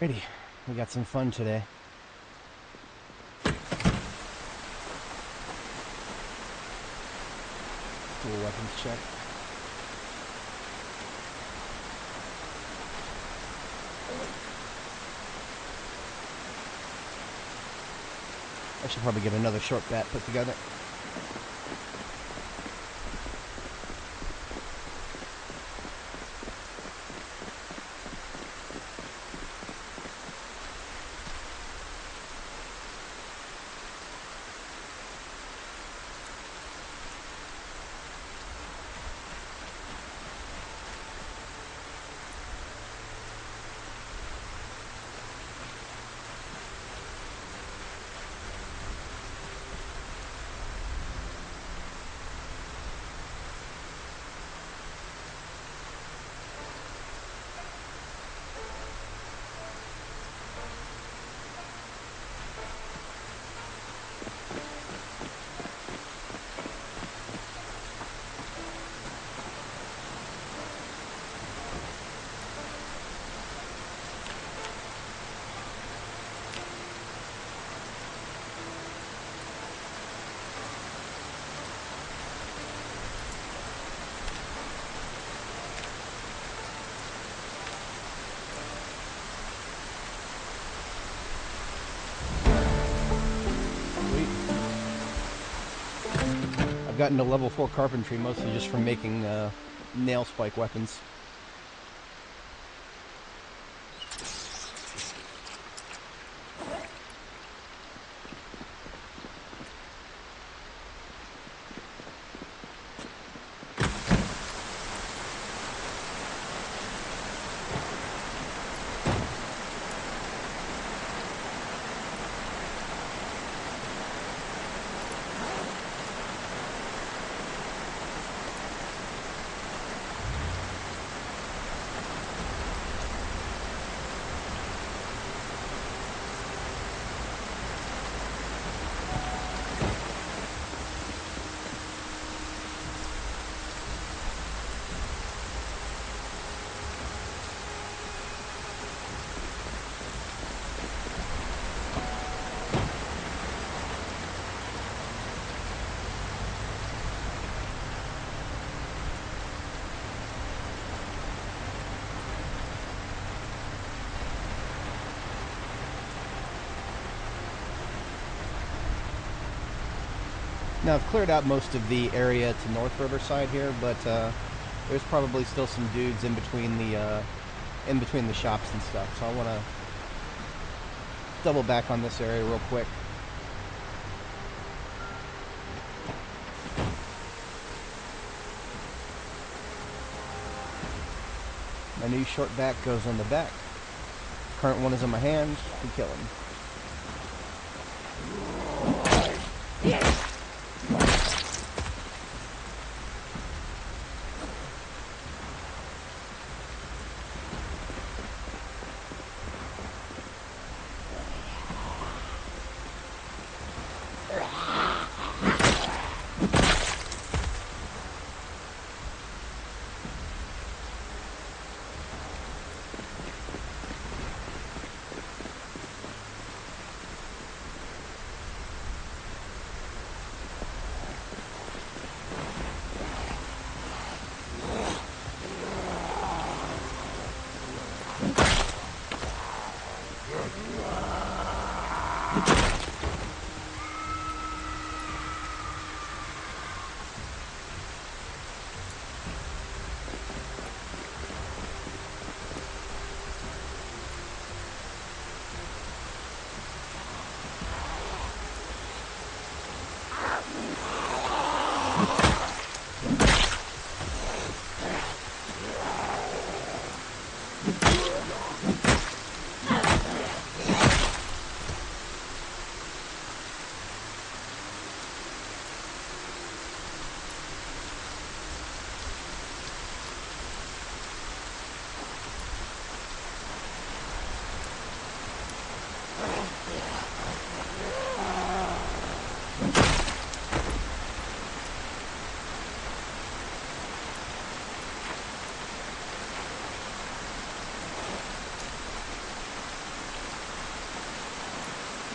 Alrighty, we got some fun today. Do a weapons check. I should probably get another short bat put together. Got into level 4 carpentry mostly just from making nail spike weapons. Now I've cleared out most of the area to North Riverside here, but there's probably still some dudes in between the shops and stuff. So I want to double back on this area real quick. My new short back goes on the back. Current one is in my hand. We kill him.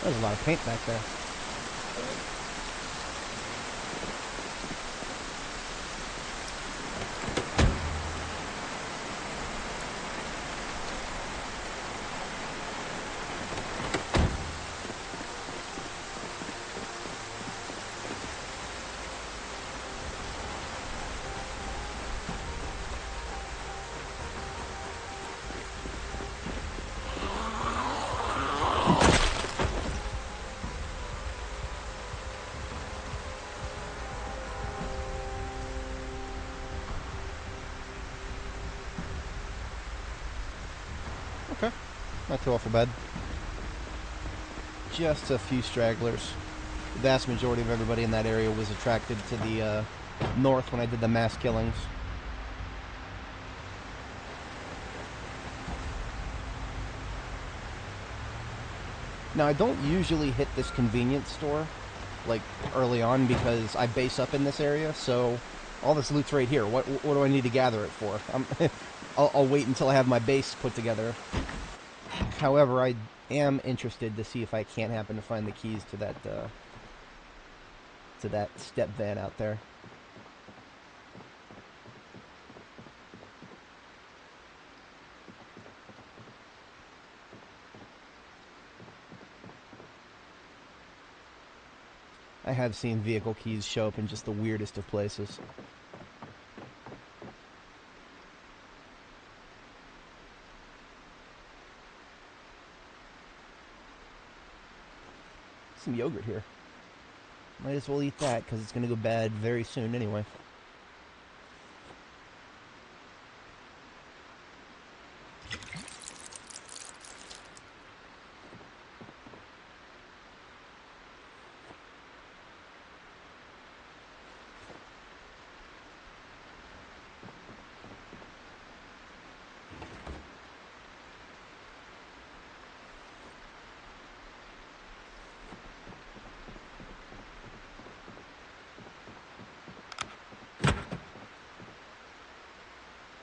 There's a lot of paint back there. Okay, not too awful bad. Just a few stragglers. The vast majority of everybody in that area was attracted to the north when I did the mass killings. Now, I don't usually hit this convenience store, like, early on because I base up in this area, so all this loot's right here. What do I need to gather it for? I'll wait until I have my base put together. However, I am interested to see if I can't happen to find the keys to that step van out there. I have seen vehicle keys show up in just the weirdest of places. Some yogurt here. Might as well eat that because it's going to go bad very soon anyway.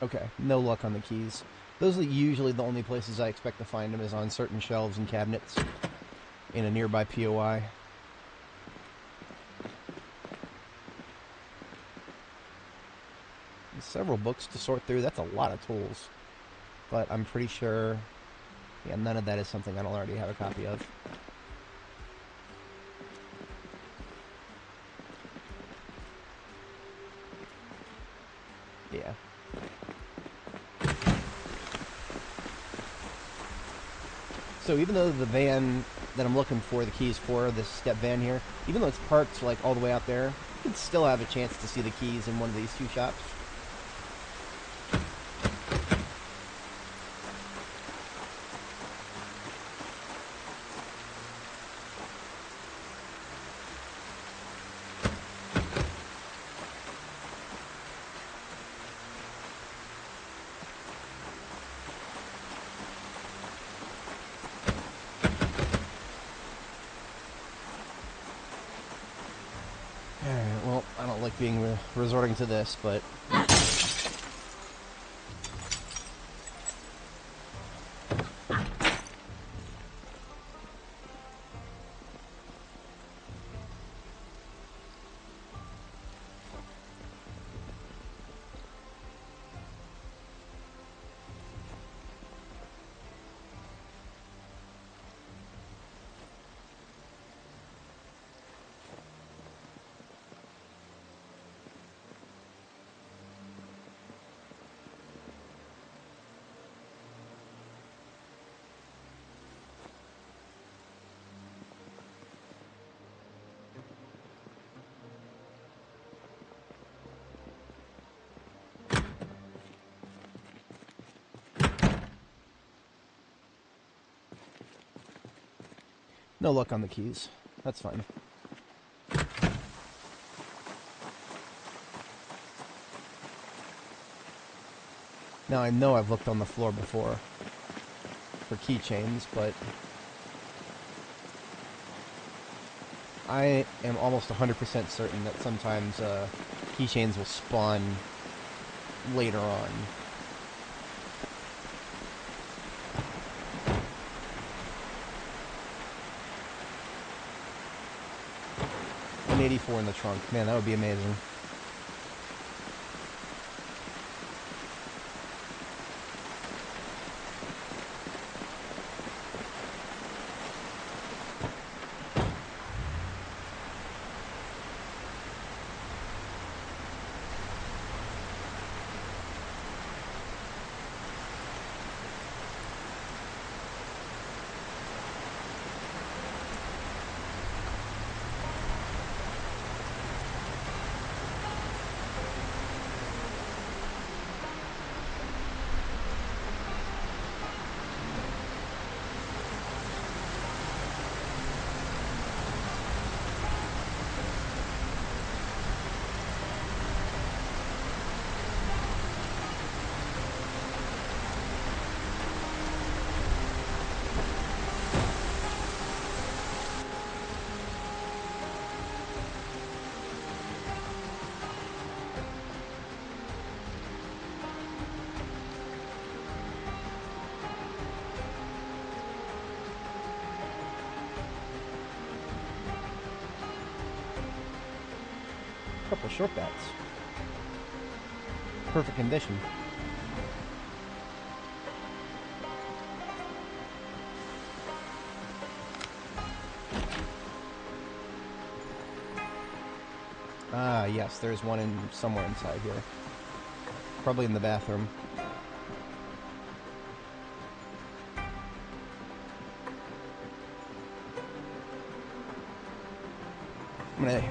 Okay, no luck on the keys. Those are usually the only places I expect to find them, is on certain shelves and cabinets in a nearby POI. There's several books to sort through. That's a lot of tools. But I'm pretty sure, yeah, none of that is something I don't already have a copy of. Yeah. So even though the van that I'm looking for the keys for, this step van here, even though it's parked like all the way out there, you can still have a chance to see the keys in one of these two shops. Alright, well, I don't like being resorting to this, but... No luck on the keys. That's fine. Now, I know I've looked on the floor before for keychains, but I am almost 100% certain that sometimes keychains will spawn later on. 184 in the trunk. Man, that would be amazing. Couple short bats. Perfect condition. Ah, yes, there's one in somewhere inside here. Probably in the bathroom.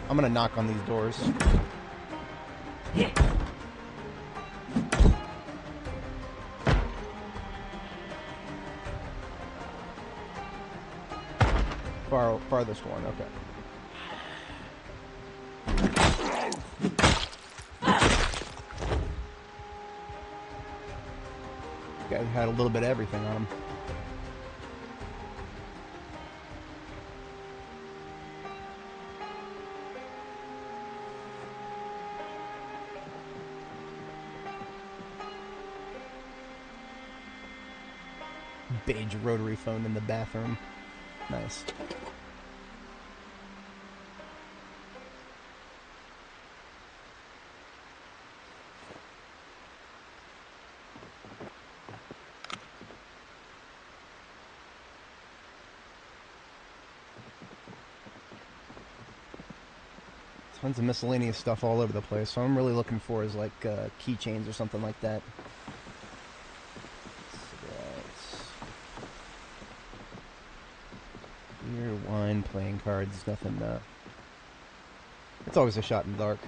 I'm gonna knock on these doors. Farthest one, okay. Guy had a little bit of everything on him. Beige rotary phone in the bathroom. Nice. Tons of miscellaneous stuff all over the place, so I'm really looking for is like keychains or something like that. Beer, wine, playing cards, nothing. It's always a shot in the dark.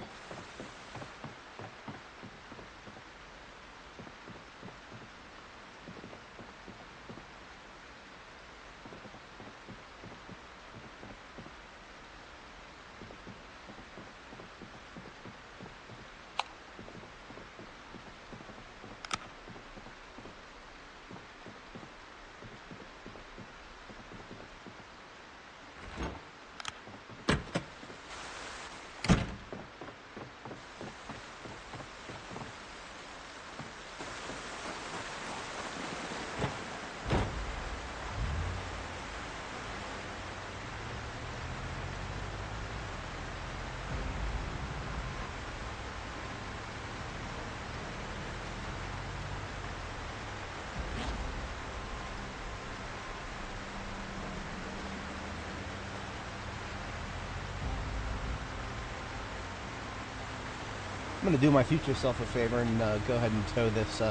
I'm going to do my future self a favor and go ahead and tow this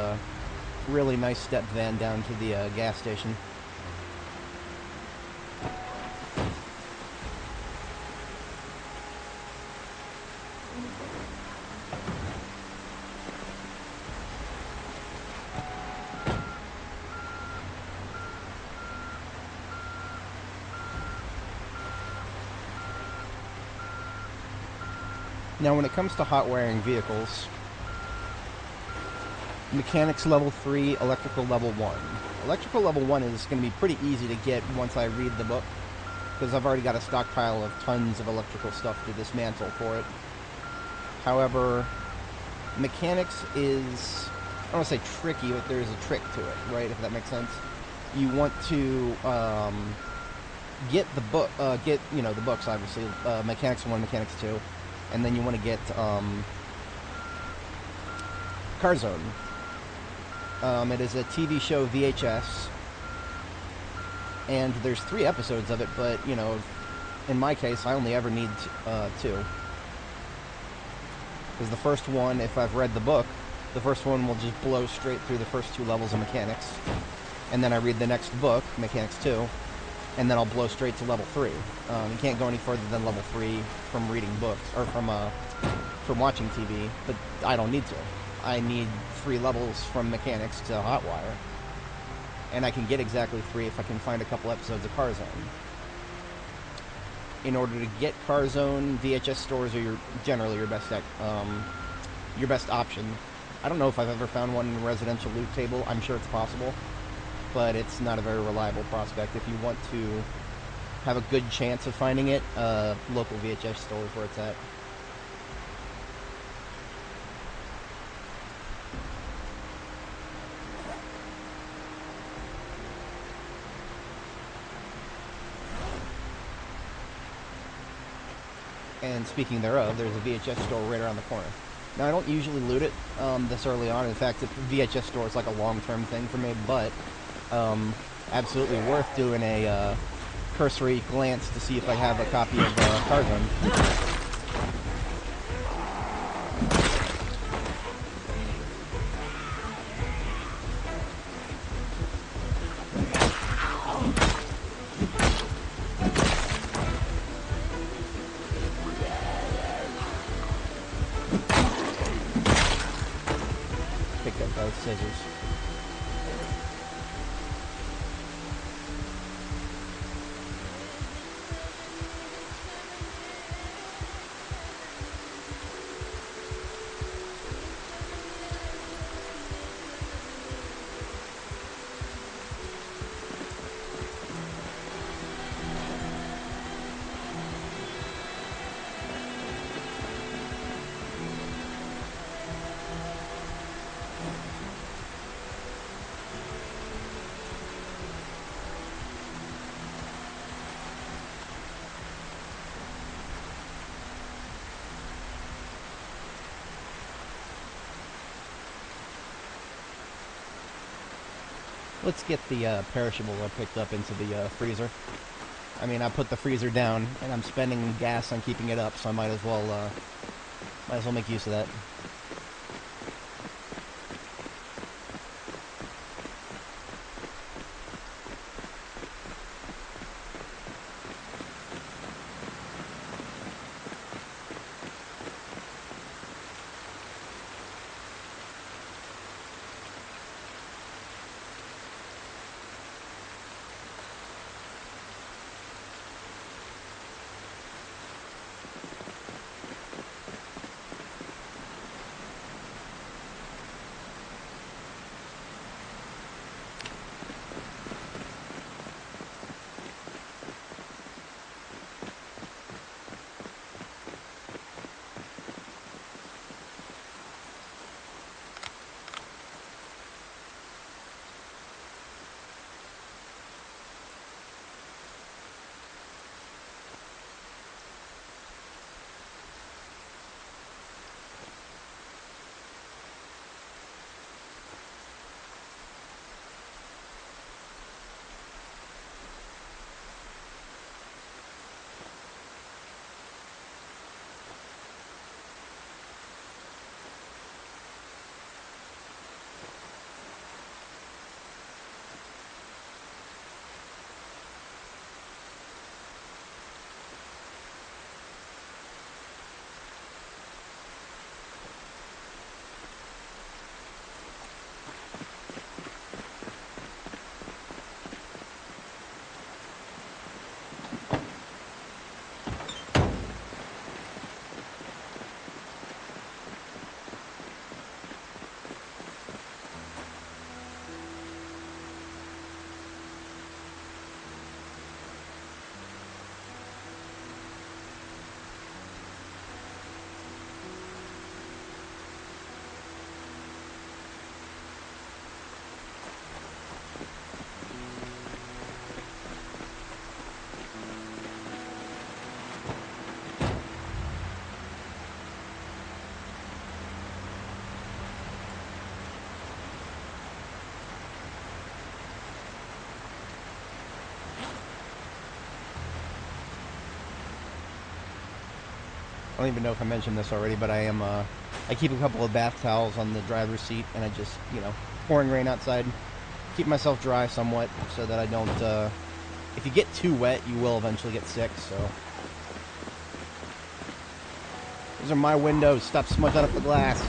really nice step van down to the gas station. Now, when it comes to hot wiring vehicles, mechanics level 3, electrical level 1. Electrical level 1 is going to be pretty easy to get once I read the book, because I've already got a stockpile of tons of electrical stuff to dismantle for it. However, mechanics is, I don't want to say tricky, but there's a trick to it, right, if that makes sense. You want to get the book, get, you know, the books, obviously, Mechanics 1, Mechanics 2, and then you want to get Car Zone. It is a TV show VHS, and there's 3 episodes of it, but, you know, in my case, I only ever need 2. Because the first one, if I've read the book, the first one will just blow straight through the first 2 levels of mechanics. And then I read the next book, Mechanics 2, and then I'll blow straight to level 3. You can't go any further than level 3 from reading books, or from watching TV, but I don't need to. I need 3 levels from Mechanics to Hotwire. And I can get exactly 3 if I can find a couple episodes of Car Zone. In order to get Car Zone, VHS stores are generally your best option. I don't know if I've ever found one in a residential loot table. I'm sure it's possible, but it's not a very reliable prospect. If you want to have a good chance of finding it, local VHS store is where it's at. And speaking thereof, there's a VHS store right around the corner. Now, I don't usually loot it this early on. In fact, the VHS store is like a long-term thing for me, but absolutely worth doing a cursory glance to see if I have a copy of Car Zone. Picked up both scissors. Let's get the perishable I picked up into the freezer. I mean, I put the freezer down, and I'm spending gas on keeping it up, so I might as well make use of that. I don't even know if I mentioned this already, but I keep a couple of bath towels on the driver's seat, and I just, pouring rain outside, keep myself dry somewhat so that I don't, if you get too wet, you will eventually get sick, so. Those are my windows. Stop smudging up the glass.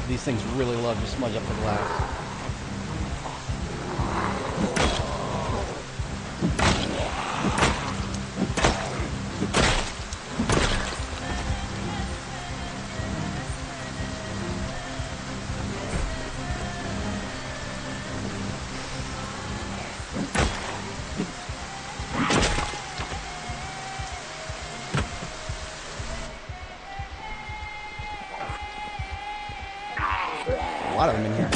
These things really love to smudge up the glass. A lot of them in here.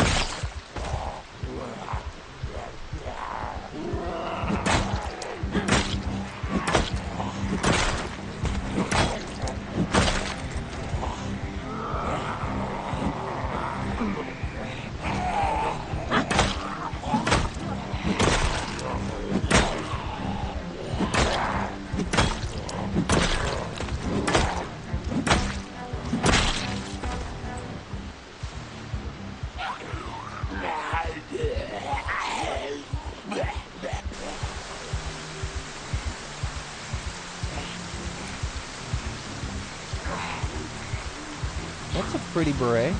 That's a pretty beret. I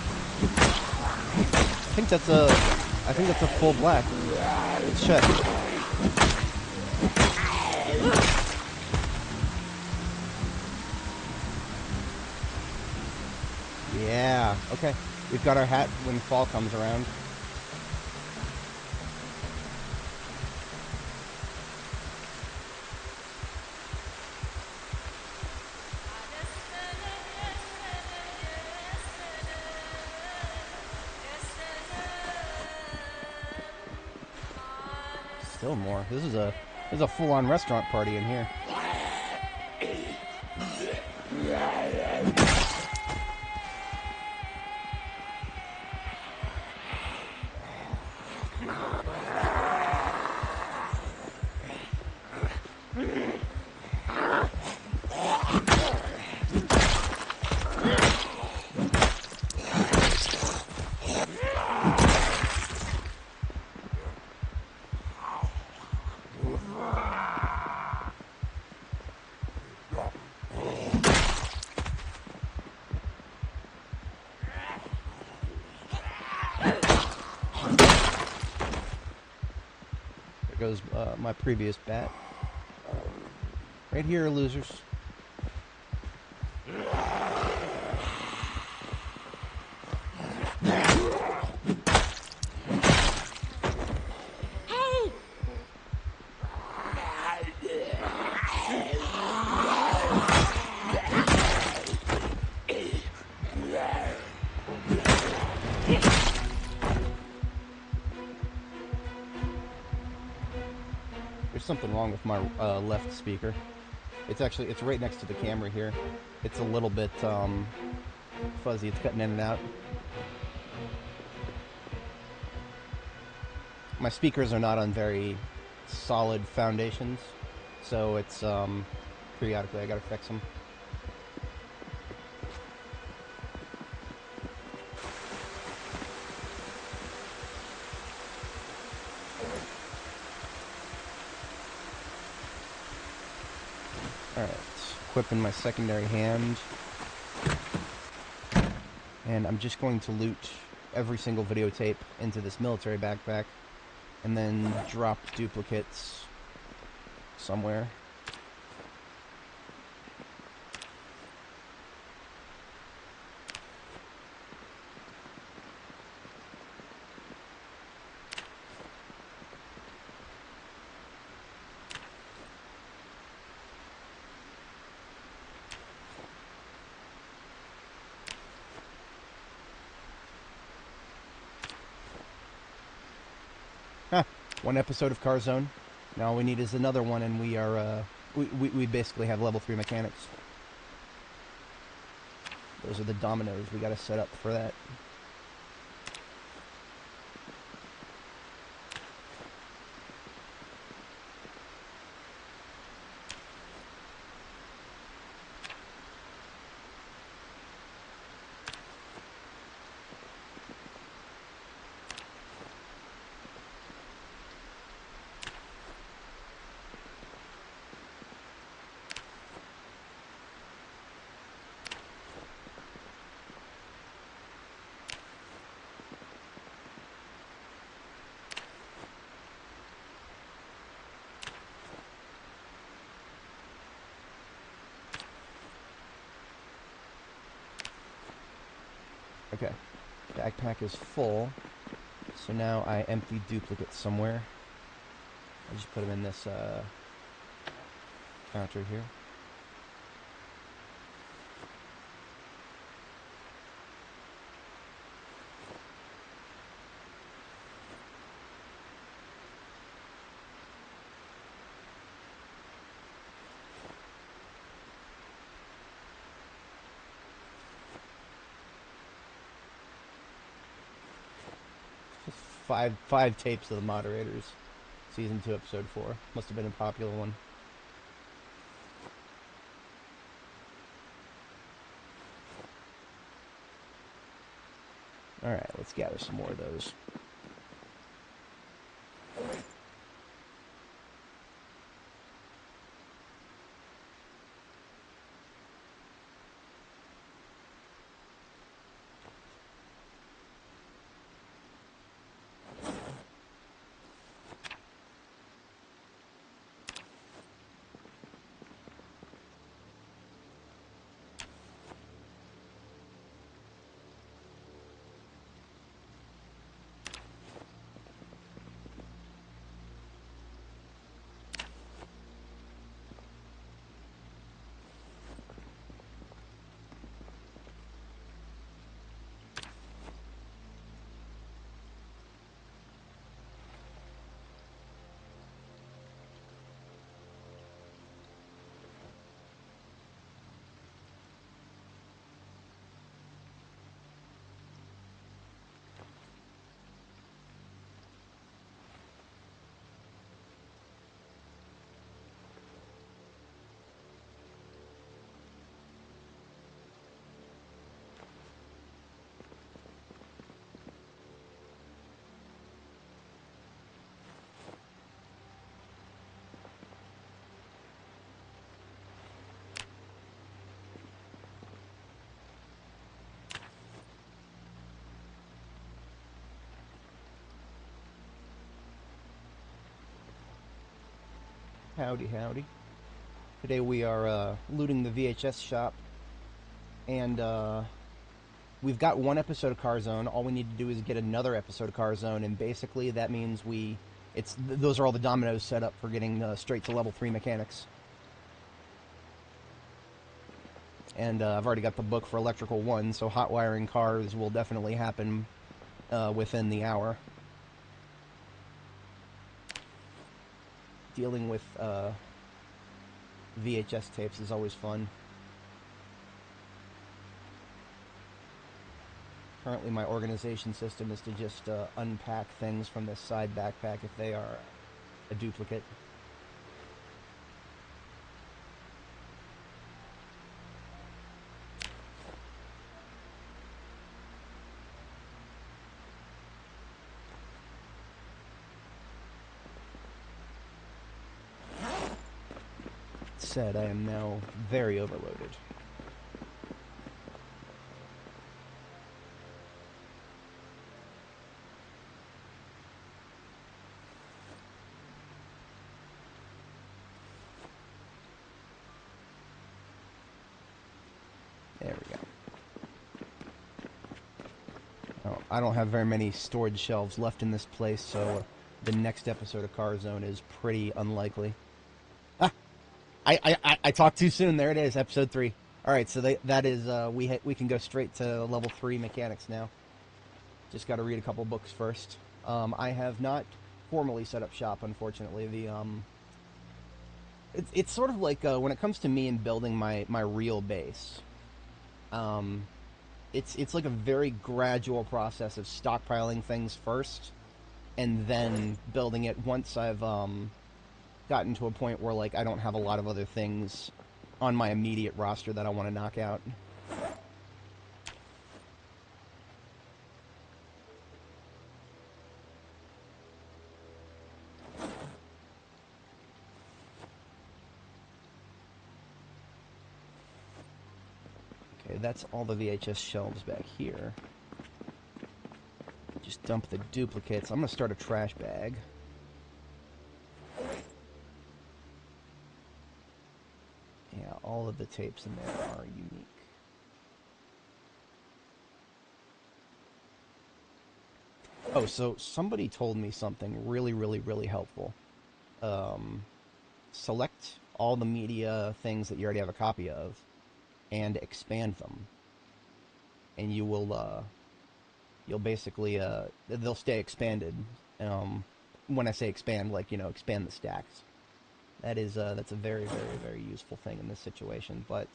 think that's a full black. Let's check. Yeah, okay. We've got our hat when fall comes around. Still more. This is a full-on restaurant party in here. There goes my previous bat. Right here, losers. There's something wrong with my left speaker. It's right next to the camera here. It's a little bit fuzzy. It's cutting in and out. My speakers are not on very solid foundations, so it's periodically I gotta fix them. Alright, equipping my secondary hand. And I'm just going to loot every single videotape into this military backpack and then drop duplicates somewhere. One episode of Car Zone. Now all we need is another one, and we are we basically have level 3 mechanics. Those are the dominoes we got to set up for that. Okay, backpack is full, so now I empty duplicates somewhere. I just put them in this counter here. Five tapes of the moderators. Season 2, episode 4. Must have been a popular one. Alright, let's gather some more of those. Howdy, howdy. Today we are looting the VHS shop, and we've got one episode of Car Zone. All we need to do is get another episode of Car Zone, and basically that means those are all the dominoes set up for getting straight to level 3 mechanics. And I've already got the book for Electrical 1, so hot wiring cars will definitely happen within the hour. Dealing with VHS tapes is always fun. Currently my organization system is to just unpack things from this side backpack if they are a duplicate. Said, I am now very overloaded. There we go. Oh, I don't have very many storage shelves left in this place, so the next episode of Car Zone is pretty unlikely. I talked too soon. There it is, episode 3. All right, so that is we can go straight to level 3 mechanics now. Just got to read a couple books first. I have not formally set up shop, unfortunately. It's sort of like when it comes to me and building my real base. Um, it's like a very gradual process of stockpiling things first, and then building it once I've gotten to a point where like I don't have a lot of other things on my immediate roster that I want to knock out. Okay, that's all the VHS shelves back here. Just dump the duplicates. I'm going to start a trash bag. Yeah, all of the tapes in there are unique. Oh, so somebody told me something really, really, really helpful. Select all the media things that you already have a copy of and expand them. And you'll basically, they'll stay expanded. When I say expand, like, expand the stacks. That's a very, very, very useful thing in this situation, but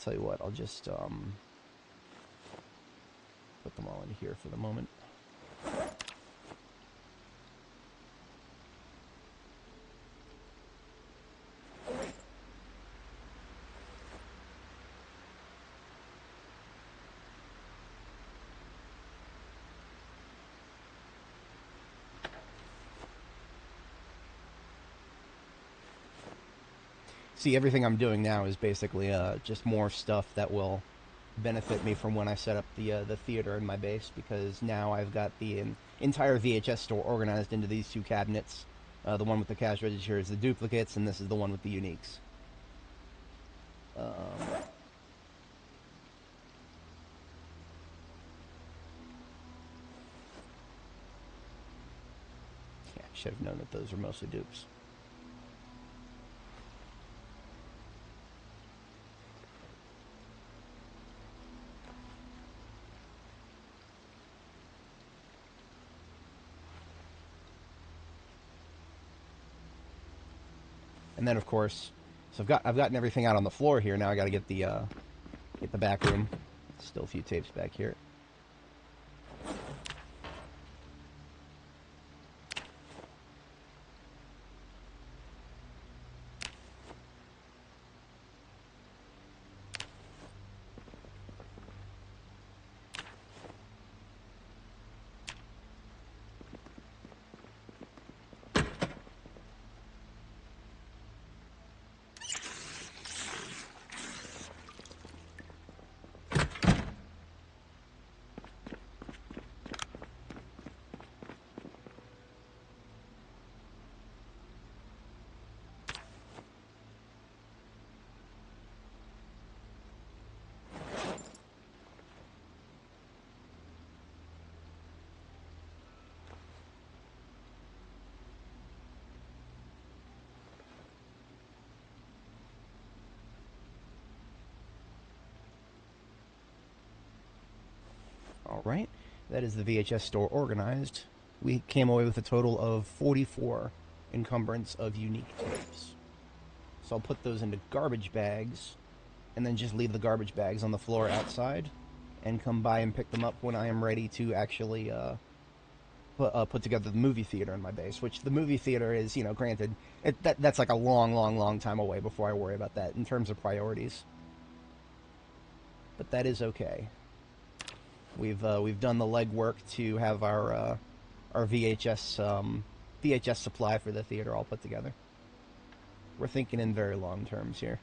tell you what, I'll just put them all in here for the moment. See, everything I'm doing now is basically just more stuff that will benefit me from when I set up the theater in my base, because now I've got the entire VHS store organized into these two cabinets. The one with the cash register is the duplicates, and this is the one with the uniques. Yeah, I should have known that those are mostly dupes. And then, of course, so I've gotten everything out on the floor here. Now I got to get the back room. Still a few tapes back here. Alright, that is the VHS store organized. We came away with a total of 44 encumbrance of unique tapes. So I'll put those into garbage bags, and then just leave the garbage bags on the floor outside, and come by and pick them up when I am ready to actually put together the movie theater in my base, which the movie theater is, granted, that's like a long, long, long time away before I worry about that in terms of priorities. But that is okay. We've done the legwork to have our VHS supply for the theater all put together. We're thinking in very long terms here.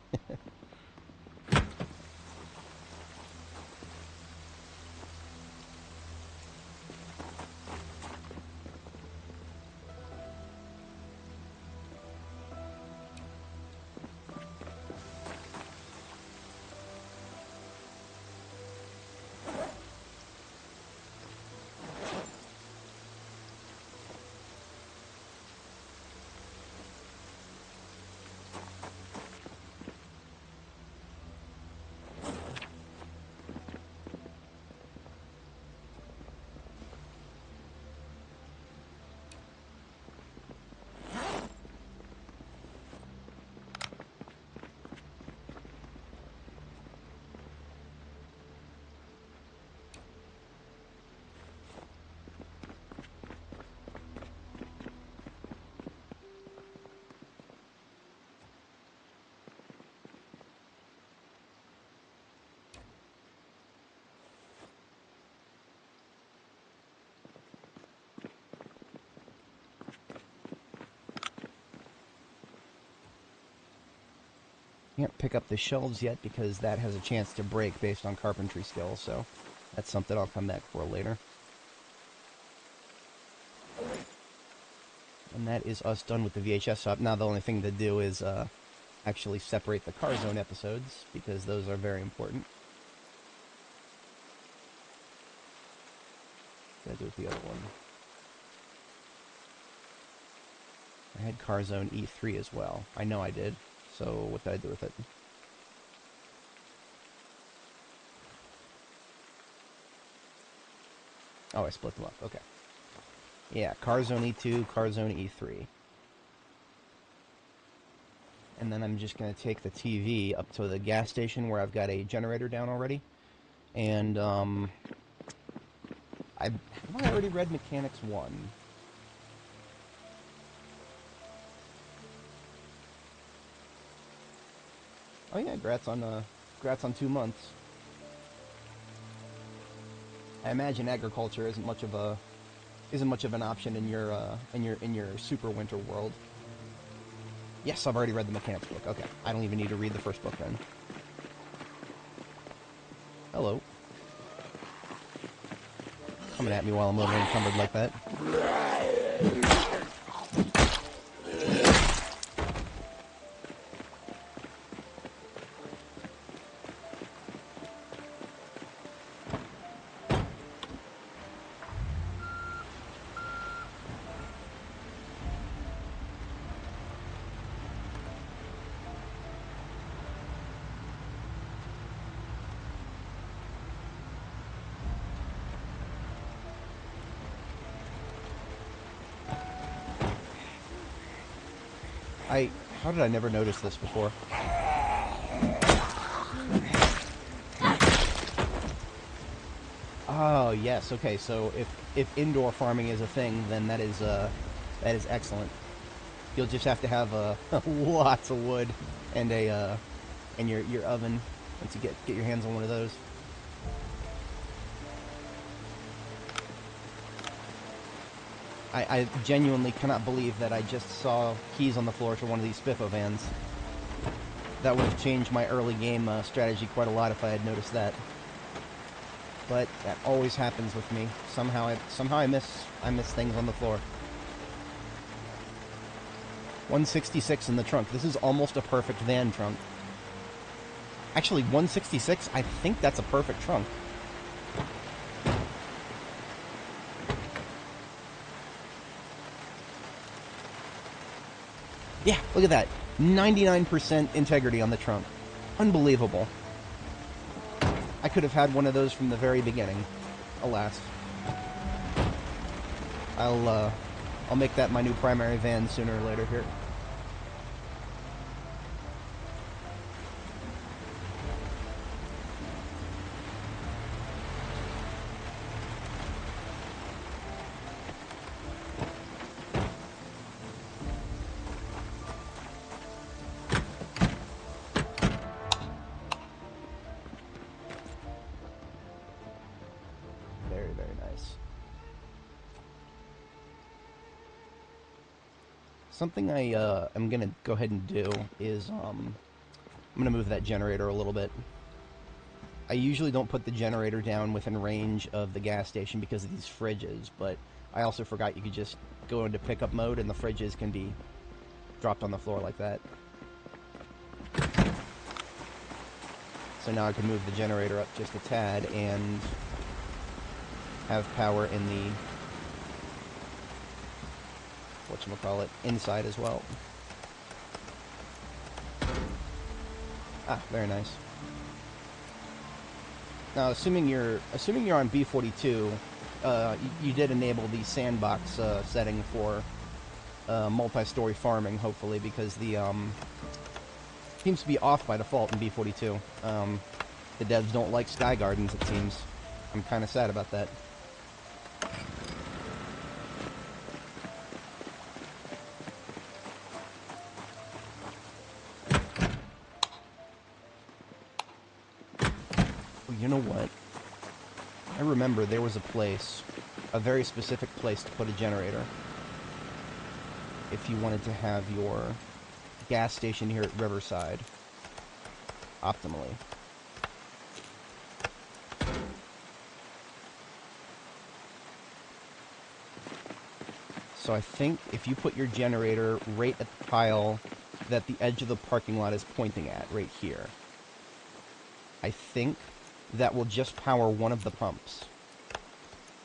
can't pick up the shelves yet because that has a chance to break based on carpentry skills, so that's something I'll come back for later. And that is us done with the VHS shop. Now the only thing to do is actually separate the Car Zone episodes, because those are very important. What did I do with the other one? I had Car Zone E3 as well. I know I did. So what did I do with it? Oh, I split them up. Okay. Yeah, Car Zone E2, Car Zone E3. And then I'm just going to take the TV up to the gas station where I've got a generator down already. And, have I already read Mechanics 1? Oh yeah, congrats on 2 months. I imagine agriculture isn't much of an option in your super winter world. Yes, I've already read the mechanics book. Okay, I don't even need to read the first book then. Hello. Coming at me while I'm over encumbered like that. How did I never notice this before? Oh, yes, okay, so if indoor farming is a thing, then that is excellent. You'll just have to have lots of wood and and your oven once you get your hands on one of those. I genuinely cannot believe that I just saw keys on the floor to one of these Spiffo vans. That would have changed my early game strategy quite a lot if I had noticed that. But that always happens with me. Somehow I miss things on the floor. 166 in the trunk. This is almost a perfect van trunk. Actually, 166, I think that's a perfect trunk. Yeah, look at that. 99% integrity on the trunk. Unbelievable. I could have had one of those from the very beginning. Alas. I'll make that my new primary van sooner or later here. Something I am gonna go ahead and do is I'm gonna move that generator a little bit. I usually don't put the generator down within range of the gas station because of these fridges, but I also forgot you could just go into pickup mode and the fridges can be dropped on the floor like that. So now I can move the generator up just a tad and have power in the whatchamacallit, inside as well. Ah, very nice. Now, assuming you're on B42, you did enable the sandbox setting for multi-story farming, hopefully, because the seems to be off by default in B42. The devs don't like sky gardens, it seems. I'm kind of sad about that. You know what? I remember there was a place, a very specific place to put a generator. If you wanted to have your gas station here at Riverside optimally. So I think if you put your generator right at the tile that the edge of the parking lot is pointing at, right here, I think that will just power one of the pumps,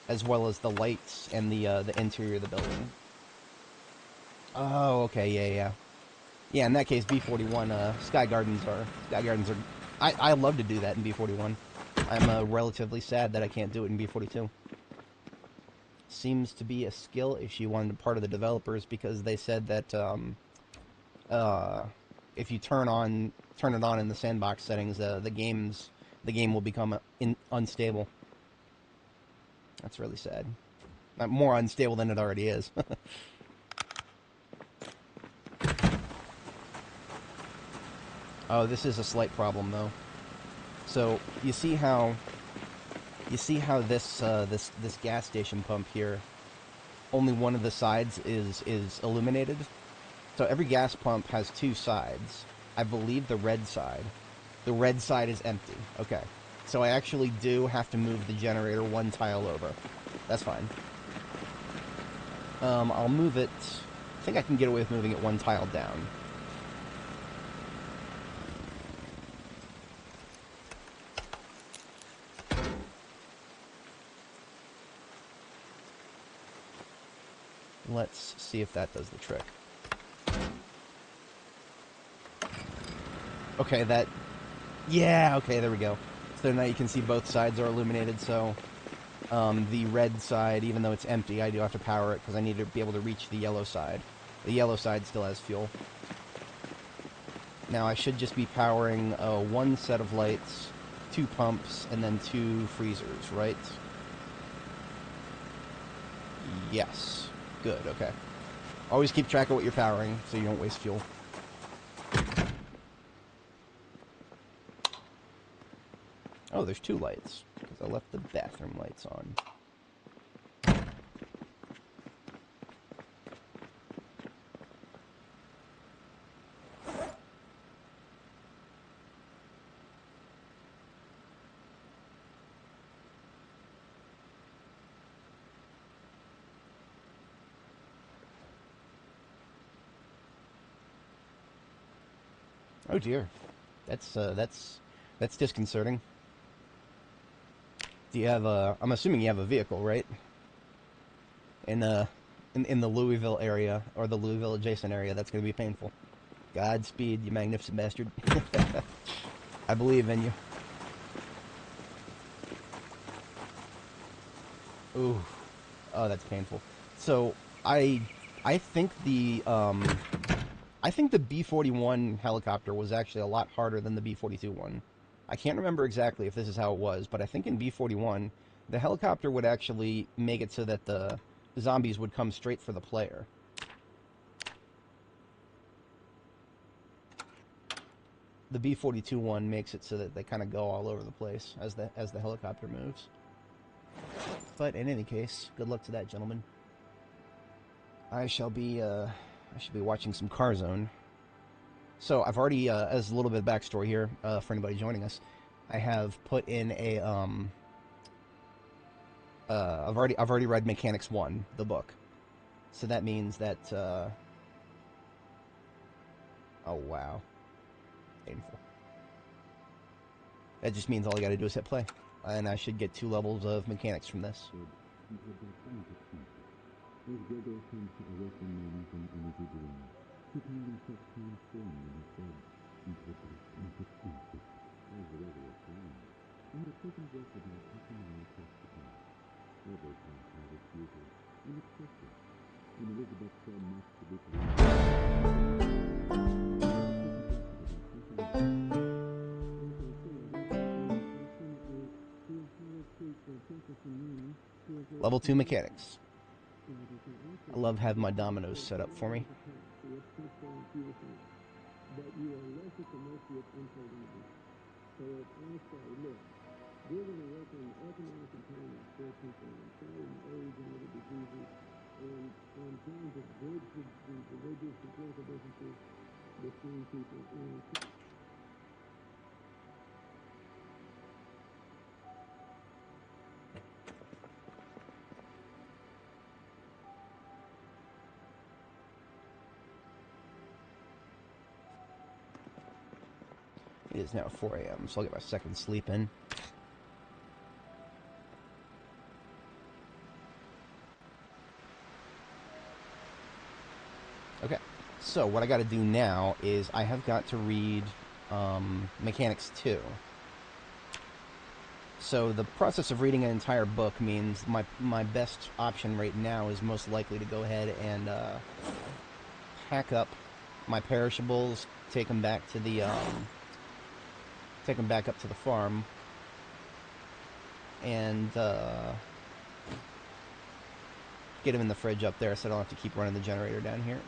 as well as the lights and the interior of the building. Oh, okay, yeah. Yeah, in that case, B41, Sky Gardens are... I love to do that in B41. I'm relatively sad that I can't do it in B42. Seems to be a skill issue on the part of the developers, because they said that if you turn it on in the sandbox settings, the game will become unstable. That's really sad. More unstable than it already is. Oh, this is a slight problem though. So you see how this gas station pump here, only one of the sides is illuminated. So every gas pump has two sides. I believe the red side. The red side is empty. Okay. So I actually do have to move the generator one tile over. That's fine. I'll move it... I think I can get away with moving it one tile down. Let's see if that does the trick. Okay, that... Yeah, okay, there we go. So now you can see both sides are illuminated, so... the red side, even though it's empty, I do have to power it because I need to be able to reach the yellow side. The yellow side still has fuel. Now I should just be powering one set of lights, two pumps, and then two freezers, right? Yes. Good, okay. Always keep track of what you're powering so you don't waste fuel. Oh, there's two lights, because I left the bathroom lights on. Oh dear. That's disconcerting. Do you have a... I'm assuming you have a vehicle, right? In the Louisville area, or the Louisville adjacent area, that's going to be painful. Godspeed, you magnificent bastard. I believe in you. Ooh. Oh, that's painful. So, I think the B-41 helicopter was actually a lot harder than the B-42 one. I can't remember exactly if this is how it was, but I think in B-41, the helicopter would actually make it so that the zombies would come straight for the player. The B-42 one makes it so that they kind of go all over the place as the helicopter moves. But in any case, good luck to that gentleman. I shall be watching some Carzone. So I've already, as a little bit of backstory here, for anybody joining us, I have put in a, I've already read Mechanics 1, the book. So that means that, oh wow. Painful. That just means all I gotta do is hit play. And I should get 2 levels of mechanics from this. Level 2 mechanics. I love having my dominoes set up for me. It is now 4 a.m., so I'll get my second sleep in. Okay, so what I got to do now is I have got to read Mechanics 2. So the process of reading an entire book means my best option right now is most likely to go ahead and pack up my perishables, take them back to the take them back up to the farm, and get them in the fridge up there so I don't have to keep running the generator down here.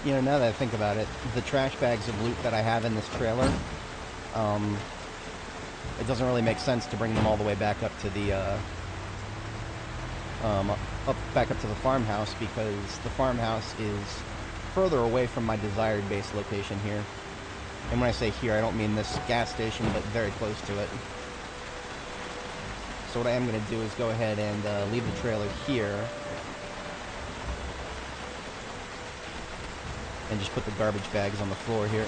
You know, now that I think about it, the trash bags of loot that I have in this trailer, it doesn't really make sense to bring them all the way back up to the, back up to the farmhouse, because the farmhouse is further away from my desired base location here. And when I say here, I don't mean this gas station, but very close to it. So what I am going to do is go ahead and leave the trailer here, and just put the garbage bags on the floor here.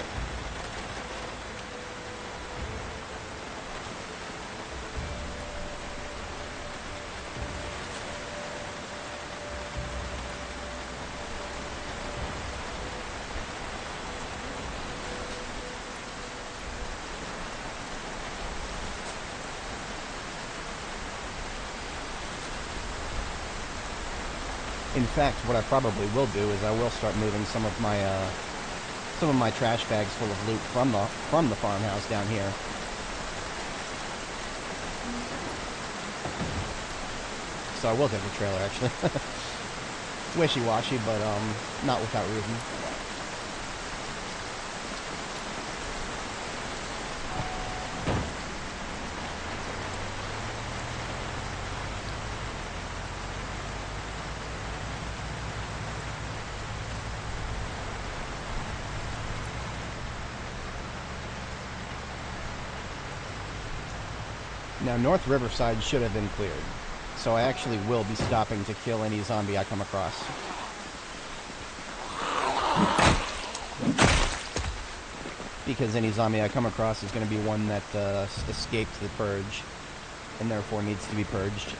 In fact, what I probably will do is I will start moving some of my trash bags full of loot from the farmhouse down here. So I will get the trailer, actually. It's wishy-washy, but not without reason. Now, North Riverside should have been cleared, so I actually will be stopping to kill any zombie I come across. Because any zombie I come across is going to be one that escaped the purge, and therefore needs to be purged.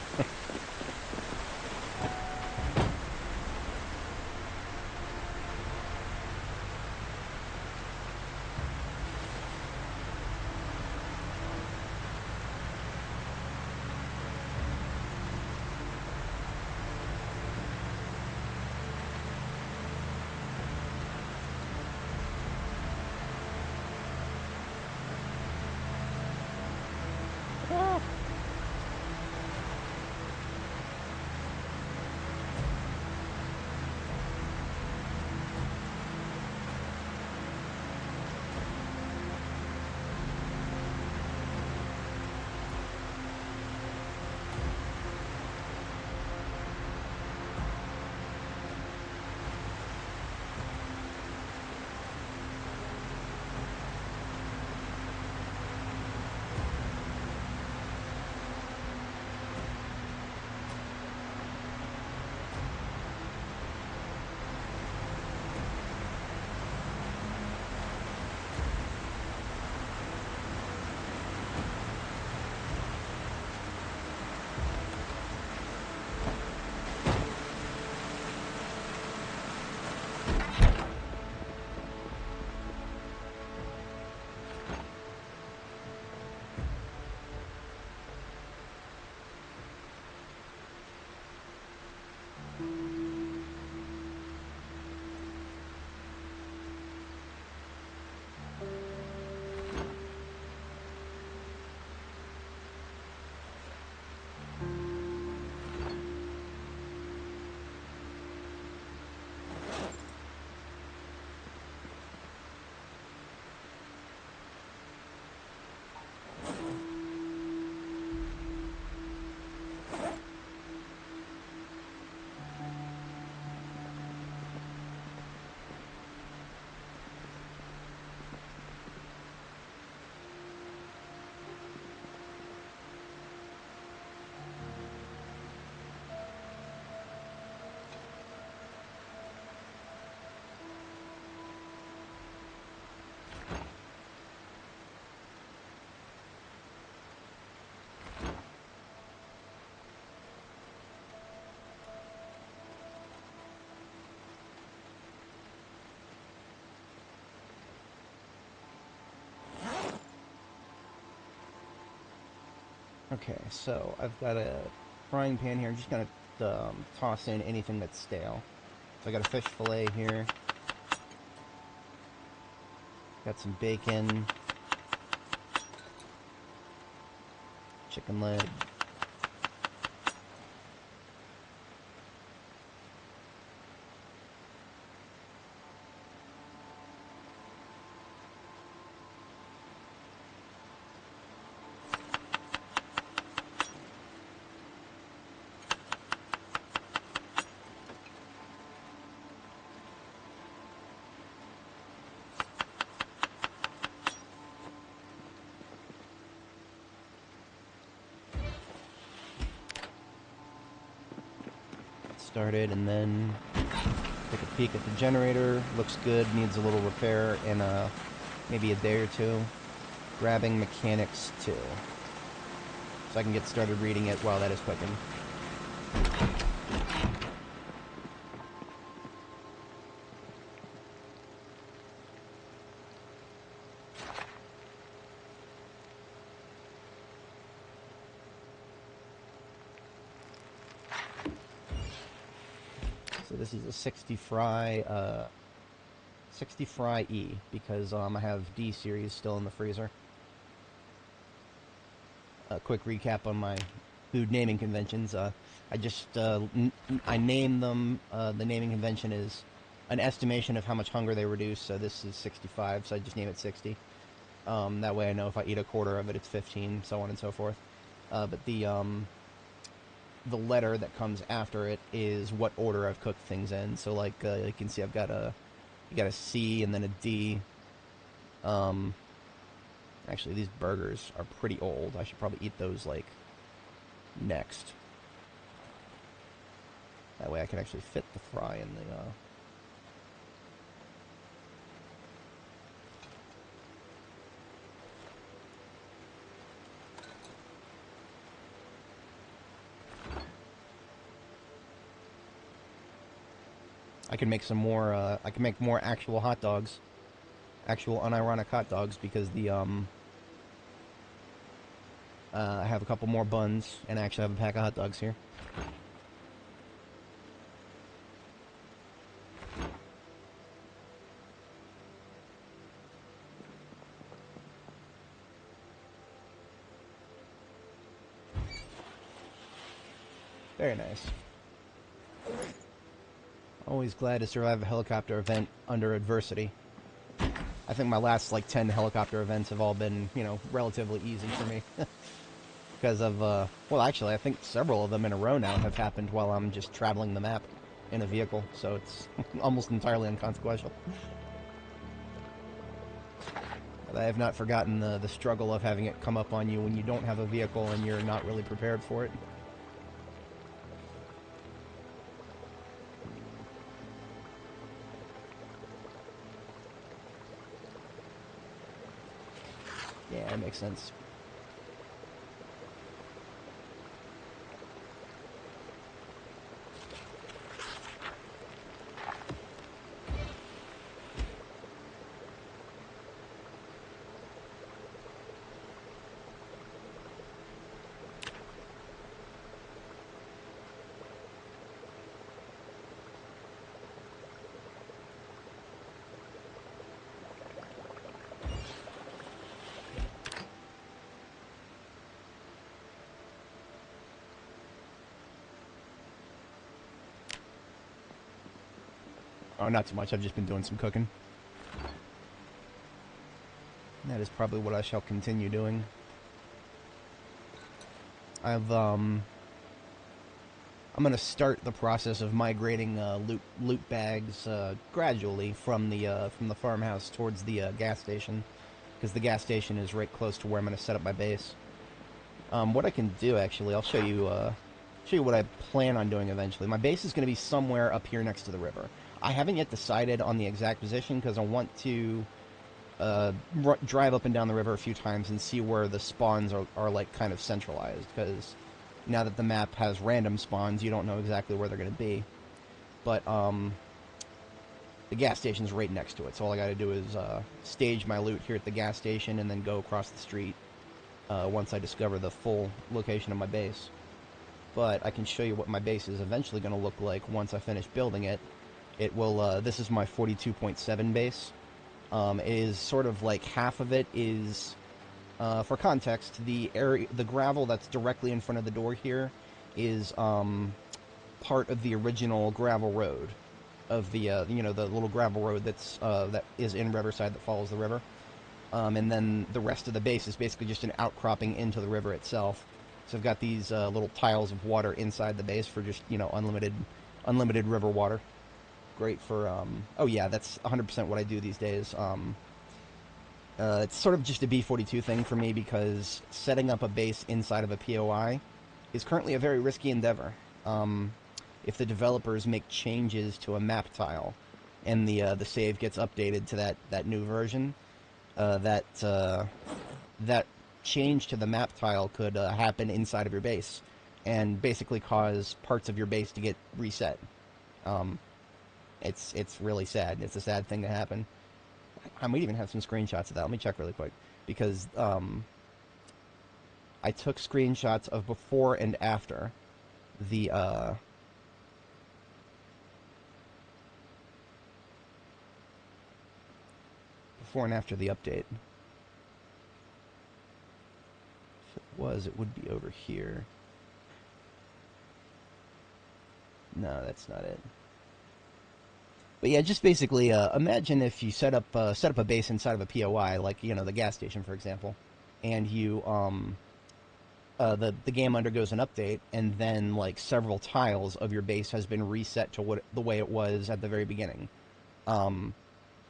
Okay, so I've got a frying pan here. I'm just gonna toss in anything that's stale. So I got a fish fillet here. Got some bacon, chicken leg. Started, and then take a peek at the generator. Looks good, needs a little repair in maybe a day or two. Grabbing mechanics 2. So I can get started reading it while that is cooking. So this is a 60 fry, 60 fry E, because I have D series still in the freezer. A quick recap on my food naming conventions. I just I name them. The naming convention is an estimation of how much hunger they reduce. So this is 65, so I just name it 60. That way I know if I eat a quarter of it, it's 15, so on and so forth. But the letter that comes after it is what order I've cooked things in. So like you can see, I've got a C and then a D. Actually, these burgers are pretty old. I should probably eat those like next. That way I can actually fit the fry in the I can make some more. I can make more actual hot dogs, actual unironic hot dogs, because the I have a couple more buns, and I actually have a pack of hot dogs here. Very nice. Always glad to survive a helicopter event under adversity. I think my last like 10 helicopter events have all been, you know, relatively easy for me. Because of, well, actually, I think several of them in a row now have happened while I'm just traveling the map in a vehicle, so it's almost entirely inconsequential. But I have not forgotten the struggle of having it come up on you when you don't have a vehicle and you're not really prepared for it. Yeah, that makes sense. Oh, not too much. I've just been doing some cooking. That is probably what I shall continue doing. I'm gonna start the process of migrating loot bags gradually from the farmhouse towards the gas station, because the gas station is right close to where I'm gonna set up my base. What I can do, actually, I'll show you what I plan on doing eventually. My base is gonna be somewhere up here next to the river. I haven't yet decided on the exact position because I want to drive up and down the river a few times and see where the spawns are like kind of centralized, because now that the map has random spawns, you don't know exactly where they're going to be. But the gas station's right next to it, so all I got to do is stage my loot here at the gas station and then go across the street once I discover the full location of my base. But I can show you what my base is eventually going to look like once I finish building it. It will, this is my 42.7 base. It is sort of like half of it is, for context, the gravel that's directly in front of the door here is, part of the original gravel road of the, the little gravel road that is in Riverside that follows the river. And then the rest of the base is basically just an outcropping into the river itself. So I've got these little tiles of water inside the base for just, unlimited river water. Great for, oh yeah, that's 100% what I do these days. It's sort of just a B42 thing for me because setting up a base inside of a POI is currently a very risky endeavor. If the developers make changes to a map tile and the save gets updated to that new version, that change to the map tile could happen inside of your base and basically cause parts of your base to get reset. It's really sad. It's a sad thing to happen. I might even have some screenshots of that. Let me check really quick because I took screenshots of before and after the update. If it was, it would be over here. No, that's not it. But yeah, just basically, imagine if you set up a base inside of a POI, like the gas station, for example, and you the game undergoes an update, and then like several tiles of your base has been reset to the way it was at the very beginning,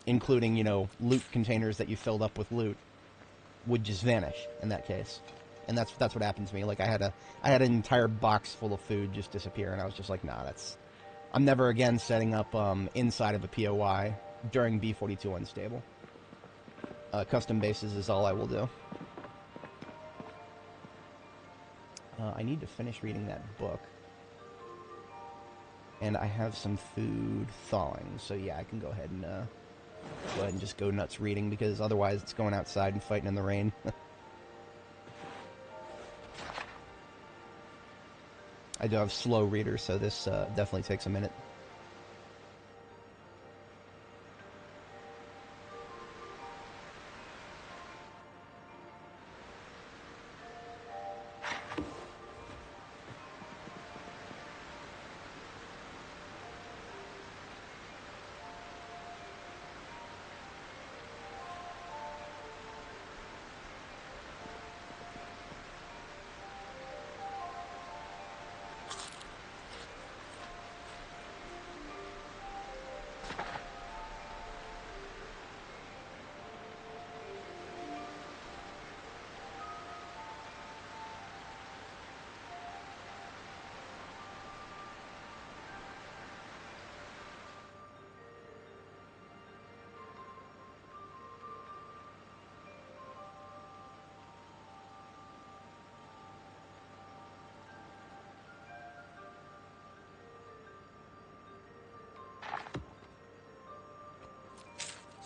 including loot containers that you filled up with loot would just vanish in that case, and that's what happened to me. Like I had an entire box full of food just disappear, and I was just like, nah, I'm never again setting up inside of a POI during B42 Unstable. Custom bases is all I will do. I need to finish reading that book. And I have some food thawing, so yeah, I can go ahead and just go nuts reading, because otherwise it's going outside and fighting in the rain. I do have slow reader, so this definitely takes a minute.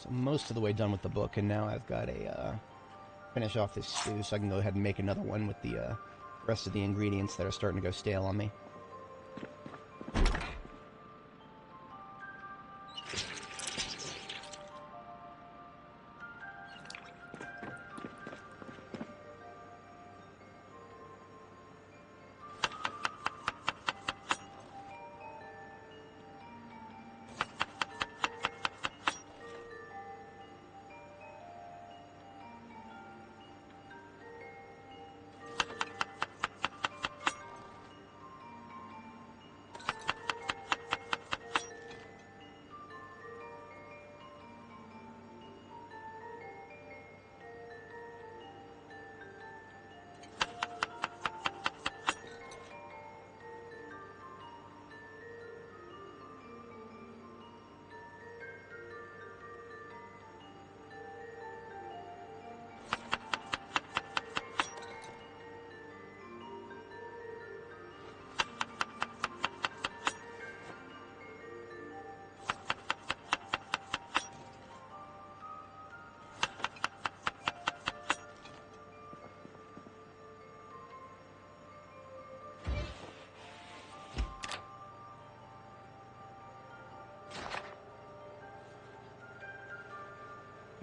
So most of the way done with the book, and now I've got to finish off this stew so I can go ahead and make another one with the rest of the ingredients that are starting to go stale on me.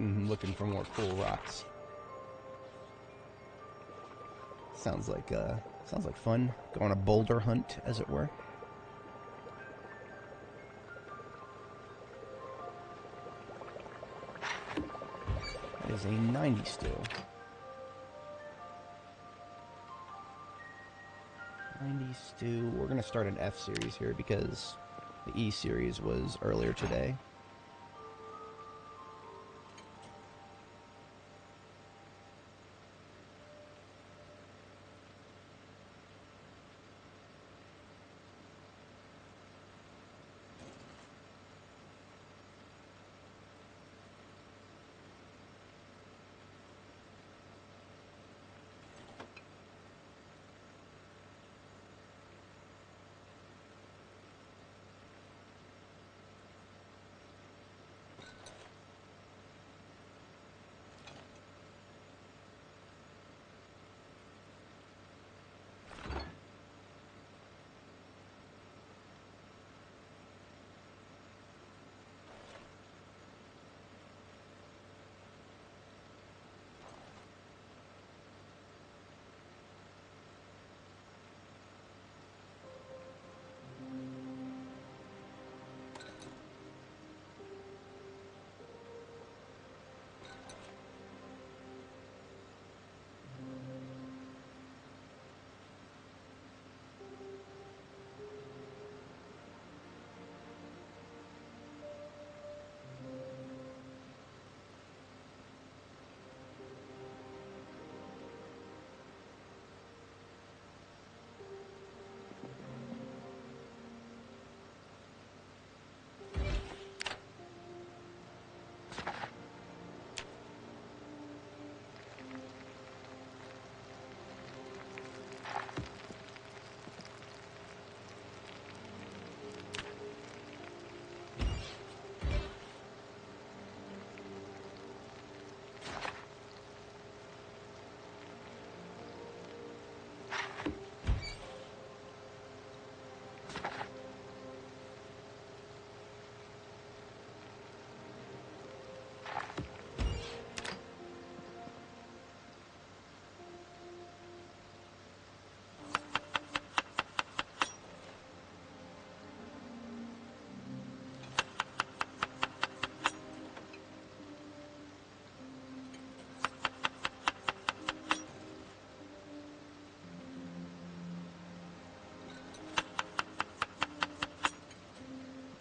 Looking for more cool rocks. Sounds like fun. Go on a boulder hunt, as it were. That is a 90 still. 90 stew. We're going to start an F series here because the E series was earlier today.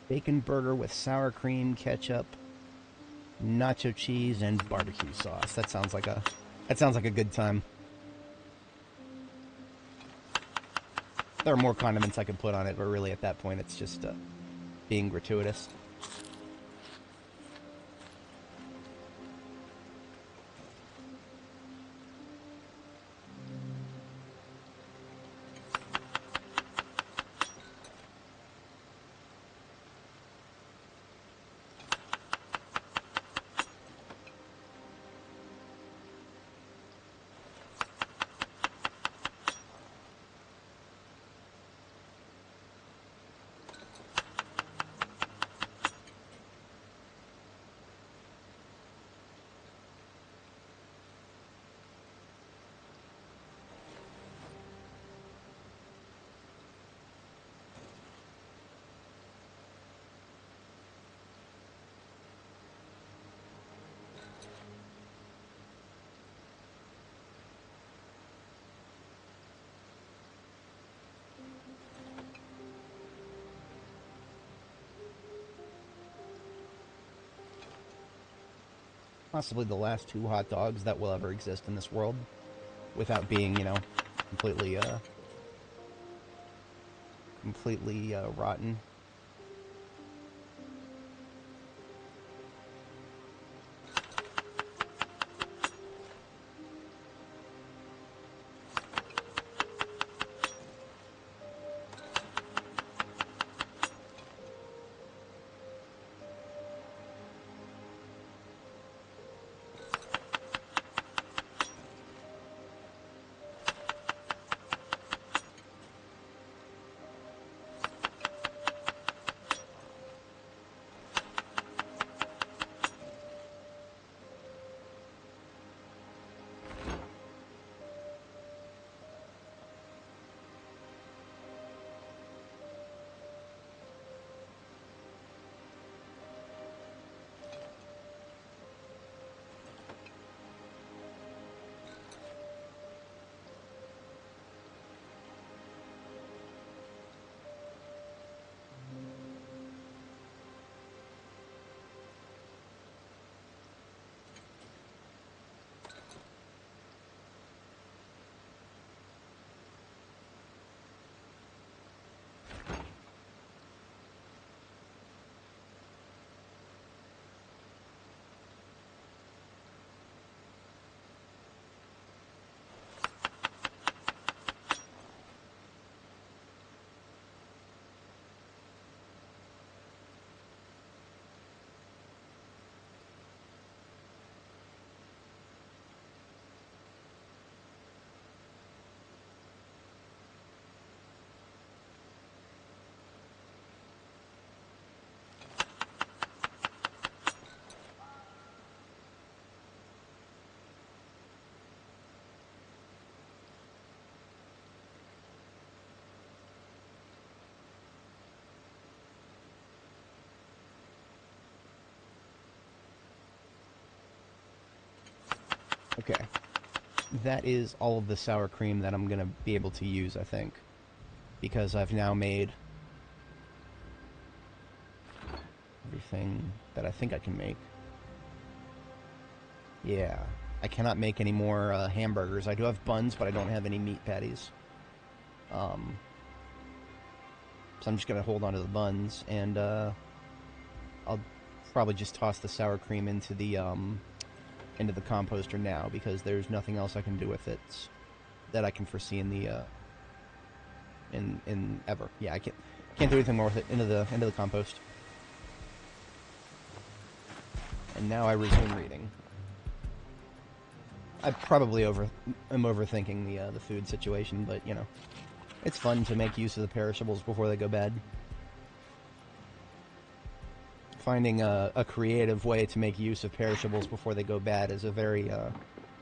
Bacon burger with sour cream, ketchup, nacho cheese, and barbecue sauce. That sounds like a good time. There are more condiments I could put on it, but really at that point it's just being gratuitous. Possibly the last two hot dogs that will ever exist in this world without being, completely, rotten. Okay. That is all of the sour cream that I'm going to be able to use, I think. Because I've now made everything that I think I can make. Yeah. I cannot make any more hamburgers. I do have buns, but I don't have any meat patties. So I'm just going to hold on to the buns, and I'll probably just toss the sour cream into the composter now, because there's nothing else I can do with it that I can foresee in the in ever. Yeah, I can't do anything more with it. Into the compost. And now I resume reading. I probably am overthinking the food situation, but you know, it's fun to make use of the perishables before they go bad. Finding a creative way to make use of perishables before they go bad is a very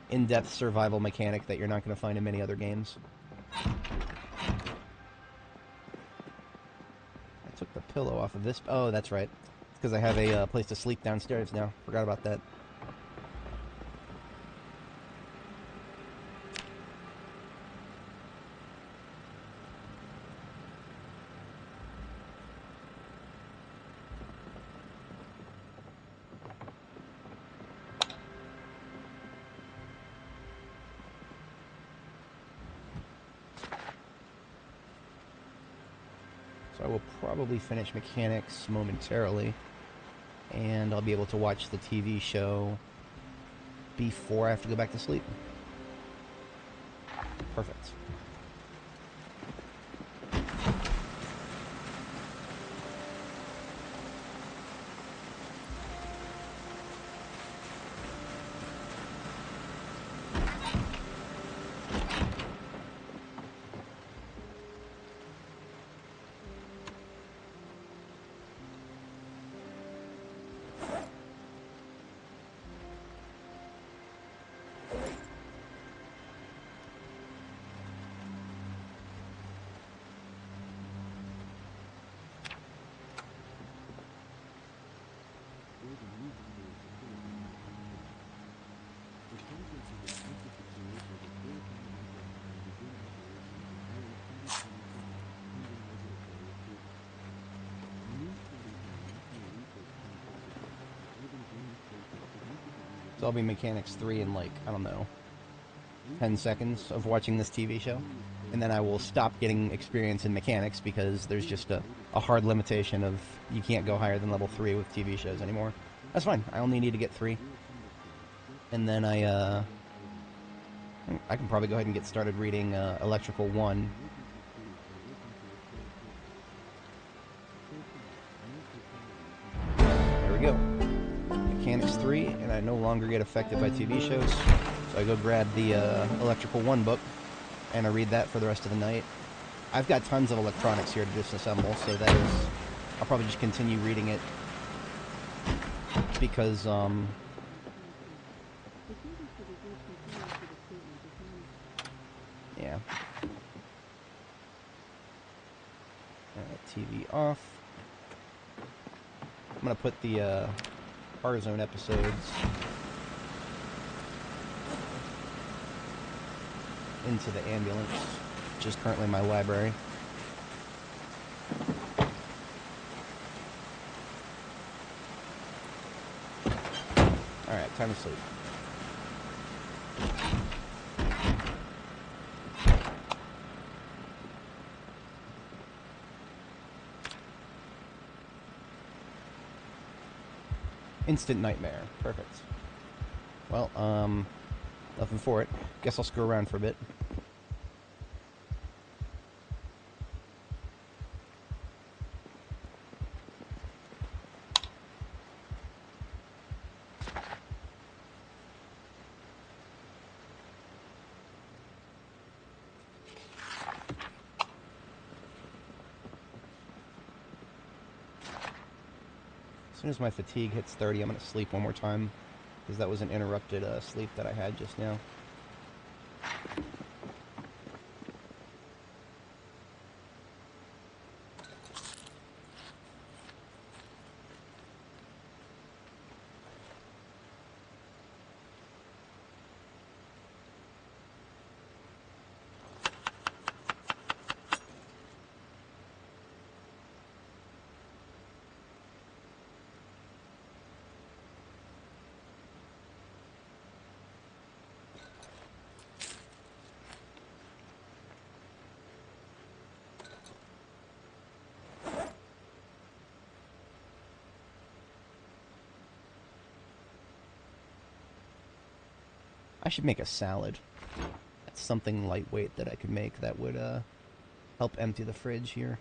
in-depth survival mechanic that you're not going to find in many other games. I took the pillow off of this. Oh, that's right. It's because I have a place to sleep downstairs now. Forgot about that. So I will probably finish mechanics momentarily, and I'll be able to watch the TV show before I have to go back to sleep. Perfect. So I'll be Mechanics 3 in, like, I don't know, 10 seconds of watching this TV show. And then I will stop getting experience in mechanics because there's just a hard limitation of you can't go higher than level 3 with TV shows anymore. That's fine. I only need to get 3. And then I can probably go ahead and get started reading Electrical 1. There we go. Mechanics 3, and I no longer get affected by TV shows. So I go grab the Electrical 1 book, and I read that for the rest of the night. I've got tons of electronics here to disassemble, so that is... I'll probably just continue reading it, because, yeah. TV off. I'm gonna put the Warzone episodes into the ambulance, which is currently my library. Alright, time to sleep. Instant nightmare. Perfect. Well, nothing for it. Guess I'll screw around for a bit. As soon as my fatigue hits 30, I'm going to sleep one more time, because that was an interrupted sleep that I had just now. I should make a salad. That's something lightweight that I could make that would help empty the fridge here.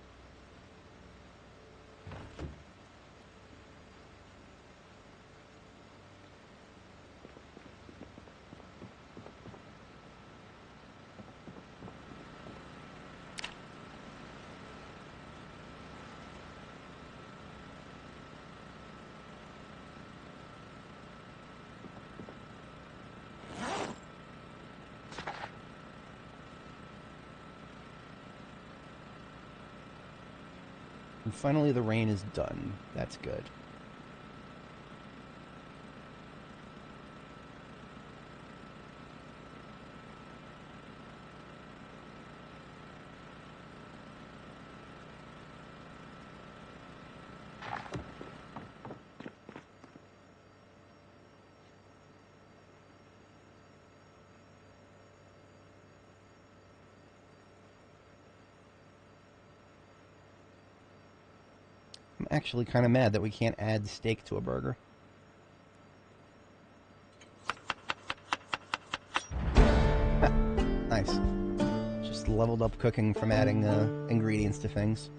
And finally the rain is done. That's good. I'm actually kind of mad that we can't add steak to a burger. Nice. Just leveled up cooking from adding ingredients to things.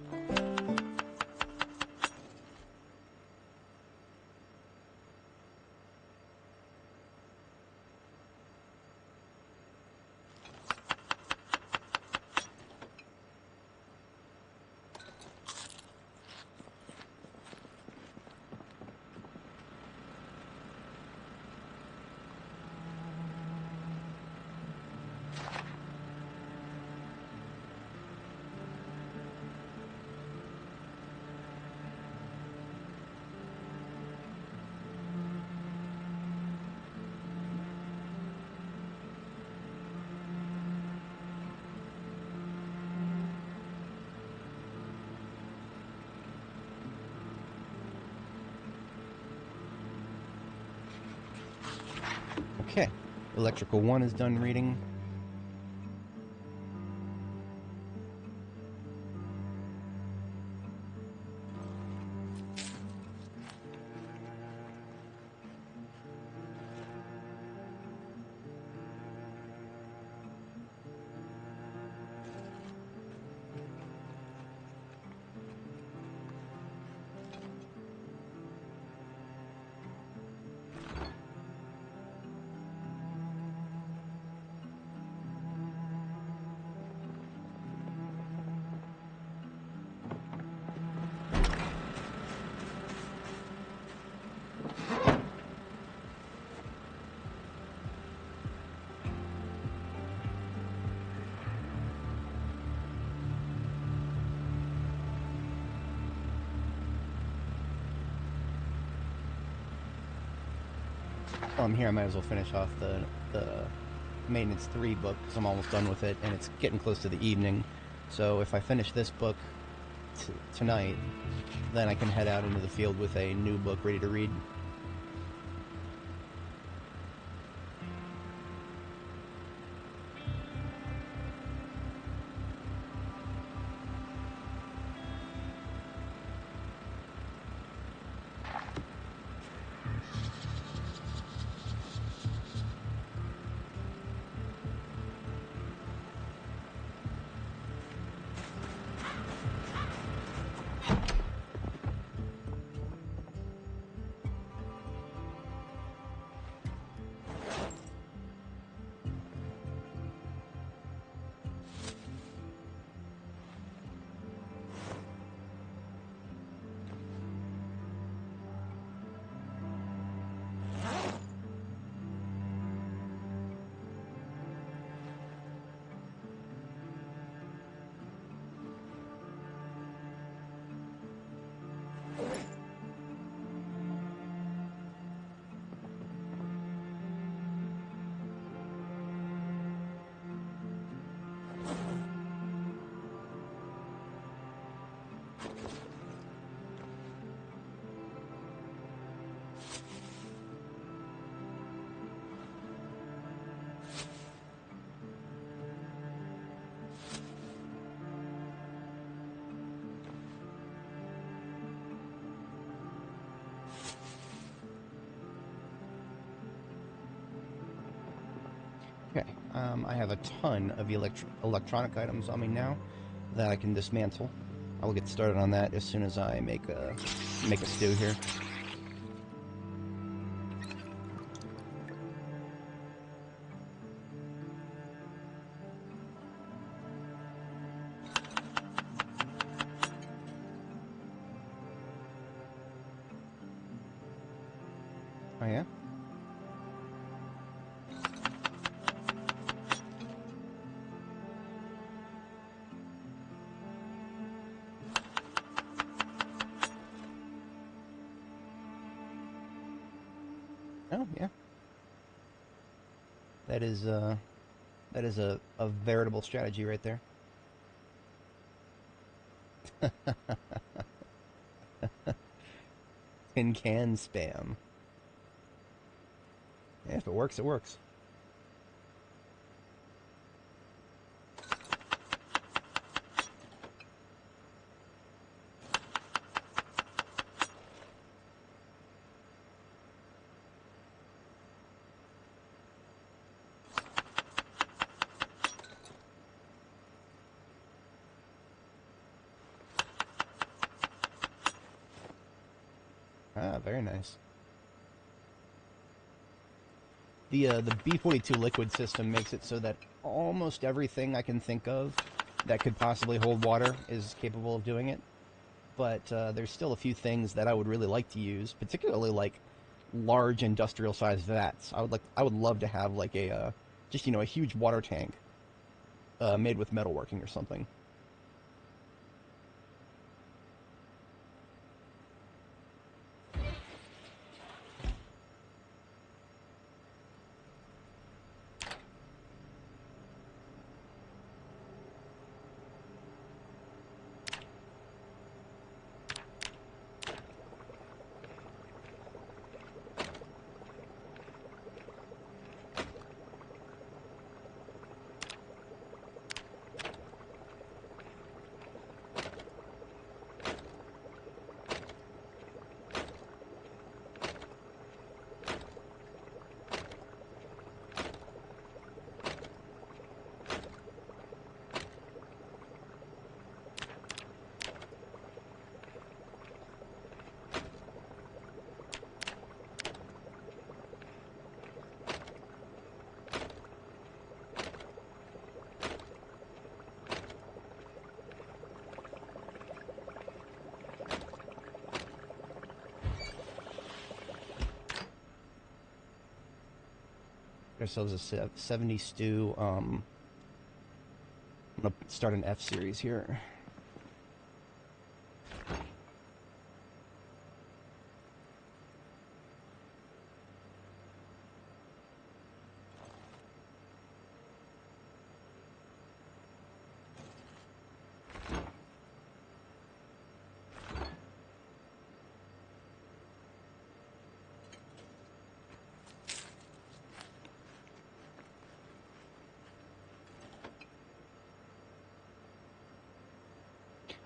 Okay, electrical 1 is done reading. While I'm here, I might as well finish off the Maintenance 3 book, because I'm almost done with it, and it's getting close to the evening. So if I finish this book tonight, then I can head out into the field with a new book ready to read. Okay, I have a ton of electronic items on me now that I can dismantle. I will get started on that as soon as I make a stew here. Oh yeah? Oh yeah. That is a veritable strategy right there. Tin can spam. Yeah, if it works, it works. Ah, very nice. The B42 liquid system makes it so that almost everything I can think of that could possibly hold water is capable of doing it. But there's still a few things that I would really like to use, particularly like large industrial-sized vats. I would love to have like a just a huge water tank made with metalworking or something. Ourselves a 70 stew. I'm gonna start an F series here.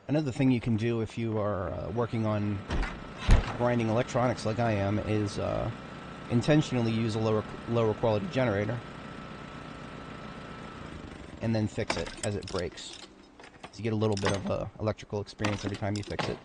Another thing you can do if you are working on grinding electronics like I am is intentionally use a lower quality generator and then fix it as it breaks. So you get a little bit of electrical experience every time you fix it.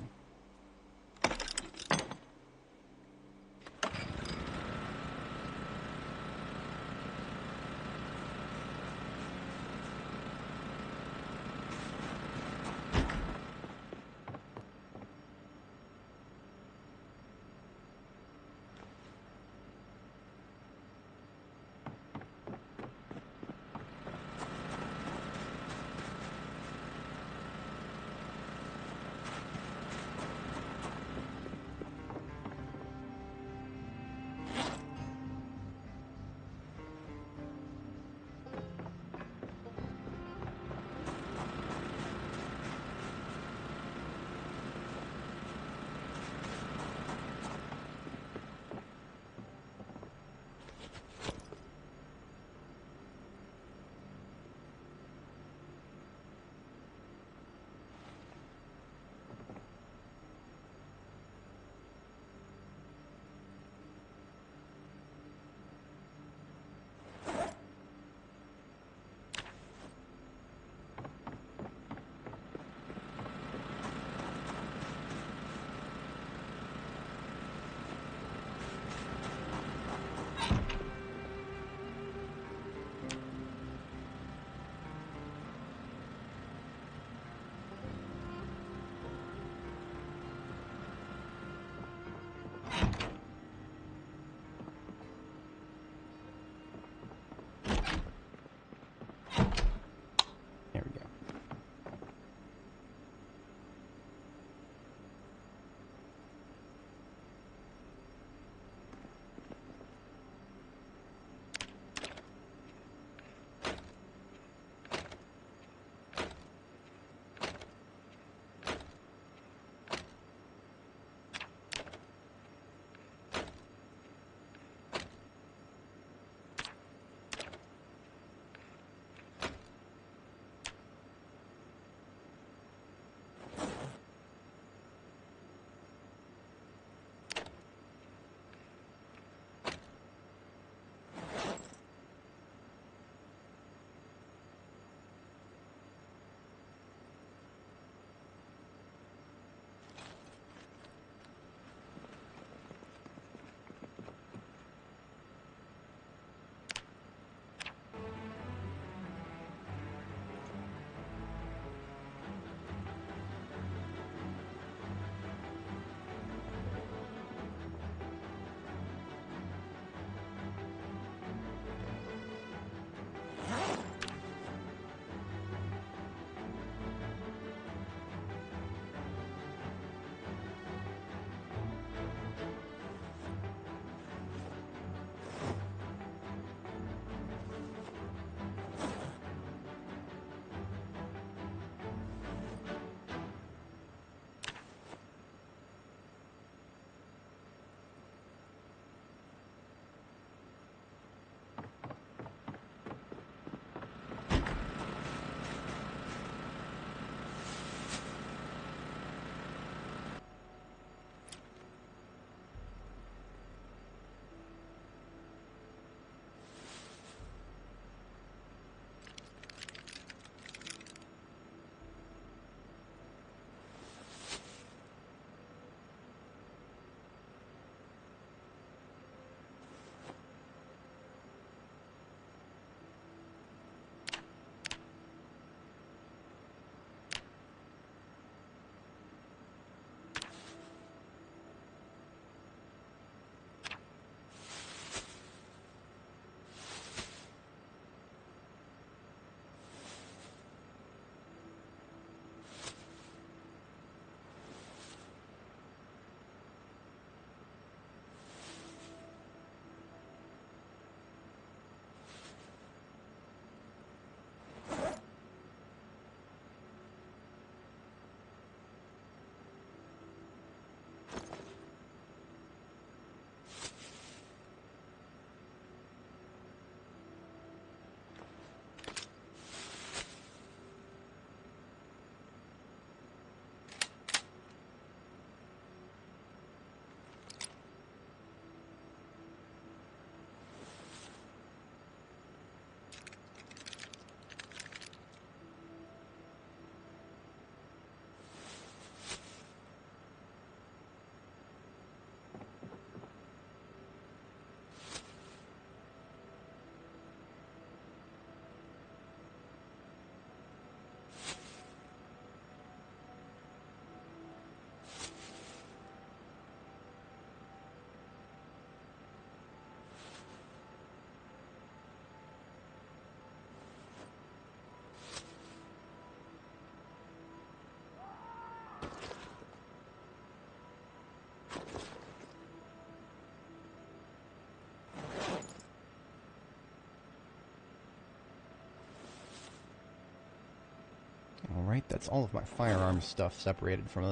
that's all of my firearms stuff separated from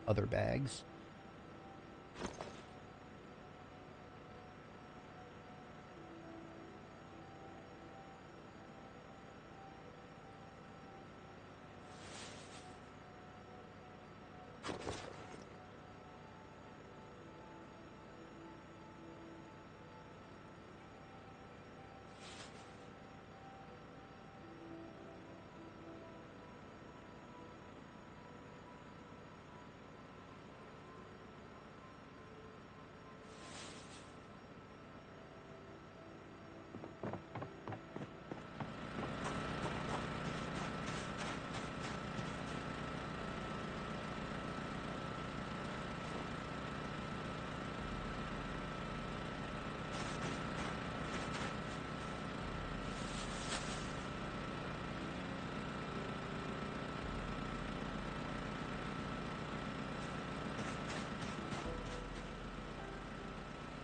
other bags.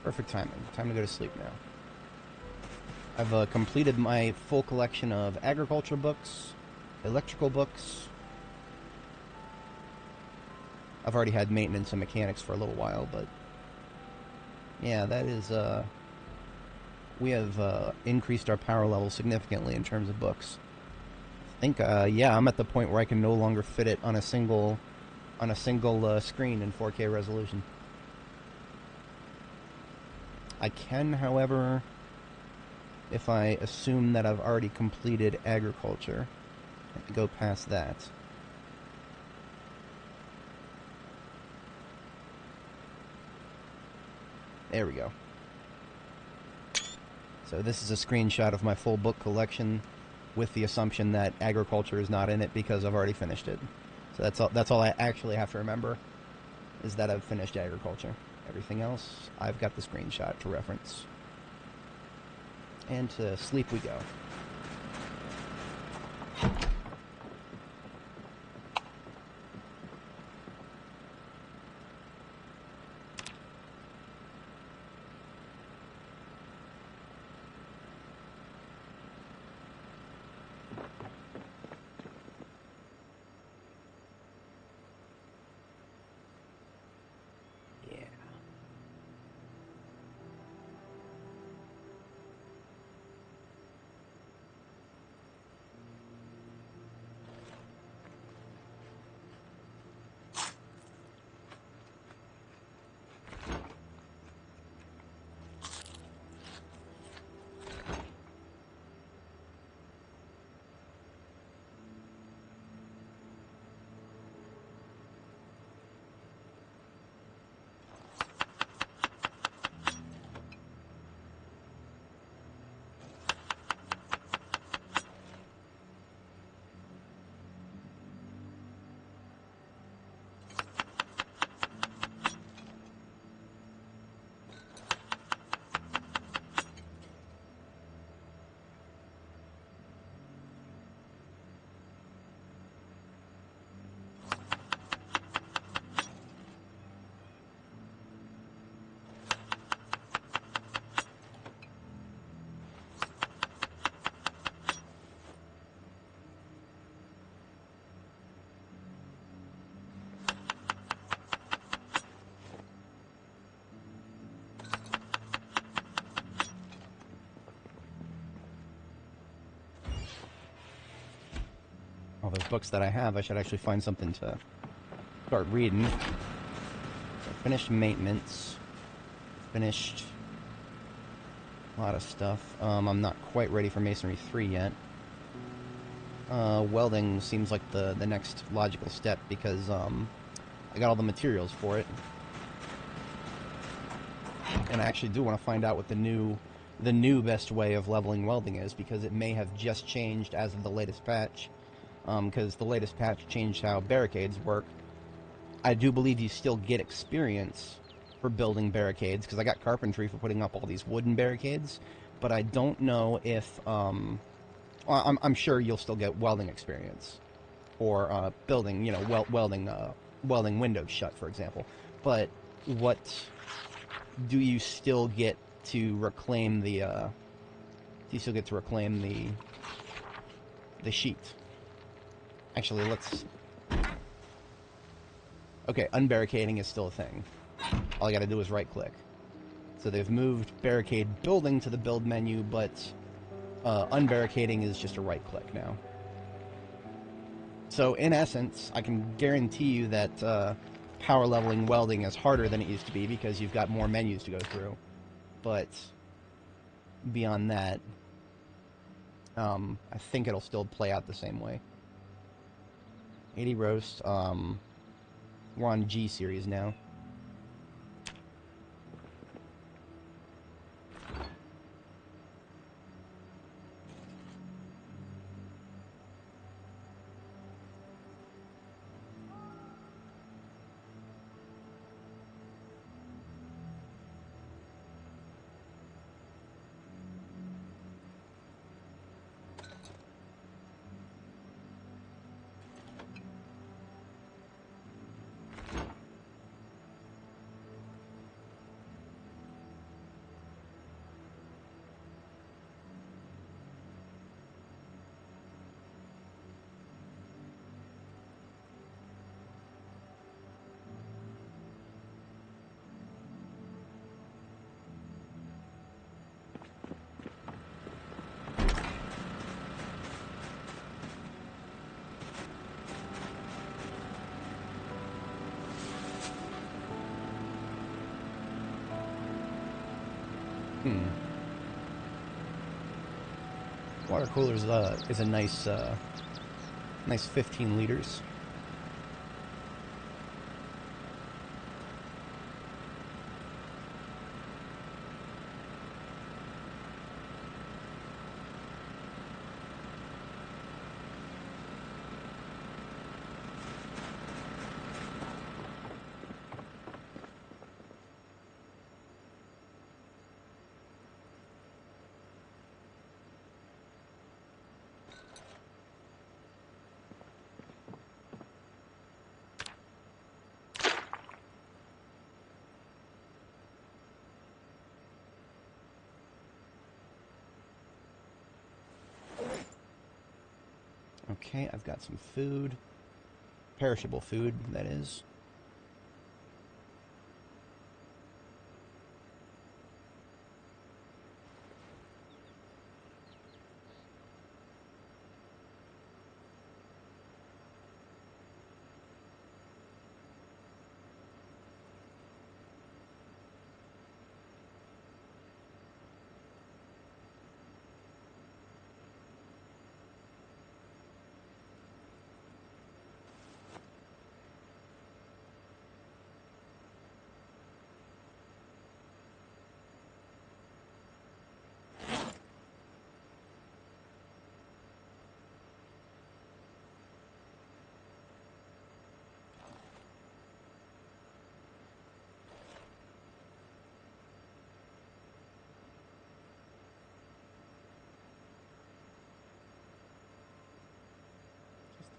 Perfect timing. Time to go to sleep now. I've completed my full collection of agriculture books, electrical books. I've already had maintenance and mechanics for a little while, but yeah, that is, we have increased our power level significantly in terms of books. I think, yeah, I'm at the point where I can no longer fit it on a single screen in 4K resolution. I can, however, if I assume that I've already completed agriculture, I can go past that. There we go. So this is a screenshot of my full book collection with the assumption that agriculture is not in it because I've already finished it. So that's all I actually have to remember, is that I've finished agriculture. Everything else, I've got the screenshot to reference. And to sleep we go. All those books that I have, I should actually find something to start reading. So I finished maintenance. Finished a lot of stuff. I'm not quite ready for Masonry 3 yet. Welding seems like the next logical step because I got all the materials for it. And I actually do want to find out what the new best way of leveling welding is, because it may have just changed as of the latest patch. Because the latest patch changed how barricades work. I do believe you still get experience for building barricades, because I got carpentry for putting up all these wooden barricades, but I don't know if, well, I'm sure you'll still get welding experience, or building, you know, welding windows shut, for example. But what do you still get to reclaim the, the sheet? Actually, let's... Okay, unbarricading is still a thing. All I gotta do is right-click. So they've moved barricade building to the build menu, but unbarricading is just a right-click now. So in essence, I can guarantee you that power leveling welding is harder than it used to be because you've got more menus to go through. But beyond that, I think it'll still play out the same way. 80 roast, we're on G series now. Water cooler is a nice, nice 15 liters. Okay, I've got some food. Perishable food, that is.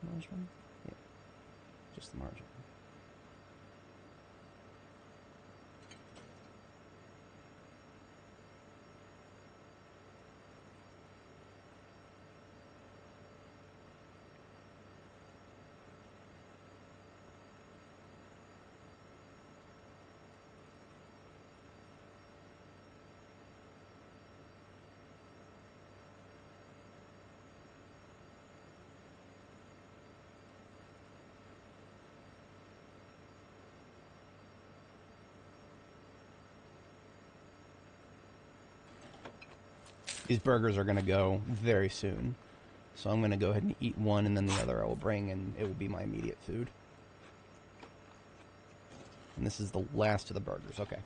Margarine? Yeah, just the margarine. These burgers are going to go very soon. So I'm going to go ahead and eat one, and then the other I will bring, and it will be my immediate food. And this is the last of the burgers. Okay.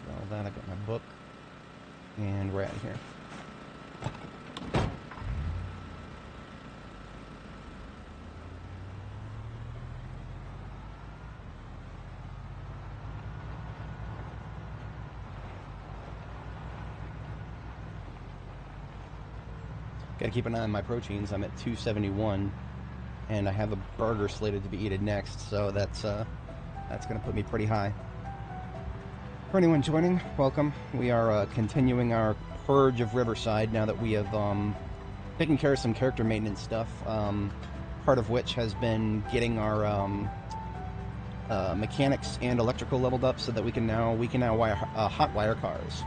Got all that. I got my book. And we're out of here. Gotta keep an eye on my proteins. I'm at 271, and I have a burger slated to be eaten next, so that's gonna put me pretty high. For anyone joining, welcome. We are continuing our purge of Riverside now that we have taken care of some character maintenance stuff. Part of which has been getting our mechanics and electrical leveled up so that we can now wire hot wire cars.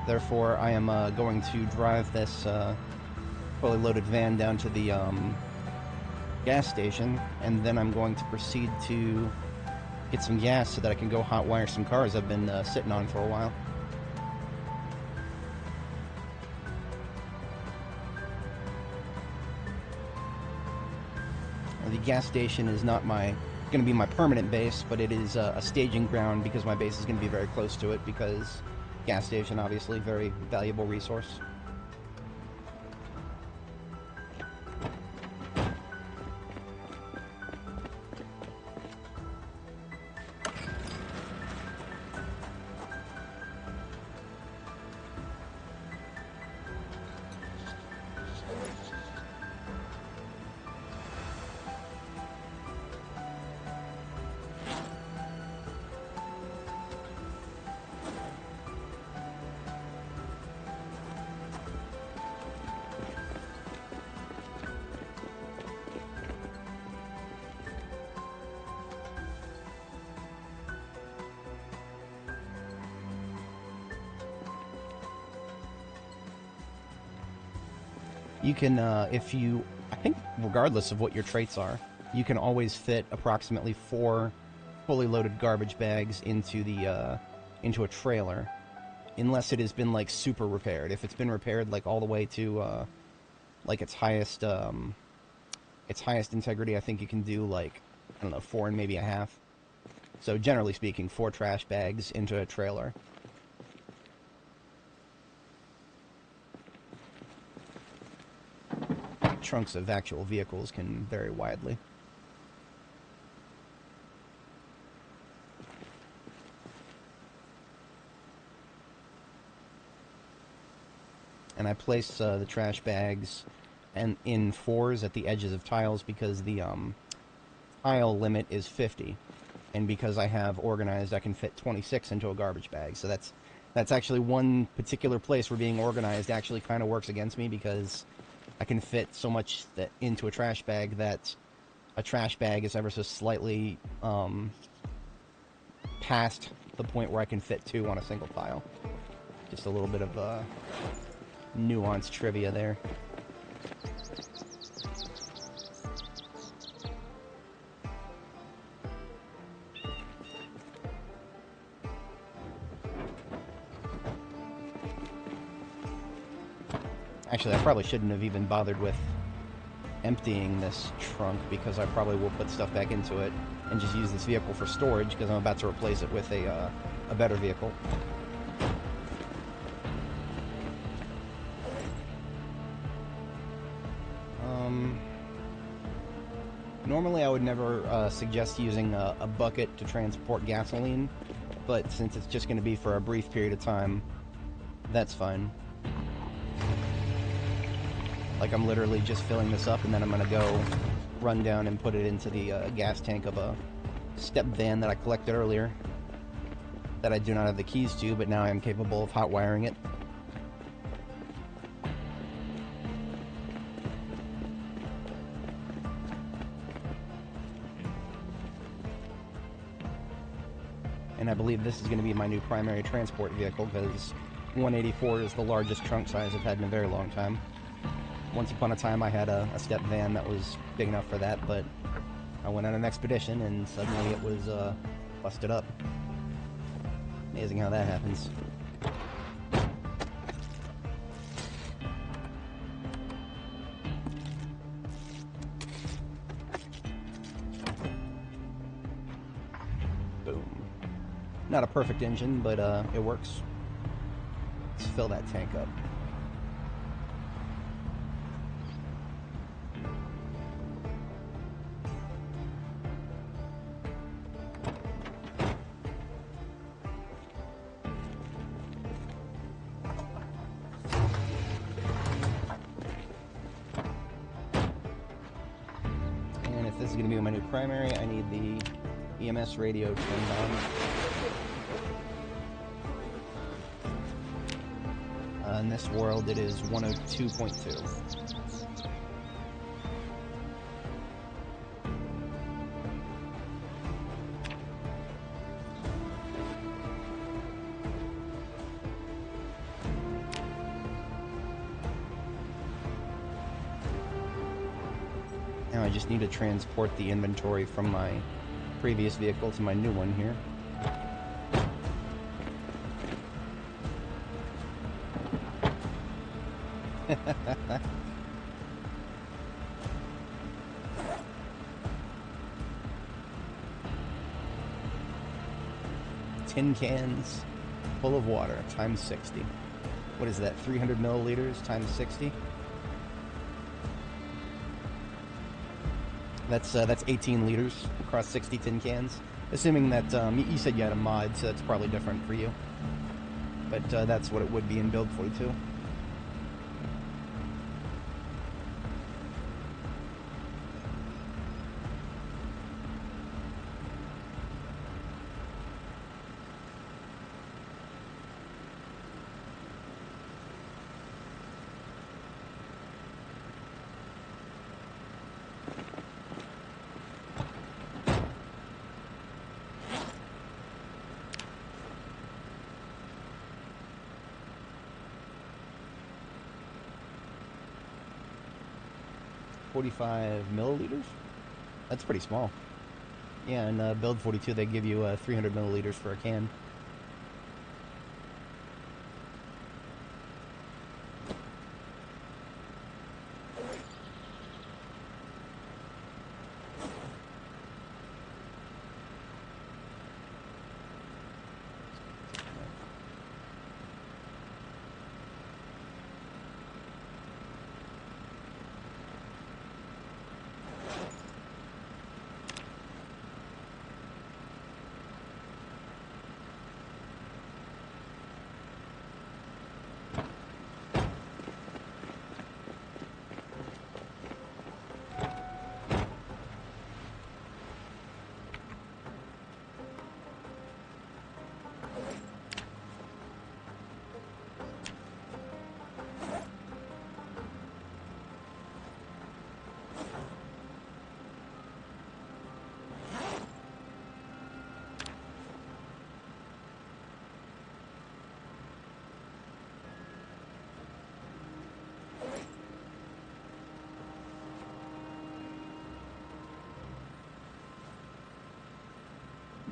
Therefore, I am going to drive this fully loaded van down to the gas station, and then I'm going to proceed to get some gas so that I can go hot wire some cars I've been sitting on for a while. The gas station is not going to be my permanent base, but it is a staging ground because my base is going to be very close to it, because gas station, obviously, very valuable resource. You can, I think regardless of what your traits are, you can always fit approximately 4 fully loaded garbage bags into a trailer, unless it has been, like, super repaired. If it's been repaired, like, all the way to, like, its highest integrity, I think you can do, like, I don't know, 4 and maybe a half. So, generally speaking, 4 trash bags into a trailer. Trunks of actual vehicles can vary widely. And I place the trash bags in 4s at the edges of tiles because the tile limit is 50, and because I have organized, I can fit 26 into a garbage bag. So that's actually one particular place where being organized actually kind of works against me, because I can fit so much into a trash bag that a trash bag is ever so slightly past the point where I can fit 2 on a single pile. Just a little bit of nuanced trivia there. Actually, I probably shouldn't have even bothered with emptying this trunk, because I probably will put stuff back into it and just use this vehicle for storage, because I'm about to replace it with a better vehicle. Normally I would never suggest using a bucket to transport gasoline, but since it's just going to be for a brief period of time, that's fine. Like, I'm literally just filling this up, and then I'm going to go run down and put it into the gas tank of a step van that I collected earlier, that I do not have the keys to, but now I am capable of hot wiring it. And I believe this is going to be my new primary transport vehicle, because 184 is the largest trunk size I've had in a very long time. Once upon a time I had a step van that was big enough for that, but I went on an expedition and suddenly it was busted up. Amazing how that happens. Not a perfect engine, but it works. Let's fill that tank up. And if this is going to be my new primary, I need the EMS radio turned on. In this world, it is 102.2. Now I just need to transport the inventory from my previous vehicle to my new one here. Tin cans full of water times 60. What is that, 300 milliliters times 60? That's 18 liters across 60 tin cans. Assuming that, you said you had a mod, so that's probably different for you. But that's what it would be in Build 42. $45 milliliters? That's pretty small. Yeah, in Build 42 they give you 300 milliliters for a can.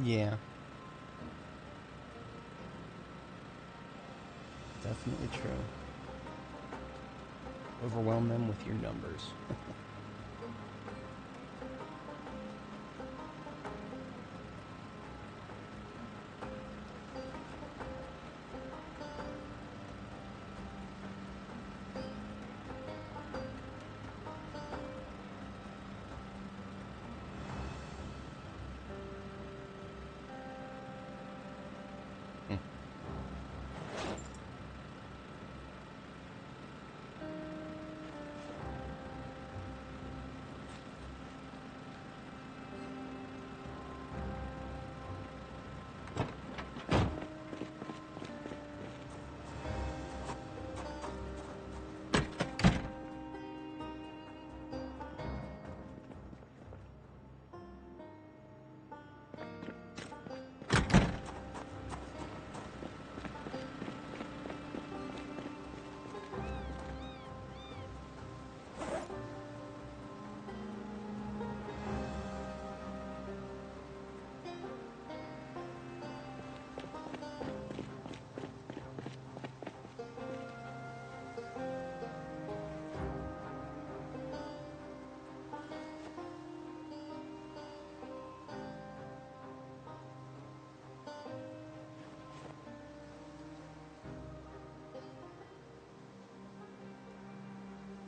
Yeah. Definitely true. Overwhelm them with your numbers.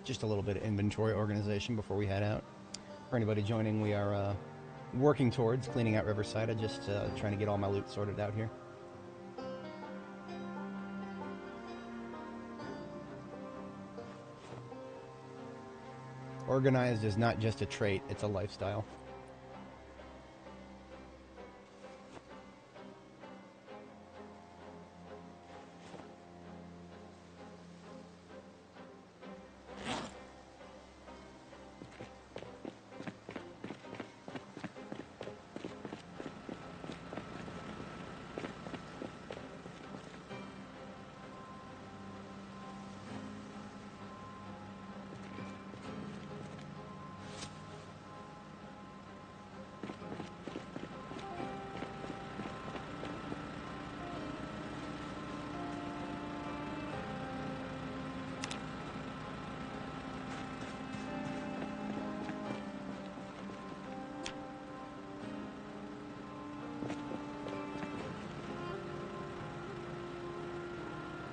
just a little bit of inventory organization before we head out. For anybody joining, we are working towards cleaning out Riverside. I'm just trying to get all my loot sorted out here. Organized is not just a trait, it's a lifestyle.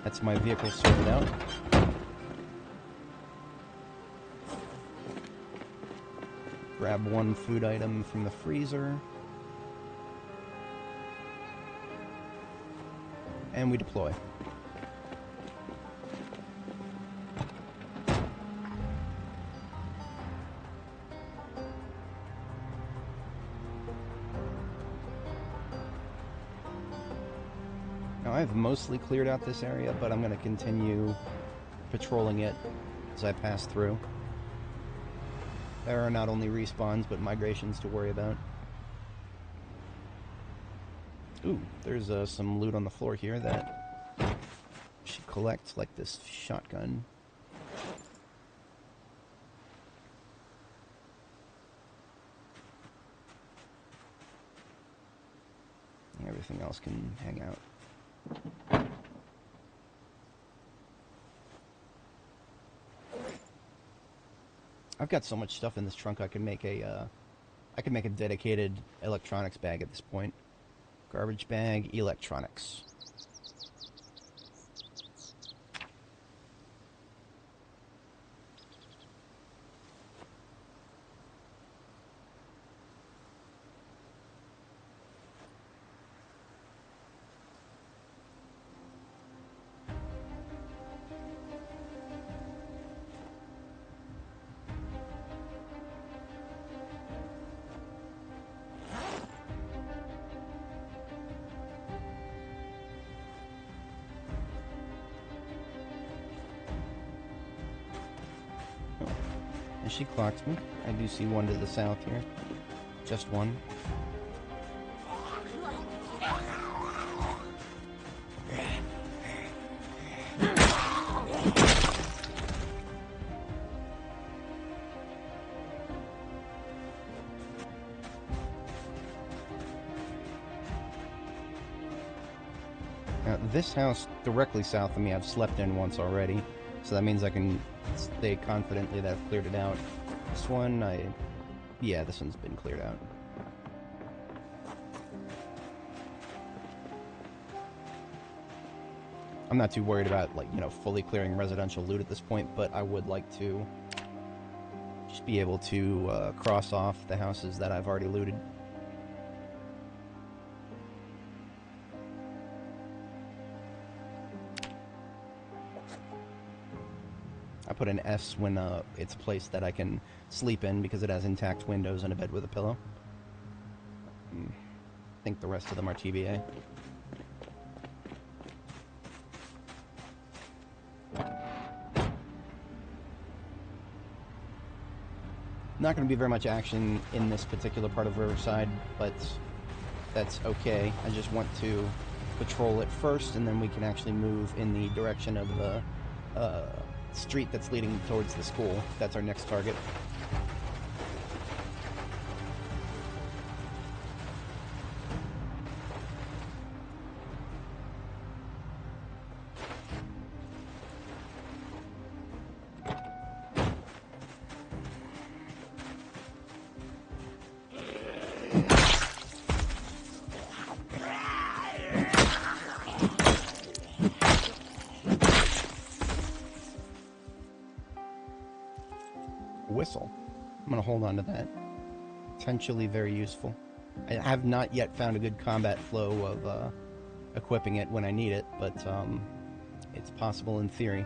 That's my vehicle sorted out. Grab one food item from the freezer. And we deploy. Now, I've mostly cleared out this area, but I'm going to continue patrolling it as I pass through. There are not only respawns, but migrations to worry about. Ooh, there's some loot on the floor here that I should collect, like this shotgun. Everything else can hang out. I've got so much stuff in this trunk I could make a dedicated electronics bag at this point. Garbage bag, electronics. And she clocks me. I do see one to the south here. Just one. Now, this house directly south of me I've slept in once already, so that means I can say confidently that I've cleared it out. This one, yeah, this one's been cleared out. I'm not too worried about, like, you know, fully clearing residential loot at this point, but I would like to just be able to cross off the houses that I've already looted. I put an S when it's a place that I can sleep in because it has intact windows and a bed with a pillow. I think the rest of them are TBA. Not going to be very much action in this particular part of Riverside, but that's okay. I just want to patrol it first, and then we can actually move in the direction of the street that's leading towards the school. That's our next target. whistle. I'm going to hold on to that. Potentially very useful. I have not yet found a good combat flow of equipping it when I need it, but it's possible in theory.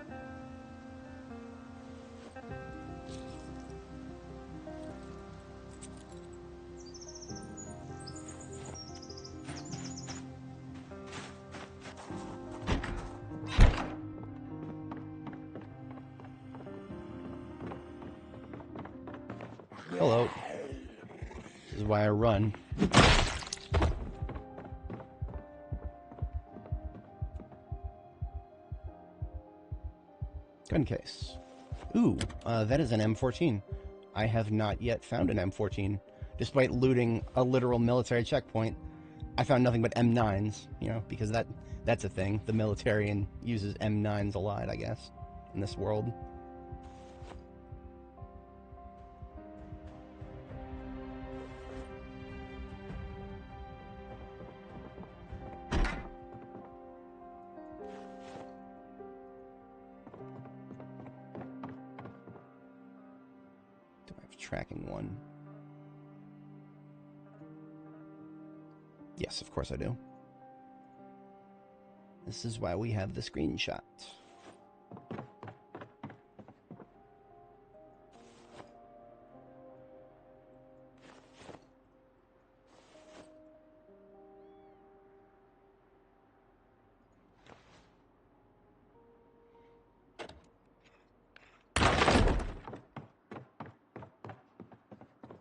Hello. This is why I run. Gun case. Ooh, that is an M14. I have not yet found an M14. Despite looting a literal military checkpoint, I found nothing but M9s, you know, because that's a thing. The military uses M9s a lot, I guess, in this world. Tracking one. Yes, of course I do. This is why we have the screenshot.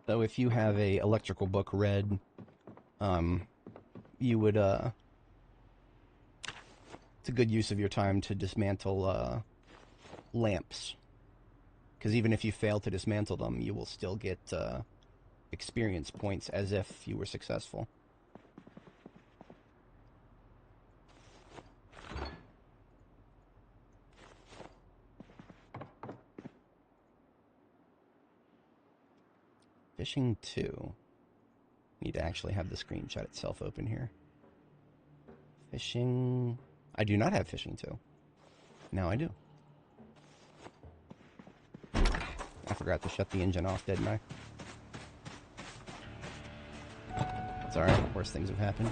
So if you have a electrical book read, you would, it's a good use of your time to dismantle, lamps. Because even if you fail to dismantle them, you will still get, experience points as if you were successful. Fishing 2. Need to actually have the screenshot itself open here. Fishing... I do not have fishing 2. Now I do. I forgot to shut the engine off, didn't I? It's alright, worse things have happened.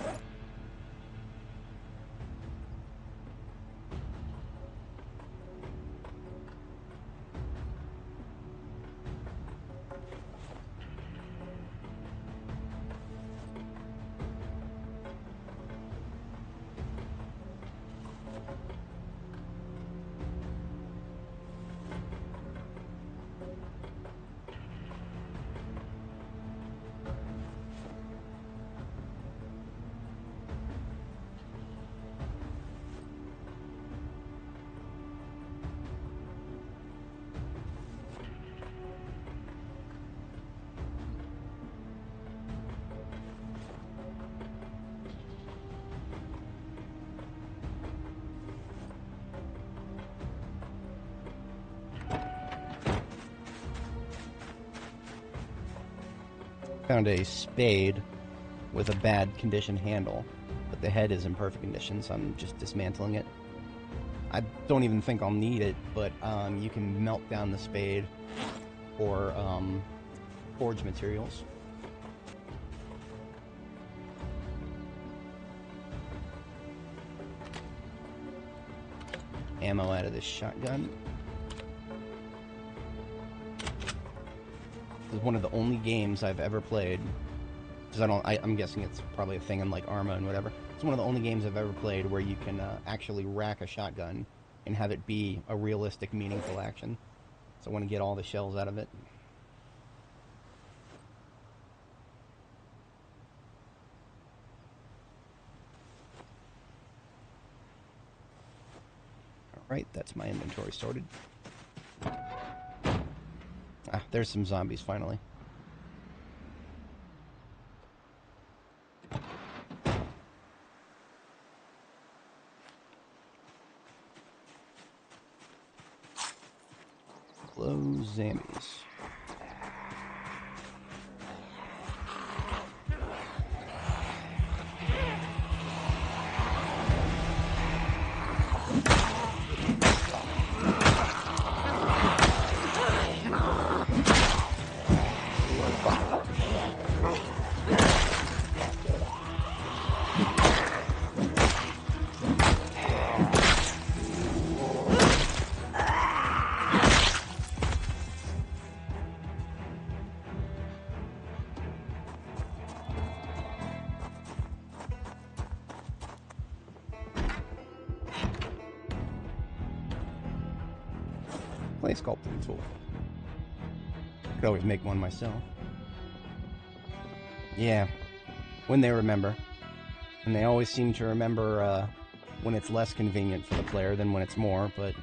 Found a spade with a bad condition handle, but the head is in perfect condition, so I'm just dismantling it. I don't even think I'll need it, but you can melt down the spade for forge materials. Ammo out of this shotgun. This is one of the only games I've ever played, because I'm guessing it's probably a thing in like Arma and whatever. It's one of the only games I've ever played where you can actually rack a shotgun and have it be a realistic, meaningful action. So I want to get all the shells out of it. Alright, that's my inventory sorted. Ah, there's some zombies finally. Hello, zombies. clay sculpting tool. Could always make one myself. Yeah, when they remember. And they always seem to remember when it's less convenient for the player than when it's more, but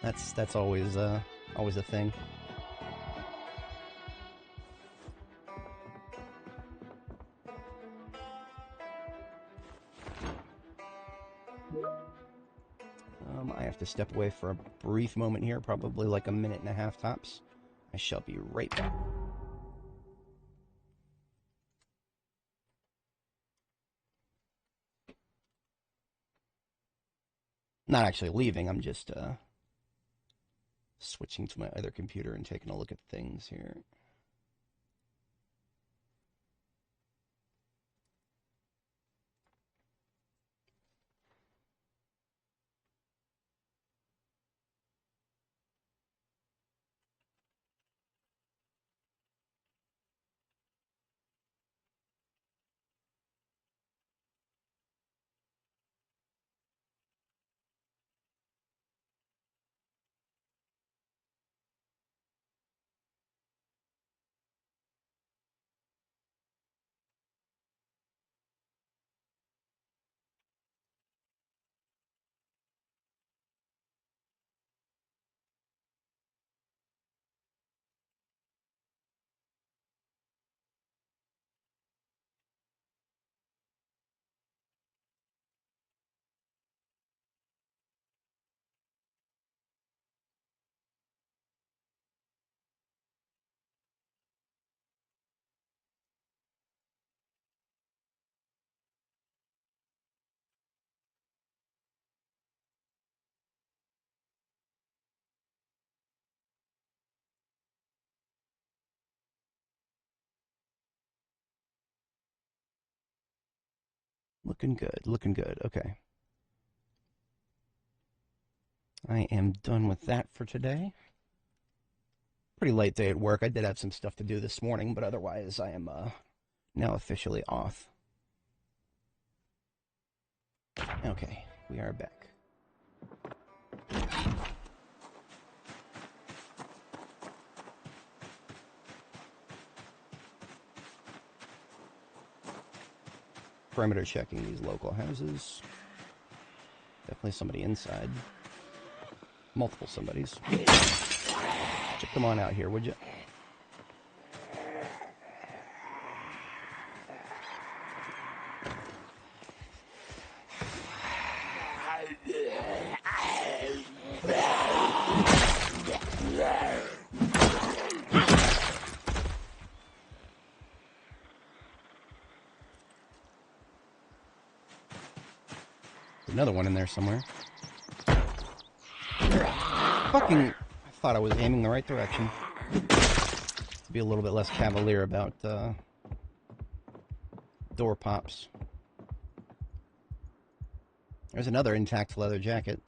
that's always always a thing. I have to step away for a brief moment here, probably like a minute and a half tops. I shall be right back. Not actually leaving, I'm just switching to my other computer and taking a look at things here. Looking good, looking good. Okay. I am done with that for today. Pretty late day at work. I did have some stuff to do this morning, but otherwise I am now officially off. Okay, we are back. Perimeter checking these local houses. Definitely somebody inside. Multiple somebodies. Come on out here, would you? Another one in there somewhere. Fucking... I thought I was aiming the right direction. Be a little bit less cavalier about door pops. There's another intact leather jacket.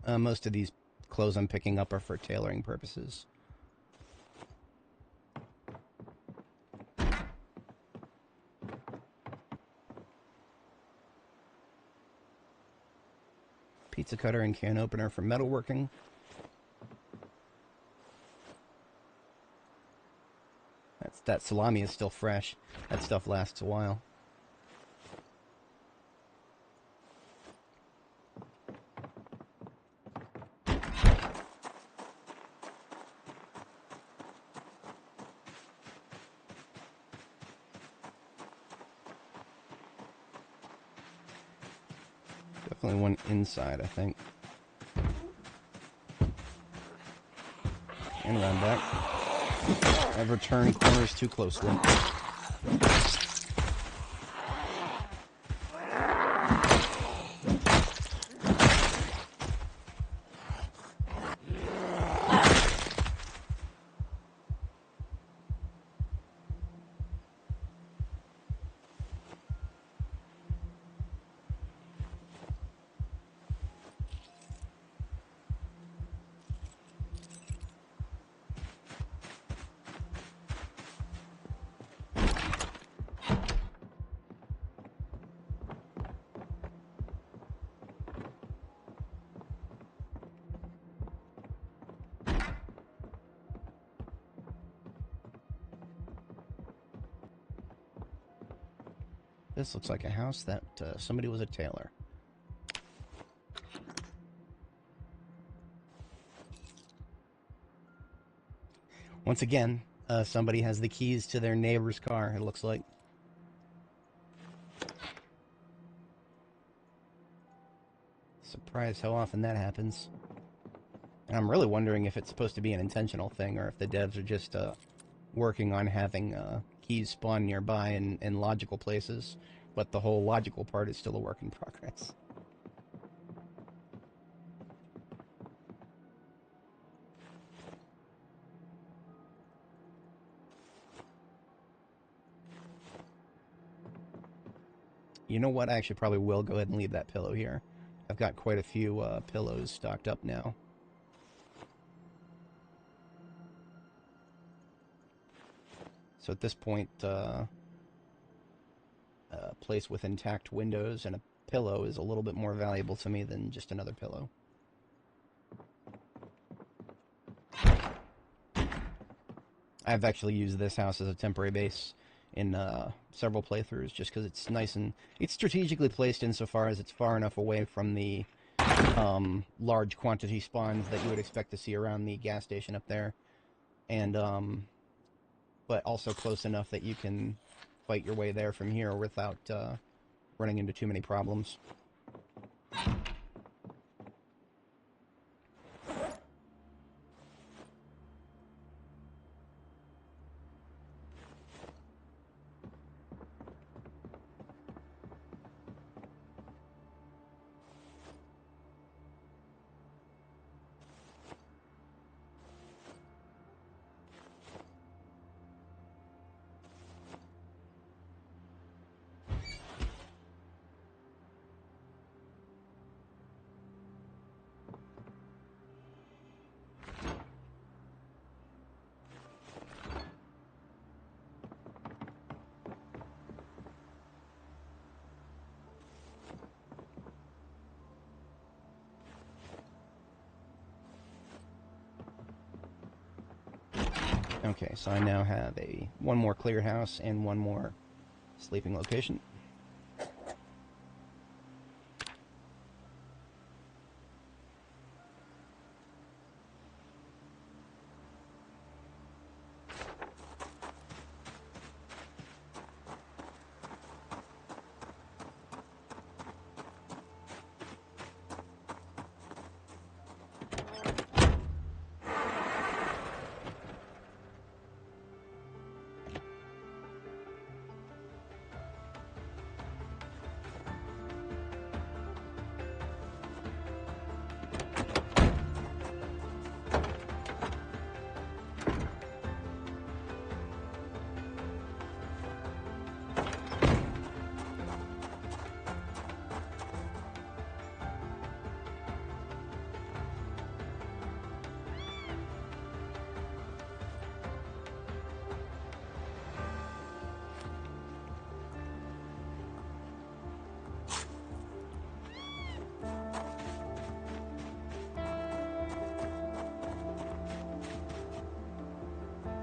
Most of these clothes I'm picking up are for tailoring purposes. Pizza cutter and can opener for metalworking. That salami is still fresh. That stuff lasts a while. Definitely one inside, I think. And round back. Never turn corners too closely. This looks like a house that somebody was a tailor. Once again, somebody has the keys to their neighbor's car, it looks like. Surprised how often that happens. And I'm really wondering if it's supposed to be an intentional thing, or if the devs are just working on having keys spawn nearby in logical places, but the whole logical part is still a work in progress. You know what? I actually probably will go ahead and leave that pillow here. I've got quite a few pillows stocked up now. So at this point, a place with intact windows and a pillow is a little bit more valuable to me than just another pillow. I've actually used this house as a temporary base in several playthroughs just because it's nice and it's strategically placed insofar as it's far enough away from the large quantity spawns that you would expect to see around the gas station up there, and but also close enough that you can fight your way there from here without running into too many problems. Okay, so I now have one more clear house and one more sleeping location.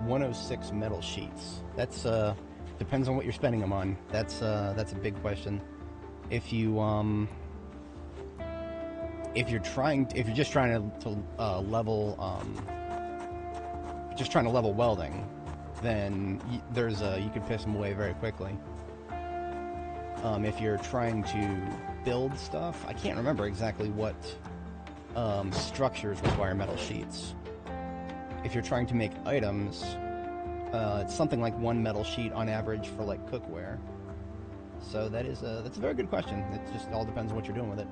$106 metal sheets. That's depends on what you're spending them on. That's a big question. If you're just trying to level welding, then you can piss them away very quickly. If you're trying to build stuff, I can't remember exactly what structures require metal sheets. If you're trying to make items, it's something like 1 metal sheet on average for like cookware. So that's a very good question. It just all depends on what you're doing with it.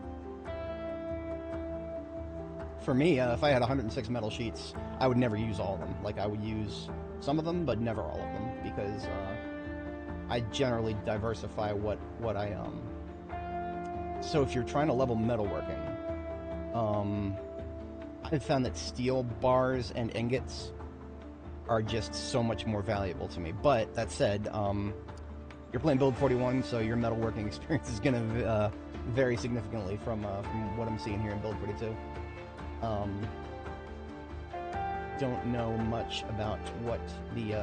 For me, if I had 106 metal sheets, I would never use all of them. Like, I would use some of them, but never all of them, because I generally diversify what I So if you're trying to level metalworking, I've found that steel bars and ingots are just so much more valuable to me. But that said, you're playing Build 41, so your metalworking experience is going to vary significantly from what I'm seeing here in Build 42. Don't know much about what the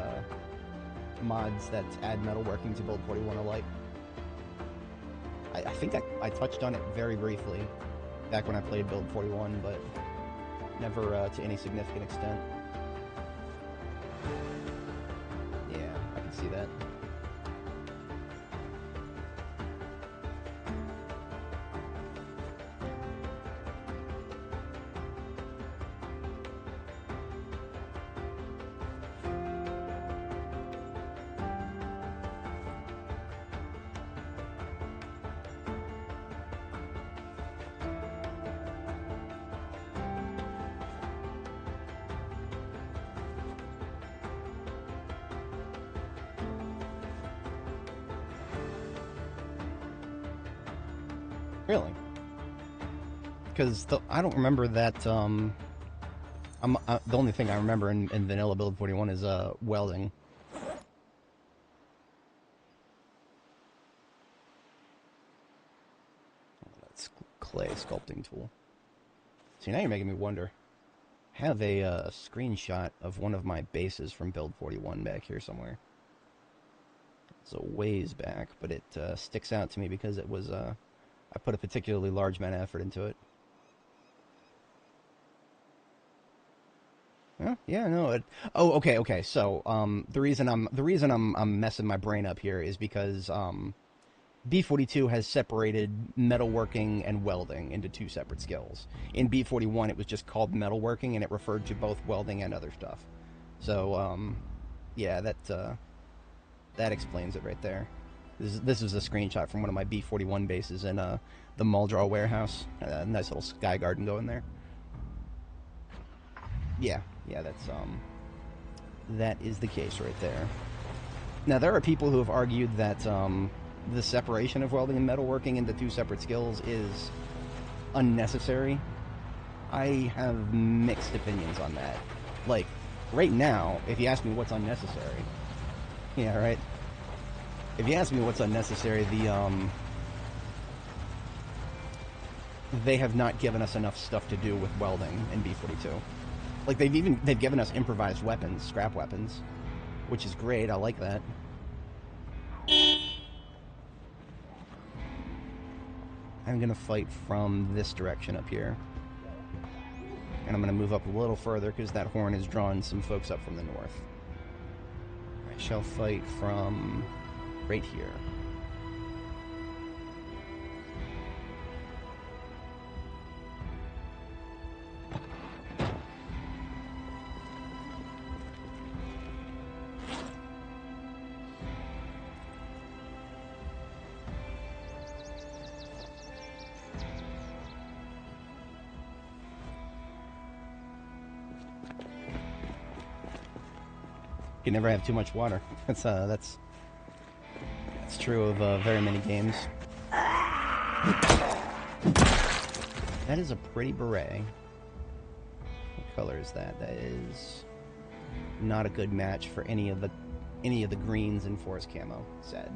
mods that add metalworking to Build 41 are like. I think I touched on it very briefly back when I played Build 41, but never to any significant extent. Yeah, I can see that. Really? Because I don't remember that. The only thing I remember in vanilla Build 41 is welding. That's clay sculpting tool. See, now you're making me wonder. I have a screenshot of one of my bases from Build 41 back here somewhere. It's a ways back, but it sticks out to me because it was I put a particularly large amount of effort into it. Huh? Yeah, no. Oh, okay. So, the reason I'm messing my brain up here is because B42 has separated metalworking and welding into two separate skills. In B41, it was just called metalworking, and it referred to both welding and other stuff. So, yeah, that explains it right there. This is a screenshot from one of my B41 bases in the Muldrow warehouse. Nice little sky garden going there. Yeah, that is the case right there. Now there are people who have argued that the separation of welding and metalworking into two separate skills is unnecessary. I have mixed opinions on that. Like, right now, if you ask me what's unnecessary, yeah, right. If you ask me what's unnecessary, they have not given us enough stuff to do with welding in B42. Like, they've given us improvised weapons, scrap weapons, which is great. I like that. I'm gonna fight from this direction up here, and I'm gonna move up a little further because that horn is drawing some folks up from the north. I shall fight from right here. You can never have too much water. That's true of very many games. That is a pretty beret. What color is that? That is not a good match for any of the greens in forest camo. Sad.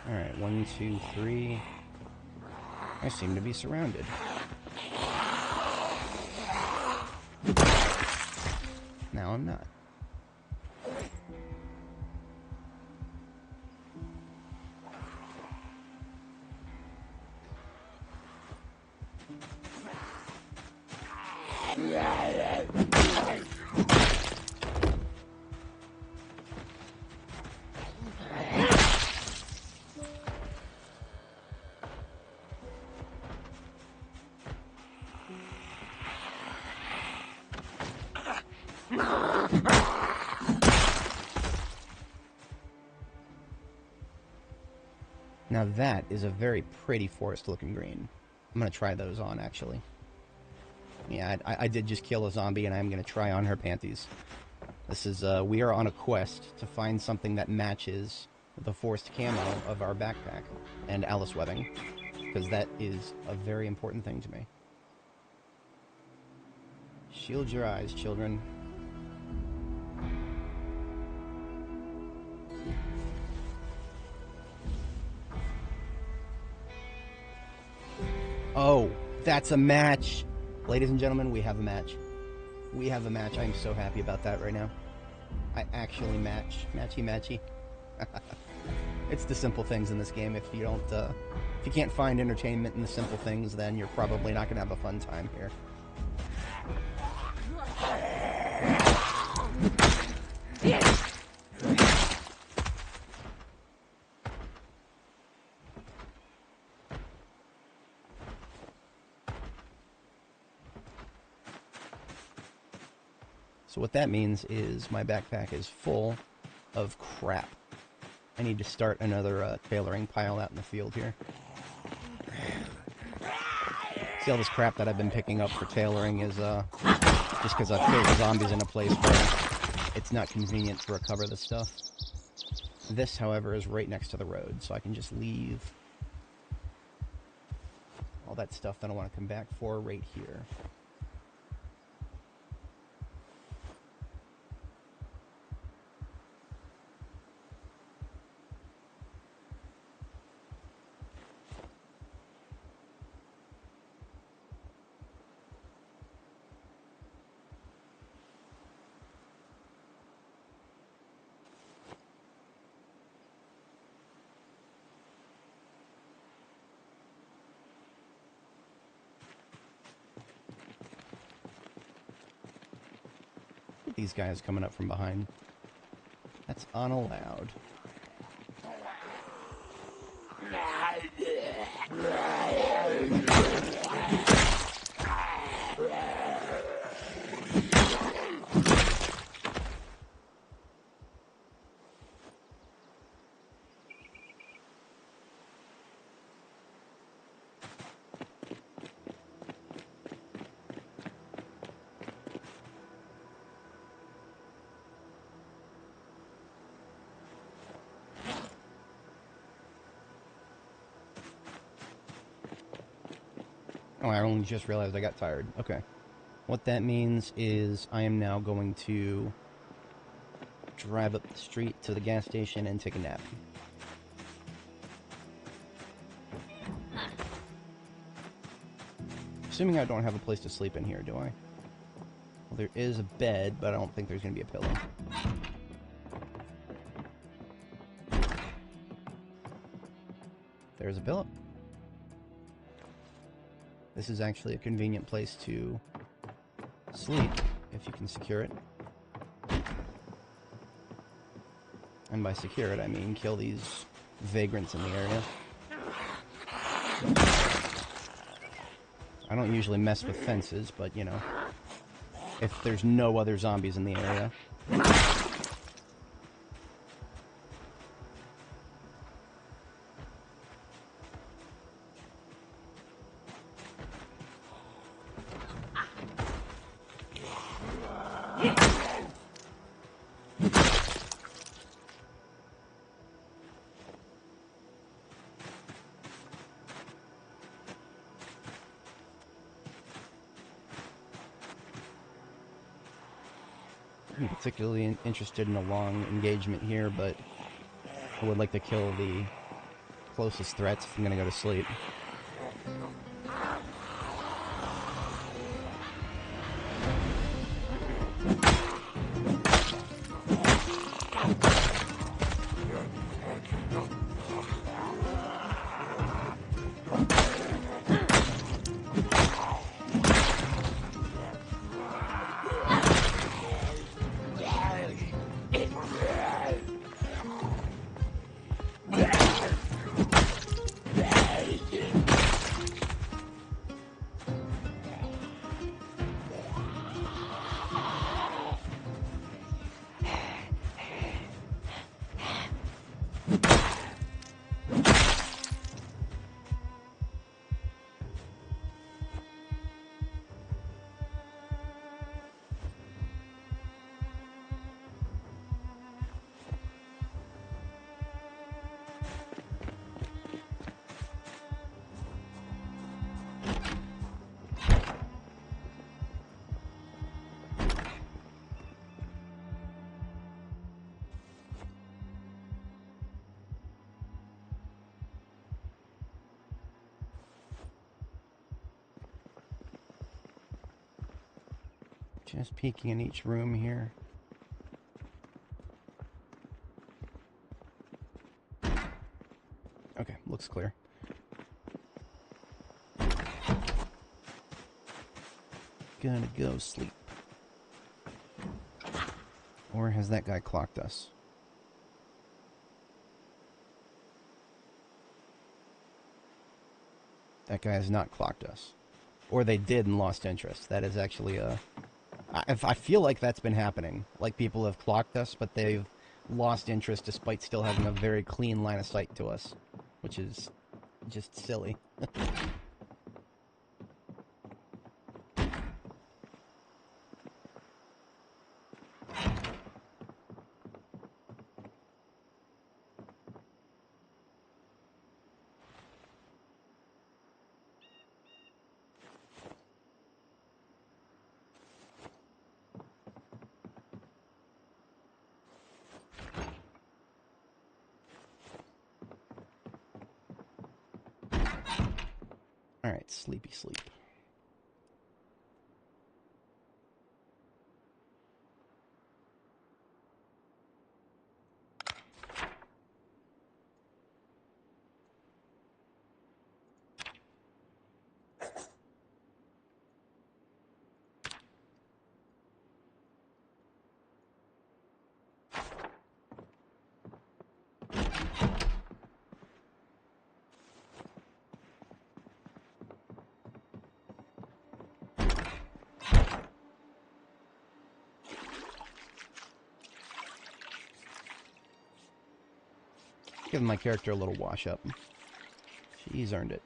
Alright, 1, 2, 3. I seem to be surrounded. Now I'm not. Now that is a very pretty forest-looking green. I'm going to try those on, actually. Yeah, I did just kill a zombie, and I'm going to try on her panties. This is, we are on a quest to find something that matches the forest camo of our backpack and Alice webbing, because that is a very important thing to me. Shield your eyes, children. That's a match. Ladies and gentlemen, we have a match. We have a match. I'm so happy about that right now. I actually match. Matchy. It's the simple things in this game. If you can't find entertainment in the simple things, then you're probably not going to have a fun time here. So what that means is my backpack is full of crap. I need to start another tailoring pile out in the field here. See, all this crap that I've been picking up for tailoring is just because I've killed zombies in a place where it's not convenient to recover this stuff. This, however, is right next to the road, so I can just leave all that stuff that I want to come back for right here. These guys coming up from behind. That's unallowed. Oh, I only just realized I got tired. Okay. What that means is I am now going to drive up the street to the gas station and take a nap. Assuming I don't have a place to sleep in here, do I? Well, there is a bed, but I don't think there's going to be a pillow. There's a pillow. This is actually a convenient place to sleep, if you can secure it. And by secure it, I mean kill these vagrants in the area. I don't usually mess with fences, but, you know, if there's no other zombies in the area. I'm particularly interested in a long engagement here, but I would like to kill the closest threats if I'm gonna go to sleep. Just peeking in each room here. Okay, looks clear. Gonna go sleep. Or has that guy clocked us? That guy has not clocked us. Or they did and lost interest. That is actually a... I feel like that's been happening. Like, people have clocked us, but they've lost interest despite still having a very clean line of sight to us. Which is just silly. Alright, sleepy sleep. Giving my character a little wash up. She's earned it.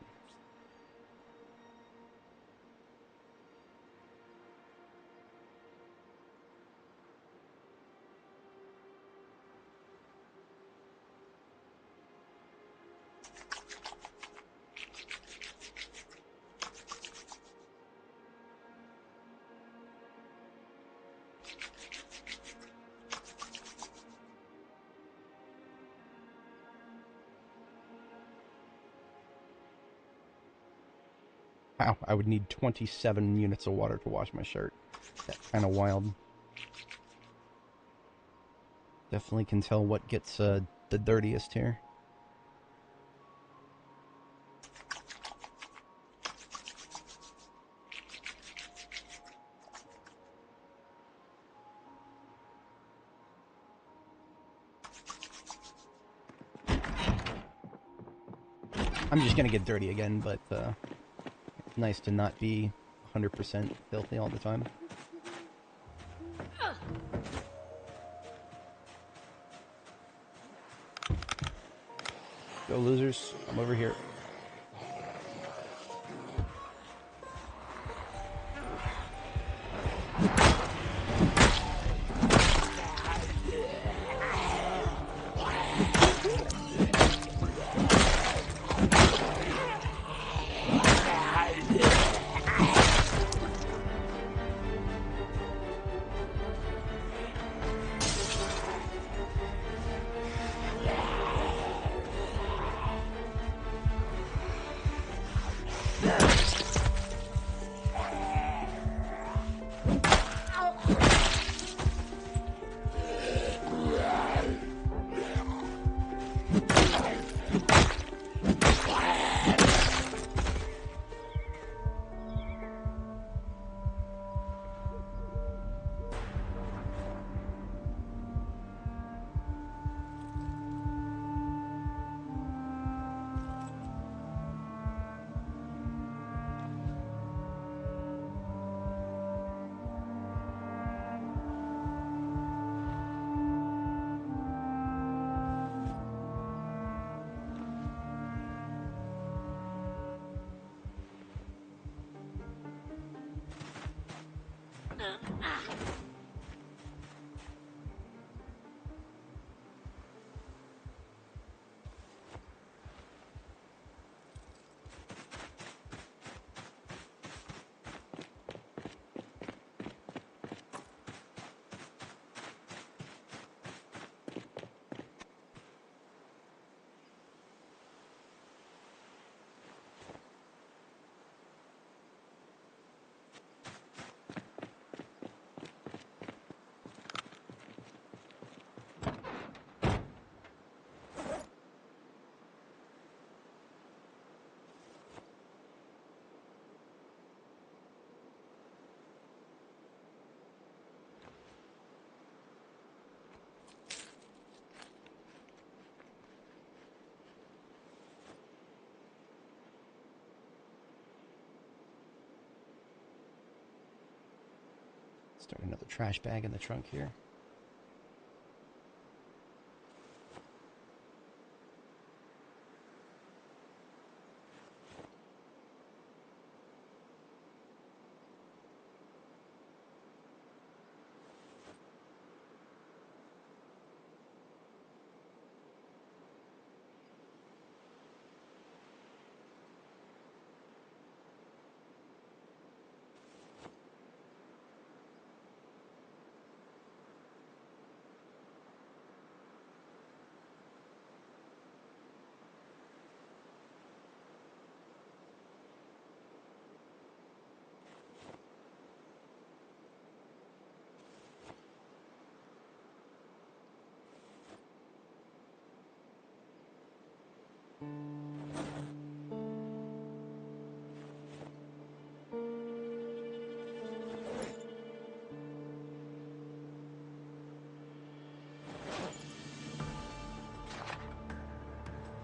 Wow, I would need 27 units of water to wash my shirt. That's kind of wild. Definitely can tell what gets the dirtiest here. I'm just gonna get dirty again, but it's nice to not be 100% filthy all the time. Go losers, I'm over here. Start another trash bag in the trunk here.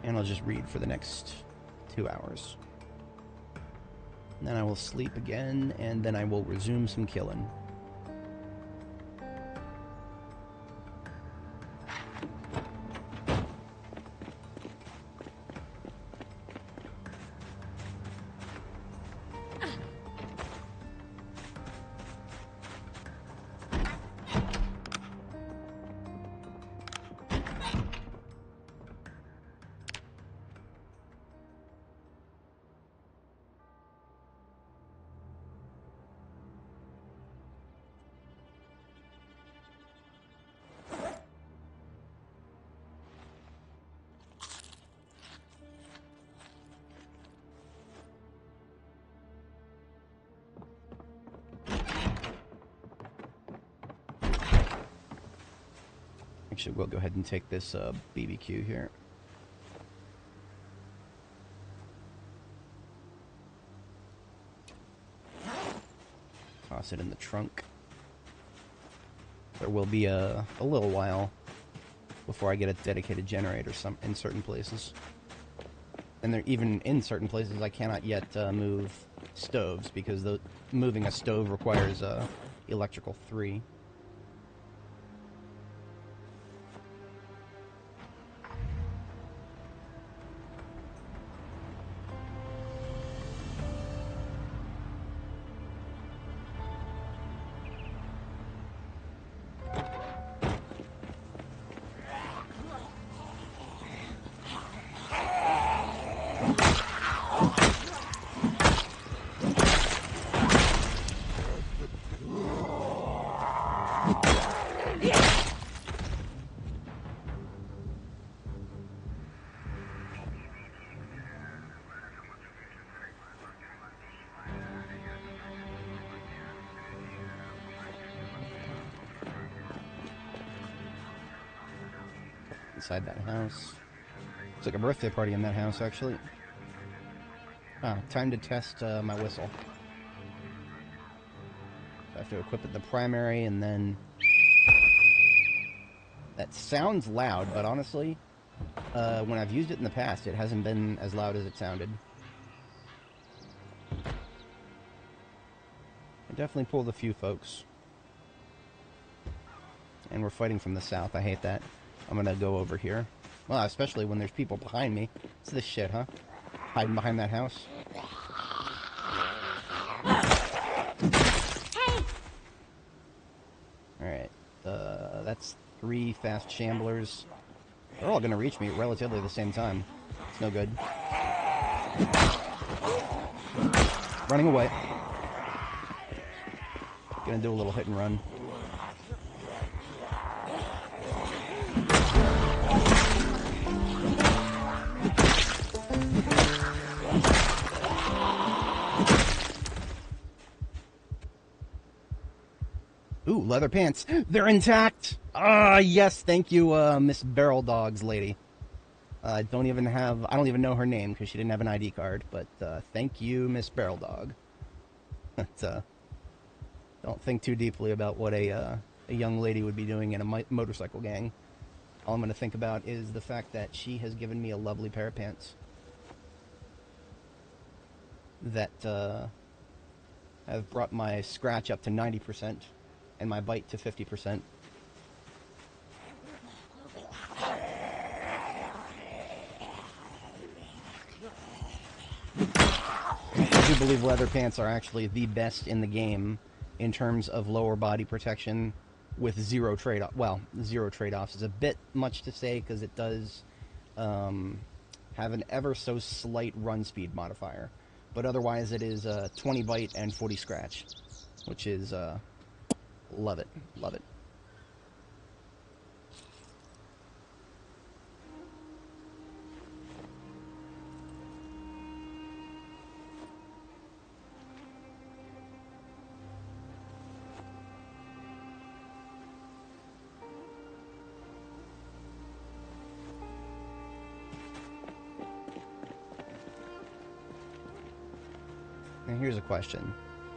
And I'll just read for the next 2 hours. And then I will sleep again, and then I will resume some killing. Actually, we'll go ahead and take this BBQ here. Toss it in the trunk. There will be a little while before I get a dedicated generator in certain places. And there, even in certain places, I cannot yet move stoves because moving a stove requires electrical 3. Inside that house. It's like a birthday party in that house, actually. Ah, time to test my whistle. So I have to equip it in the primary, and then... That sounds loud, but honestly, when I've used it in the past, it hasn't been as loud as it sounded. I definitely pulled a few folks. And we're fighting from the south. I hate that. I'm gonna go over here. Well, especially when there's people behind me. It's this shit, huh? Hiding behind that house. Alright. That's 3 fast shamblers. They're all gonna reach me at relatively the same time. It's no good. Running away. Gonna do a little hit and run. Ooh, leather pants. They're intact! Ah, yes, thank you, Miss Barrel Dogs lady. I don't even know her name because she didn't have an ID card, but thank you, Miss Barrel Dog. But, don't think too deeply about what a young lady would be doing in a motorcycle gang. All I'm going to think about is the fact that she has given me a lovely pair of pants that have brought my scratch up to 90%. and my bite to 50%. I do believe leather pants are actually the best in the game in terms of lower body protection with zero trade-off. Well, zero trade-offs is a bit much to say because it does have an ever so slight run speed modifier, but otherwise it is 20 bite and 40 scratch, which is love it, love it. Now here's a question.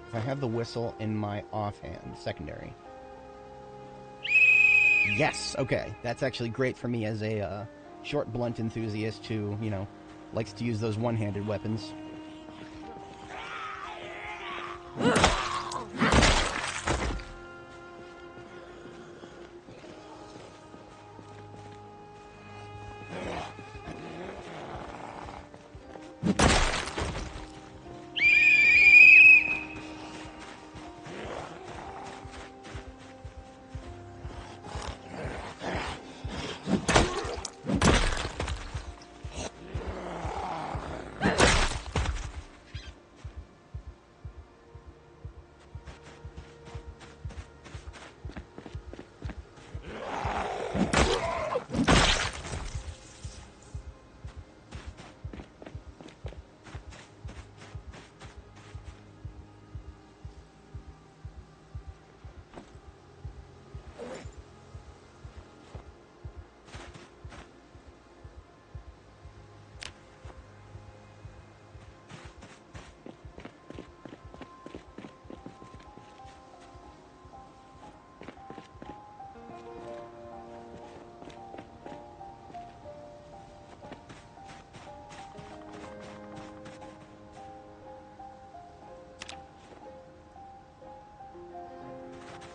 If I have the whistle in my offhand, secondary. Yes, okay. That's actually great for me as a short blunt enthusiast who, you know, likes to use those one-handed weapons.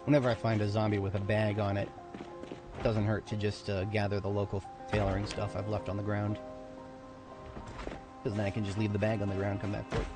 Whenever I find a zombie with a bag on it, it doesn't hurt to just gather the local tailoring stuff I've left on the ground. Because then I can just leave the bag on the ground and come back for it.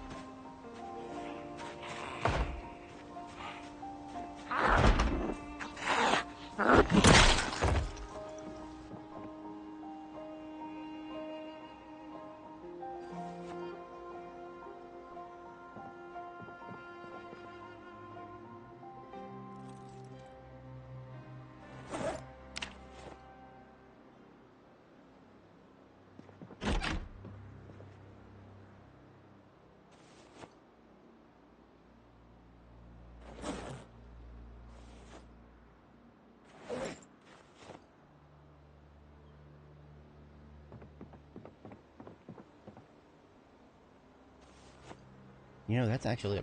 You know, that's actually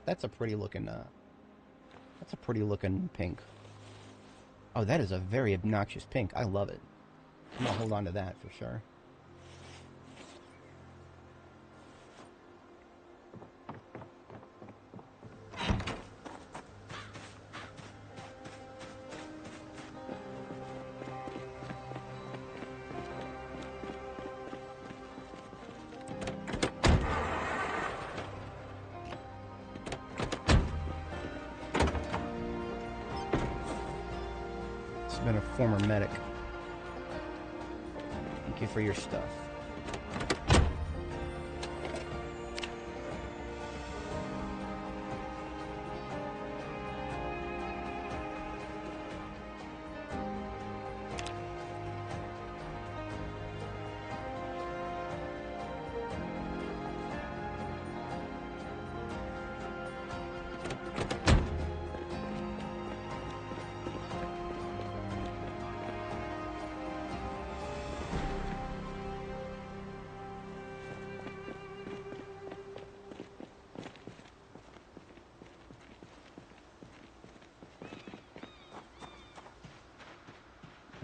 that's a pretty looking pink. Oh, that is a very obnoxious pink. I love it. I'm gonna hold on to that for sure. Been a former medic. Thank you for your stuff.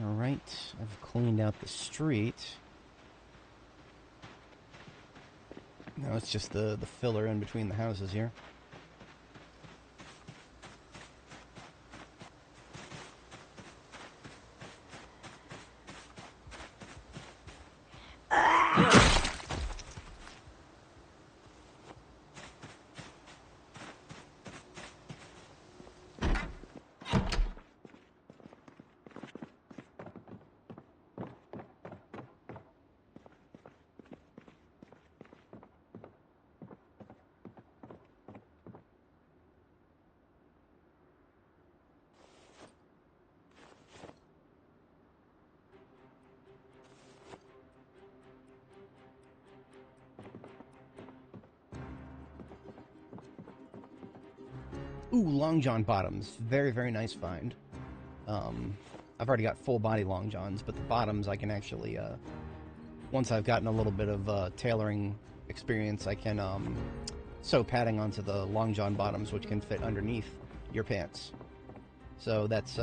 Alright, I've cleaned out the street. Now it's just the filler in between the houses here. Ooh, Long John bottoms. Very, very nice find. I've already got full body Long Johns, but the bottoms I can actually, once I've gotten a little bit of tailoring experience, I can sew padding onto the Long John bottoms, which can fit underneath your pants. So that's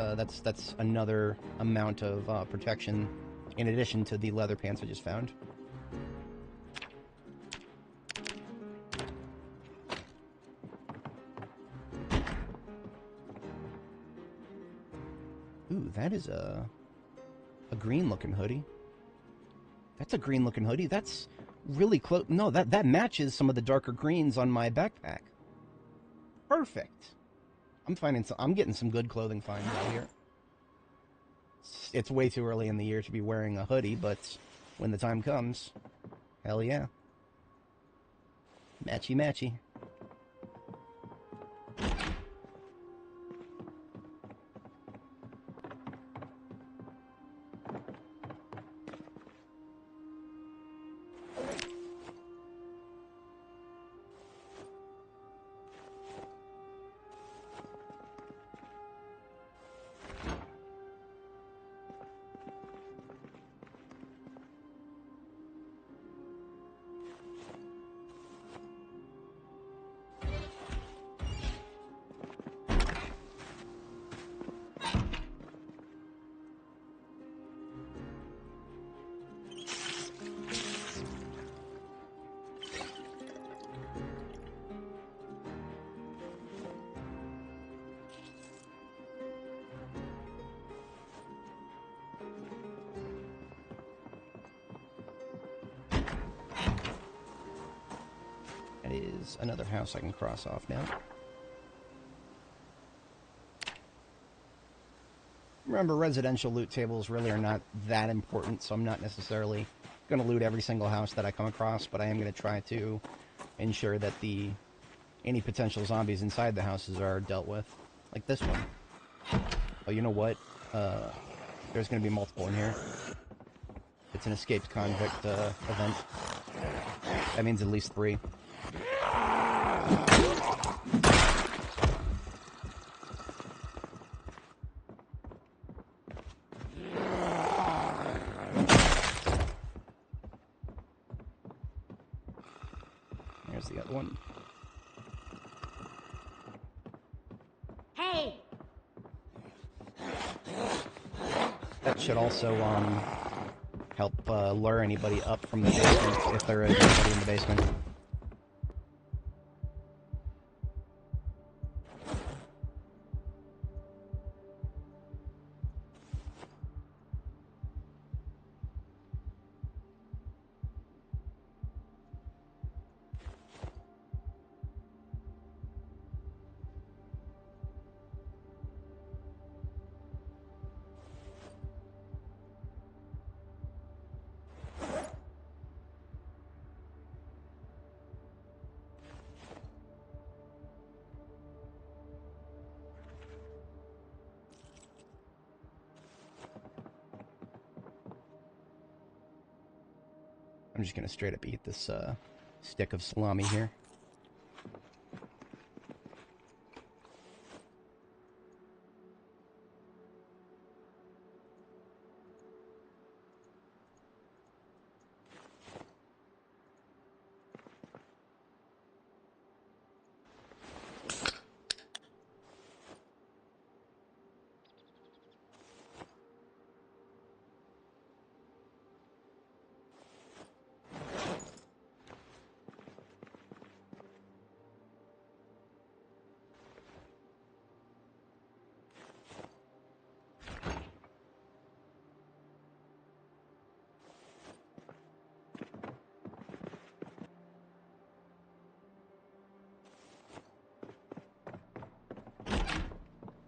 another amount of protection in addition to the leather pants I just found. Ooh, that is a green-looking hoodie. That's a green-looking hoodie. That's really close. No, that matches some of the darker greens on my backpack. Perfect. I'm getting some good clothing finds out here. It's way too early in the year to be wearing a hoodie, but when the time comes, hell yeah. Matchy matchy. That is another house I can cross off now. Remember, residential loot tables really are not that important, so I'm not necessarily going to loot every single house that I come across, but I am going to try to ensure that any potential zombies inside the houses are dealt with. Like this one. Oh, you know what? There's going to be multiple in here. It's an escaped convict event. That means at least 3. There's the other one. Hey! That should also help lure anybody up from the basement if there is anybody in the basement. I'm just gonna straight up eat this stick of salami here.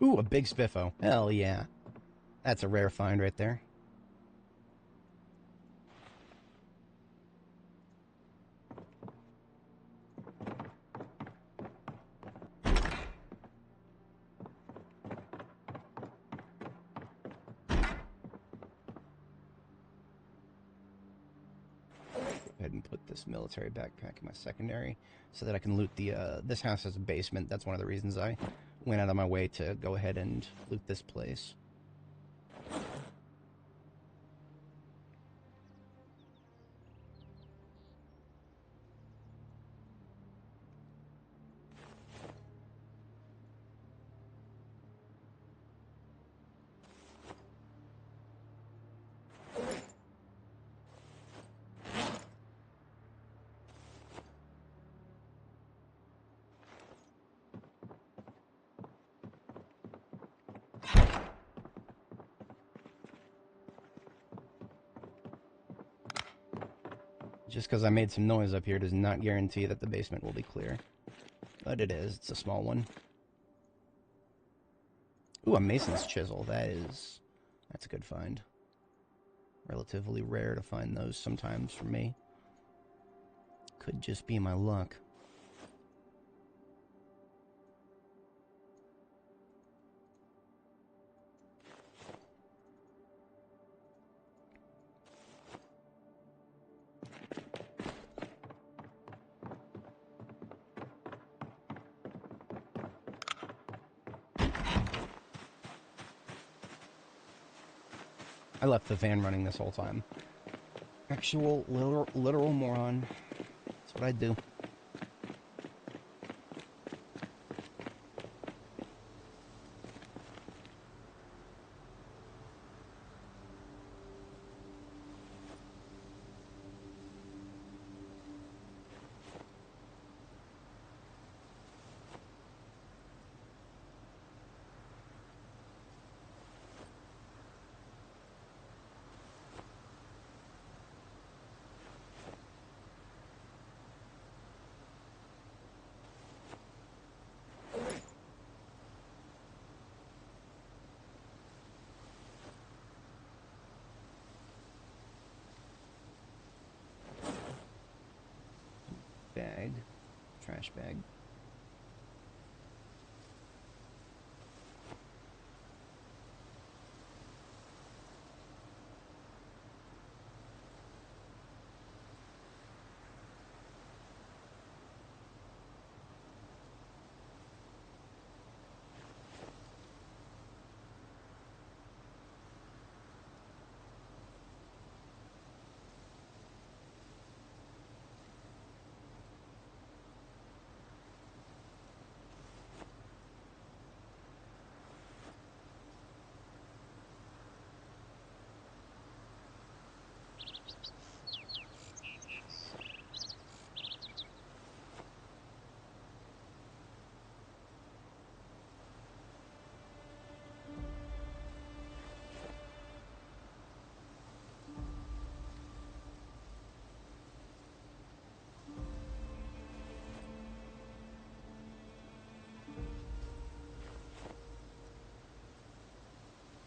Ooh, a big spiffo. Hell yeah. That's a rare find right there. Go ahead and put this military backpack in my secondary so that I can loot the, this house has a basement. That's one of the reasons I went out of my way to go ahead and loot this place. Just because I made some noise up here does not guarantee that the basement will be clear. But it is. It's a small one. Ooh, a mason's chisel. That's a good find. Relatively rare to find those sometimes for me. Could just be my luck. I left the fan running this whole time. Actual, literal moron. That's what I do. Bag. Trash bag.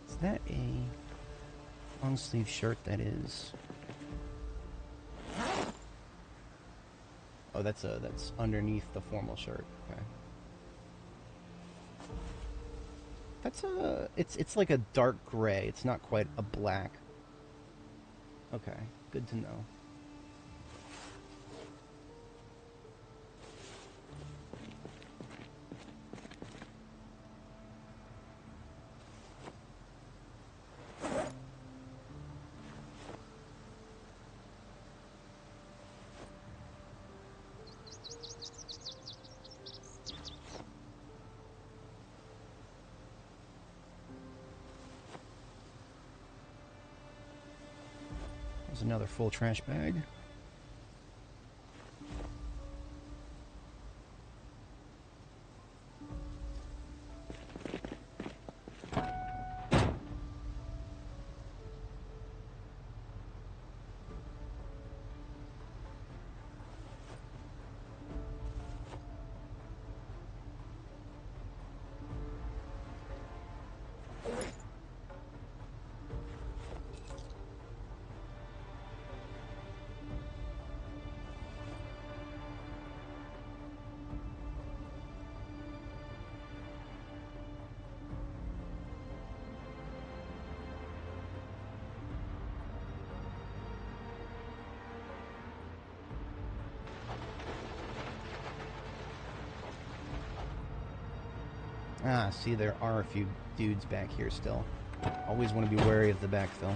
Is that a long sleeve shirt? That is. Oh, that's underneath the formal shirt. Okay. That's it's like a dark gray. It's not quite a black. Okay, good to know. There's another full trash bag. Ah, see, there are a few dudes back here still. Always want to be wary of the backfill.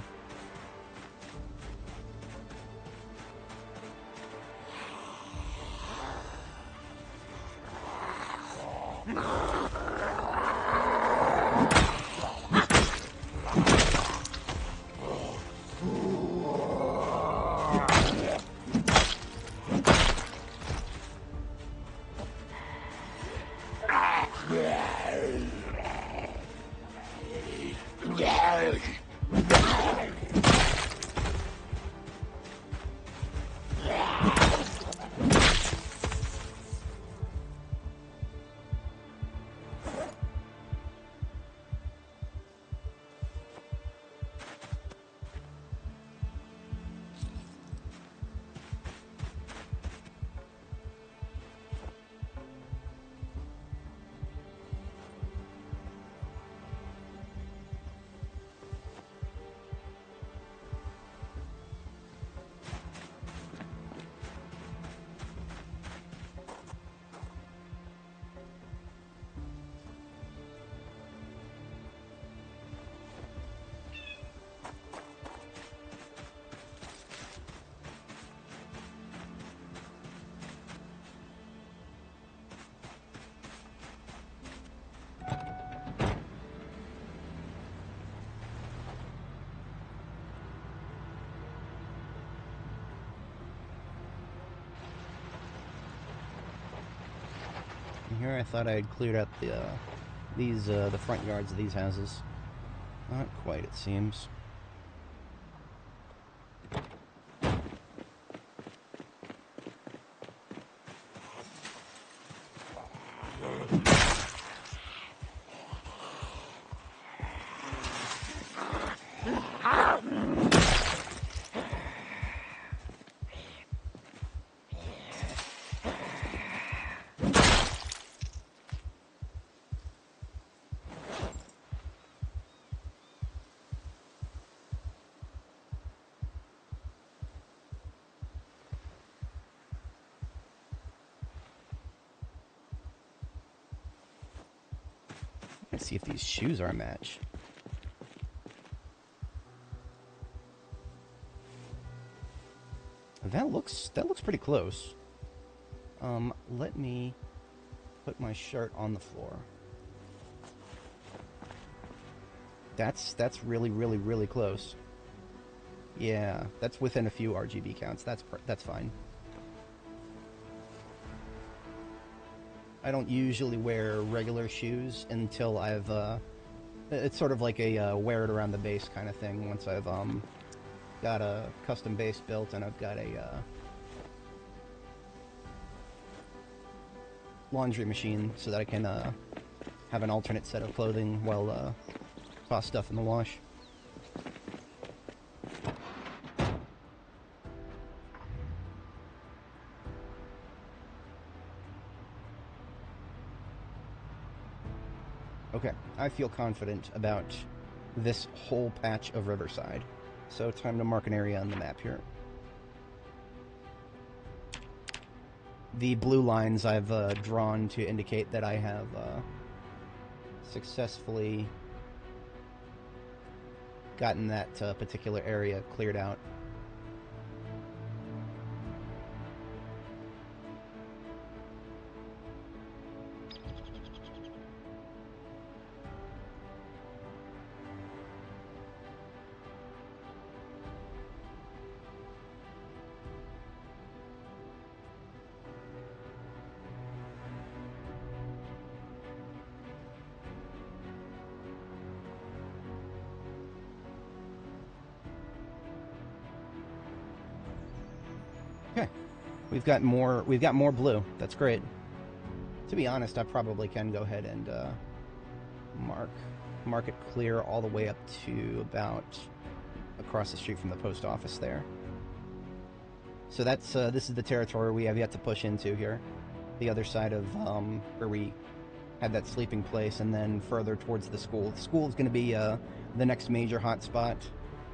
Here I thought I had cleared out the front yards of these houses. Not quite, it seems. Let's see if these shoes are a match. That looks pretty close. Let me put my shirt on the floor. That's really, really, really close. Yeah, that's within a few RGB counts. That's fine. I don't usually wear regular shoes until I've, it's sort of like a wear it around the base kind of thing. Once I've got a custom base built and I've got a laundry machine so that I can have an alternate set of clothing while toss stuff in the wash. Okay, I feel confident about this whole patch of Riverside. So time to mark an area on the map here. The blue lines I've drawn to indicate that I have successfully gotten that particular area cleared out. Okay, we've got more blue. That's great. To be honest, I probably can go ahead and mark it clear all the way up to about across the street from the post office there. So that's this is the territory we have yet to push into here. The other side of where we had that sleeping place, and then further towards the school. The school is going to be the next major hotspot,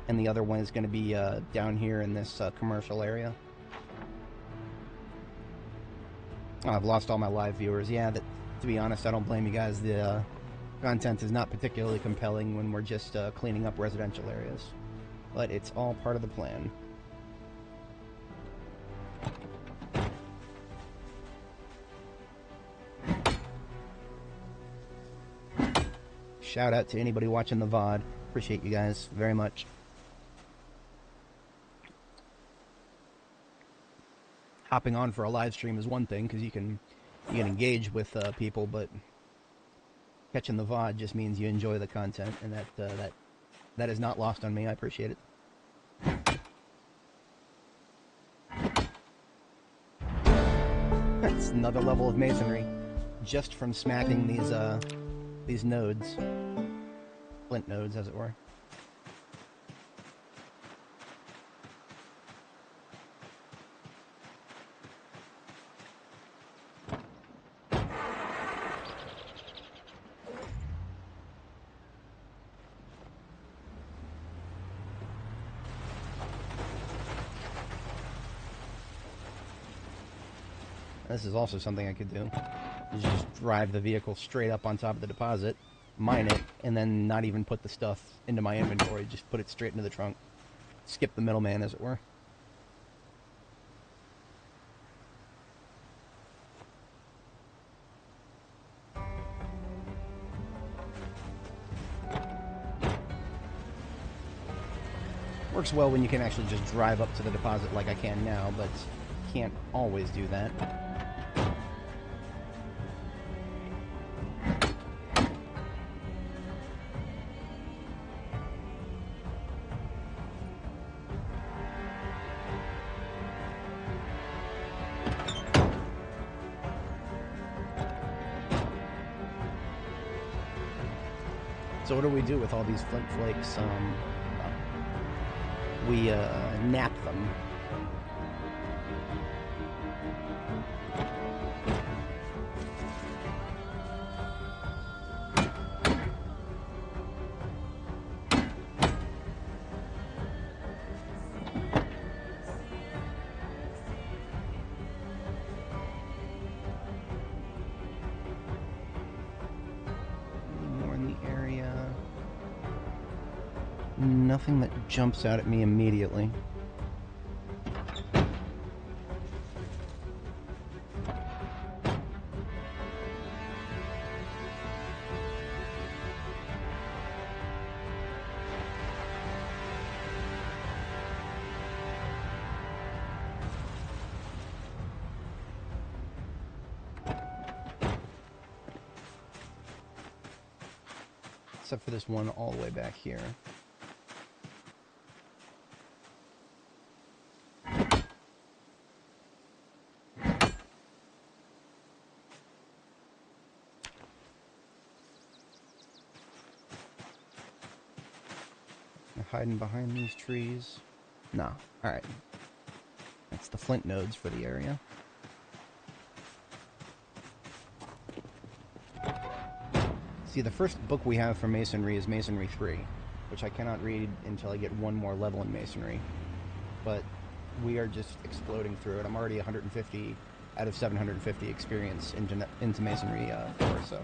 and the other one is going to be down here in this commercial area. Oh, I've lost all my live viewers. Yeah, to be honest, I don't blame you guys. The Content is not particularly compelling when we're just cleaning up residential areas. But it's all part of the plan. Shout out to anybody watching the VOD. Appreciate you guys very much. Hopping on for a live stream is one thing, because you can engage with people, but catching the VOD just means you enjoy the content, and that is not lost on me. I appreciate it. That's another level of masonry, just from smacking these nodes, flint nodes, as it were. This is also something I could do. Is just drive the vehicle straight up on top of the deposit, mine it, and then not even put the stuff into my inventory. Just put it straight into the trunk. Skip the middleman, as it were. Works well when you can actually just drive up to the deposit like I can now, but can't always do that. So what do we do with all these flint flakes? We nap them. Nothing that jumps out at me immediately. Except for this one all the way back here. Hiding behind these trees. No. Alright. That's the flint nodes for the area. See, the first book we have for Masonry is Masonry 3, which I cannot read until I get one more level in Masonry. But we are just exploding through it. I'm already 150 out of 750 experience into Masonry 4, so...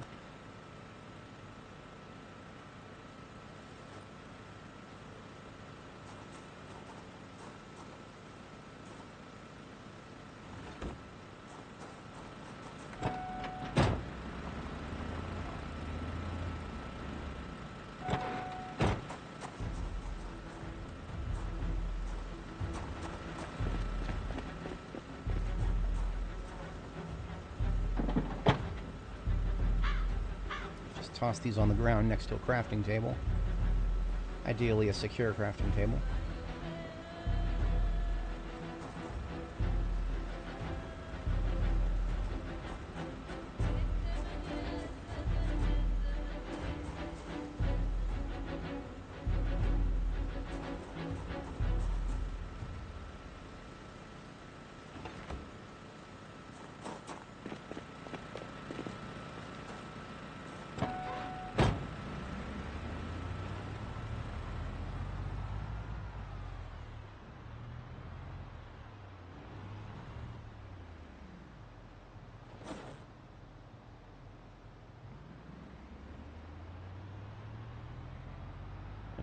Toss these on the ground next to a crafting table. Ideally a secure crafting table.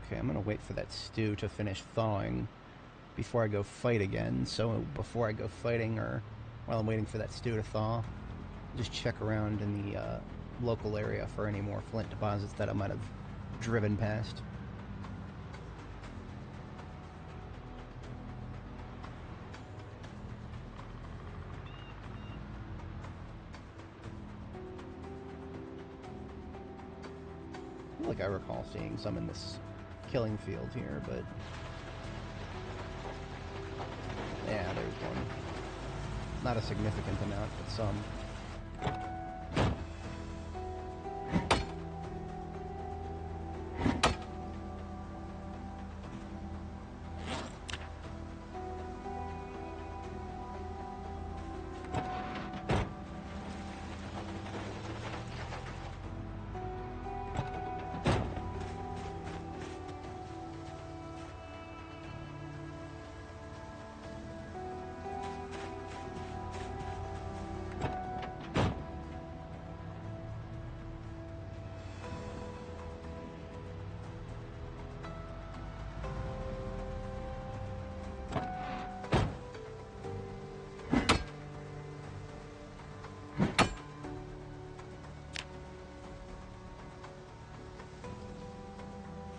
Okay, I'm gonna wait for that stew to finish thawing before I go fight again. So before I go fighting, or while I'm waiting for that stew to thaw, just check around in the local area for any more flint deposits that I might have driven past. I feel like I recall seeing some in this killing field here, but yeah, there's one. Not a significant amount, but some.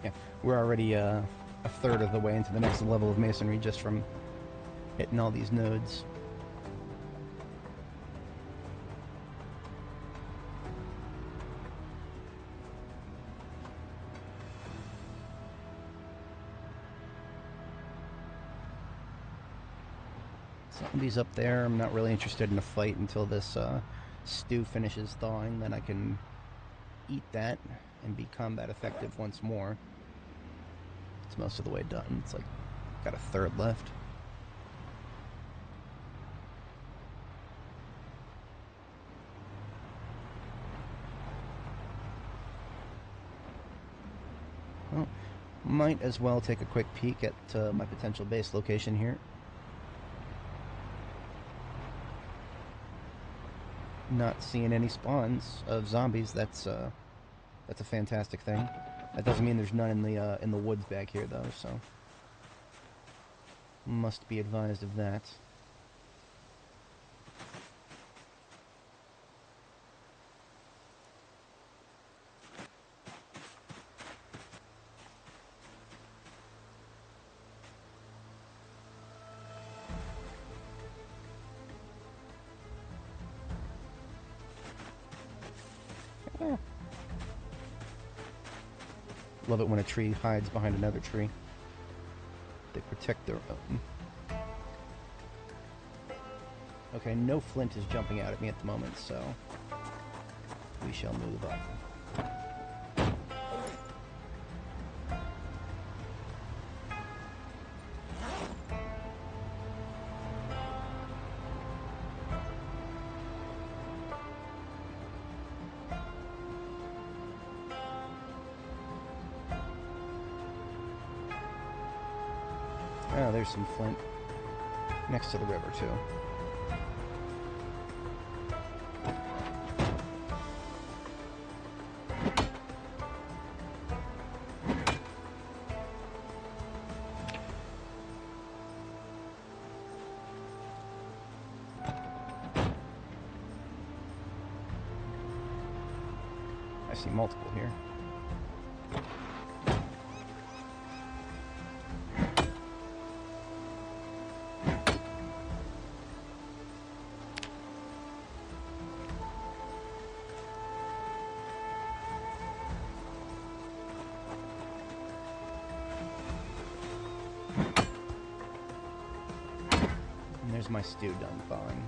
Yeah, we're already a third of the way into the next level of masonry just from hitting all these nodes. Zombies up there. I'm not really interested in a fight until this stew finishes thawing. Then I can eat that and be combat effective once more. It's most of the way done. It's like got a third left. Well, might as well take a quick peek at my potential base location here. Not seeing any spawns of zombies. That's a fantastic thing. That doesn't mean there's none in the woods back here, though. So must be advised of that. Yeah. Love it when a tree hides behind another tree. They protect their own. Okay, no flint is jumping out at me at the moment, so we shall move up. Oh, there's some flint next to the river, too. I see multiple here. And there's my stew done thawing.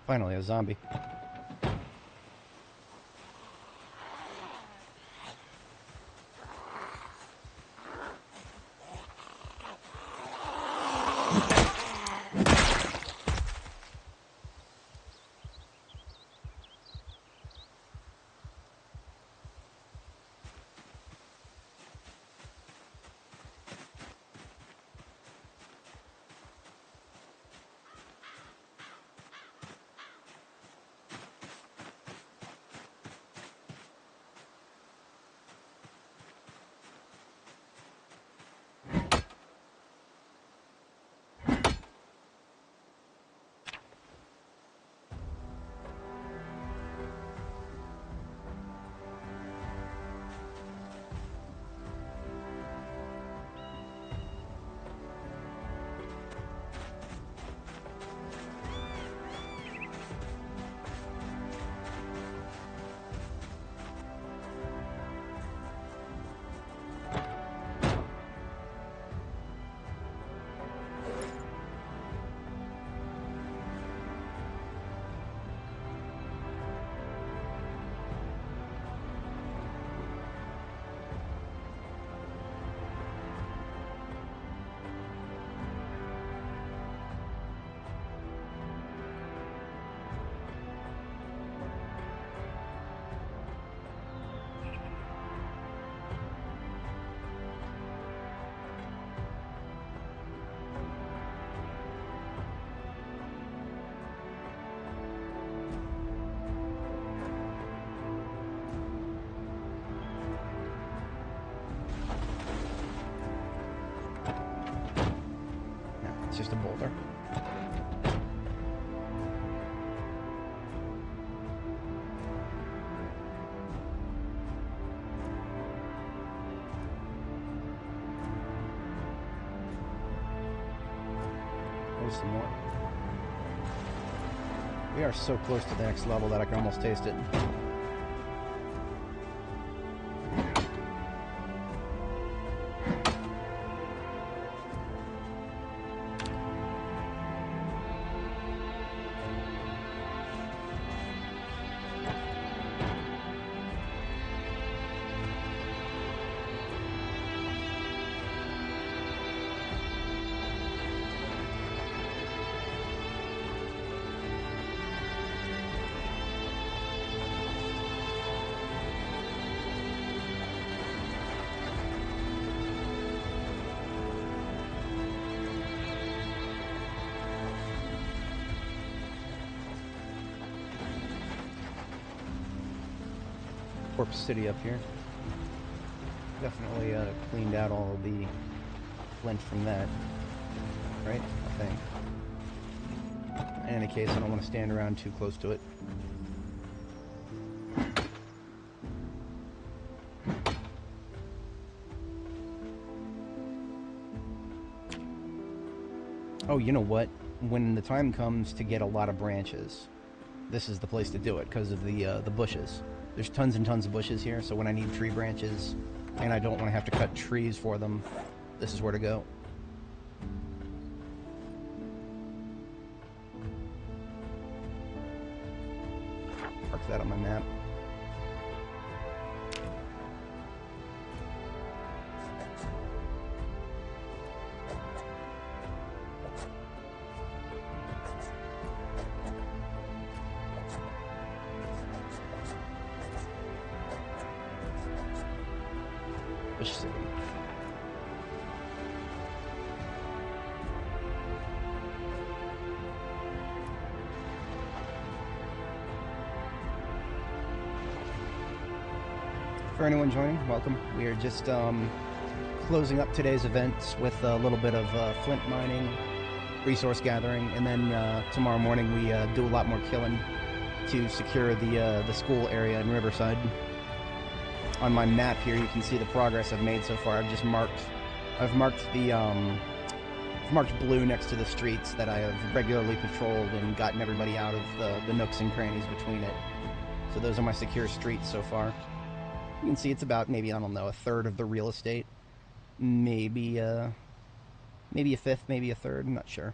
Finally, a zombie. It's just a boulder. There's some more. We are so close to the next level that I can almost taste it. Corpse City up here. Definitely cleaned out all of the flint from that, right? I think. In any case, I don't want to stand around too close to it. Oh, you know what? When the time comes to get a lot of branches, this is the place to do it because of the bushes. There's tons and tons of bushes here, so when I need tree branches and I don't want to have to cut trees for them, this is where to go. Mark that on my map. Bush City. For anyone joining, welcome. We are just closing up today's events with a little bit of flint mining, resource gathering, and then tomorrow morning we do a lot more killing to secure the school area in Riverside. On my map here, you can see the progress I've made so far. I've marked the I've marked blue next to the streets that I have regularly patrolled and gotten everybody out of the nooks and crannies between it. So those are my secure streets so far. You can see it's about maybe, I don't know, a third of the real estate. Maybe a fifth, maybe a third, I'm not sure.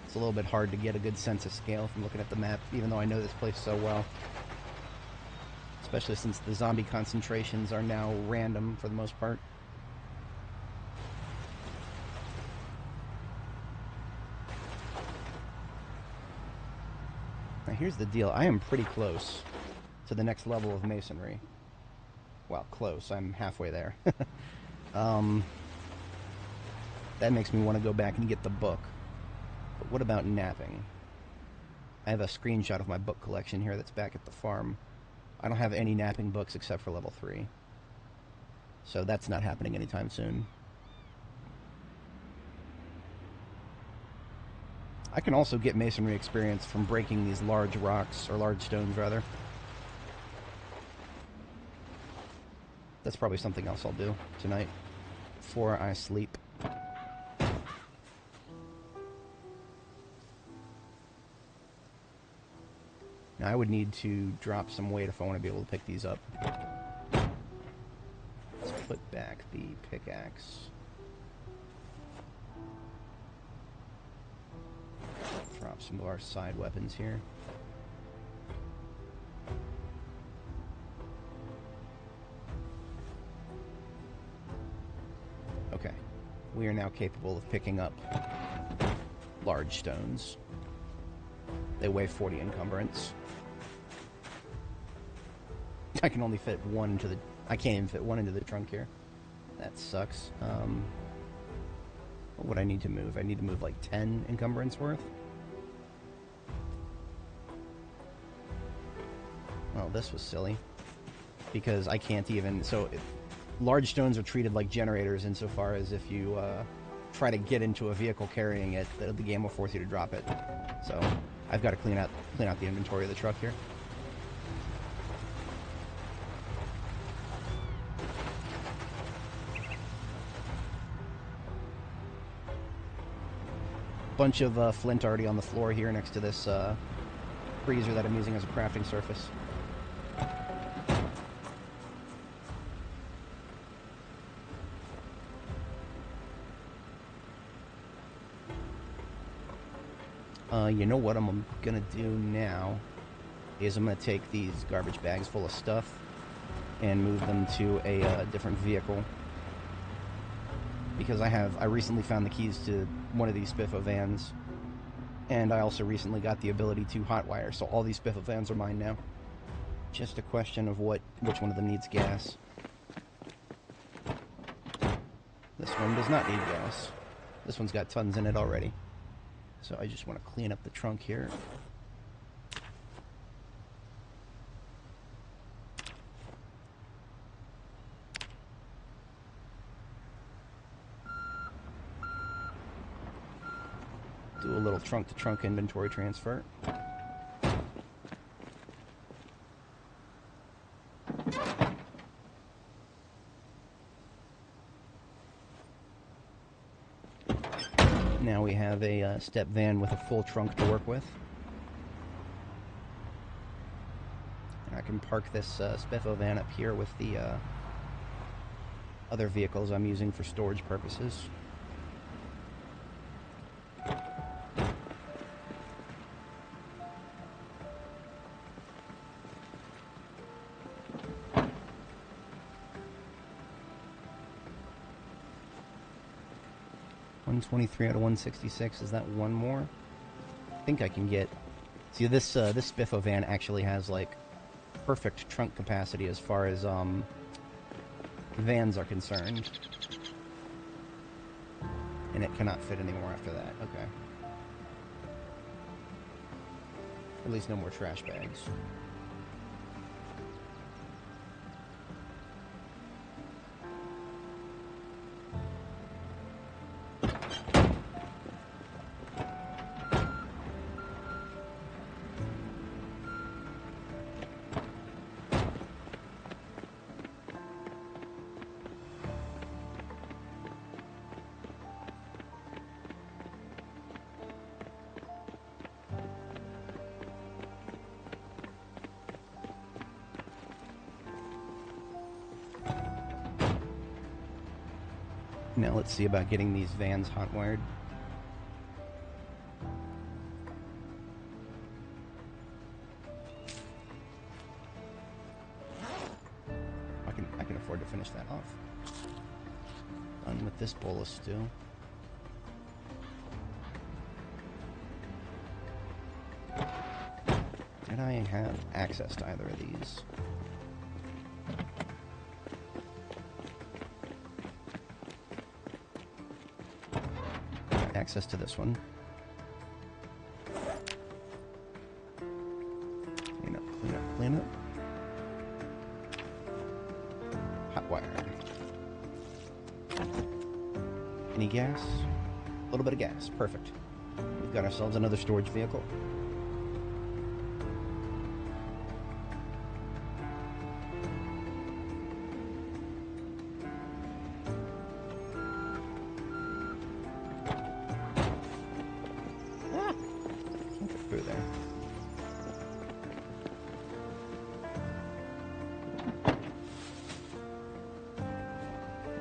It's a little bit hard to get a good sense of scale from looking at the map, even though I know this place so well. Especially since the zombie concentrations are now random for the most part. Now here's the deal. I am pretty close to the next level of masonry. Well, close. I'm halfway there. That makes me want to go back and get the book. But what about napping? I have a screenshot of my book collection here that's back at the farm. I don't have any napping books except for level 3. So that's not happening anytime soon. I can also get masonry experience from breaking these large rocks, or large stones rather. That's probably something else I'll do tonight before I sleep. Now I would need to drop some weight if I want to be able to pick these up. Let's put back the pickaxe. Drop some of our side weapons here. Okay, we are now capable of picking up large stones. They weigh 40 encumbrance. I can only fit one into the... I can't even fit one into the trunk here. That sucks. What would I need to move? I need to move like 10 encumbrance worth. Well, this was silly. Because I can't even... So, large stones are treated like generators insofar as if you try to get into a vehicle carrying it, the game will force you to drop it. So, I've got to clean out the inventory of the truck here. Bunch of flint already on the floor here next to this freezer that I'm using as a crafting surface. You know what I'm gonna do now is I'm gonna take these garbage bags full of stuff and move them to a different vehicle, because I recently found the keys to one of these Spiffo vans, and I also recently got the ability to hotwire, so all these Spiffo vans are mine now. Just a question of which one of them needs gas. This one does not need gas. This one's got tons in it already. So I just want to clean up the trunk here. Do a little trunk-to-trunk inventory transfer. Now we have a step van with a full trunk to work with. And I can park this Spiffo van up here with the other vehicles I'm using for storage purposes. $123 out of 166. Is that one more? I think I can get... See, this Spiffo van actually has, like, perfect trunk capacity as far as, vans are concerned. And it cannot fit anymore after that. Okay. At least no more trash bags. Now let's see about getting these vans hot-wired. finish that off. Done with this bowl of stew. Did I have access to either of these? Got access to this one. Clean up, clean up, clean up. Hot wire. Any gas? A little bit of gas. Perfect. We've got ourselves another storage vehicle. Can't get through there.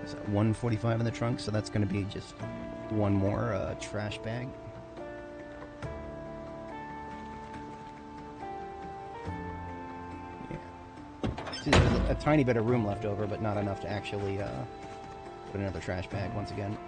Is that 145 in the trunk? So that's going to be just one more trash bag. Yeah. See, there's a tiny bit of room left over, but not enough to actually put another trash bag once again.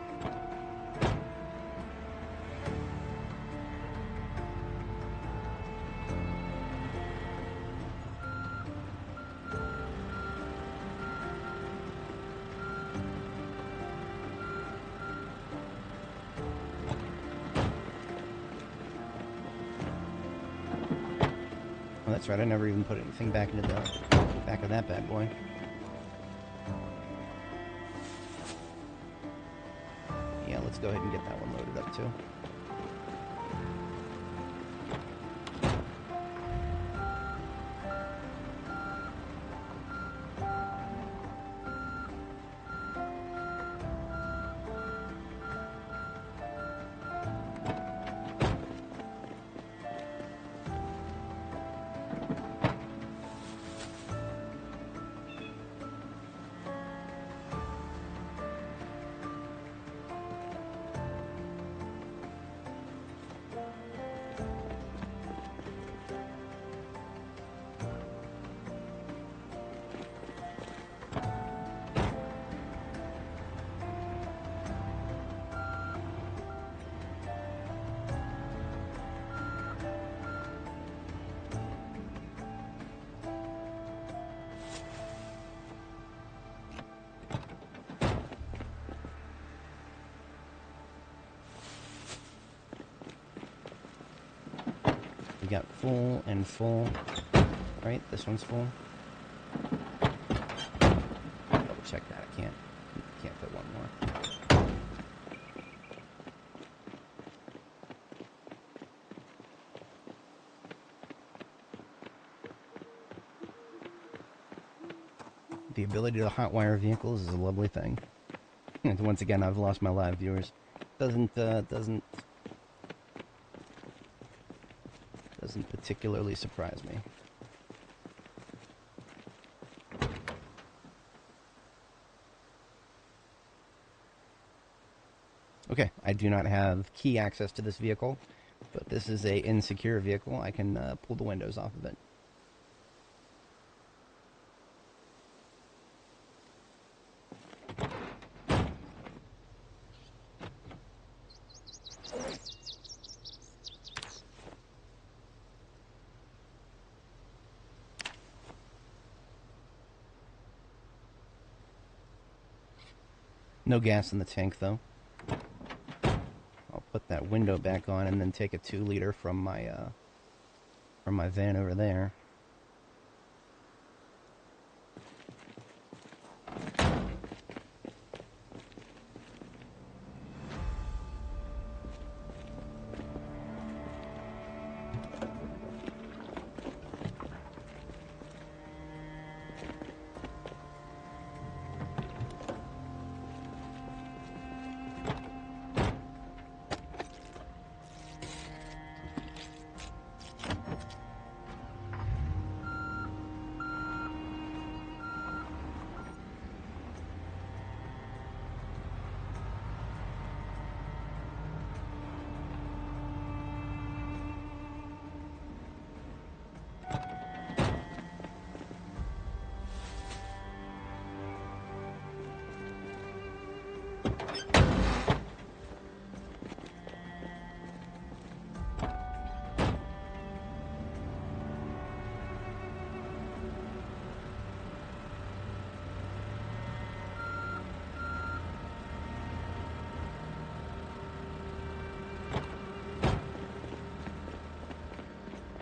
Oh, that's right, I never even put anything back into the back of that bad boy. Yeah, let's go ahead and get that one loaded up too. We got full and full. Right, this one's full. Double check that. I can't fit one more. The ability to hotwire vehicles is a lovely thing. And once again, I've lost my live viewers. Doesn't particularly surprise me. Okay, I do not have key access to this vehicle, but this is a insecure vehicle. I can pull the windows off of it. No gas in the tank, though. I'll put that window back on and then take a 2-liter from my van over there.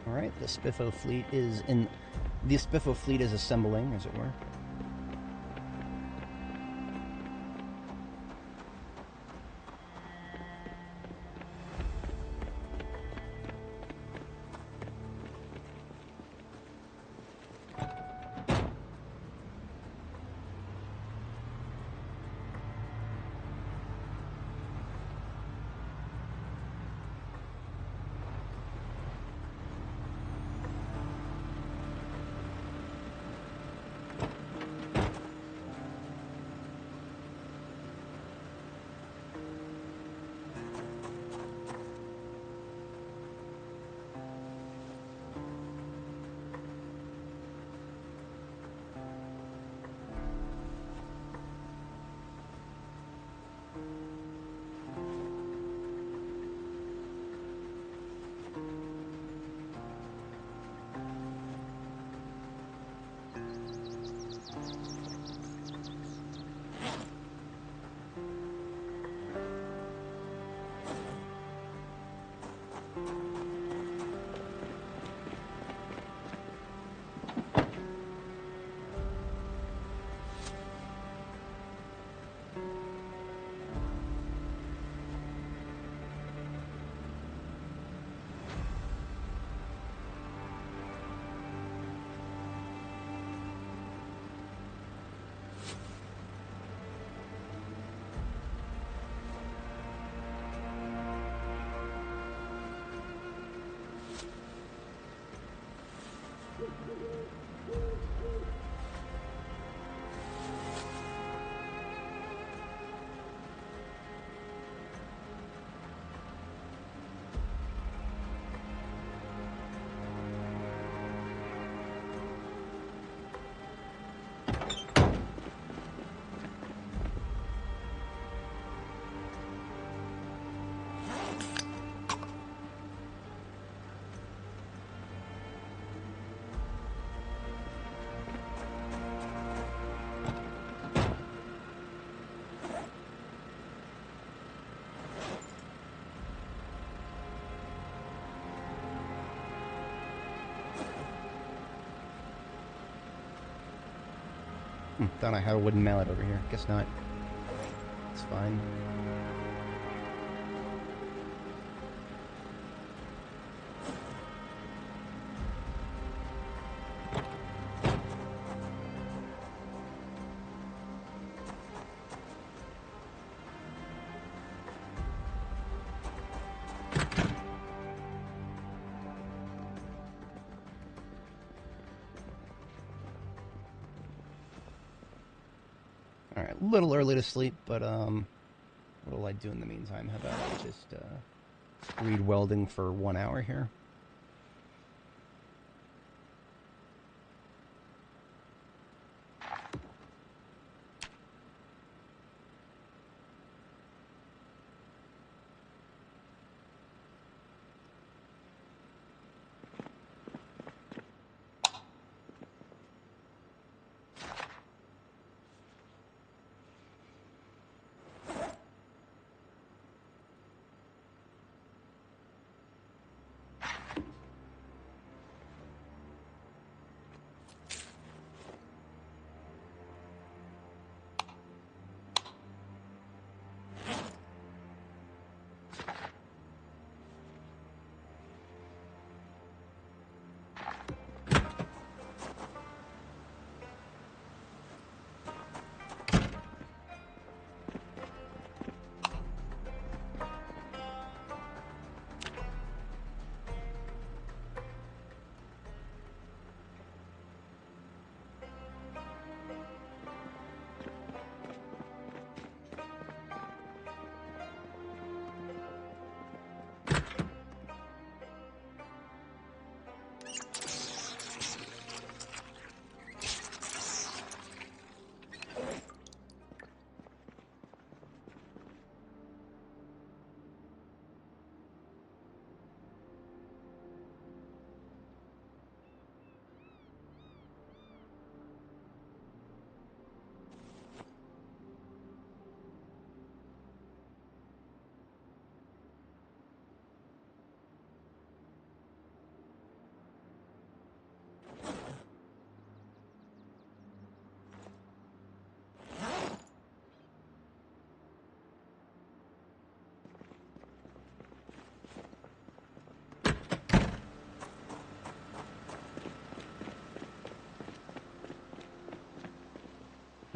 Alright, the Spiffo fleet is in... The Spiffo fleet is assembling, as it were. Thought I had a wooden mallet over here. Guess not. It's fine. Alright, a little early to sleep, but what'll I do in the meantime? How about I just read welding for 1 hour here?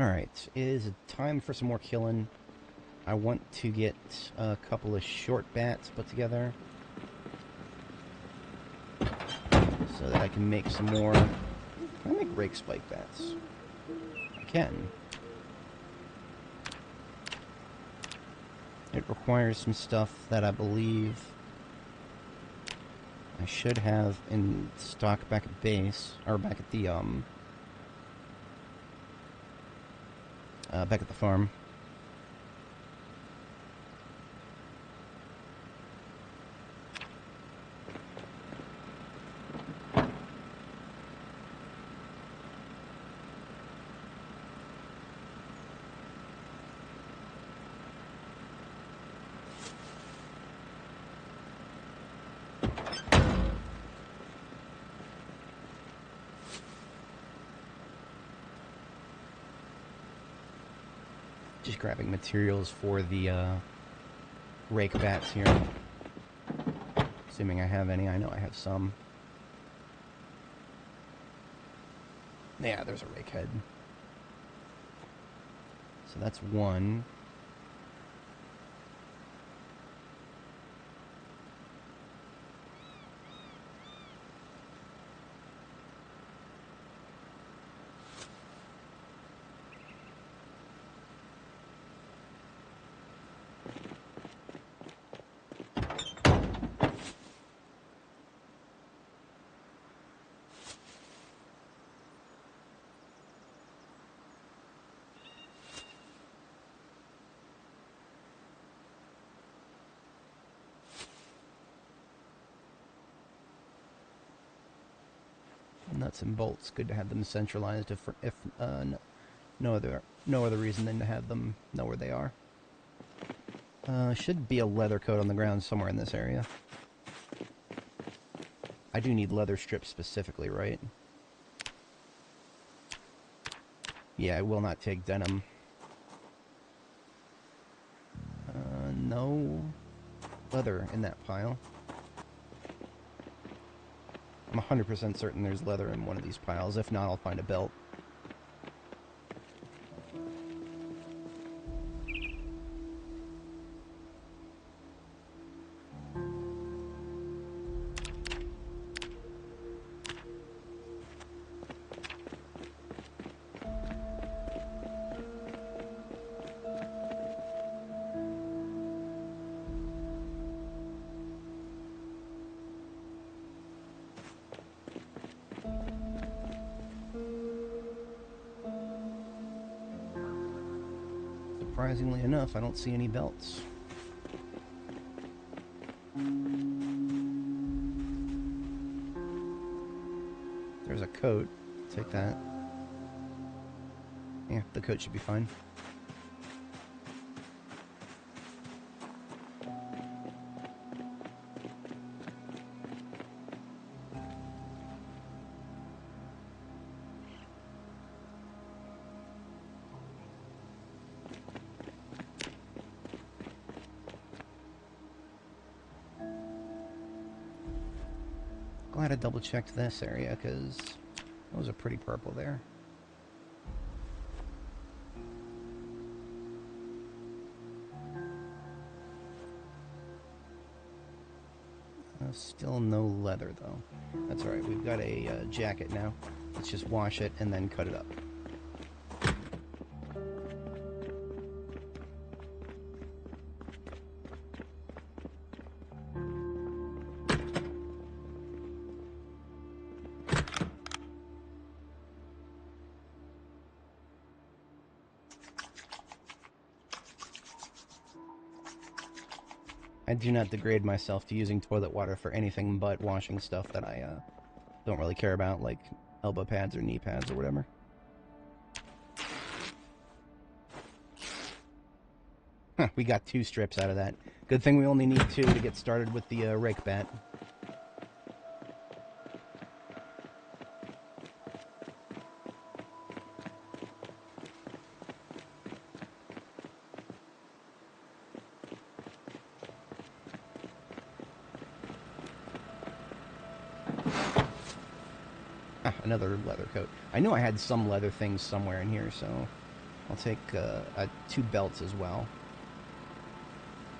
Alright, it is time for some more killing. I want to get a couple of short bats put together so that I can make some more. Can I make rake spike bats? I can. It requires some stuff that I believe I should have in stock back at base, or back at the farm. Just grabbing materials for the rake bats here. Assuming I have any. I know I have some. Yeah, there's a rake head. So that's one. Nuts and bolts. Good to have them centralized if no other reason than to have them know where they are. Should be a leather coat on the ground somewhere in this area. I do need leather strips specifically, right? Yeah, I will not take denim. No leather in that pile. I'm 100% certain there's leather in one of these piles. If not, I'll find a belt. Surprisingly enough, I don't see any belts. There's a coat. Take that. Yeah, the coat should be fine. Glad I double-checked this area, because it was a pretty purple there. Still no leather, though. That's alright, we've got a jacket now. Let's just wash it and then cut it up. I do not degrade myself to using toilet water for anything but washing stuff that I don't really care about, like elbow pads or knee pads or whatever. Huh, we got 2 strips out of that. Good thing we only need 2 to get started with the rake bat. Ah, another leather coat. I knew I had some leather things somewhere in here, so I'll take 2 belts as well.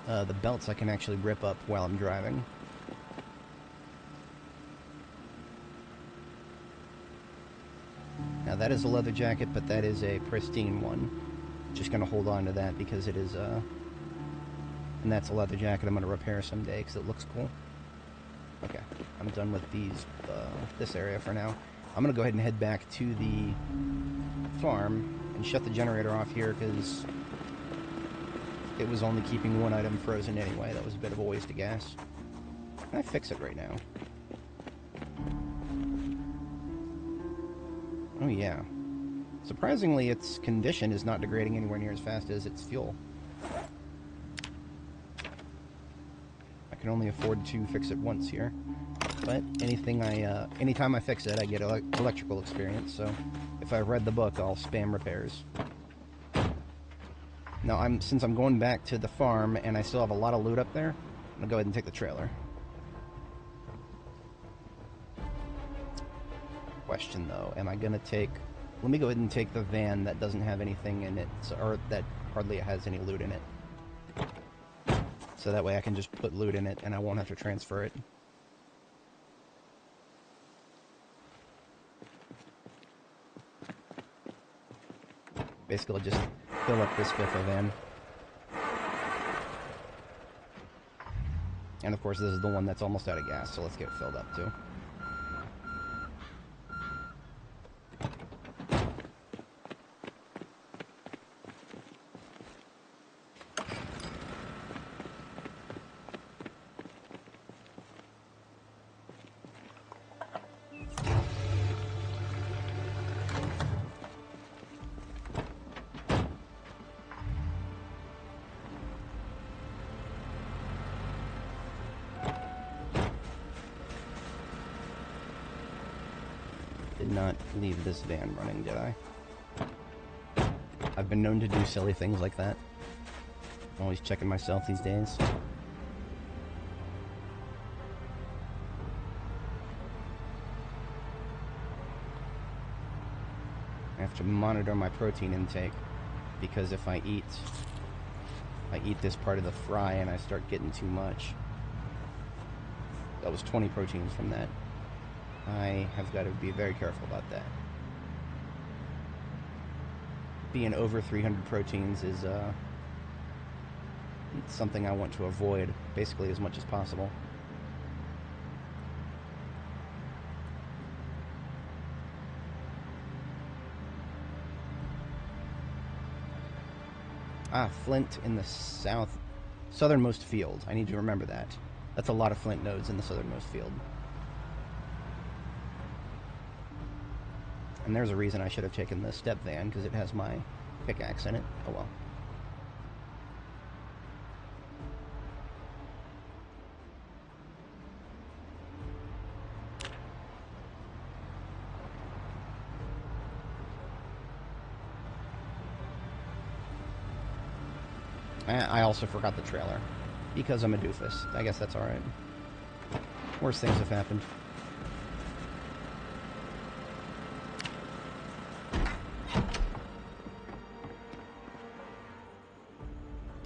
The belts I can actually rip up while I'm driving. Now that is a leather jacket, but that is a pristine one. Just going to hold on to that because it is and that's a leather jacket I'm going to repair someday because it looks cool. Okay, I'm done with this area for now. I'm going to go ahead and head back to the farm and shut the generator off here because it was only keeping 1 item frozen anyway. That was a bit of a waste of gas. Can I fix it right now? Oh yeah. Surprisingly, its condition is not degrading anywhere near as fast as its fuel. I can only afford to fix it once here, but anytime I fix it, I get electrical experience. So if I've read the book, I'll spam repairs. Now, since I'm going back to the farm and I still have a lot of loot up there, I'm gonna go ahead and take the trailer. Question though, am I gonna take? Let me go ahead and take the van that doesn't have anything in it, or that hardly has any loot in it. So that way I can just put loot in it and I won't have to transfer it. Basically just fill up this FIFA van. And of course this is the one that's almost out of gas, so let's get it filled up too. Did not leave this van running, did I? I've been known to do silly things like that. I'm always checking myself these days. I have to monitor my protein intake because if I eat this part of the fry and I start getting too much. That was 20 proteins from that. I have got to be very careful about that. Being over 300 proteins is something I want to avoid basically as much as possible. Ah, flint in the southernmost field. I need to remember that. That's a lot of flint nodes in the southernmost field. And there's a reason I should have taken the step van, because it has my pickaxe in it. Oh well. I also forgot the trailer, because I'm a doofus. I guess that's alright. Worse things have happened.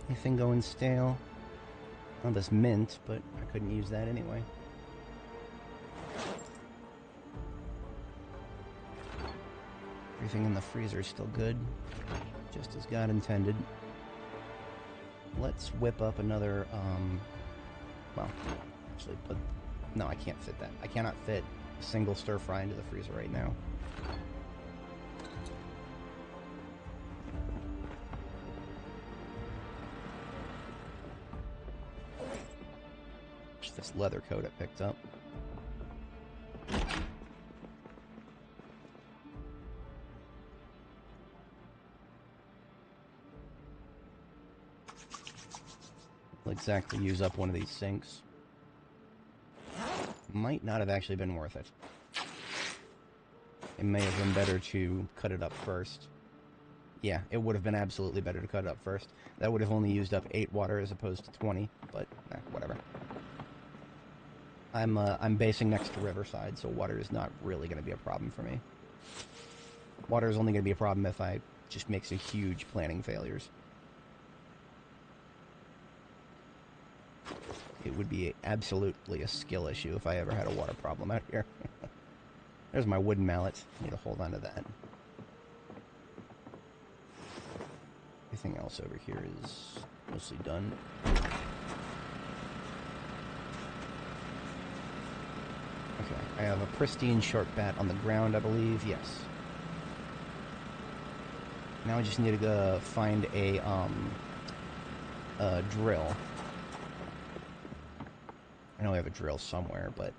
Anything going stale? Oh, this mint, but I couldn't use that anyway. Everything in the freezer is still good, just as God intended. Let's whip up another, well, actually no, I can't fit that. I cannot fit a single stir fry into the freezer right now. This leather coat I picked up. Will exactly use up one of these sinks. Might not have actually been worth it. It may have been better to cut it up first. Yeah, it would have been absolutely better to cut it up first. That would have only used up 8 water as opposed to 20, but whatever. I'm basing next to Riverside, so water is not really going to be a problem for me. Water is only going to be a problem if I just makes a huge planning failures. It would be absolutely a skill issue if I ever had a water problem out here. There's my wooden mallet. I need to hold on to that. Everything else over here is mostly done. Okay, I have a pristine short bat on the ground, I believe. Yes. Now I just need to go find a drill. I know I have a drill somewhere, but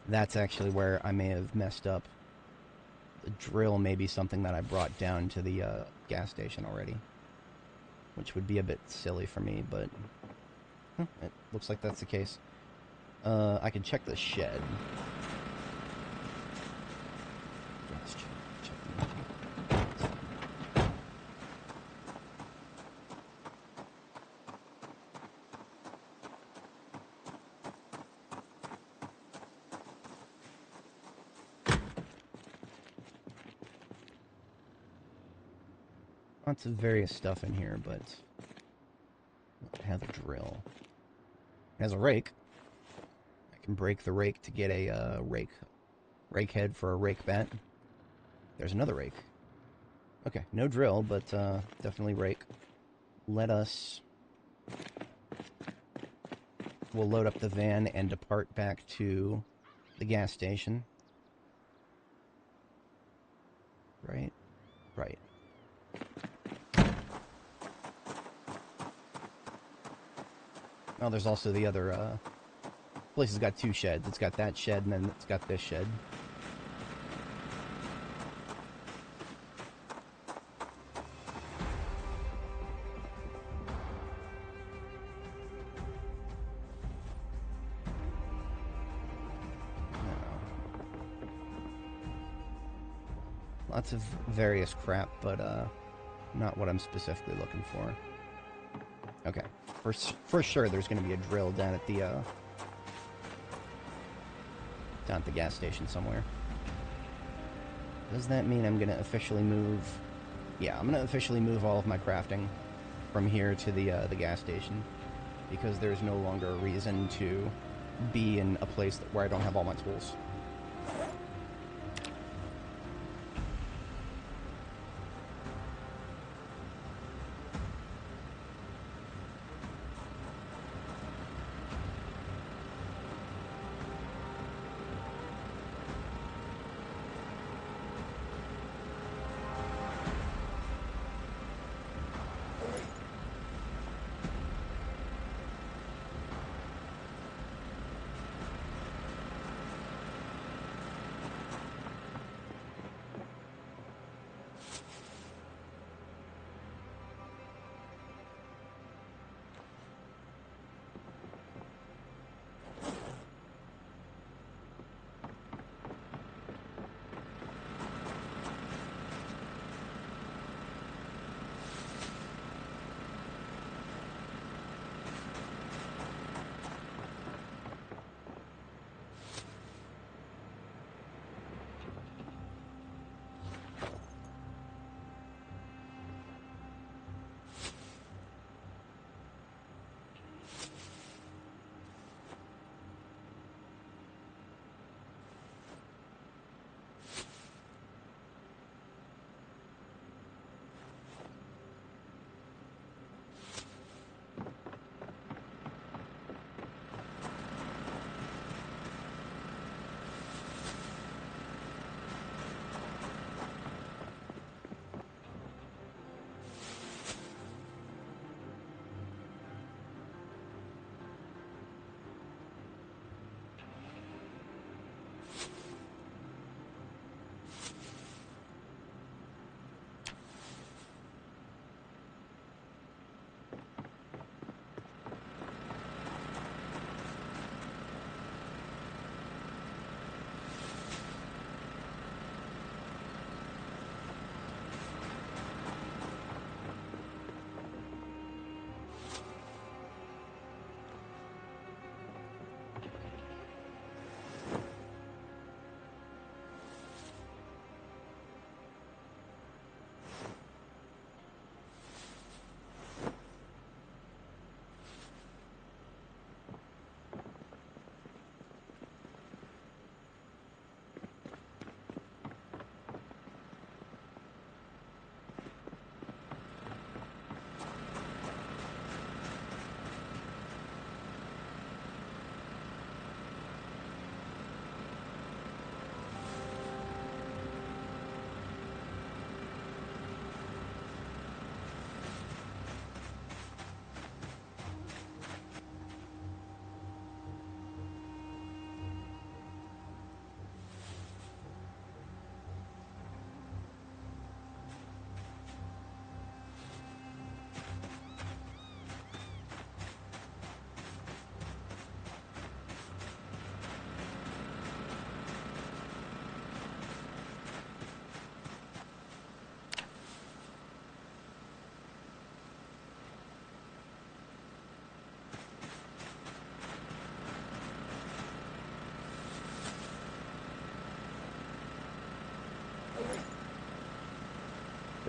that's actually where I may have messed up. The drill may be something that I brought down to the gas station already, which would be a bit silly for me, but it looks like that's the case. I can check the shed. Let's check the engine. Lots of various stuff in here, but it has a drill. It has a rake. I can break the rake to get a rake head for a rake bat. There's another rake. Okay, no drill, but definitely rake. We'll load up the van and depart back to the gas station. Right? Right. Oh, there's also the other, place has got two sheds. It's got that shed, and then it's got this shed. Lots of various crap, but, not what I'm specifically looking for. Okay. For sure, there's going to be a drill down at the gas station somewhere. Does that mean I'm going to officially move? Yeah, I'm going to officially move all of my crafting from here to the gas station, because there's no longer a reason to be in a place where I don't have all my tools.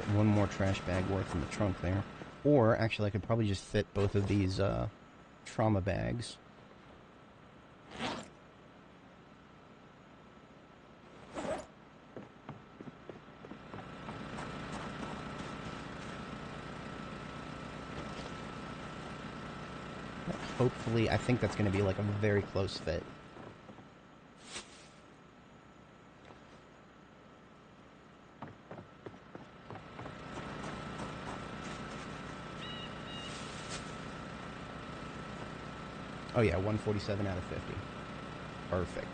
fit one more trash bag worth in the trunk there. Or, actually, I could probably just fit both of these trauma bags. Hopefully, I think that's going to be like a very close fit. Oh yeah, 147 out of 50. Perfect.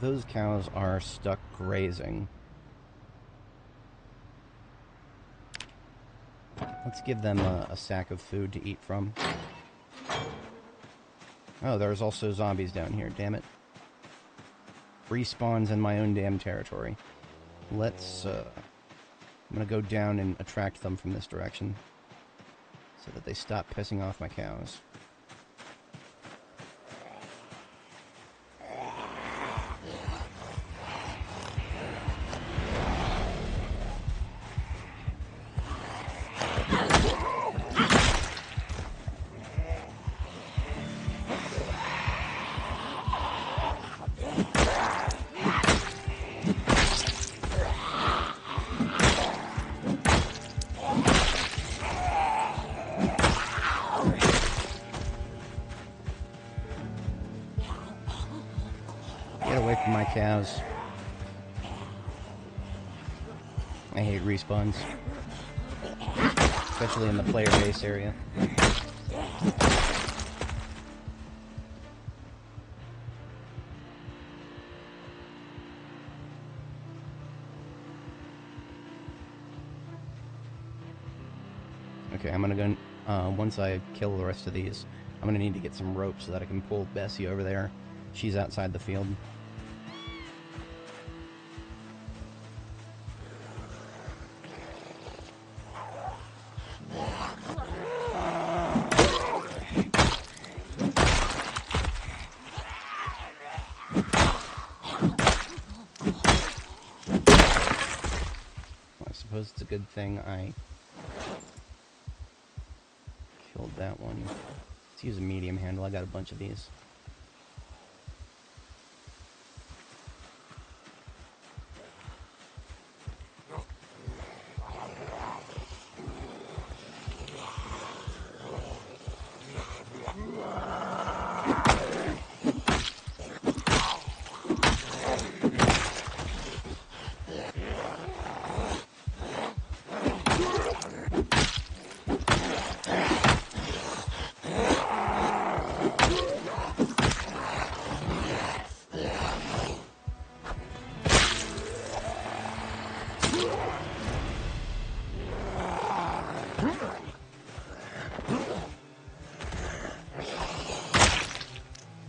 Those cows are stuck grazing. Let's give them a sack of food to eat from. Oh, there's also zombies down here, damn it. Respawns in my own damn territory. Let's, I'm gonna go down and attract them from this direction, so that they stop pissing off my cows. Get away from my cows. I hate respawns. Especially in the player base area. Okay, I'm gonna go, once I kill the rest of these, I'm gonna need to get some rope so that I can pull Bessie over there. She's outside the field. I suppose it's a good thing I killed that one. Let's use a medium handle. I got a bunch of these.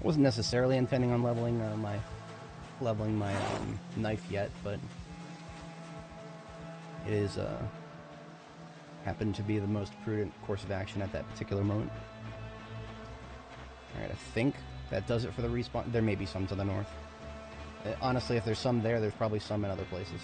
Wasn't necessarily intending on leveling my knife yet, but it is happened to be the most prudent course of action at that particular moment. All right, I think that does it for the respawn. There may be some to the north. Honestly, if there's some there, there's probably some in other places.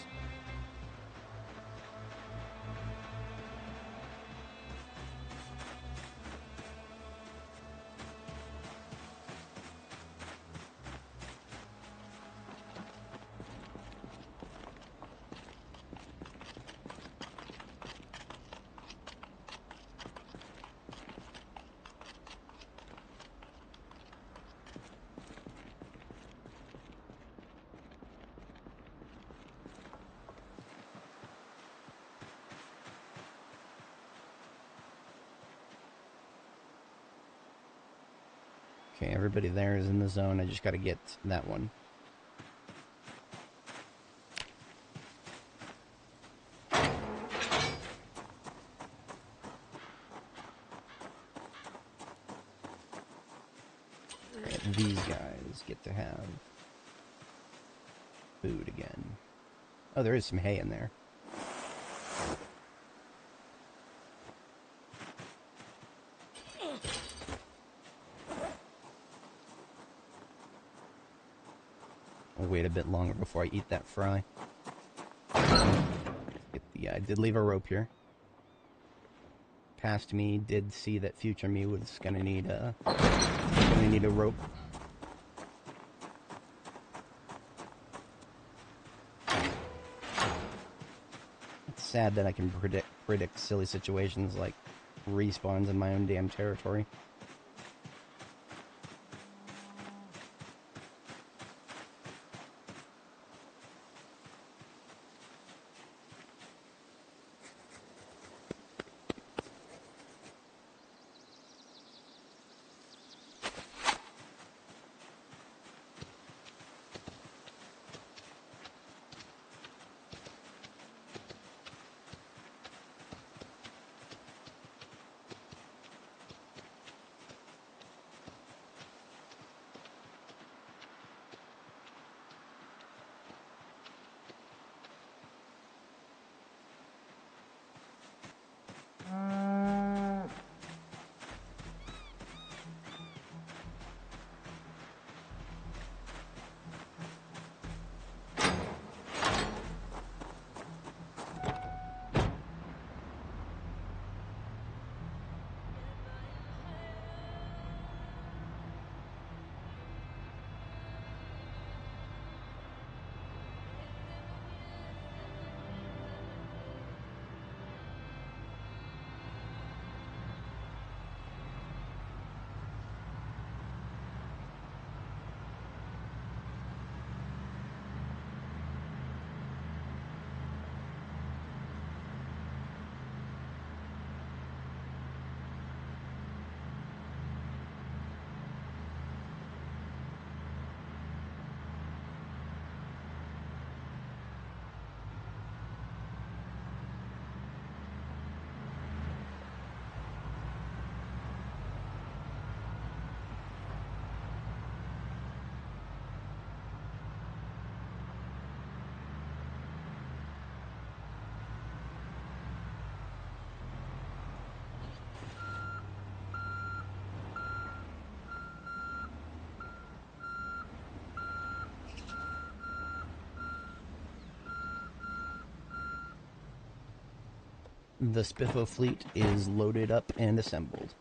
Okay, everybody there is in the zone. I just gotta get that one. And these guys get to have food again. Oh, there is some hay in there. I'll wait a bit longer before I eat that fry. Yeah, I did leave a rope here. Past me did see that future me was gonna need a rope. It's sad that I can predict silly situations like respawns in my own damn territory. The Spiffo fleet is loaded up and assembled.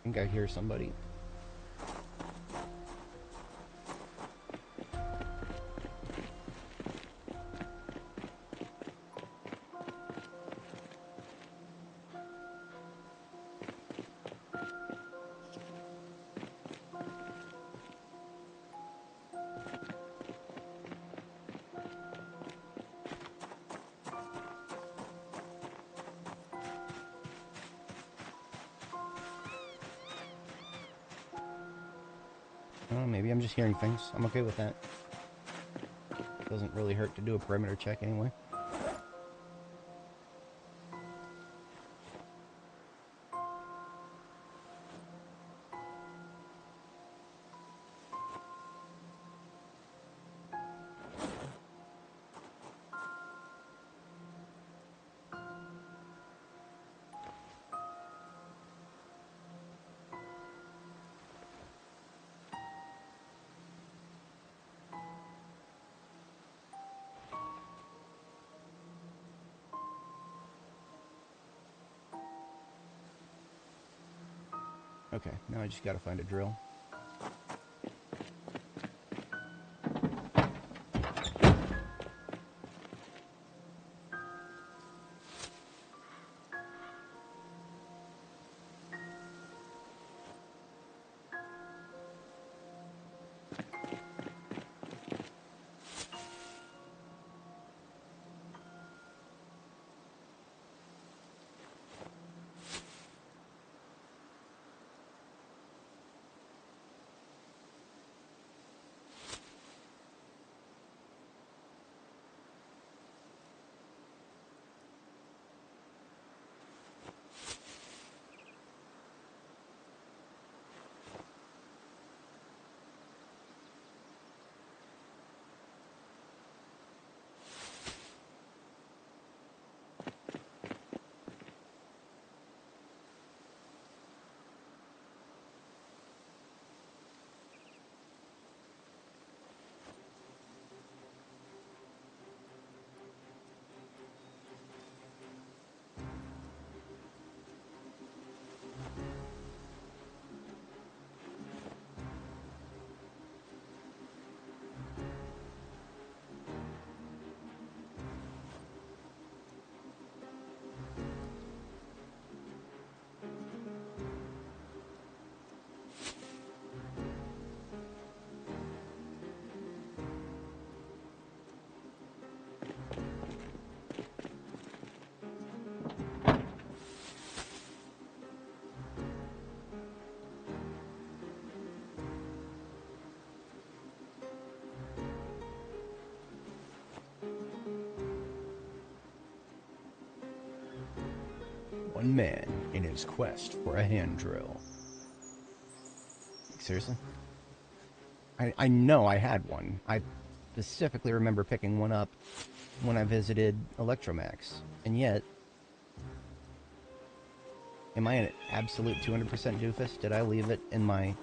I think I hear somebody. Maybe I'm just hearing things. I'm okay with that. Doesn't really hurt to do a perimeter check anyway. Okay, now I just gotta find a drill. man in his quest for a hand drill. Seriously? I know I had one. I specifically remember picking one up when I visited Electromax. And yet, am I an absolute 200% doofus? Did I leave it in my...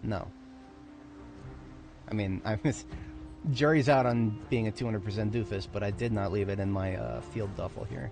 No. I mean, jury's out on being a 200% doofus, but I did not leave it in my field duffel here.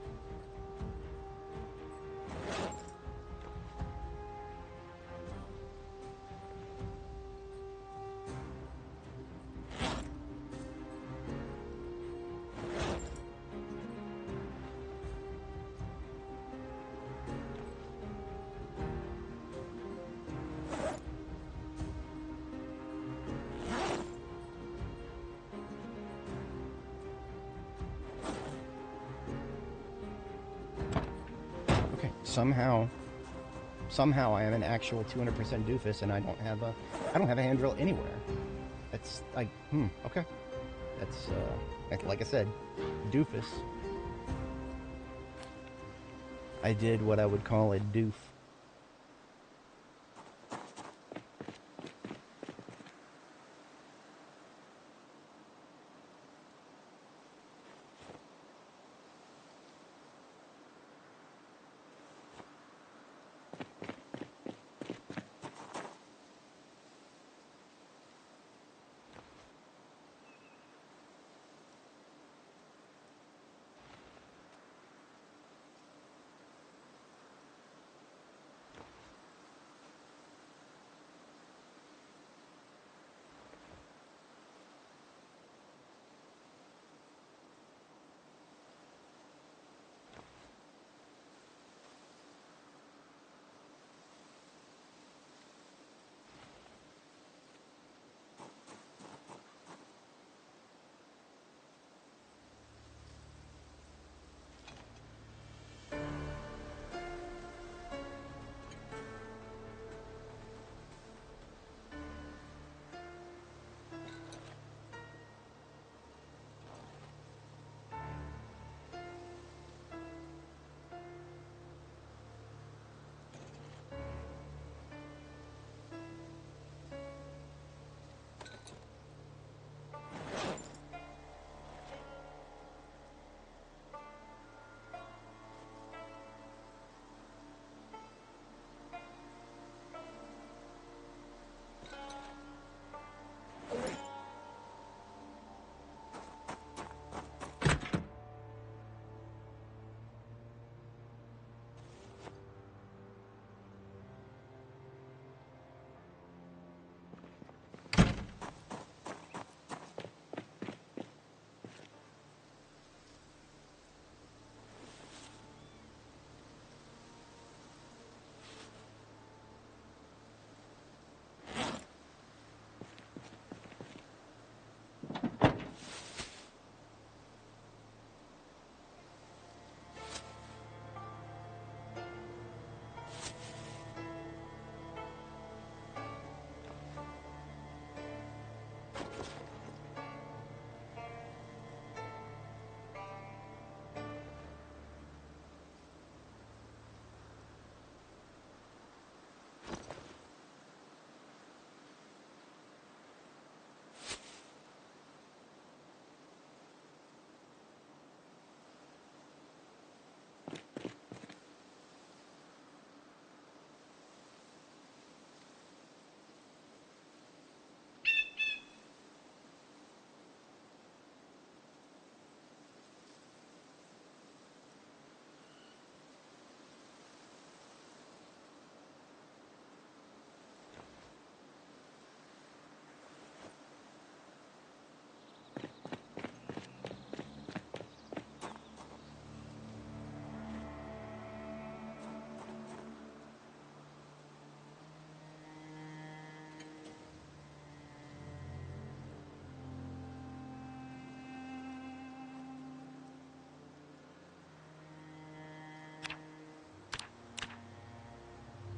Somehow I am an actual 200% doofus, and I don't have a hand drill anywhere. That's like, okay. That's like I said, doofus. I did what I would call a doof.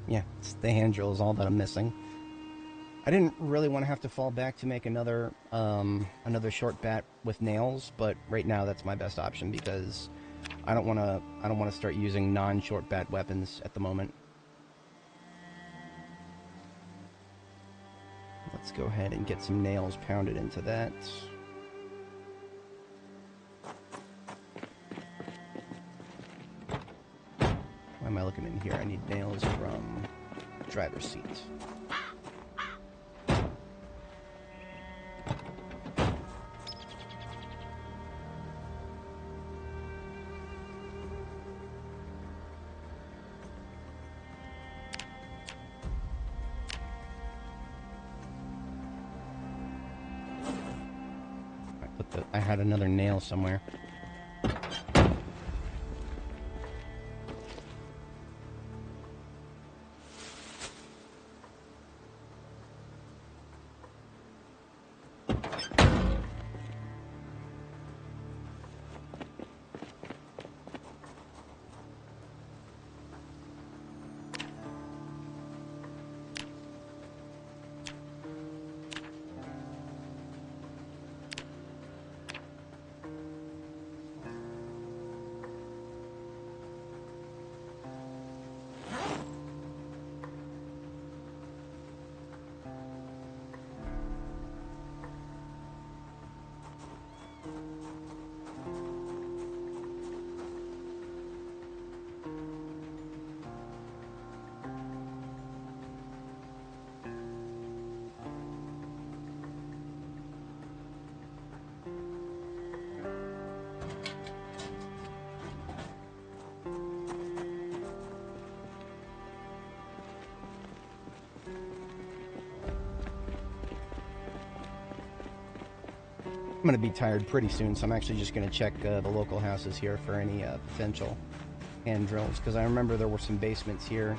Yeah, the hand drill is all that I'm missing. I didn't really want to have to fall back to make another short bat with nails, but right now that's my best option because I don't want to start using non-short bat weapons at the moment. Let's go ahead and get some nails pounded into that. Why am I looking in here? I need nails from the driver's seat. I had another nail somewhere. I'm going to be tired pretty soon, so I'm actually just going to check the local houses here for any potential hand drills, because I remember there were some basements here.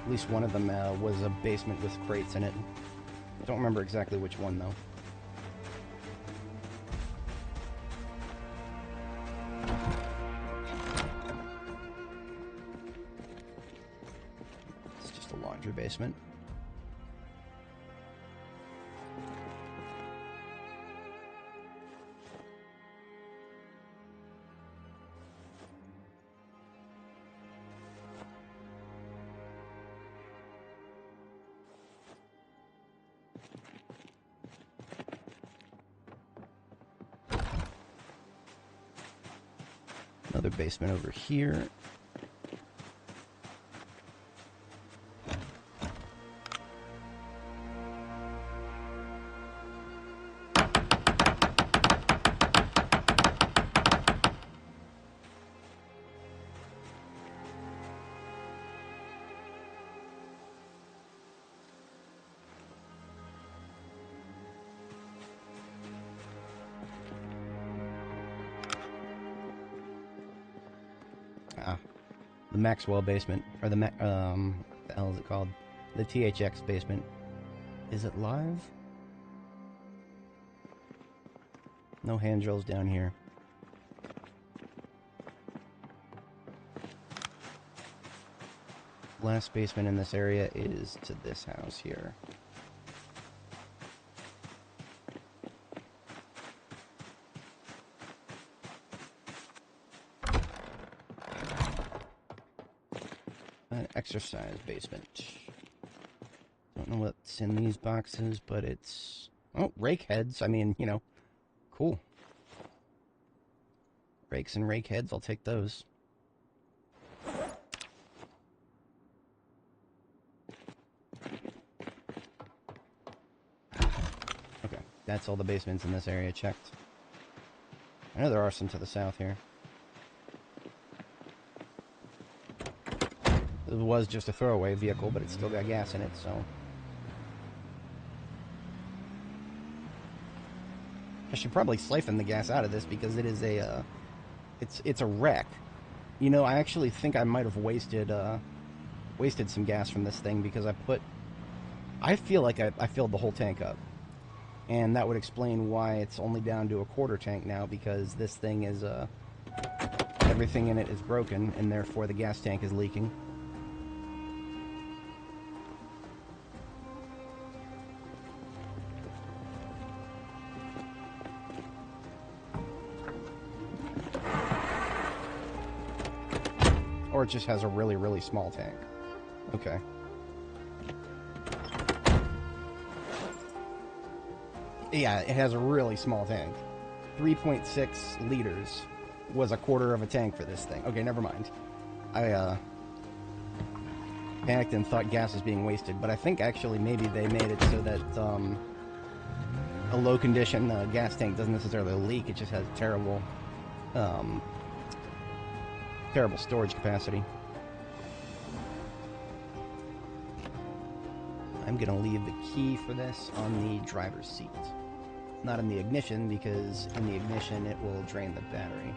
At least one of them was a basement with crates in it. Don't remember exactly which one, though. It's just a laundry basement. Another basement over here. The Maxwell basement, or the hell is it called? The THX basement. Is it live? No hand drills down here. Last basement in this area is to this house here. An exercise basement. Don't know what's in these boxes, but it's... Oh, rake heads. I mean, you know, cool. Rakes and rake heads, I'll take those. Okay, that's all the basements in this area checked. I know there are some to the south here. It was just a throwaway vehicle, but it's still got gas in it, so... I should probably siphon the gas out of this because it is a, it's a wreck. You know, I actually think I might have wasted some gas from this thing because I feel like I filled the whole tank up. And that would explain why it's only down to a quarter tank now, because this thing is, everything in it is broken, and therefore the gas tank is leaking. Or it just has a really, really small tank. Okay. Yeah, it has a really small tank. 3.6 liters was a quarter of a tank for this thing. Okay, never mind. I panicked and thought gas was being wasted, but I think actually maybe they made it so that a low condition gas tank doesn't necessarily leak. It just has terrible terrible storage capacity. I'm gonna leave the key for this on the driver's seat. Not in the ignition, because in the ignition it will drain the battery.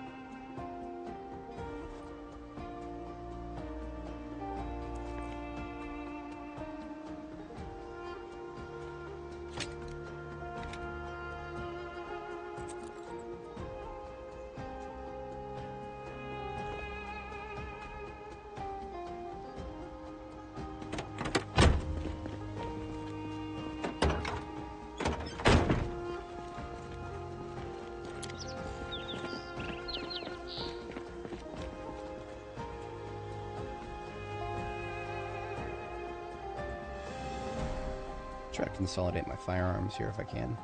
Try to consolidate my firearms here if I can.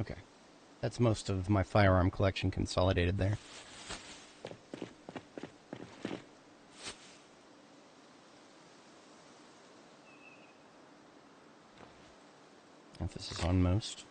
Okay. That's most of my firearm collection consolidated there. Emphasis on most.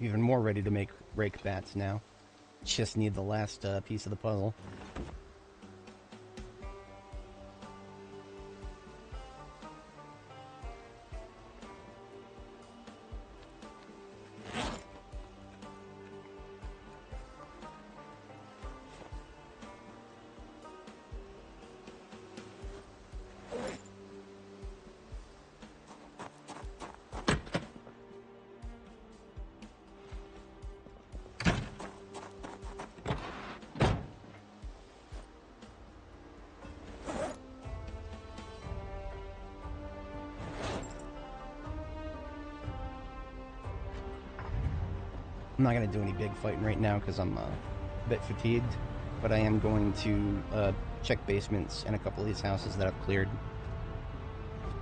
Even more ready to make rake bats now. Just need the last piece of the puzzle. I'm not going to do any big fighting right now because I'm a bit fatigued, but I am going to check basements in a couple of these houses that I've cleared.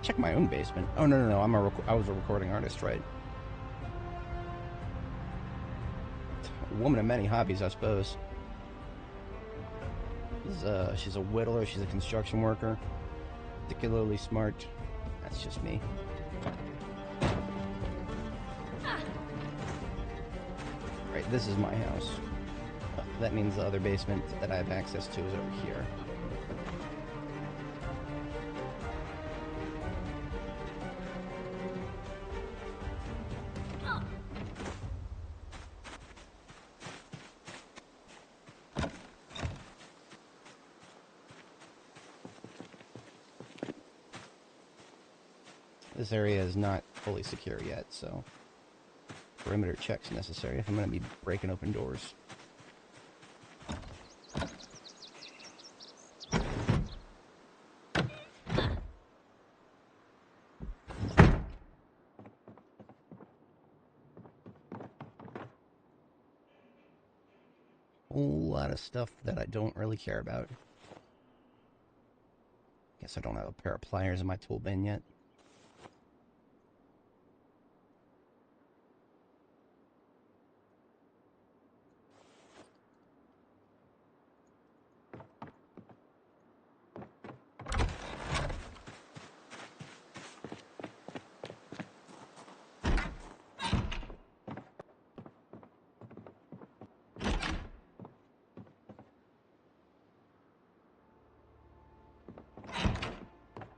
Check my own basement. Oh, no, I was a recording artist, right? A woman of many hobbies, I suppose. She's a whittler, she's a construction worker, particularly smart. That's just me. Right, this is my house. That means the other basement that I have access to is over here. This area is not fully secure yet, so perimeter checks necessary if I'm going to be breaking open doors. Whole lot of stuff that I don't really care about. Guess I don't have a pair of pliers in my tool bin yet.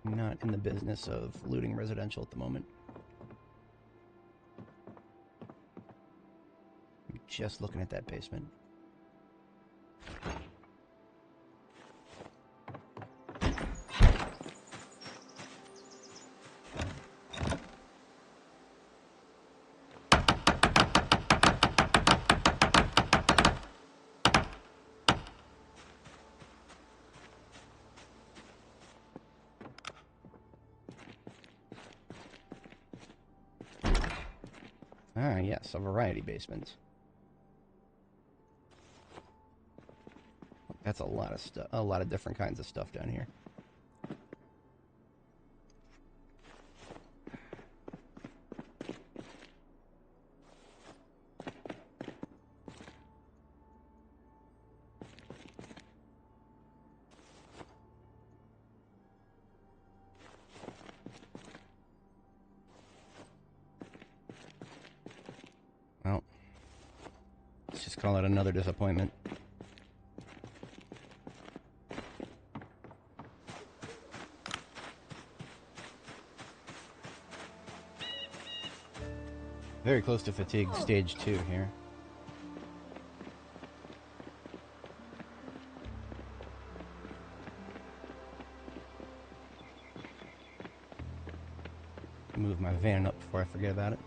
I'm not in the business of looting residential at the moment. I'm just looking at that basement. Ah, yes, a variety basement. That's a lot of stuff, a lot of different kinds of stuff down here. Just call it another disappointment. Very close to fatigue stage 2 here. Move my van up before I forget about it.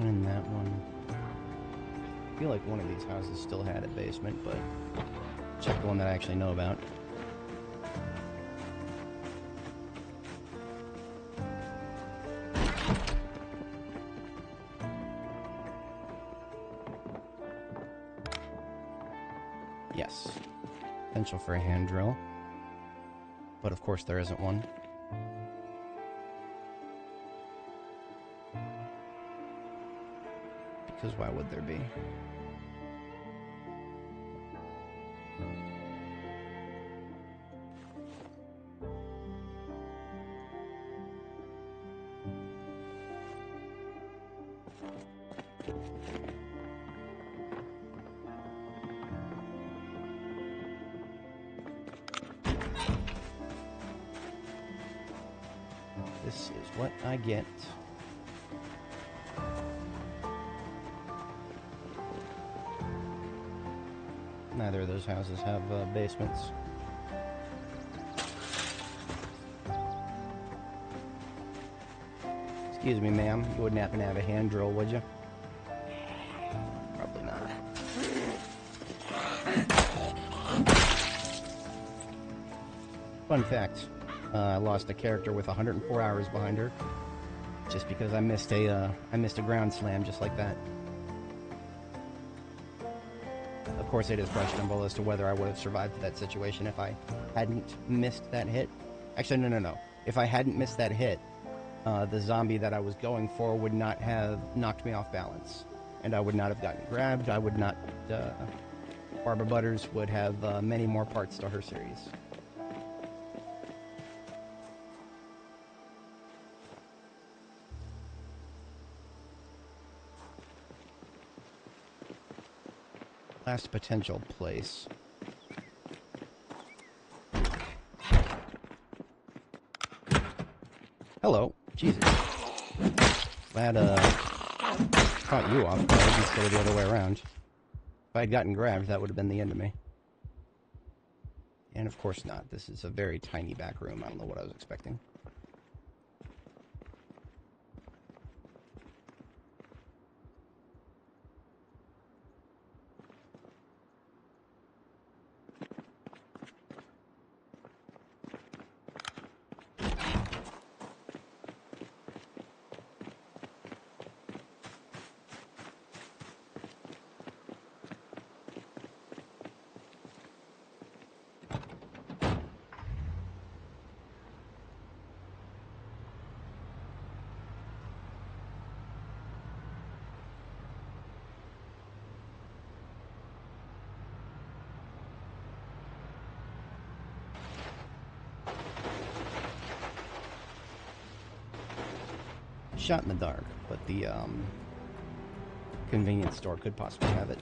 And that one. I feel like one of these houses still had a basement, but check the one that I actually know about. Yes. Potential for a hand drill. But of course there isn't one. Because why would there be? This is what I get. Neither of those houses have basements. Excuse me, ma'am. You wouldn't happen to have a hand drill, would you? Probably not. Fun fact. I lost a character with 104 hours behind her. Just because I missed a ground slam just like that. Of course, it is questionable as to whether I would have survived that situation if I hadn't missed that hit. Actually, no. If I hadn't missed that hit, the zombie that I was going for would not have knocked me off balance. And I would not have gotten grabbed. I would not... Barbara Butters would have many more parts to her series. Last potential place. Hello. Jesus. Glad, caught you off guard instead of the other way around. If I had gotten grabbed, that would have been the end of me. And of course not. This is a very tiny back room. I don't know what I was expecting. Shot in the dark, but the convenience store could possibly have it.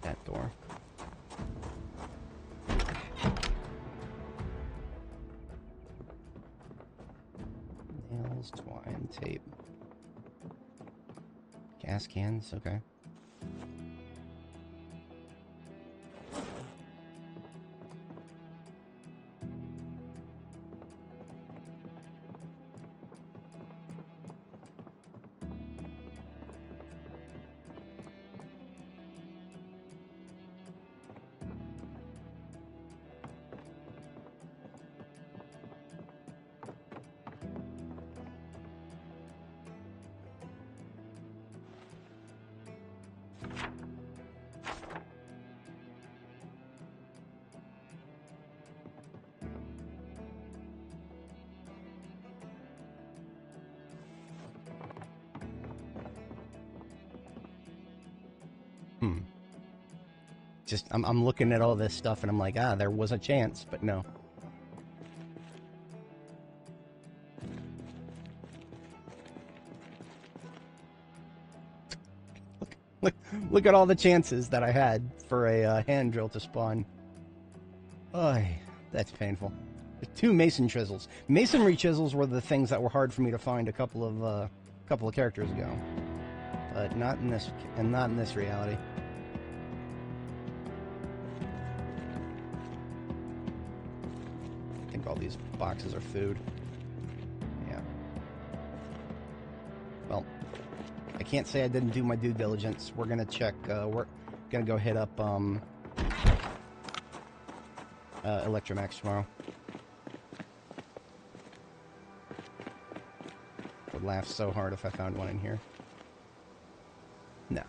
That door. Nails, twine, tape. Gas cans, okay. Just, I'm looking at all this stuff and I'm like, there was a chance, but no. Look at all the chances that I had for a hand drill to spawn. Oy, that's painful. 2 mason chisels. Masonry chisels were the things that were hard for me to find a couple of characters ago, but not in this reality. I think all these boxes are food. Yeah. Well, I can't say I didn't do my due diligence. We're gonna check. We're gonna go hit up Electromax tomorrow. Would laugh so hard if I found one in here. No.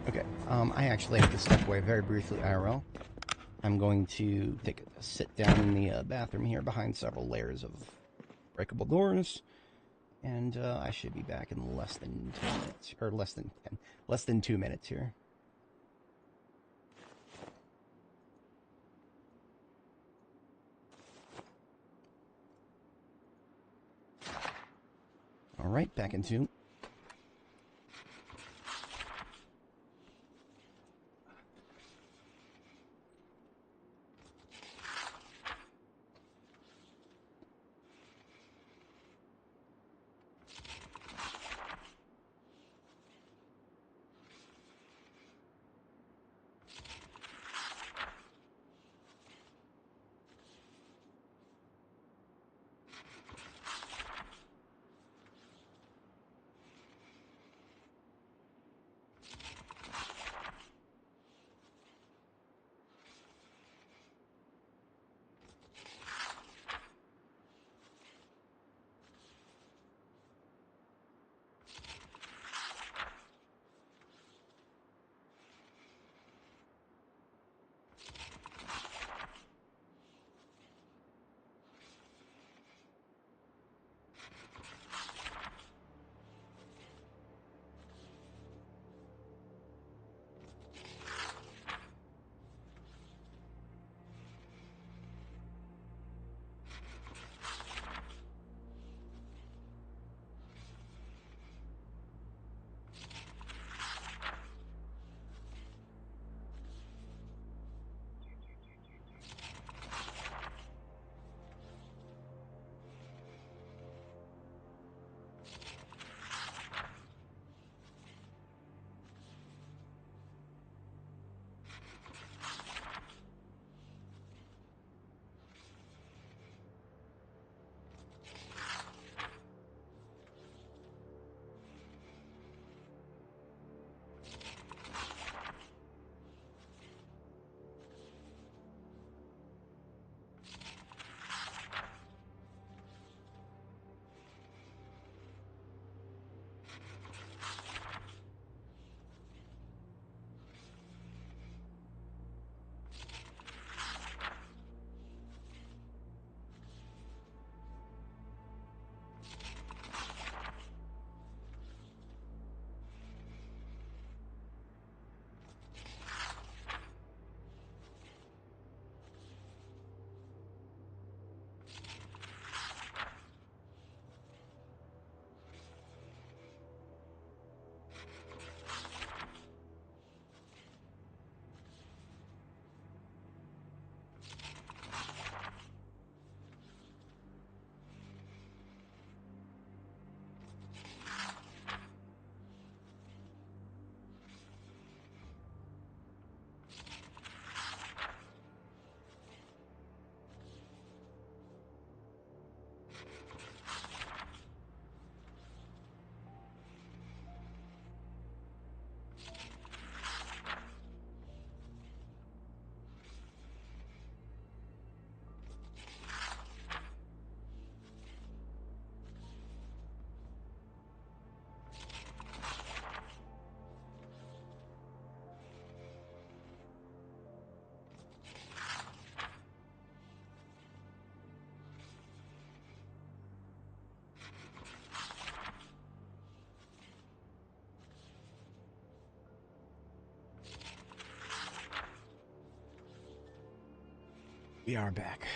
Okay, I actually have to step away very briefly, IRL. I'm going to take a sit down in the bathroom here behind several layers of breakable doors, and I should be back in less than 2 minutes, or less than 2 minutes here. All right, back in 2. We are back.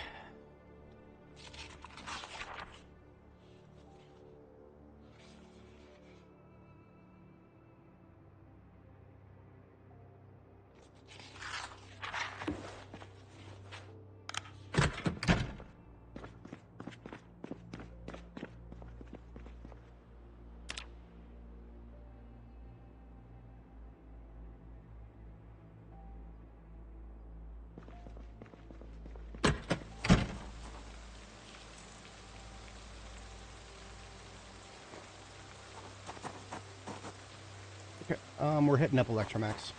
Okay, we're hitting up Electromax.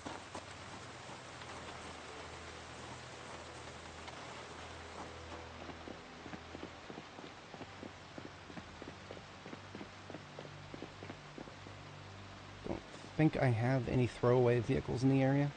Don't think I have any throwaway vehicles in the area.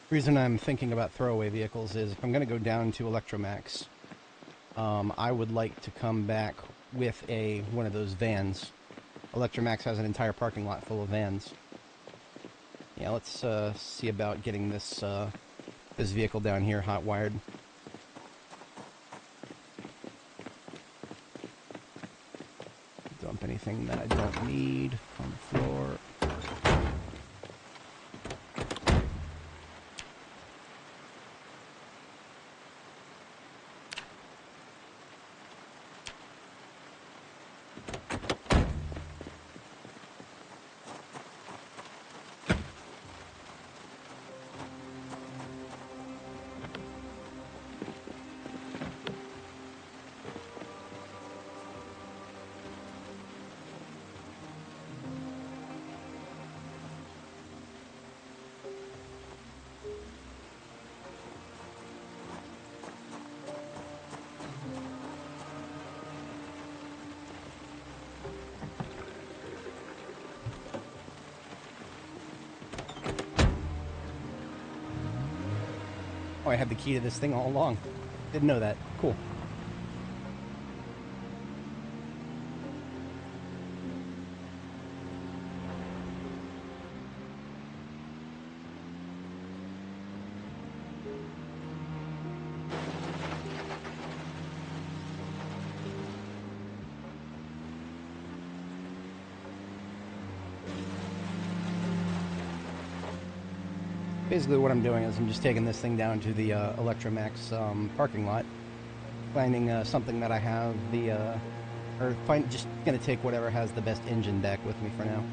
The reason I'm thinking about throwaway vehicles is if I'm going to go down to Electromax, I would like to come back with one of those vans. Electromax has an entire parking lot full of vans. Yeah, let's see about getting this this vehicle down here hot wired. Dump anything that I don't need on the floor. Oh, I had the key to this thing all along. Didn't know that. Cool. Basically what I'm doing is I'm just taking this thing down to the Electromax parking lot, finding something that I have just gonna take whatever has the best engine back with me for now.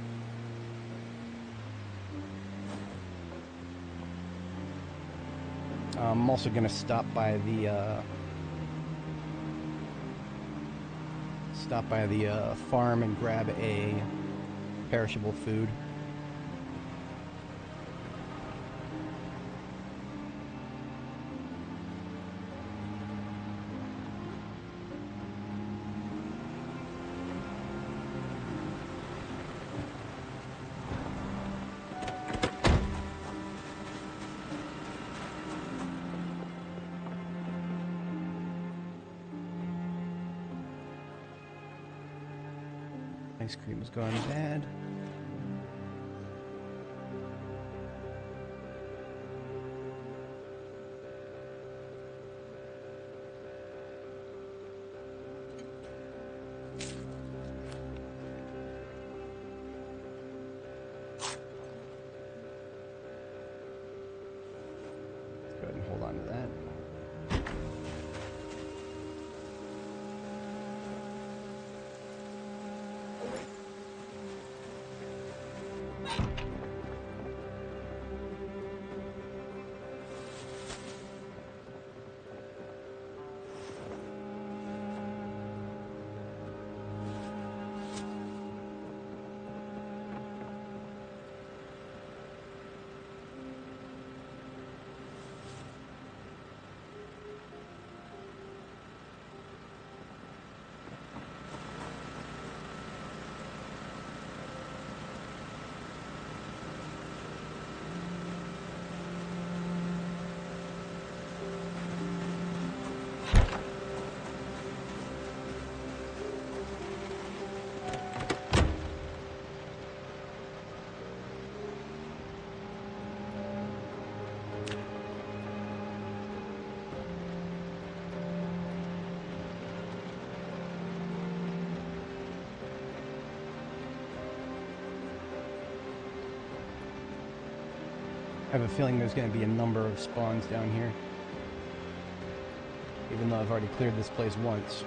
I'm also gonna stop by the farm and grab a perishable food. Ice cream is going bad. Let's go ahead and hold on to that. I have a feeling there's going to be a number of spawns down here. Even though I've already cleared this place once.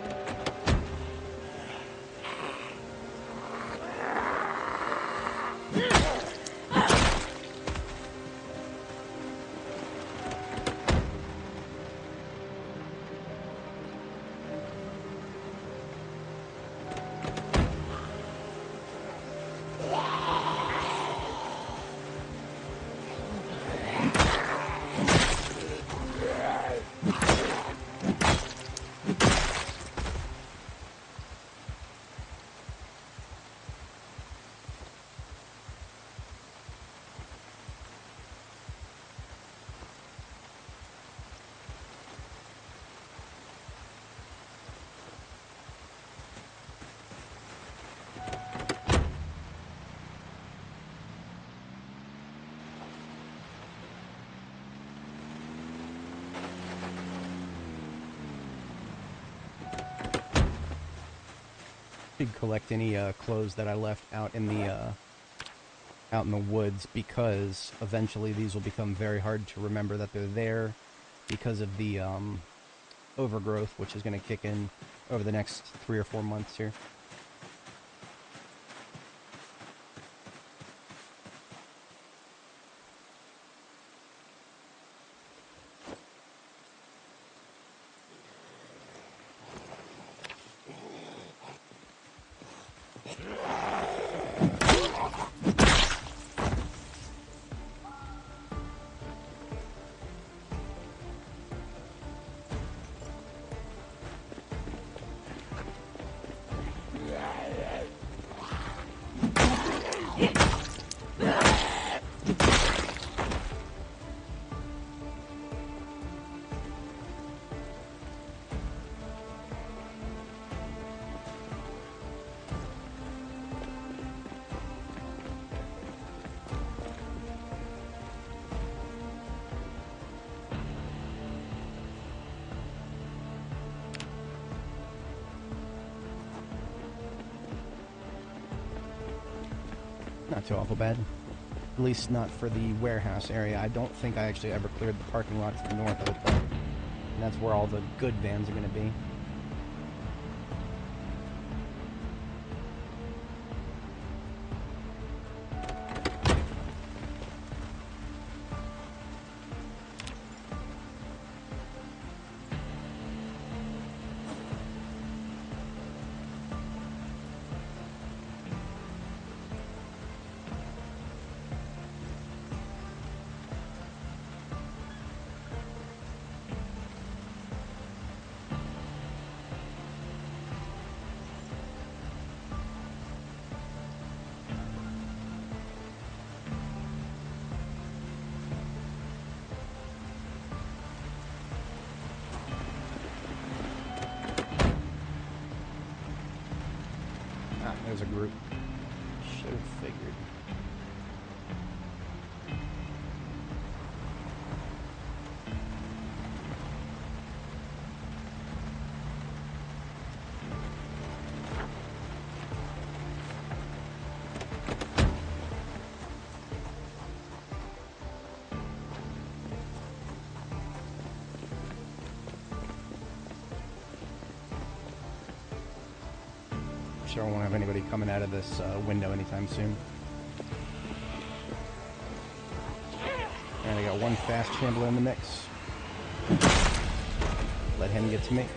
Collect any clothes that I left out in the woods, because eventually these will become very hard to remember that they're there because of the overgrowth, which is going to kick in over the next 3 or 4 months here. Not too awful bad. At least not for the warehouse area. I don't think I actually ever cleared the parking lot to the north of it, though. And that's where all the good vans are going to be. There's a group. Should have figured. Sure, I won't have anybody coming out of this window anytime soon. And I got one fast shambler in the mix. Let him get to me.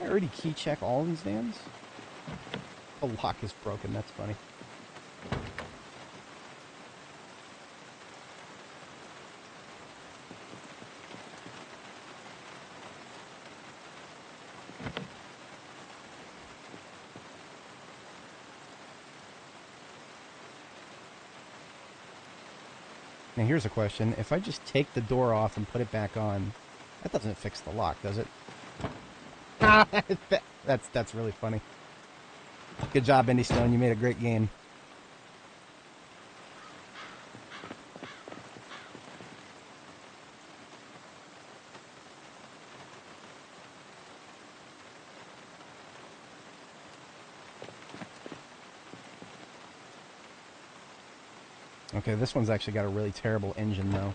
already key check all these vans? The lock is broken, that's funny. Now here's a question. If I just take the door off and put it back on, that doesn't fix the lock, does it? That's really funny. Good job, Indy Stone. You made a great game. Okay, this one's actually got a really terrible engine, though.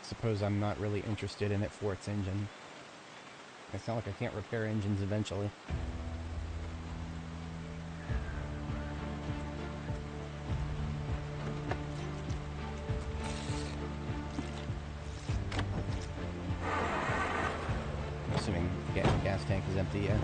Suppose I'm not really interested in it for its engine. I sound like I can't repair engines eventually. I'm assuming the gas tank is empty, yeah.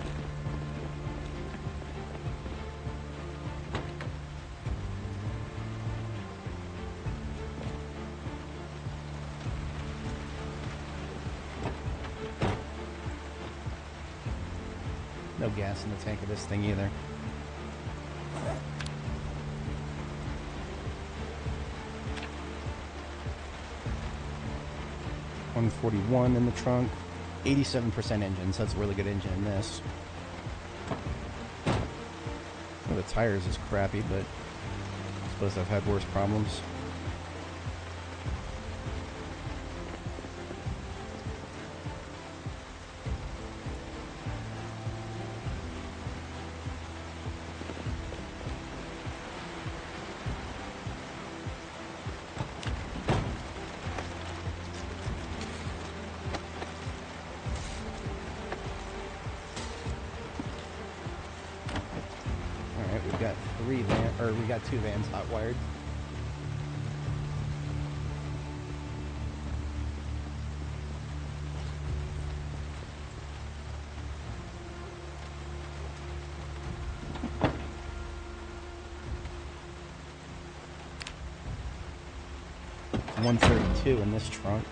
No gas in the tank of this thing either. $141 in the trunk. 87% engine, so that's a really good engine in this. Well, the tires is crappy, but I suppose I've had worse problems. We got 2 vans hot wired. $132 in this trunk.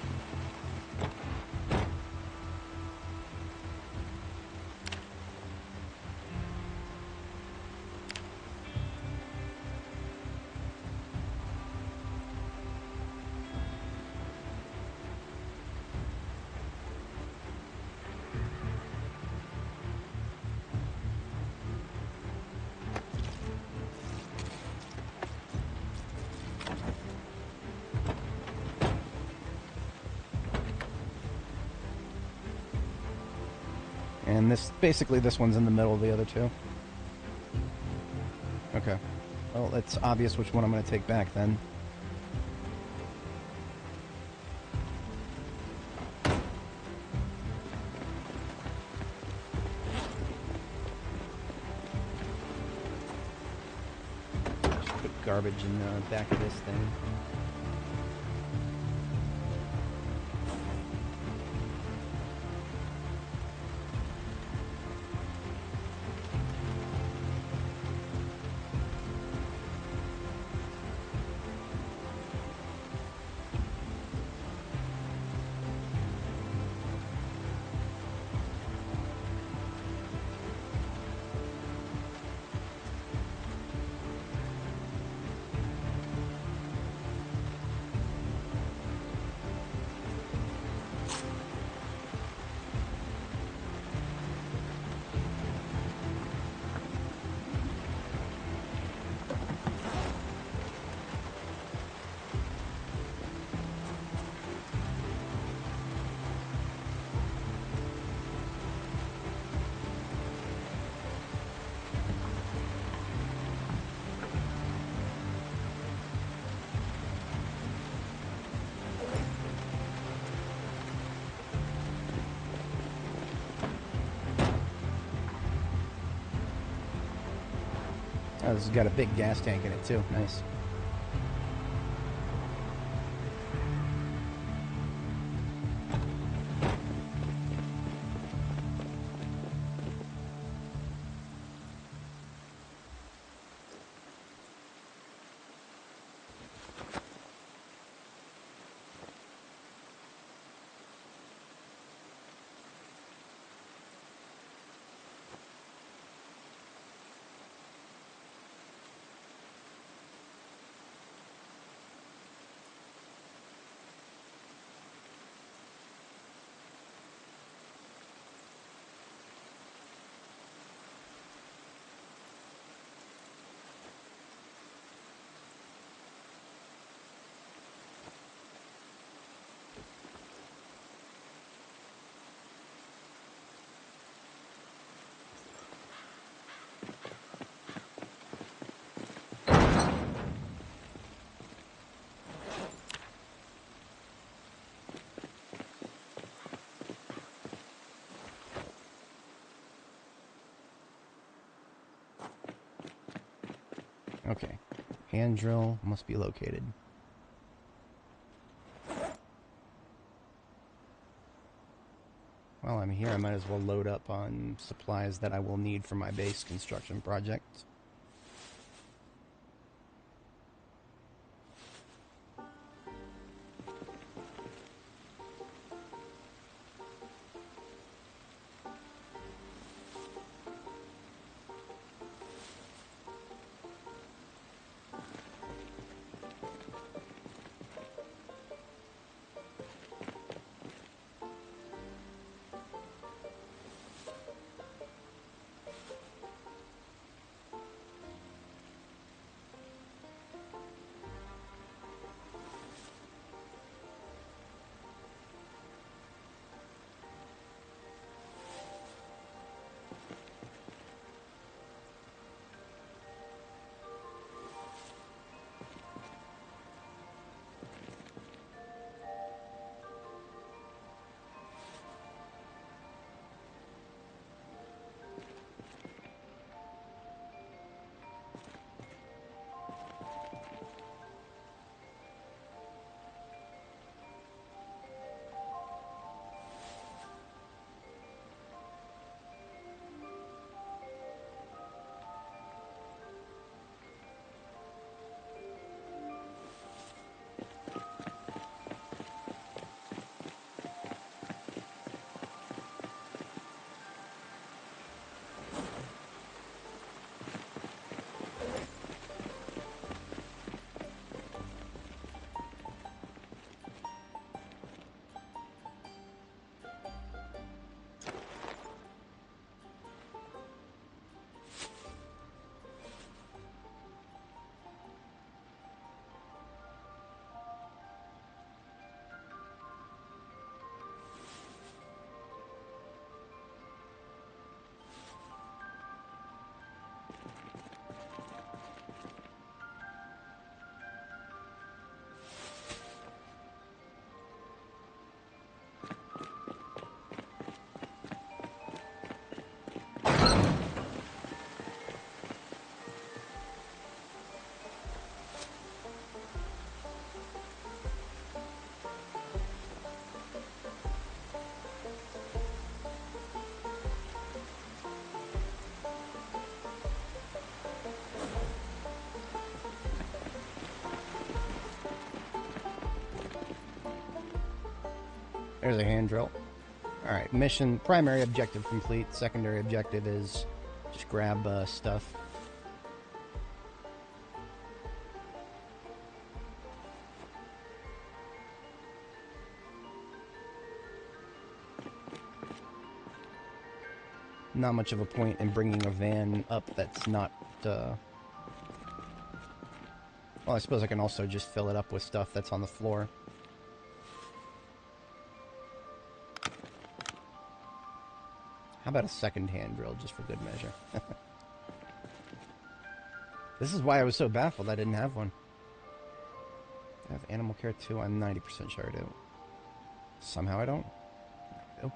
And basically this one's in the middle of the other two. Okay. Well, it's obvious which one I'm going to take back then. Just put garbage in the back of this thing. Oh, this has got a big gas tank in it too. Nice. Okay. Hand drill must be located. While I'm here, I might as well load up on supplies that I will need for my base construction project. There's a hand drill. Alright, mission, primary objective complete. Secondary objective is just grab stuff. Not much of a point in bringing a van up that's not, well, I suppose I can also just fill it up with stuff that's on the floor. How about a second hand drill, just for good measure? This is why I was so baffled I didn't have one. I have animal care too? I'm 90% sure I do. Somehow I don't. Nope.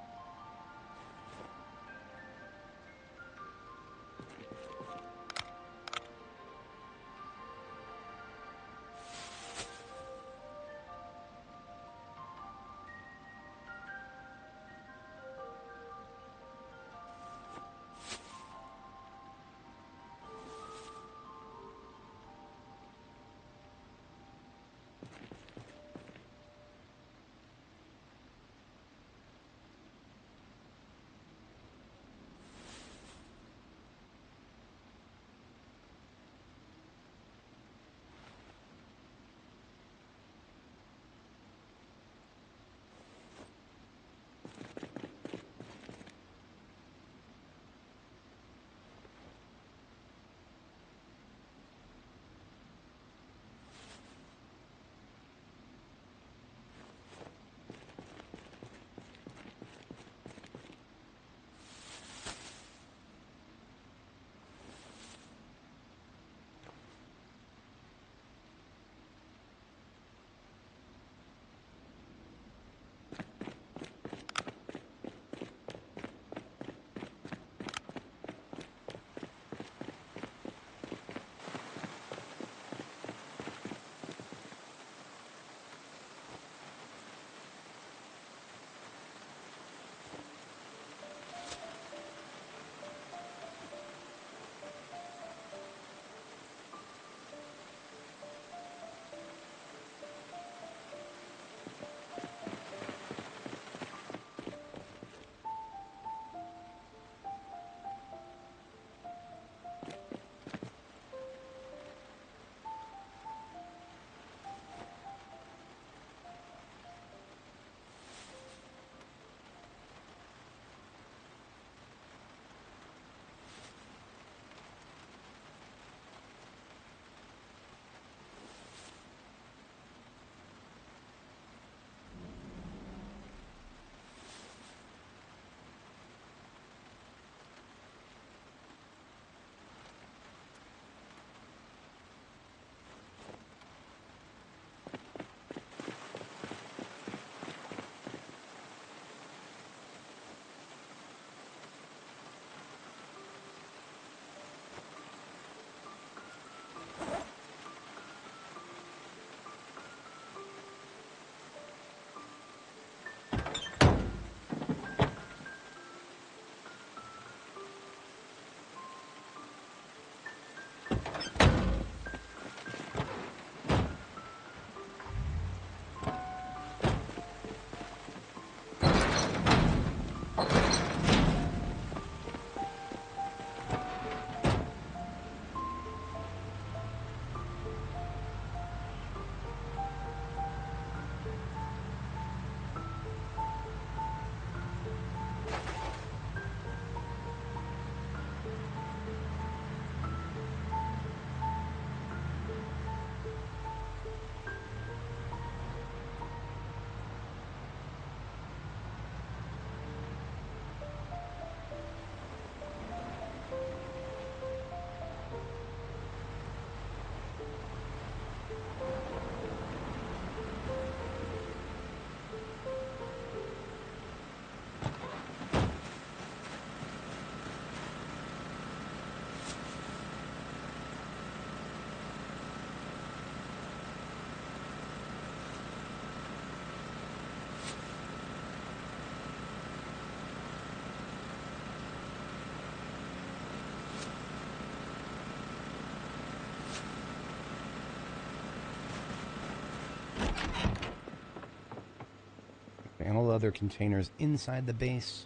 other containers inside the base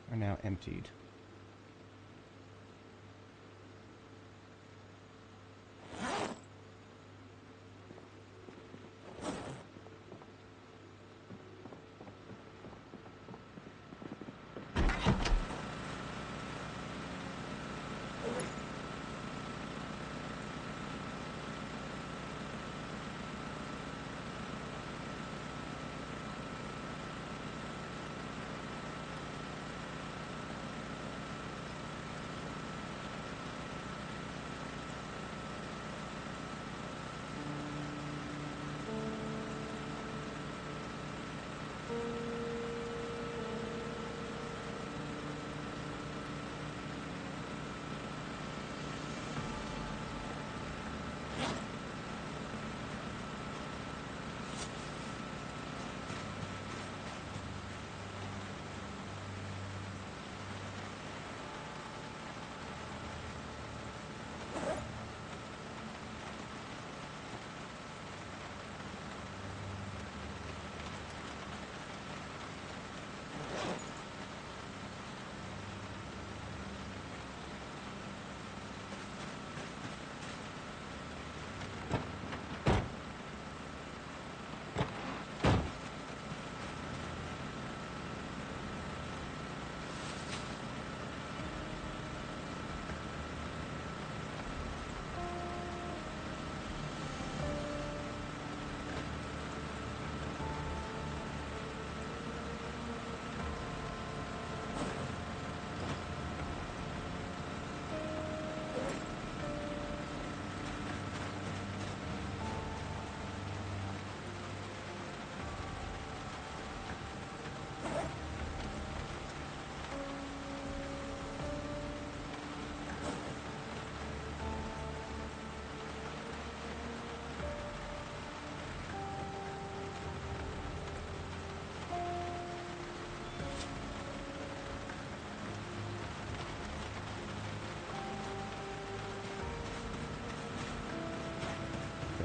are now emptied.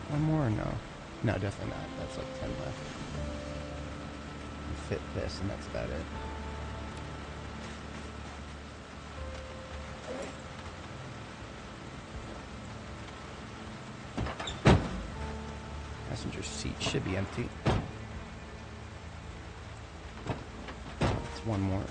One more or no? No, definitely not. That's like 10 left. Fit this, and that's about it. Passenger seat should be empty. It's one more.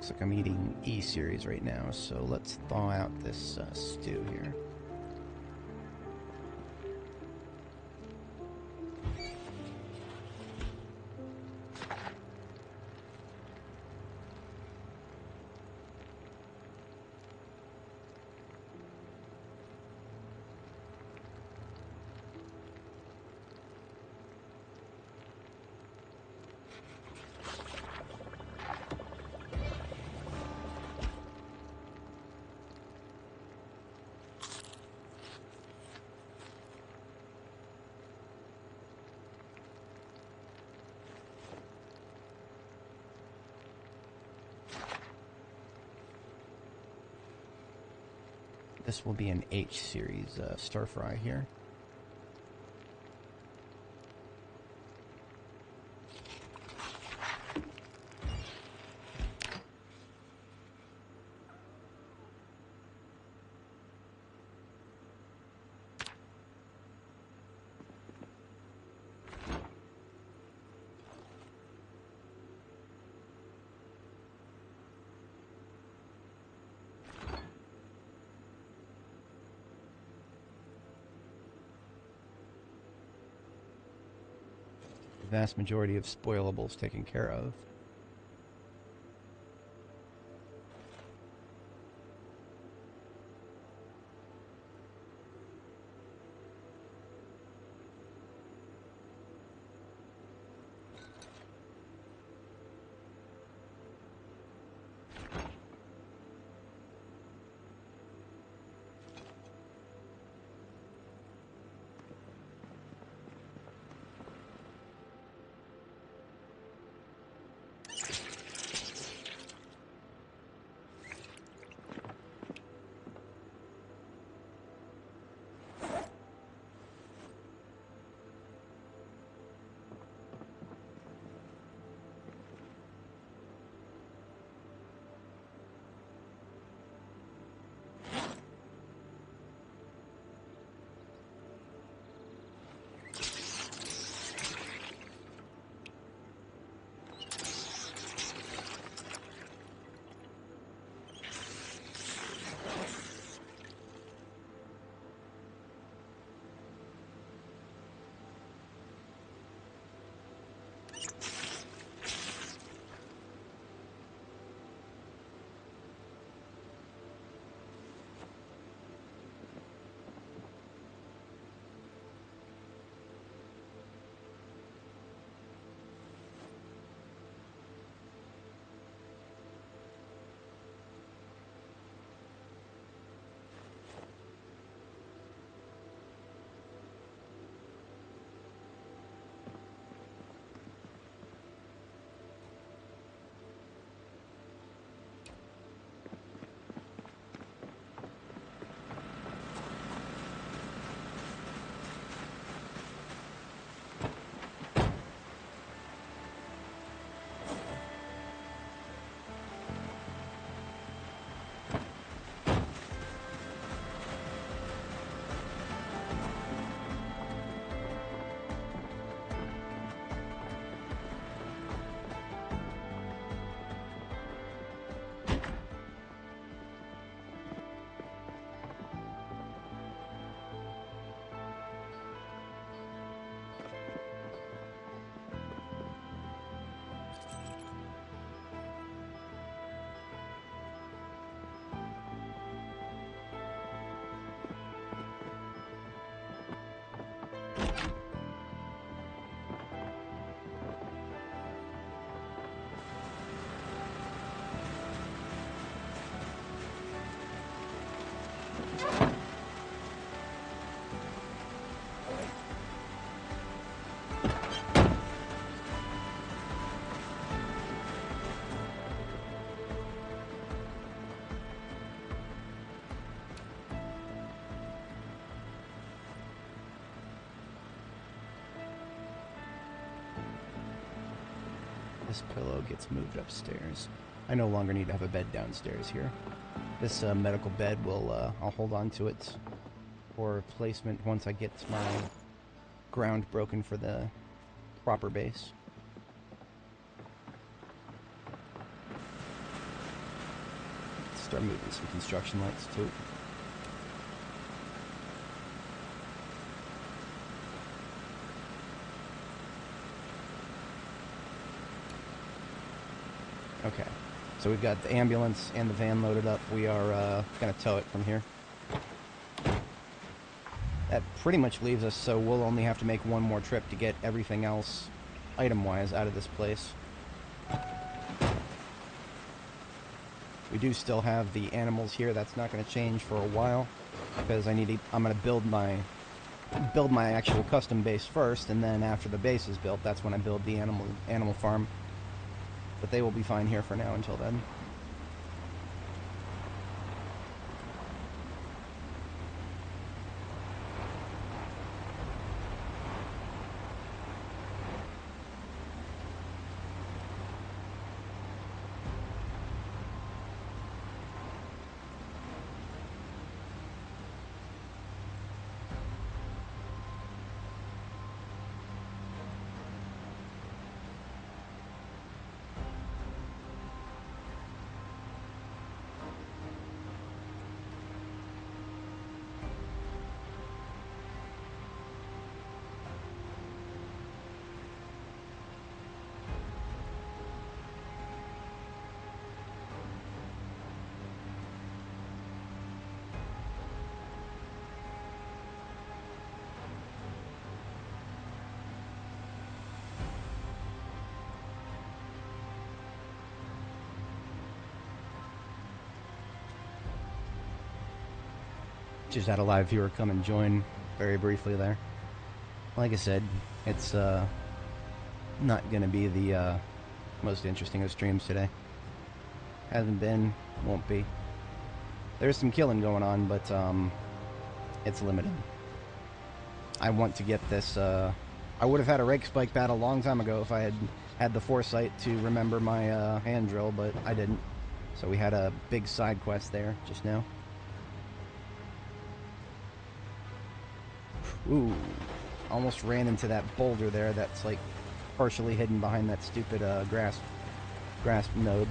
Looks like I'm eating E series right now, so let's thaw out this stew here. This will be an H series stir fry here. vast majority of spoilables taken care of. This pillow gets moved upstairs. I no longer need to have a bed downstairs here. This medical bed will, I'll hold on to it for replacement once I get my ground broken for the proper base. Start moving some construction lights too. Okay, so we've got the ambulance and the van loaded up. We are going to tow it from here. That pretty much leaves us, so we'll only have to make one more trip to get everything else, item-wise, out of this place. We do still have the animals here. That's not going to change for a while, because I'm going to build my actual custom base first, and then after the base is built, that's when I build the animal farm. But they will be fine here for now until then. Just had a live viewer come and join very briefly there. Like I said, it's not going to be the most interesting of streams today. Hasn't been, won't be. There's some killing going on, but it's limited. I want to get this. I would have had a rake spike bat a long time ago if I had had the foresight to remember my hand drill, but I didn't. So we had a big side quest there just now. Ooh, almost ran into that boulder there that's like partially hidden behind that stupid grass node.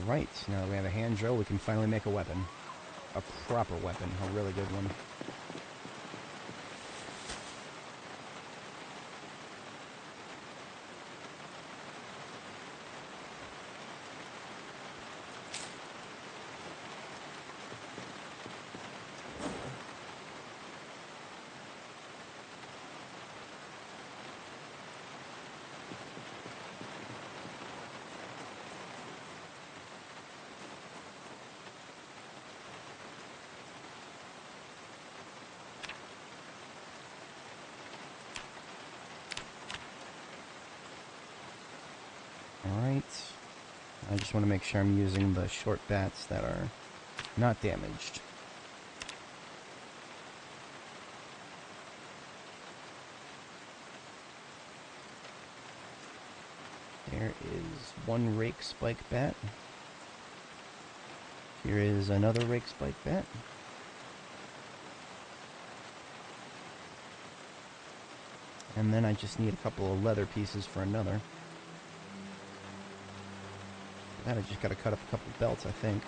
Right, now that we have a hand drill, we can finally make a weapon. A proper weapon, a really good one. Alright, I just want to make sure I'm using the short bats that are not damaged. There is one rake spike bat. Here is another rake spike bat. And then I just need a couple of leather pieces for another. I just gotta cut up a couple belts, I think.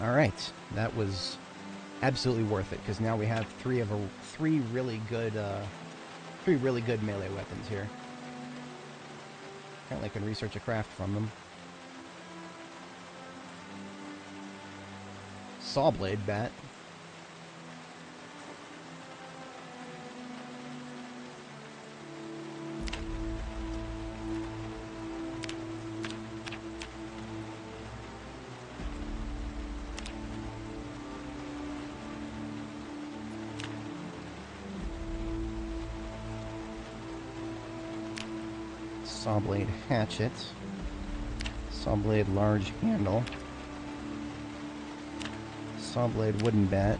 Alright, that was absolutely worth it, because now we have three really good melee weapons here. Apparently I can research a craft from them. Saw blade bat. Saw blade hatchet. Saw blade large handle. Saw blade wooden bat,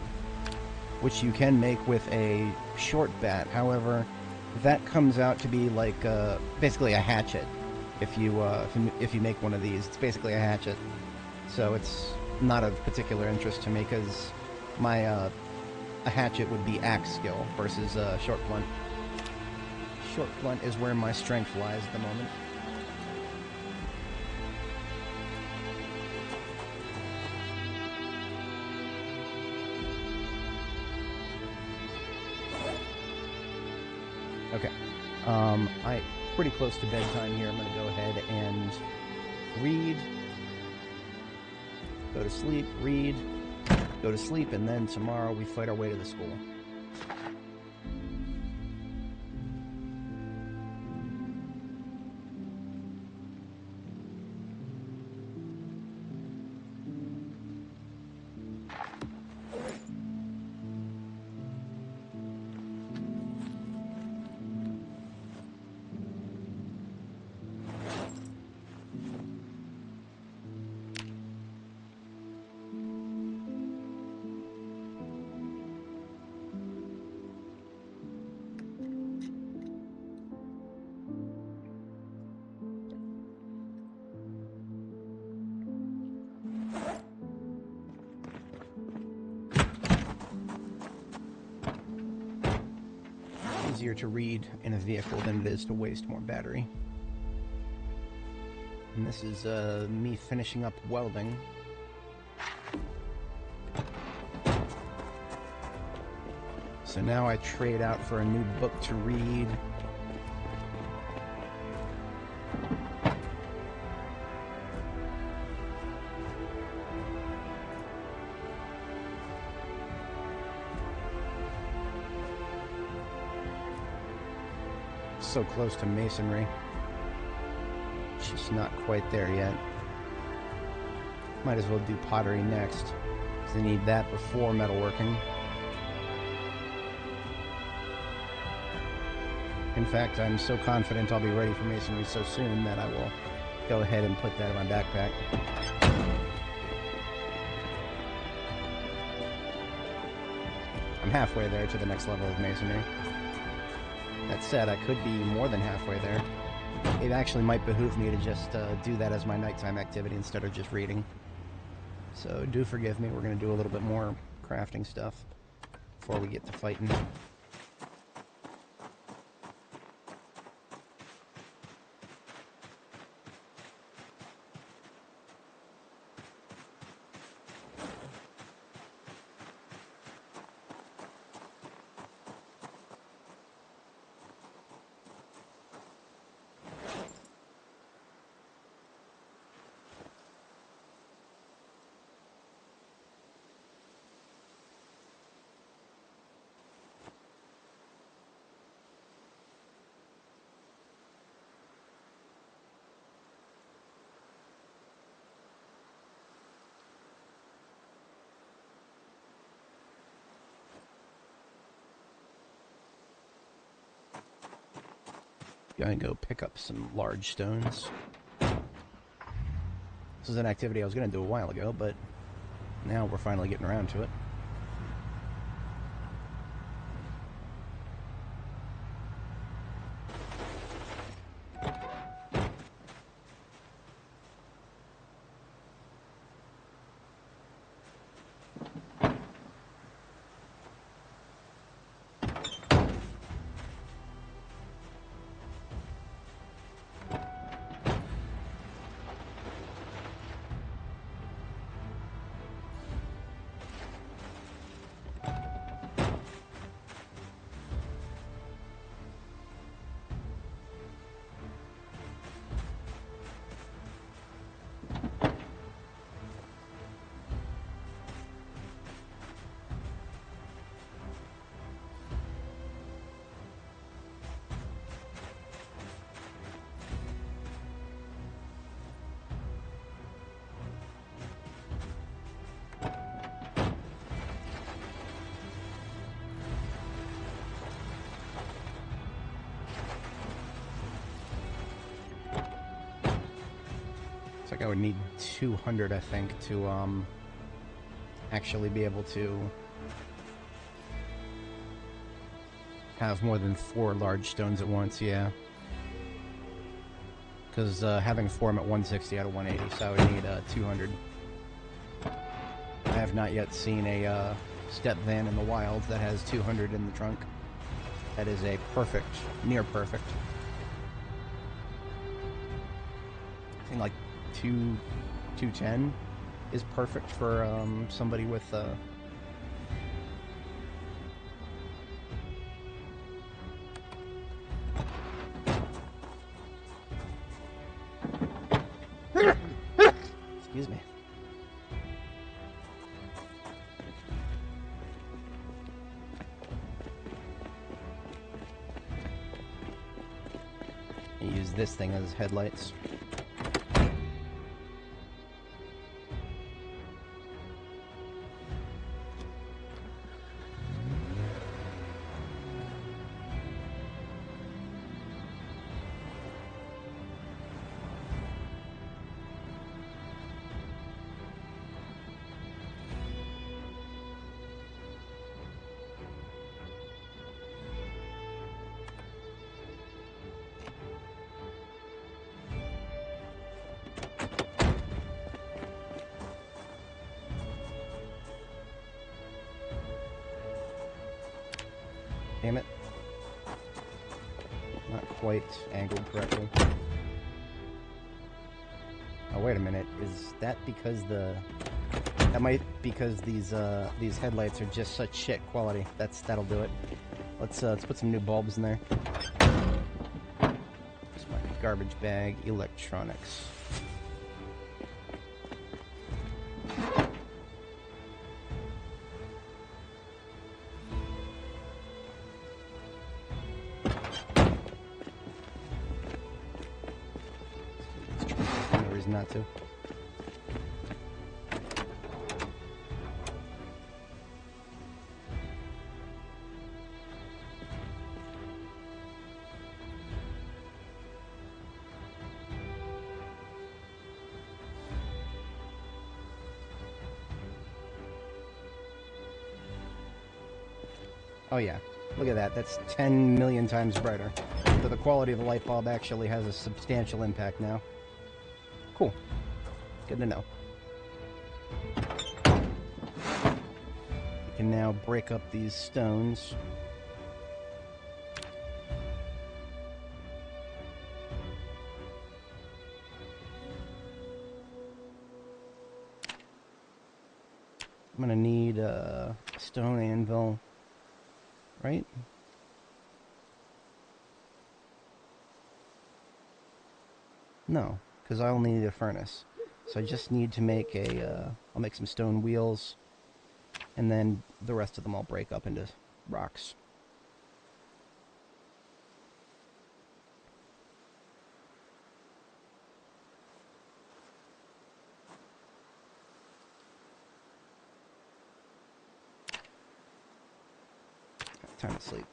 which you can make with a short bat. However, that comes out to be like basically a hatchet. If you make one of these, it's basically a hatchet. So it's not of particular interest to me, because my a hatchet would be axe skill versus short blunt. Short blunt is where my strength lies at the moment. Okay. I'm pretty close to bedtime here. I'm going to go ahead and read, go to sleep, read, go to sleep, and then tomorrow we fight our way to the school. Easier to read in a vehicle than it is to waste more battery. And this is me finishing up welding. So now I trade out for a new book to read. So close to masonry. Just not quite there yet. Might as well do pottery next, because I need that before metalworking. In fact, I'm so confident I'll be ready for masonry so soon that I will go ahead and put that in my backpack. I'm halfway there to the next level of masonry. That said, I could be more than halfway there. It actually might behoove me to just do that as my nighttime activity instead of just reading. So do forgive me, we're going to do a little bit more crafting stuff before we get to fighting. Gonna go pick up some large stones. This is an activity I was gonna do a while ago, but now we're finally getting around to it. like I would need 200, I think, to actually be able to have more than 4 large stones at once, yeah. Because having 4 at 160 out of 180, so I would need 200. I have not yet seen a step van in the wild that has 200 in the trunk. That is a perfect, near perfect. I think like 210 is perfect for somebody with excuse me. Use this thing as headlights. Damn it. Not quite angled correctly. Oh, wait a minute. Is that because that might because these headlights are just such shit quality. That'll do it. Let's put some new bulbs in there. Just my garbage bag, electronics. Not to. Oh yeah, look at that. That's 10 million times brighter. So the quality of the light bulb actually has a substantial impact now. Cool. Good to know. You can now break up these stones. I'm gonna need a stone anvil, right? No. Because I only need a furnace. So I just need to make I'll make some stone wheels, and then the rest of them I'll break up into rocks. Time to sleep.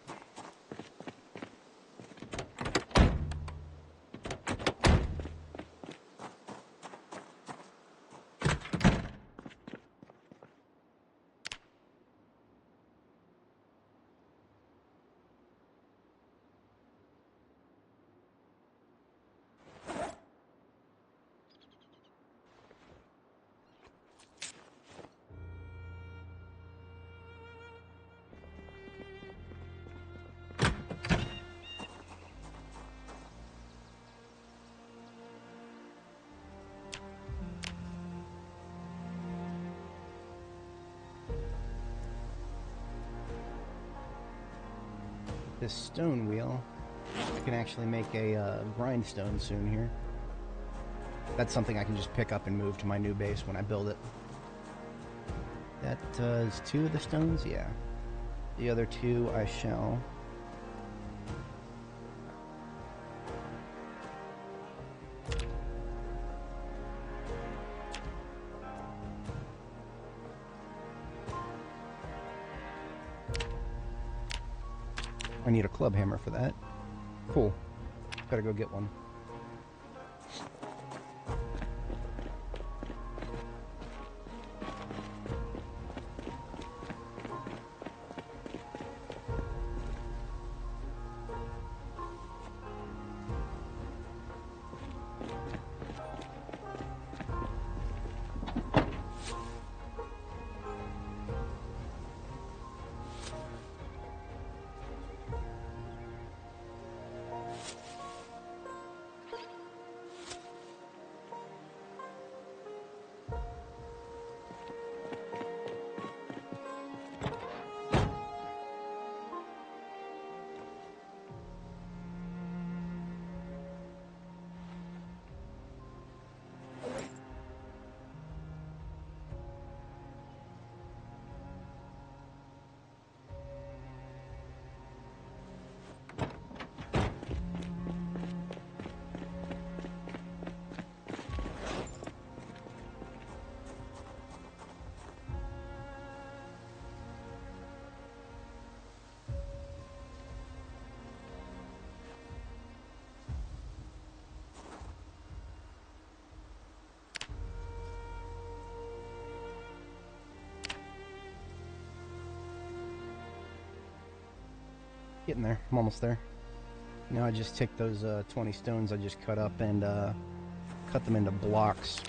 This stone wheel, I can actually make a grindstone soon here. That's something I can just pick up and move to my new base when I build it. That is 2 of the stones? Yeah. The other 2 I shall. I need a club hammer for that. Cool. Gotta go get one. Getting there. I'm almost there. Now I just take those 20 stones I just cut up and cut them into blocks.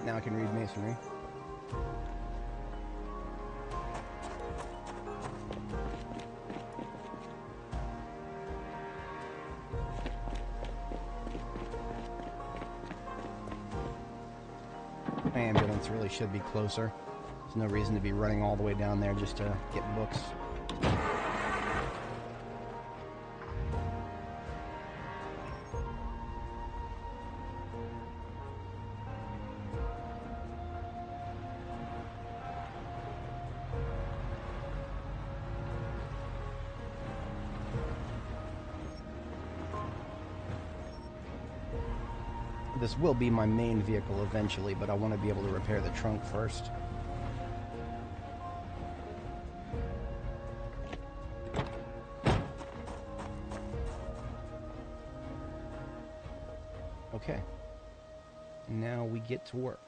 Now I can read masonry. My ambulance really should be closer. There's no reason to be running all the way down there just to get books. This will be my main vehicle eventually, but I want to be able to repair the trunk first. Okay. Now we get to work.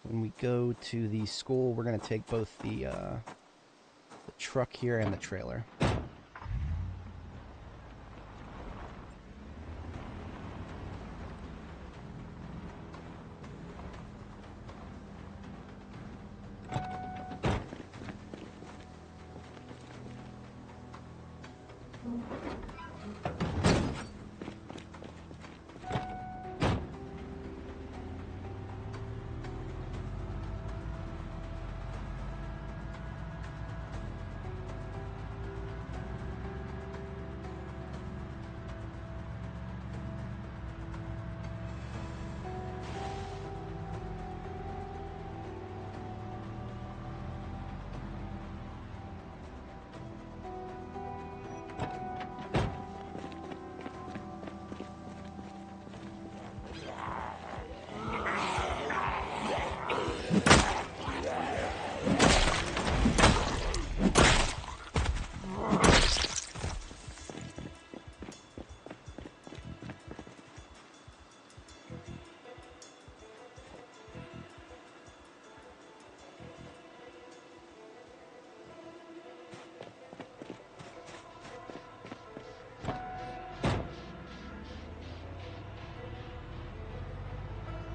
When we go to the school, we're going to take both the truck here and the trailer.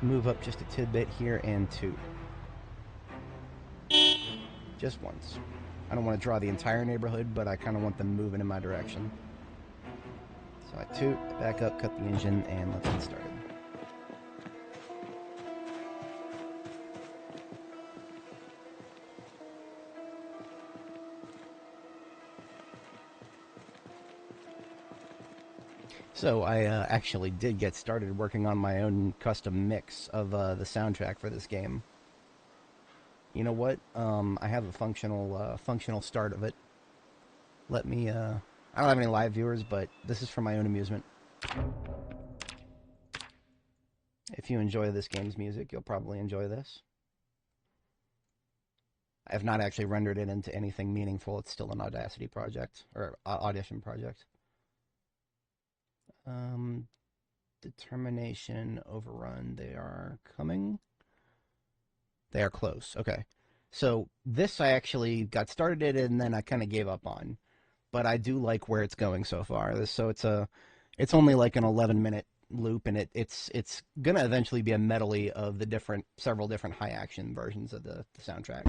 Move up just a tidbit here and toot. Just once. I don't want to draw the entire neighborhood, but I kind of want them moving in my direction. So I toot, back up, cut the engine, and let's get started. So I actually did get started working on my own custom mix of the soundtrack for this game. You know what? I have a functional start of it. Let me. I don't have any live viewers, but this is for my own amusement. If you enjoy this game's music, you'll probably enjoy this. I have not actually rendered it into anything meaningful. It's still an Audacity project or Audition project. Determination, overrun, they are coming. They are close. Okay. So this I actually got started in and then I kind of gave up on. But I do like where it's going so far. It's only like an 11-minute loop, and it's gonna eventually be a medley of the several different high action versions of the soundtrack.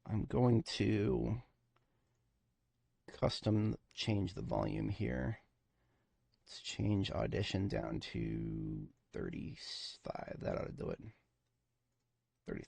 I'm going to custom change the volume here. Let's change Audition down to 35. That ought to do it. 33.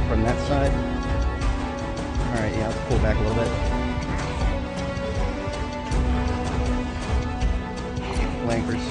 from that side. Alright, yeah, let's pull back a little bit. Flankers.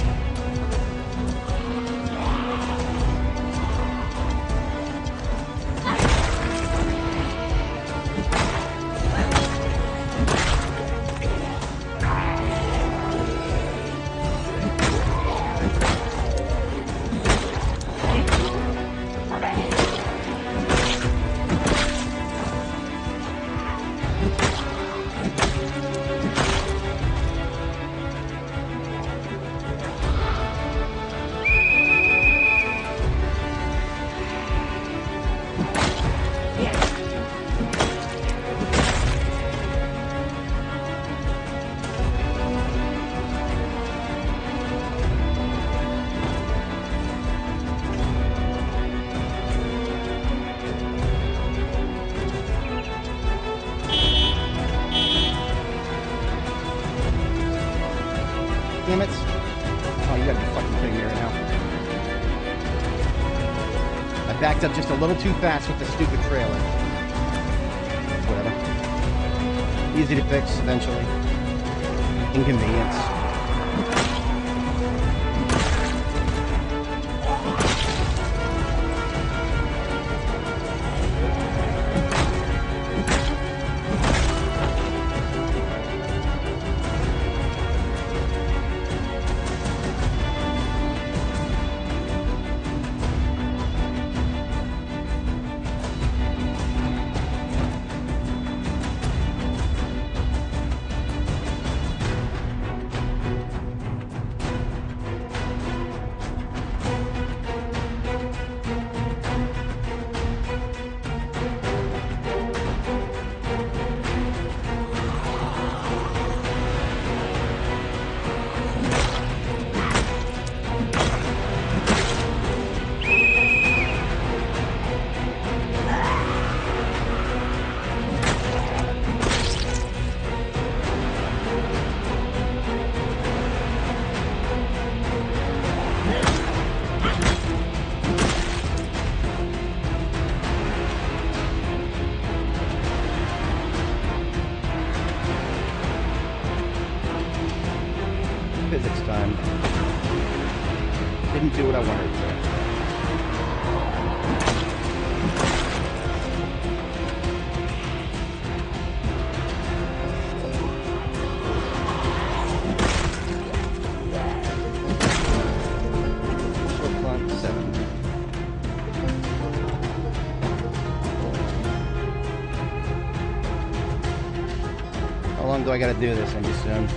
Damn it. Oh, you gotta be fucking kidding me right now. I backed up just a little too fast with the stupid trailer. Whatever. Easy to fix eventually. Inconvenience. Physics time. Didn't do what I wanted to. Front 7. How long do I gotta do this? I'm just soon.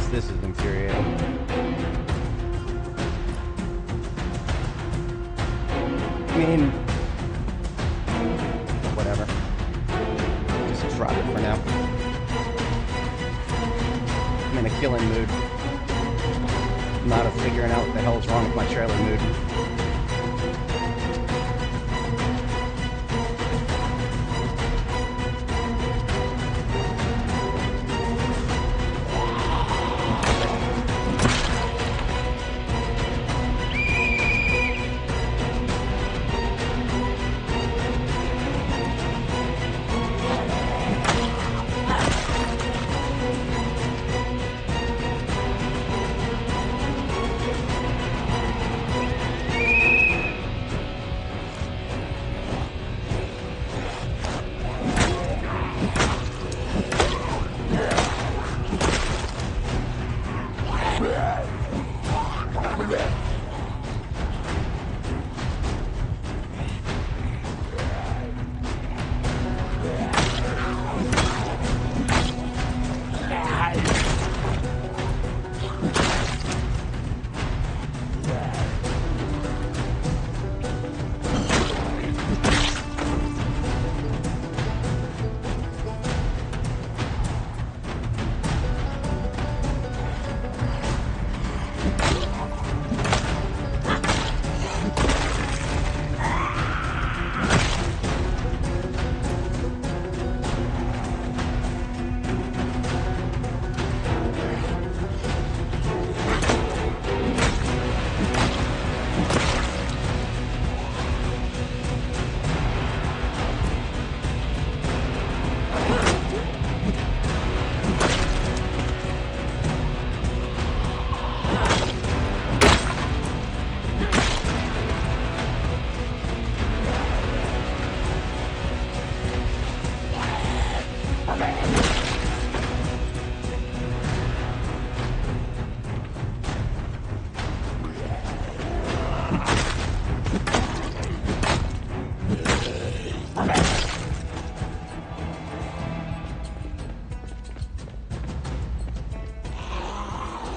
This is infuriating. I mean, whatever. Just drop it for now. I'm in a killing mood. I'm out of figuring out what the hell is wrong with my trailer mood.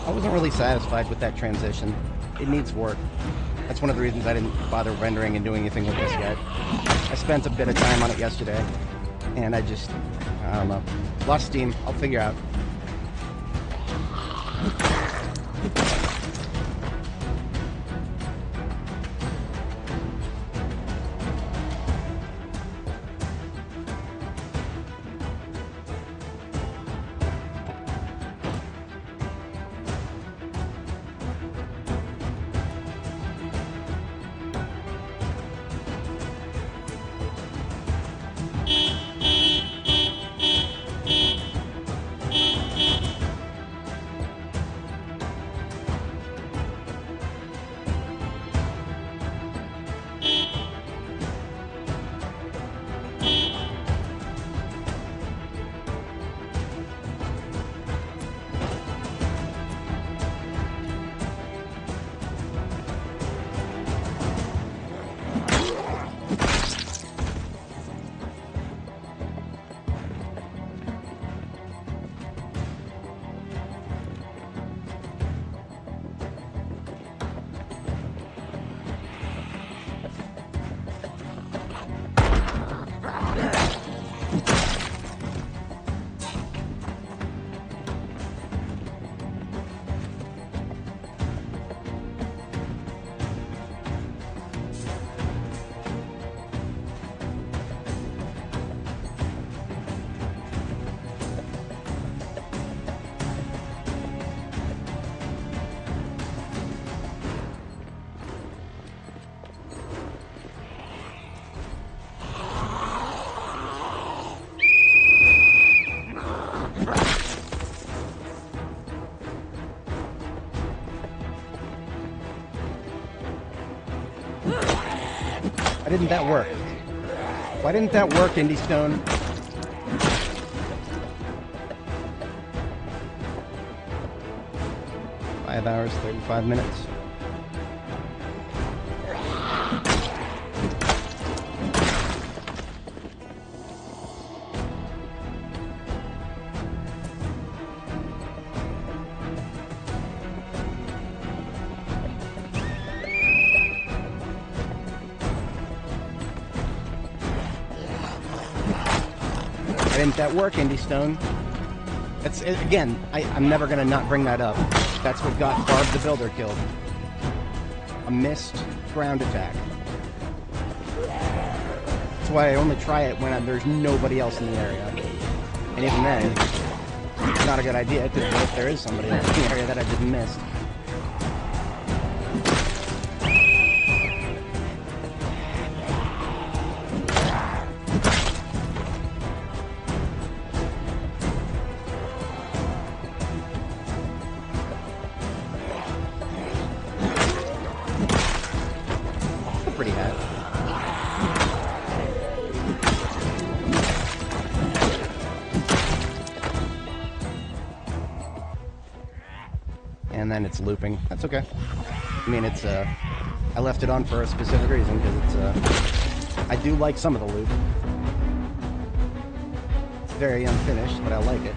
I wasn't really satisfied with that transition. It needs work. That's one of the reasons I didn't bother rendering and doing anything with this yet. I spent a bit of time on it yesterday, and I don't know. Lost steam. I'll figure out. Why didn't that work? Why didn't that work, Indy Stone? Five hours, 35 minutes. Why didn't that work, Indy Stone? Again, I'm never going to not bring that up. That's what got Barb the Builder killed. A missed ground attack. That's why I only try it when there's nobody else in the area. And even then, it's not a good idea, because what if there is somebody else in the area that I just missed? Pretty hat. And then it's looping. That's okay. I mean, I left it on for a specific reason, because I do like some of the loop. It's very unfinished, but I like it.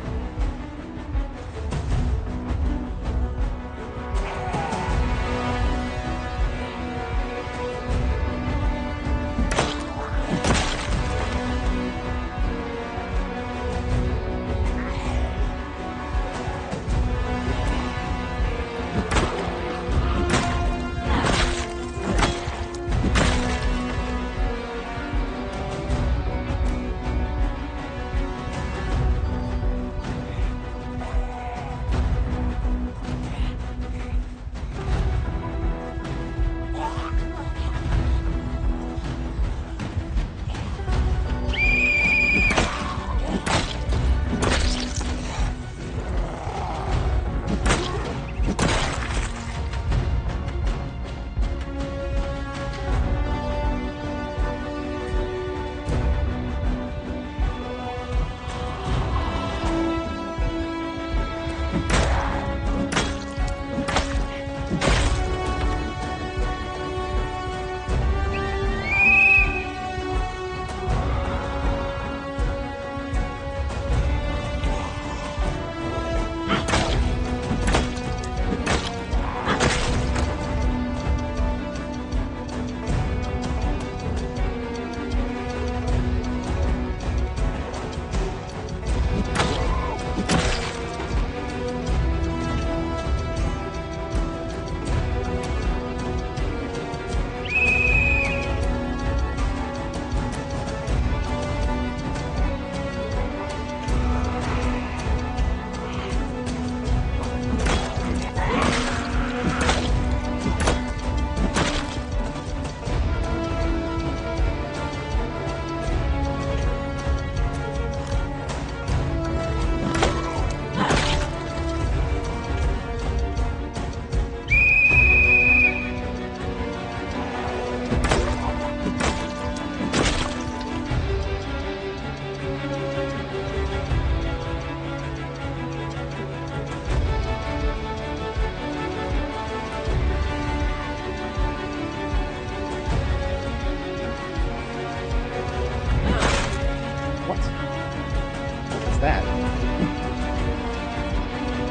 That.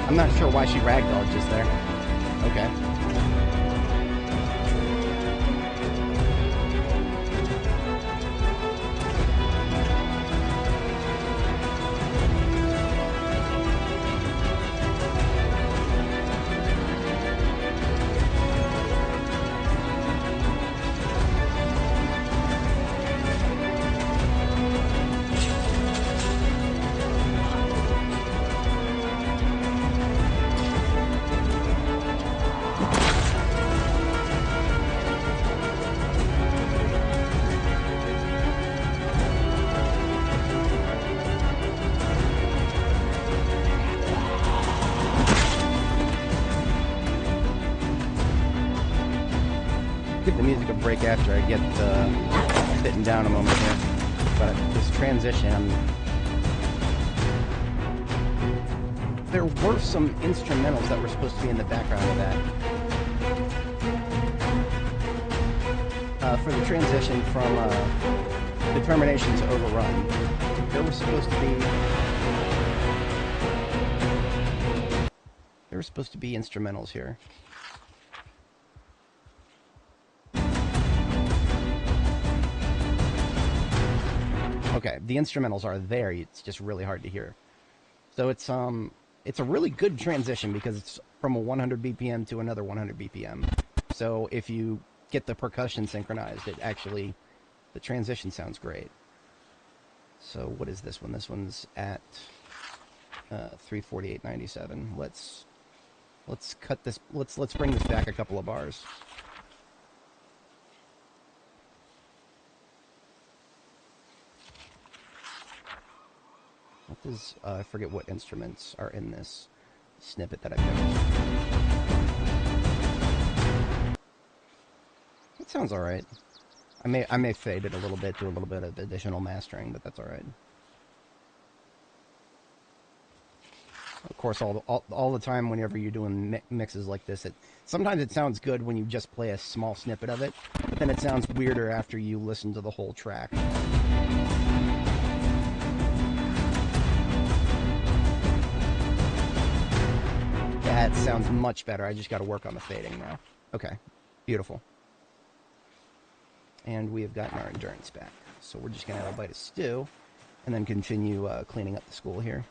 I'm not sure why she ragdolled just there. Okay. Give the music a break after I get bitten down a moment here. But this transition, there were some instrumentals that were supposed to be in the background of that. For the transition from Determination to Overrun, there were supposed to be instrumentals here. Okay, the instrumentals are there, it's just really hard to hear. So it's a really good transition because it's from a 100 BPM to another 100 BPM. So if you get the percussion synchronized, the transition sounds great. So what is this one? This one's at 348.97. Let's cut this, let's bring this back a couple of bars. What does, I forget what instruments are in this snippet that I picked. It sounds alright. I may fade it a little bit, do a little bit of additional mastering, but that's alright. Of course, all the time whenever you're doing mixes like this, sometimes it sounds good when you just play a small snippet of it, but then it sounds weirder after you listen to the whole track. That sounds much better. I just got to work on the fading now. Okay, beautiful. And we have gotten our endurance back. So we're just going to have a bite of stew and then continue cleaning up the school here.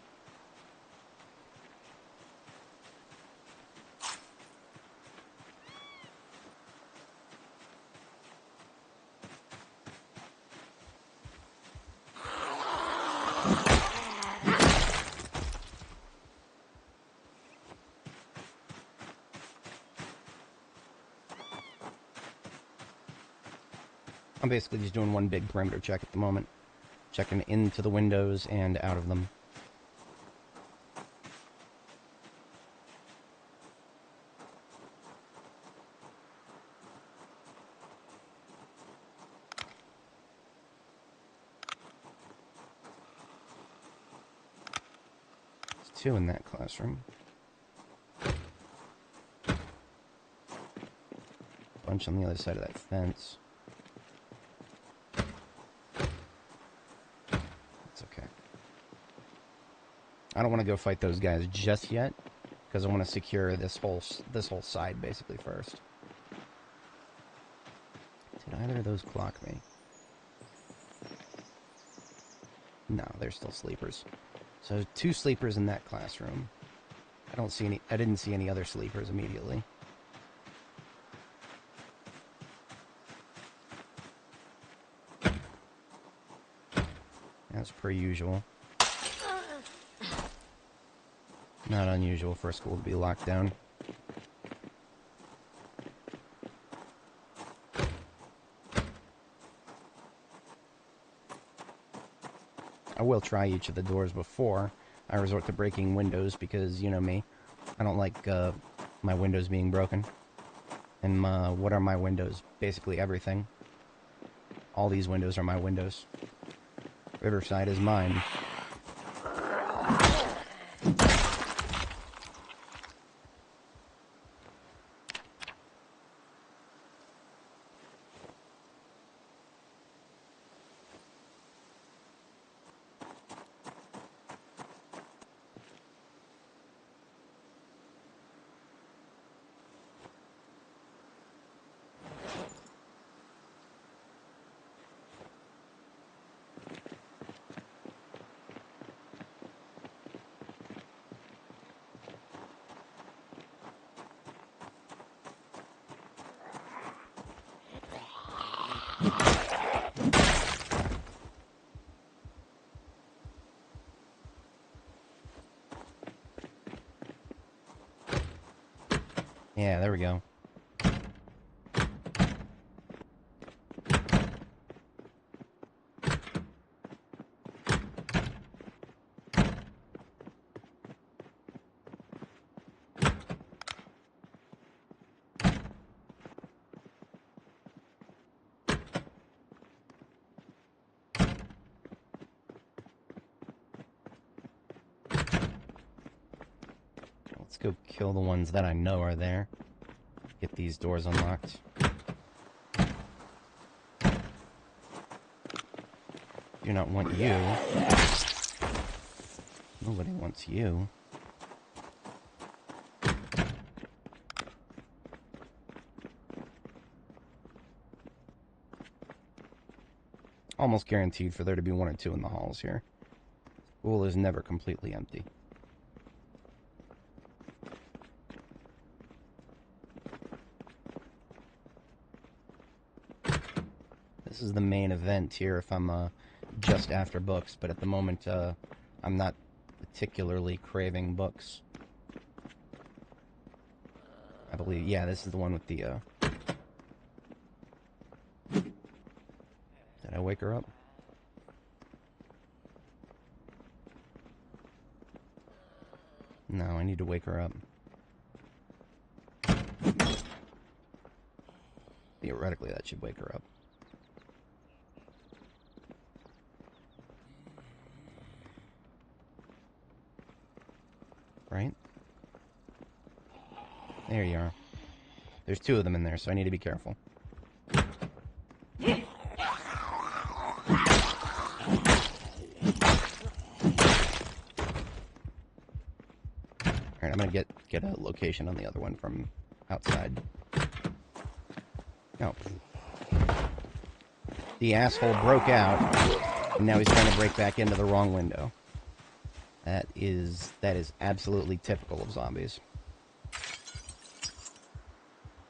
I'm basically just doing one big perimeter check at the moment. Checking into the windows and out of them. There's 2 in that classroom. Bunch on the other side of that fence. I don't want to go fight those guys just yet, because I want to secure this whole side basically first. Did either of those clock me? No, they're still sleepers. So 2 sleepers in that classroom. I didn't see any other sleepers immediately. As per usual. Not unusual for a school to be locked down. I will try each of the doors before I resort to breaking windows because, you know me, I don't like my windows being broken. And what are my windows? Basically everything. All these windows are my windows. Riverside is mine. Yeah, there we go. Let's go kill the ones that I know are there. Get these doors unlocked. Do not want you. Nobody wants you. Almost guaranteed for there to be one or two in the halls here. School is never completely empty. This is the main event here if I'm just after books, but at the moment I'm not particularly craving books. I believe, yeah, this is the one with the... Did I wake her up? No, I need to wake her up. Theoretically, that should wake her up. Right? There you are. There's two of them in there, so I need to be careful. Alright, I'm gonna get a location on the other one from outside. Oh. The asshole broke out, and now he's trying to break back into the wrong window. That is absolutely typical of zombies.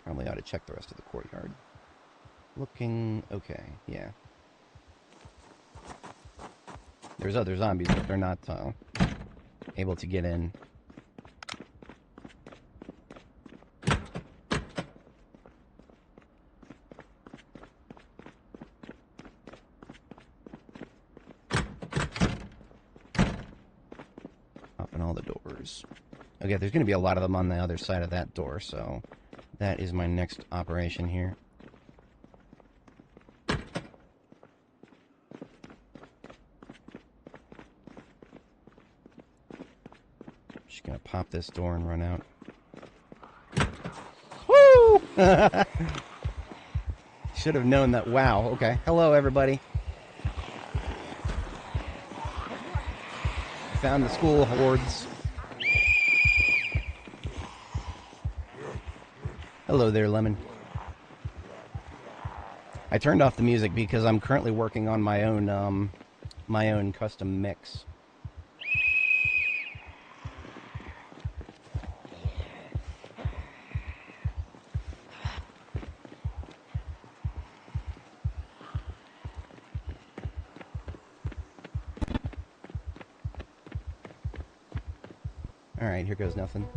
Probably ought to check the rest of the courtyard. Looking okay, yeah. There's other zombies, but they're not able to get in. All the doors. Okay, there's going to be a lot of them on the other side of that door, so that is my next operation here. Just going to pop this door and run out. Woo! Should have known that. Wow, okay. Hello, everybody. Found the school hordes. Hello there, Lemon. I turned off the music because I'm currently working on my own custom mix. Alright, here goes nothing.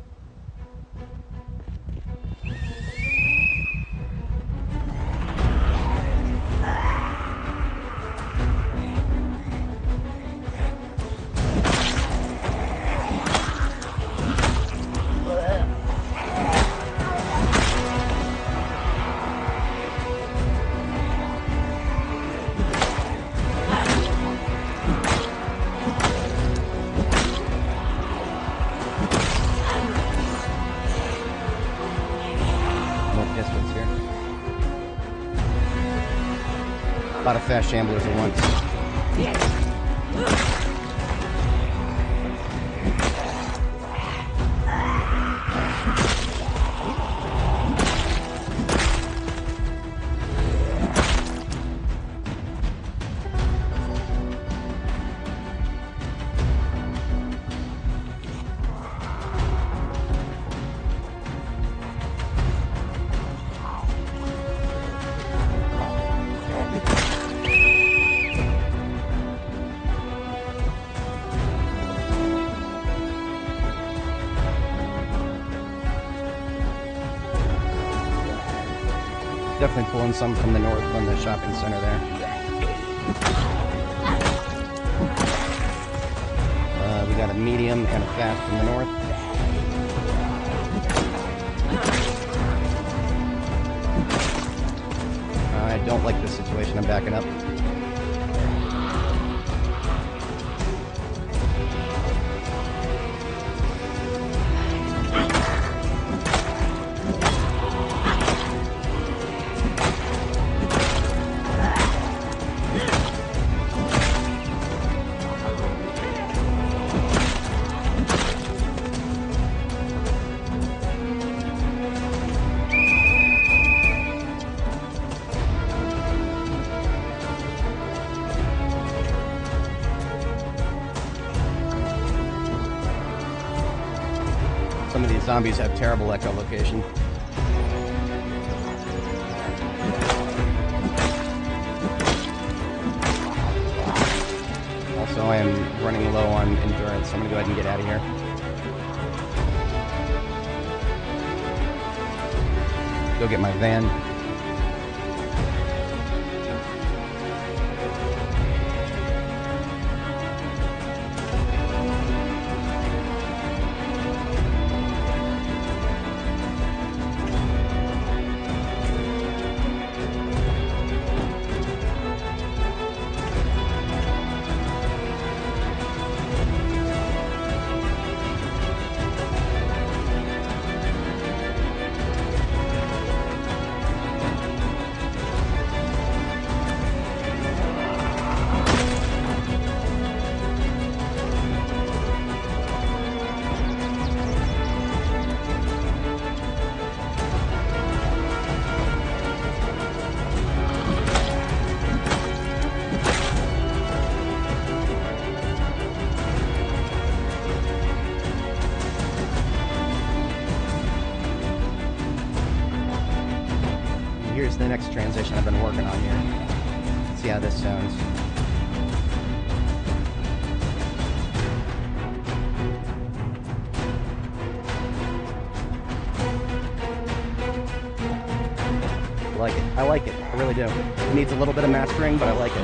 A lot of fast shamblers at once. Definitely pulling some from the north from the shopping center there. We got a medium and a fast from the north. I don't like this situation. I'm backing up. Some of these zombies have terrible echolocation. Also, I am running low on endurance, so I'm going to go ahead and get out of here. Go get my van. Here's the next transition I've been working on here. Let's see how this sounds. I like it. I like it. I really do. It needs a little bit of mastering, but I like it.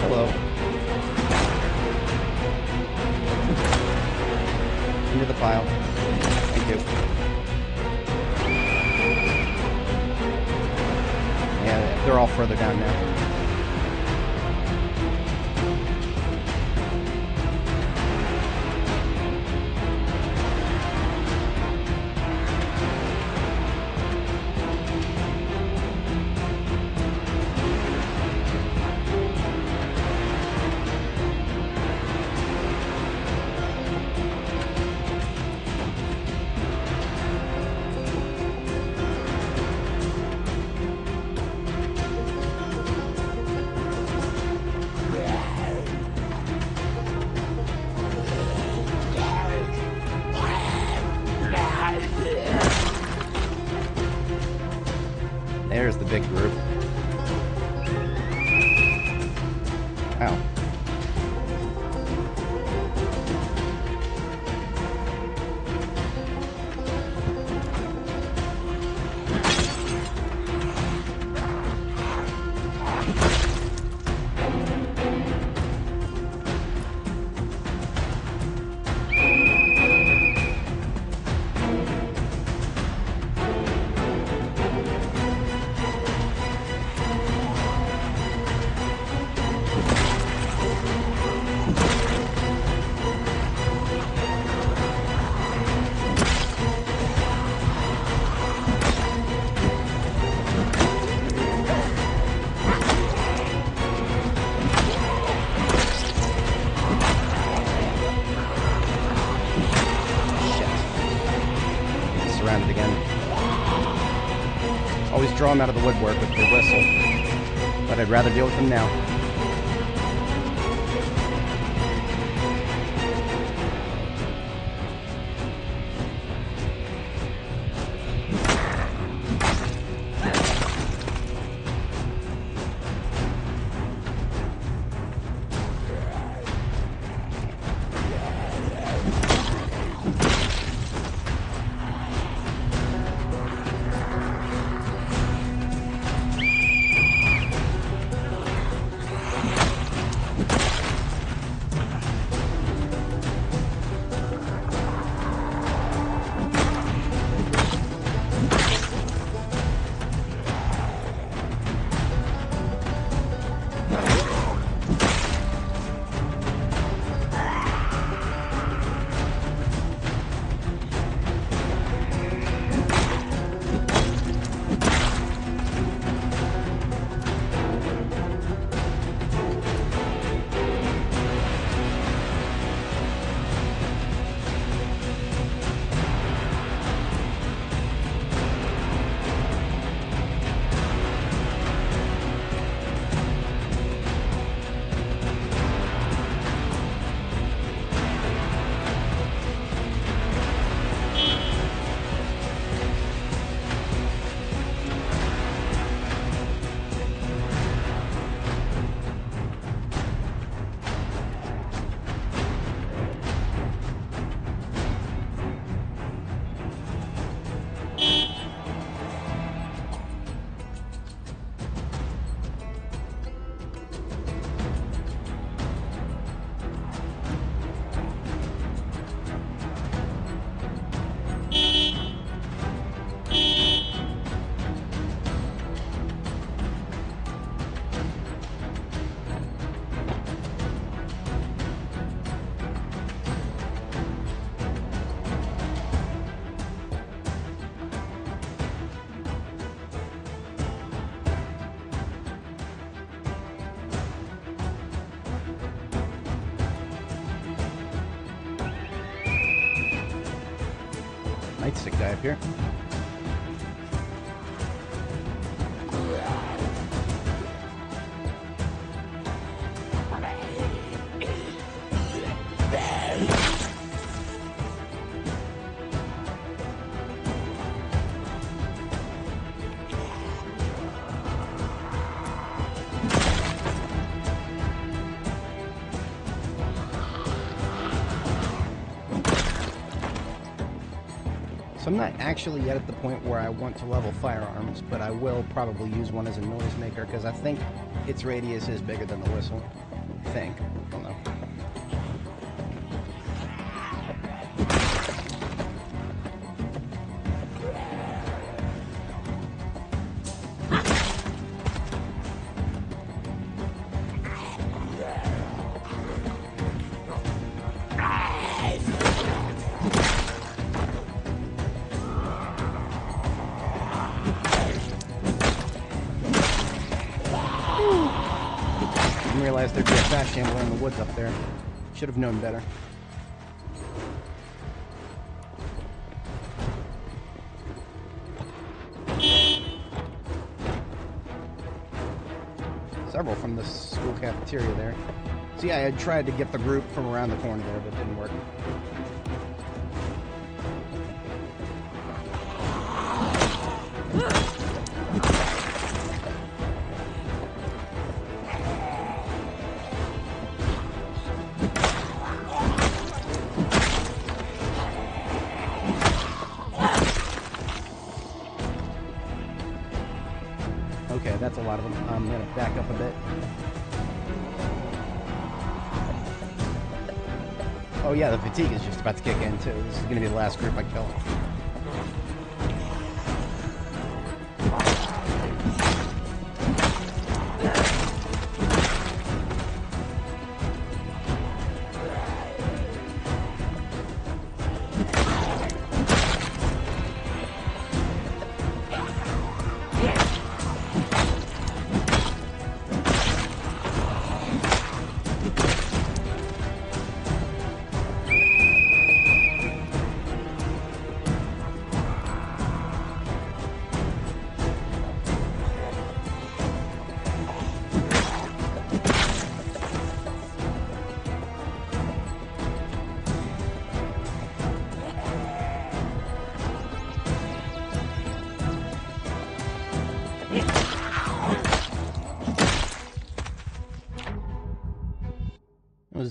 Hello. Into the pile. Thank you. Yeah, they're all further down now. There's the big group. Ow. just draw them out of the woodwork with the whistle. But I'd rather deal with them now. Nightstick guy up here. So I'm not actually yet at the point where I want to level firearms, but I will probably use one as a noisemaker because I think its radius is bigger than the whistle. I think. I don't know. Realized there'd be a fast shambler in the woods up there. Should have known better. Several from the school cafeteria there. So yeah, I had tried to get the group from around the corner there, but it didn't work. Okay, that's a lot of them. I'm going to back up a bit. Oh yeah, the fatigue is just about to kick in too. This is going to be the last group I kill.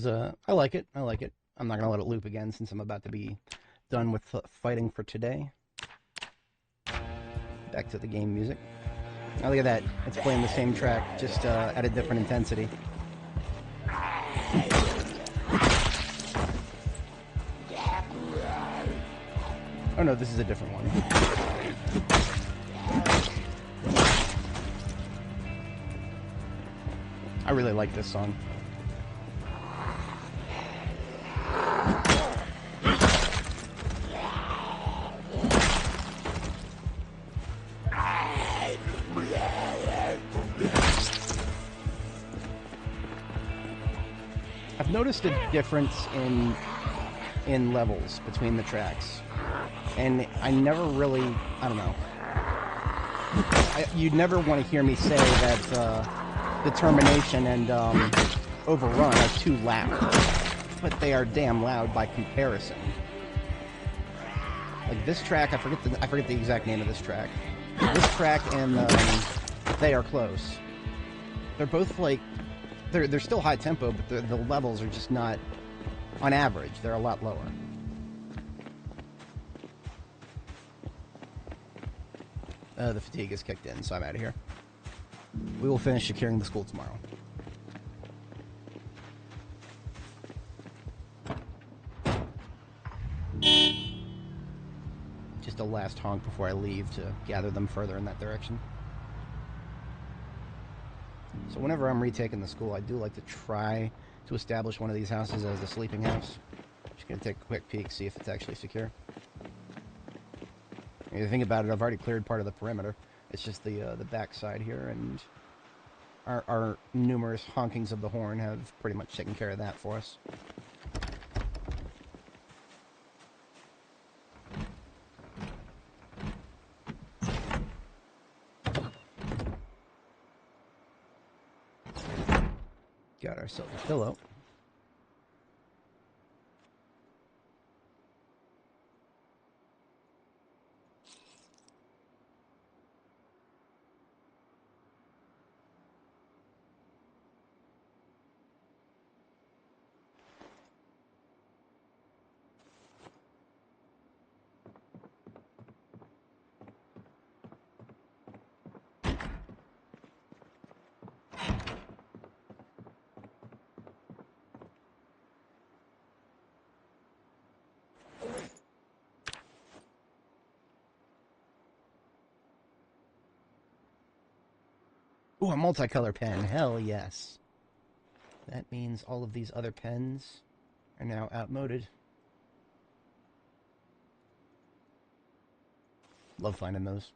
is, I like it. I like it. I'm not going to let it loop again since I'm about to be done with fighting for today. Back to the game music. Now look at that. It's playing the same track, just at a different intensity. Oh no, this is a different one. I really like this song. I've noticed a difference in levels between the tracks, and I never really, I don't know. You'd never want to hear me say that Determination and Overrun are too loud, but they are damn loud by comparison. Like this track, I forget the exact name of this track. This track and They Are Close. They're both like they're still high tempo, but the levels are just not, on average, they're a lot lower. The fatigue is kicked in, so I'm out of here. We will finish securing the school tomorrow. Just a last honk before I leave to gather them further in that direction. So whenever I'm retaking the school, I do like to try to establish one of these houses as a sleeping house. Just gonna take a quick peek, see if it's actually secure. If you think about it, I've already cleared part of the perimeter. It's just the back side here, and our numerous honkings of the horn have pretty much taken care of that for us. Got ourselves a pillow. Ooh, a multicolor pen. Hell yes. That means all of these other pens are now outmoded. Love finding those.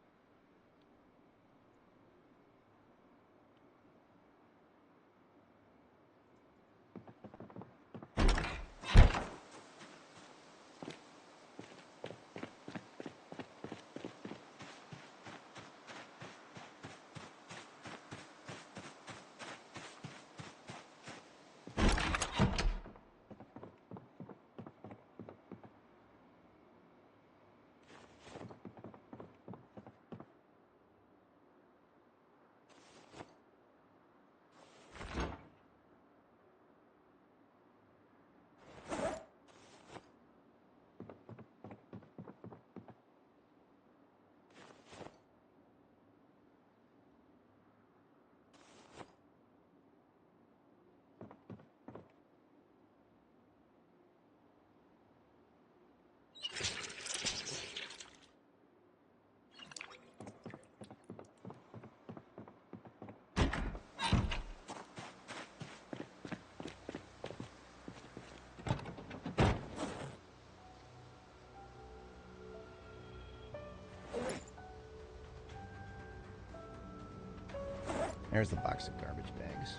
There's the box of garbage bags.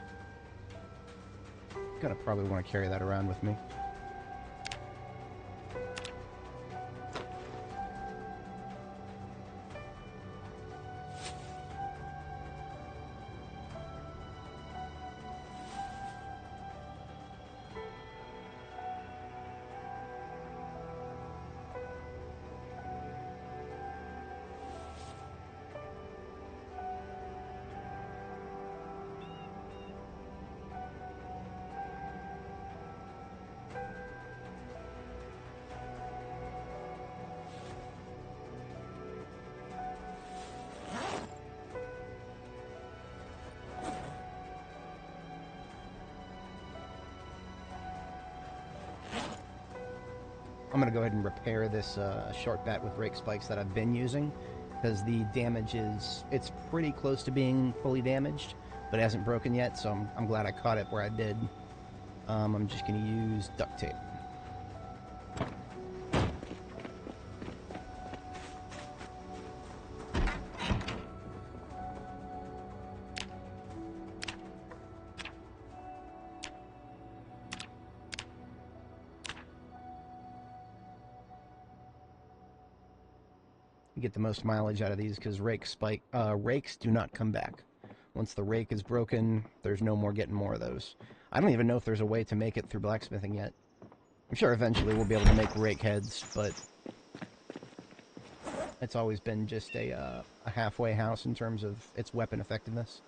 Gonna probably want to carry that around with me. I'm gonna go ahead and repair this short bat with rake spikes that I've been using, because the damage it's pretty close to being fully damaged, but it hasn't broken yet, so I'm glad I caught it where I did. I'm just gonna use duct tape. You get the most mileage out of these because rakes do not come back. Once the rake is broken, there's no more getting more of those. I don't even know if there's a way to make it through blacksmithing yet. I'm sure eventually we'll be able to make rake heads, but it's always been just a halfway house in terms of its weapon effectiveness.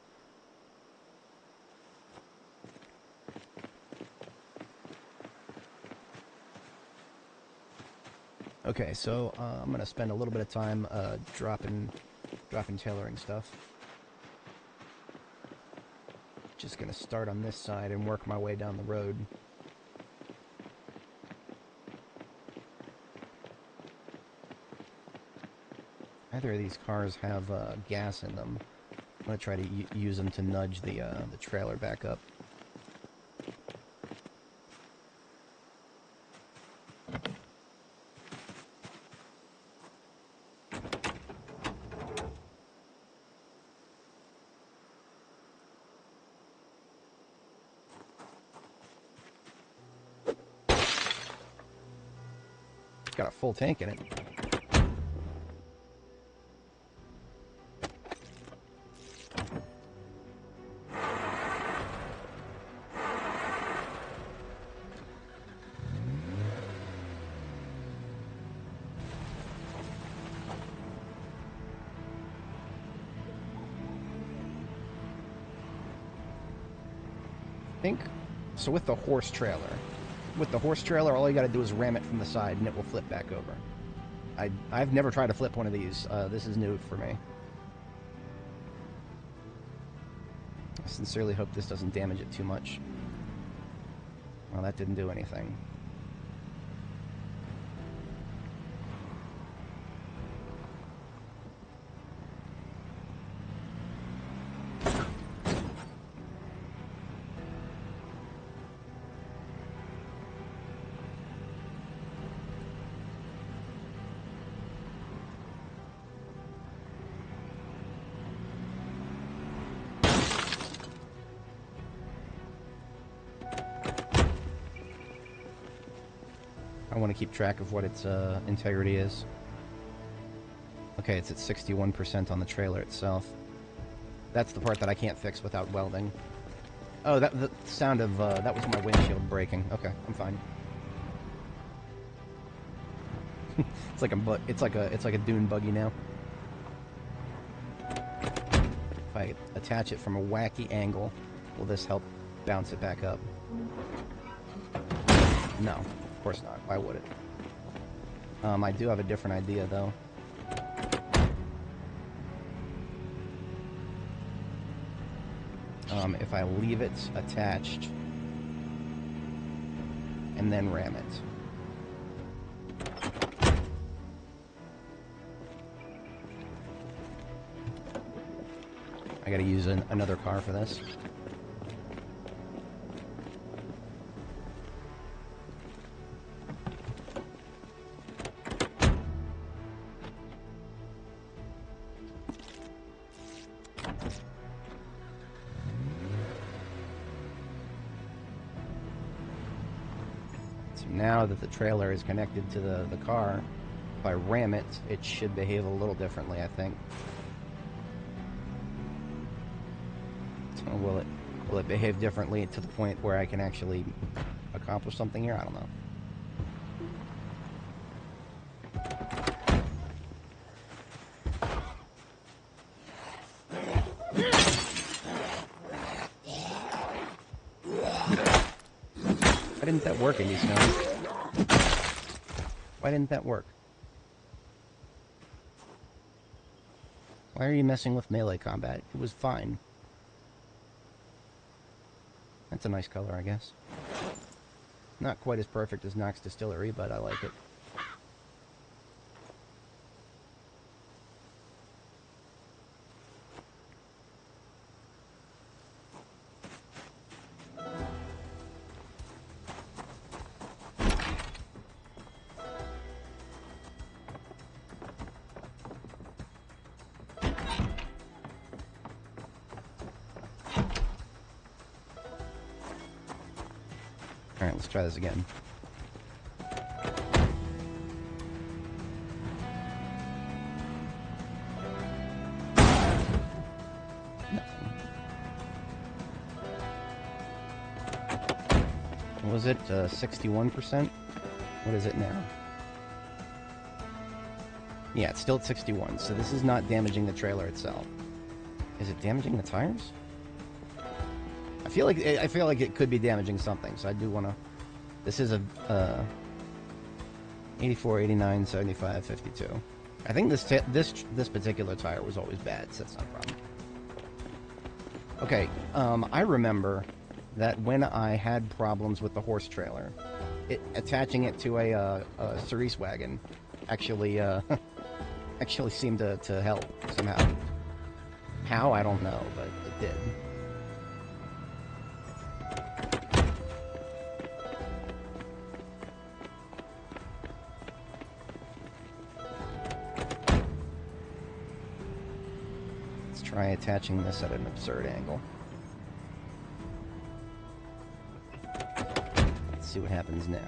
Okay, so I'm going to spend a little bit of time dropping tailoring stuff. Just going to start on this side and work my way down the road. Neither of these cars have gas in them. I'm going to try to use them to nudge the trailer back up. Got a full tank in it. So with the horse trailer, all you got to do is ram it from the side and it will flip back over. I've never tried to flip one of these. This is new for me. I sincerely hope this doesn't damage it too much. Well, that didn't do anything. I want to keep track of what its integrity is. Okay, it's at 61% on the trailer itself. That's the part that I can't fix without welding. Oh, the sound of that was my windshield breaking. Okay, I'm fine. it's like a dune buggy now. If I attach it from a wacky angle, will this help bounce it back up? No, of course not. Why would it? I do have a different idea though. If I leave it attached and then ram it. I gotta use another car for this. Now that the trailer is connected to the car, if I ram it, it should behave a little differently, I think. So will it behave differently to the point where I can actually accomplish something here? I don't know. Why didn't that work, Indie Snow? Why didn't that work? Why are you messing with melee combat? It was fine. That's a nice color, I guess. Not quite as perfect as Knox Distillery, but I like it. Alright, let's try this again. What was it? 61%? What is it now? Yeah, it's still at 61, so this is not damaging the trailer itself. Is it damaging the tires? I feel like it could be damaging something, so I do want to... This is a 84, 89, 75, 52. I think this particular tire was always bad, so that's not a problem. Okay, I remember that when I had problems with the horse trailer, attaching it to a Cerise wagon actually actually seemed to help somehow. How, I don't know, but it did. Let's try attaching this at an absurd angle. Let's see what happens now.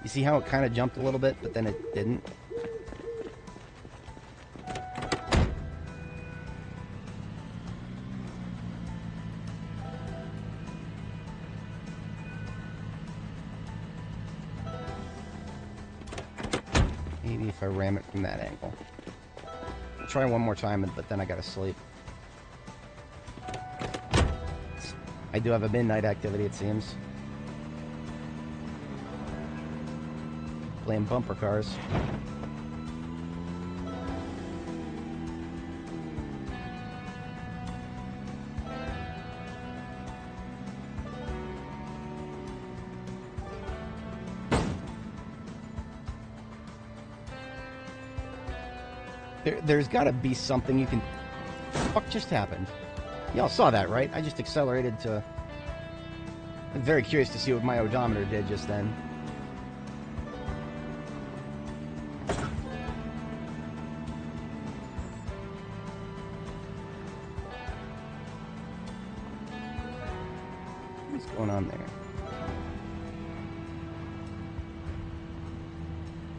You see how it kind of jumped a little bit, but then it didn't? Maybe if I ram it from that angle. I'll try one more time, but then I gotta sleep. I do have a midnight activity, it seems. Playing bumper cars. There's got to be something you can... What just happened? Y'all saw that, right? I just accelerated to... I'm very curious to see what my odometer did just then. What's going on there?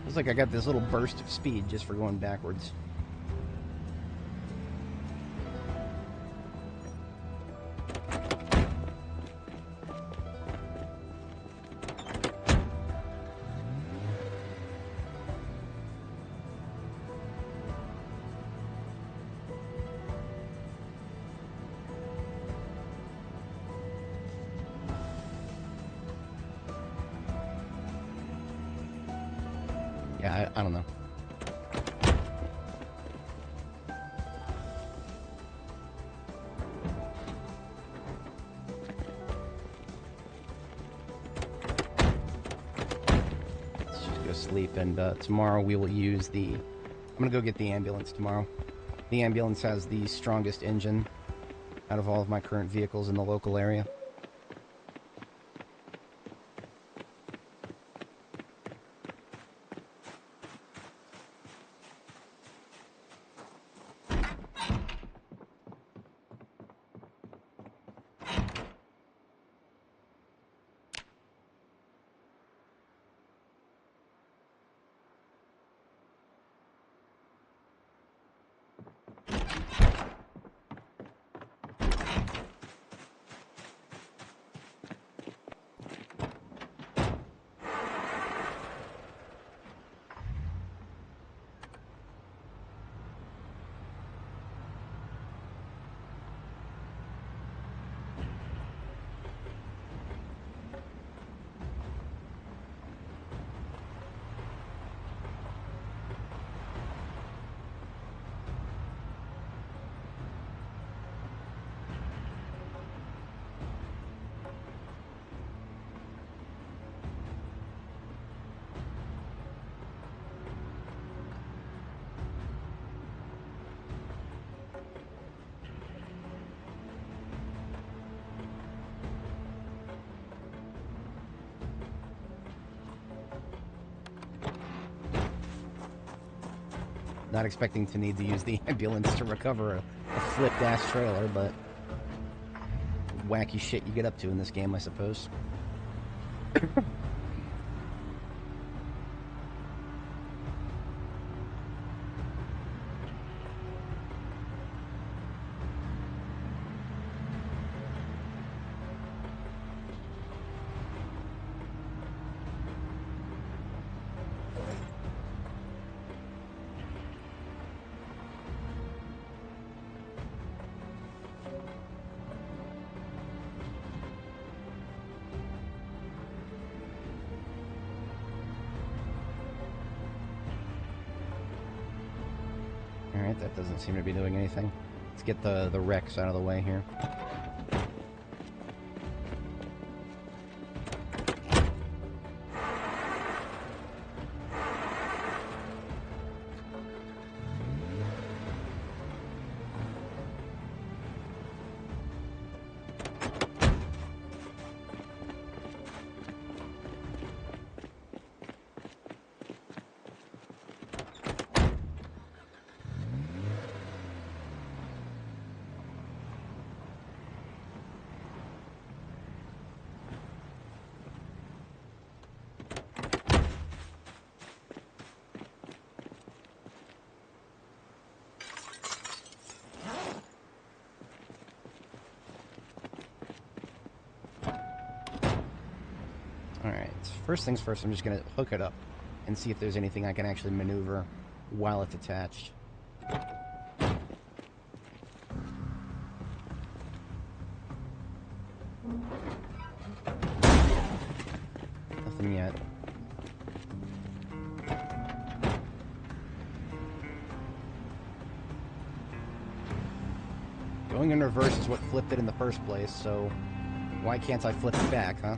Looks like I got this little burst of speed just for going backwards. Yeah, I don't know. Let's just go sleep, and tomorrow we will use the... I'm gonna go get the ambulance tomorrow. The ambulance has the strongest engine out of all of my current vehicles in the local area. Not expecting to need to use the ambulance to recover a flipped-ass trailer, but wacky shit you get up to in this game, I suppose. Alright, that doesn't seem to be doing anything. Let's get the wrecks out of the way here. Alright, first things first, I'm just going to hook it up and see if there's anything I can actually maneuver while it's attached. Nothing yet. Going in reverse is what flipped it in the first place, so why can't I flip it back, huh?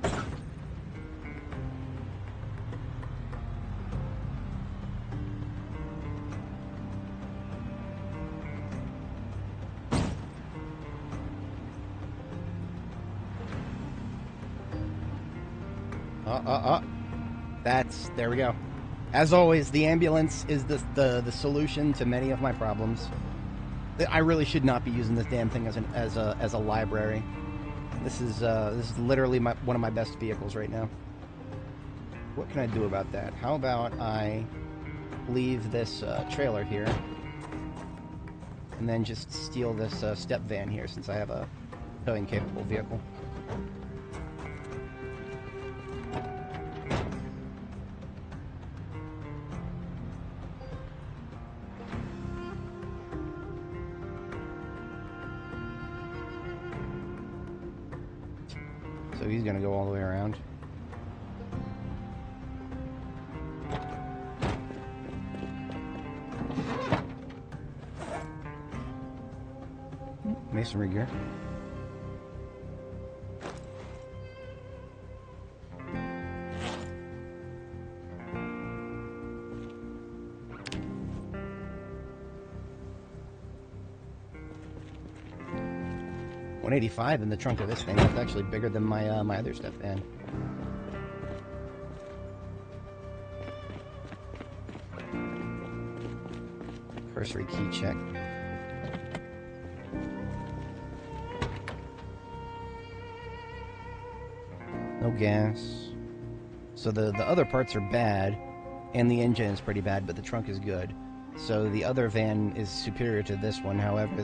There we go. As always, the ambulance is the solution to many of my problems. I really should not be using this damn thing as a library. This is literally one of my best vehicles right now. What can I do about that? How about I leave this trailer here, and then just steal this step van here, since I have a towing capable vehicle. So he's going to go all the way around. Masonry gear. $185 in the trunk of this thing. That's actually bigger than my my other step van. Cursory key check. No gas. So the other parts are bad, and the engine is pretty bad, but the trunk is good. So the other van is superior to this one. However,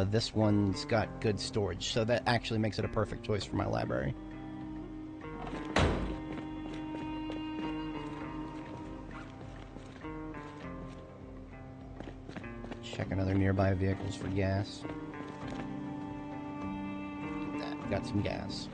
this one's got good storage, so that actually makes it a perfect choice for my library. Checking other nearby vehicles for gas. Got some gas.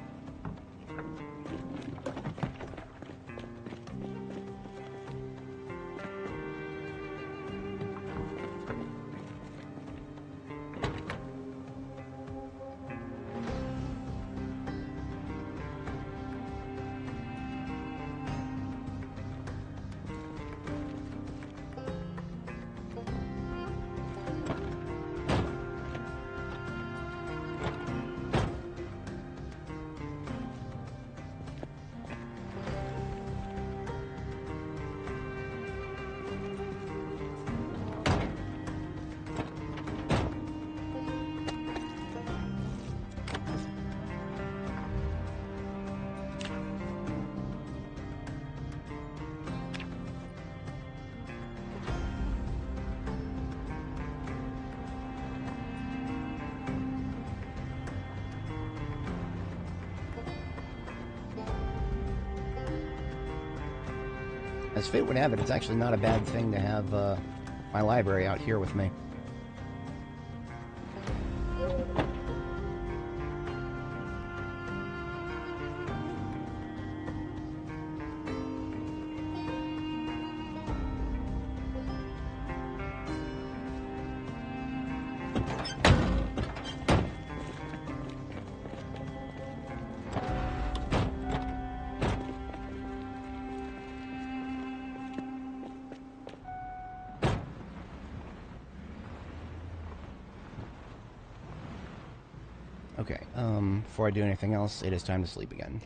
As fate would have it, it's actually not a bad thing to have my library out here with me. Okay, before I do anything else, it is time to sleep again.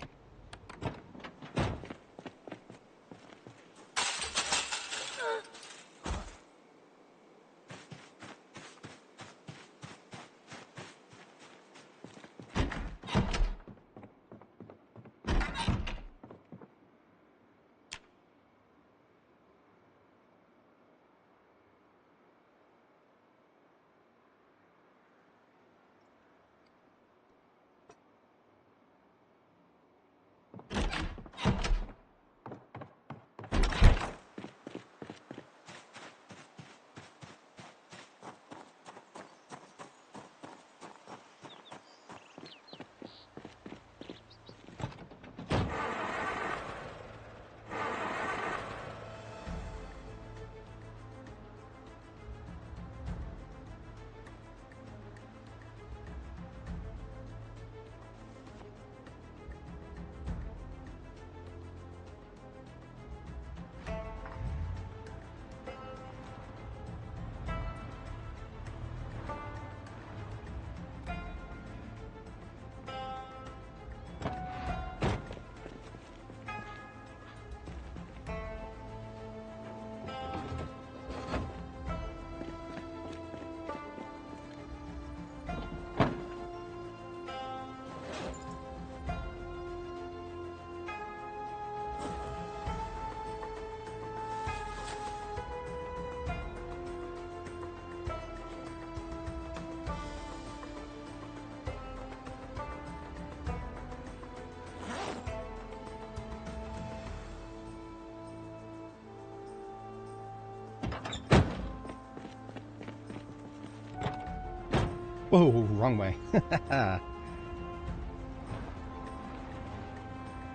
Whoa, wrong way.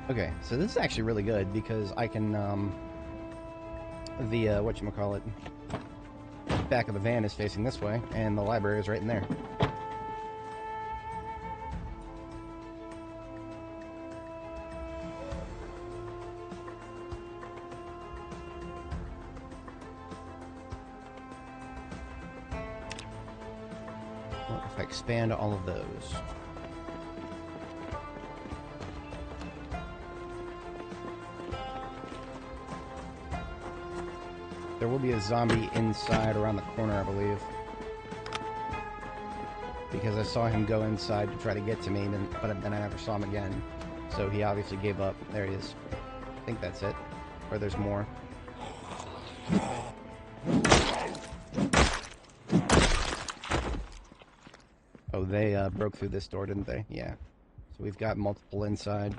Okay, so this is actually really good because I can, whatchamacallit, back of the van is facing this way, and the library is right in there. Well, if I expand all of those. There will be a zombie inside around the corner, I believe. Because I saw him go inside to try to get to me, but then I never saw him again. So he obviously gave up. There he is. I think that's it. Or there's more. Oh, they broke through this door, didn't they? Yeah. So we've got multiple inside.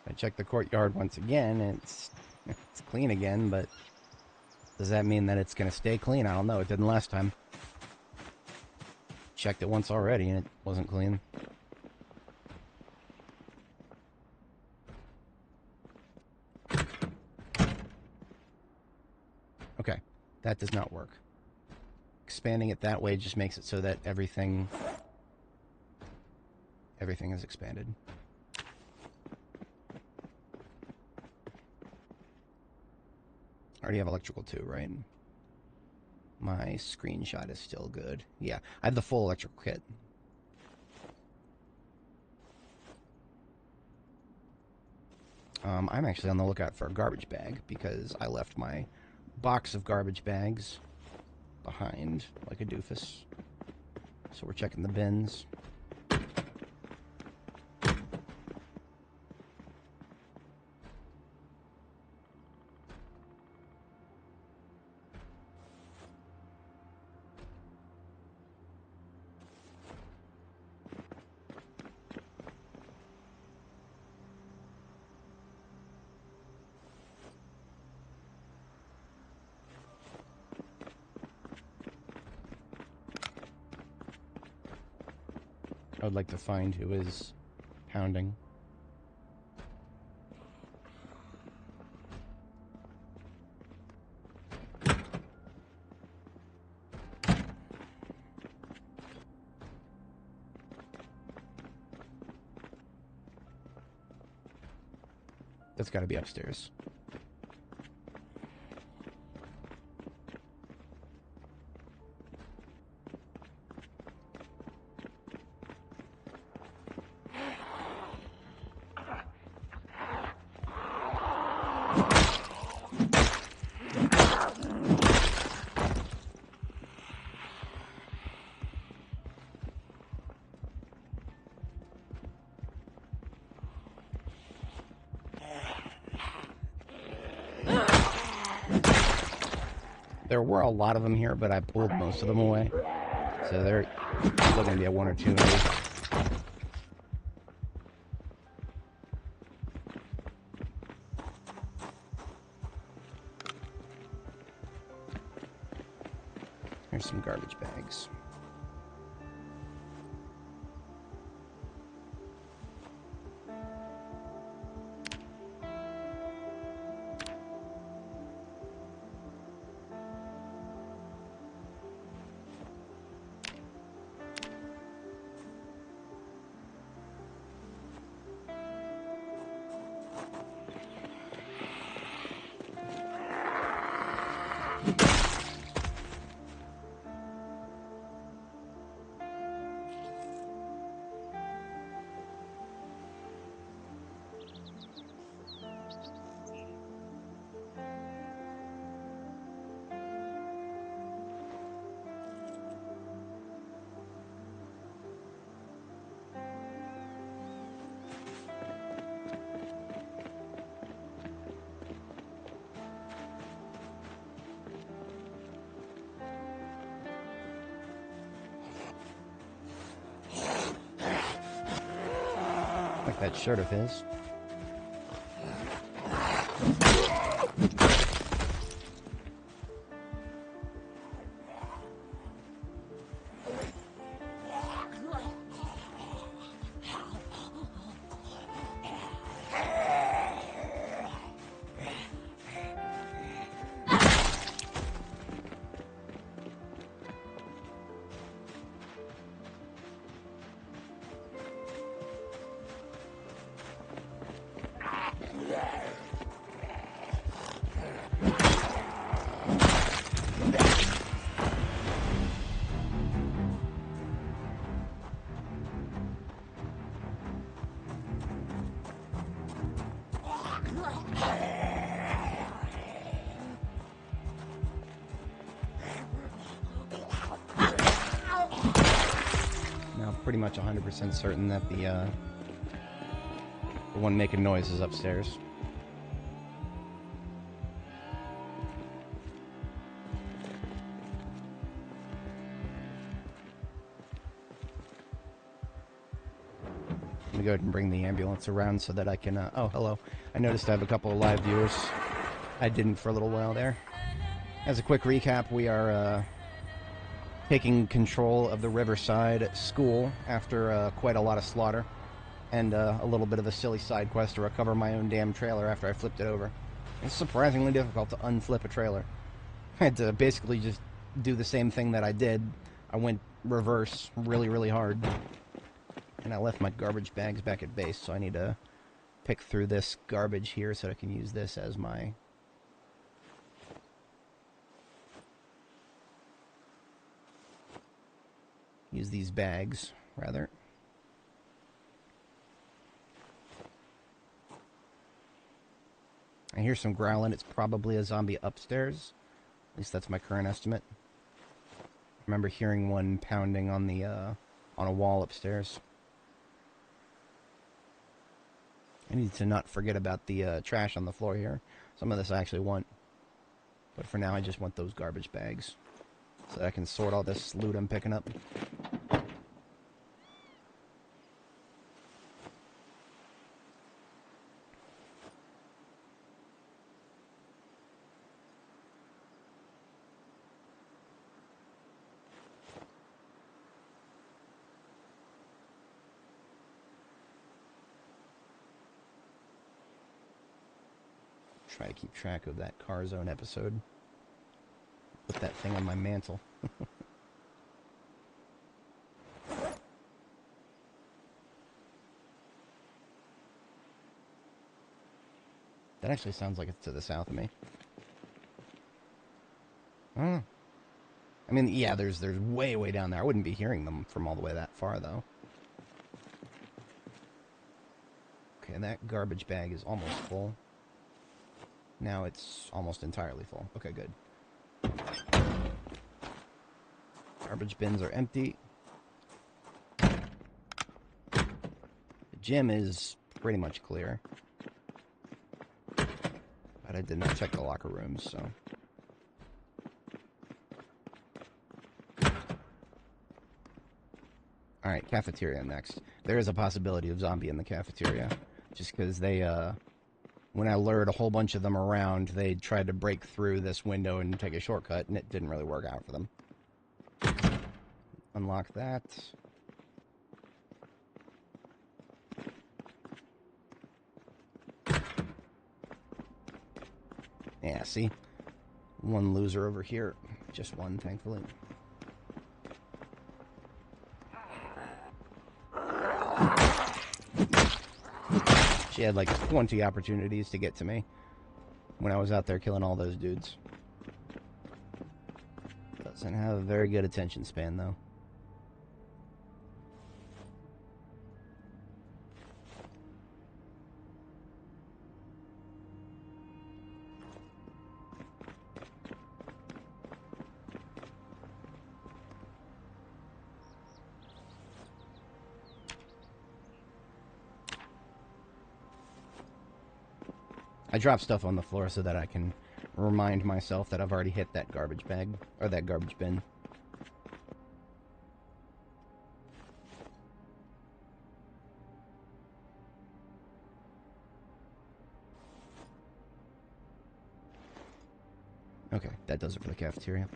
I checked the courtyard once again, and it's clean again, but does that mean that it's going to stay clean? I don't know. It didn't last time. Checked it once already, and it wasn't clean. Okay, that does not work. Expanding it that way just makes it so that everything is expanded. I already have electrical too, right? My screenshot is still good. Yeah, I have the full electrical kit. I'm actually on the lookout for a garbage bag because I left my box of garbage bags behind, like a doofus. So we're checking the bins. I would like to find who is pounding. That's got to be upstairs. There were a lot of them here, but I pulled most of them away. So there's still going to be a one or two maybe. Here's some garbage bags. Like that shirt of his. Pretty much 100% certain that the one making noise is upstairs. Let me go ahead and bring the ambulance around so that I can, oh, hello. I noticed I have a couple of live viewers. I didn't for a little while there. As a quick recap, we are, taking control of the Riverside school after quite a lot of slaughter and a little bit of a silly side quest to recover my own damn trailer after I flipped it over. It's surprisingly difficult to unflip a trailer. I had to basically just do the same thing that I did. I went reverse really, really hard. And I left my garbage bags back at base, so I need to pick through this garbage here so I can use this as my... use these bags, rather. I hear some growling. It's probably a zombie upstairs. At least that's my current estimate. I remember hearing one pounding on the on a wall upstairs. I need to not forget about the trash on the floor here. Some of this I actually want. But for now, I just want those garbage bags. So that I can sort all this loot I'm picking up. Try to keep track of that Car Zone episode. Put that thing on my mantle. That actually sounds like it's to the south of me. I mean, yeah, there's way, way down there. I wouldn't be hearing them from all the way that far, though. Okay, that garbage bag is almost full. Now it's almost entirely full. Okay, good. Garbage bins are empty. The gym is pretty much clear. But I didn't check the locker rooms, so... Alright, cafeteria next. There is a possibility of zombie in the cafeteria. Just because they, when I lured a whole bunch of them around, they tried to break through this window and take a shortcut, and it didn't really work out for them. Unlock that. Yeah, see? One loser over here. Just one, thankfully. She had like 20 opportunities to get to me when I was out there killing all those dudes. Doesn't have a very good attention span, though. I drop stuff on the floor so that I can remind myself that I've already hit that garbage bag, or that garbage bin. Okay, that does it for the cafeteria.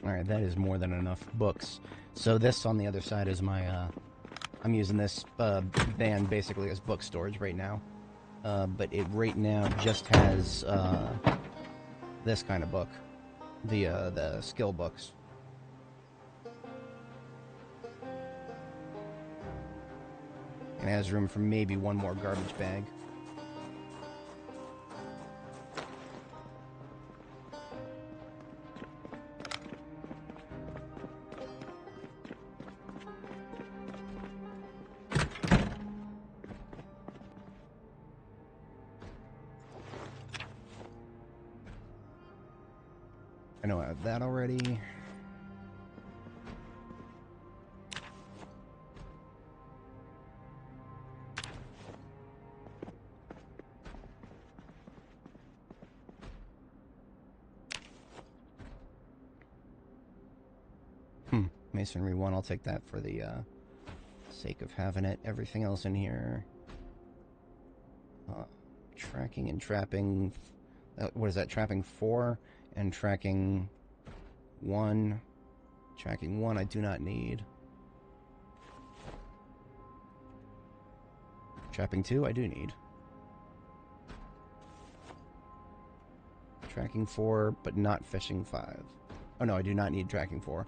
Alright, that is more than enough books. So this on the other side is my, I'm using this van basically as book storage right now. But it right now just has this kind of book. The skill books. And it has room for maybe one more garbage bag. I know I have that already. Masonry 1, I'll take that for the sake of having it. Everything else in here. Tracking and trapping. What is that? Trapping 4 and tracking 1. Tracking 1 I do not need. Trapping 2 I do need. Tracking 4, but not fishing 5. Oh no, I do not need tracking 4.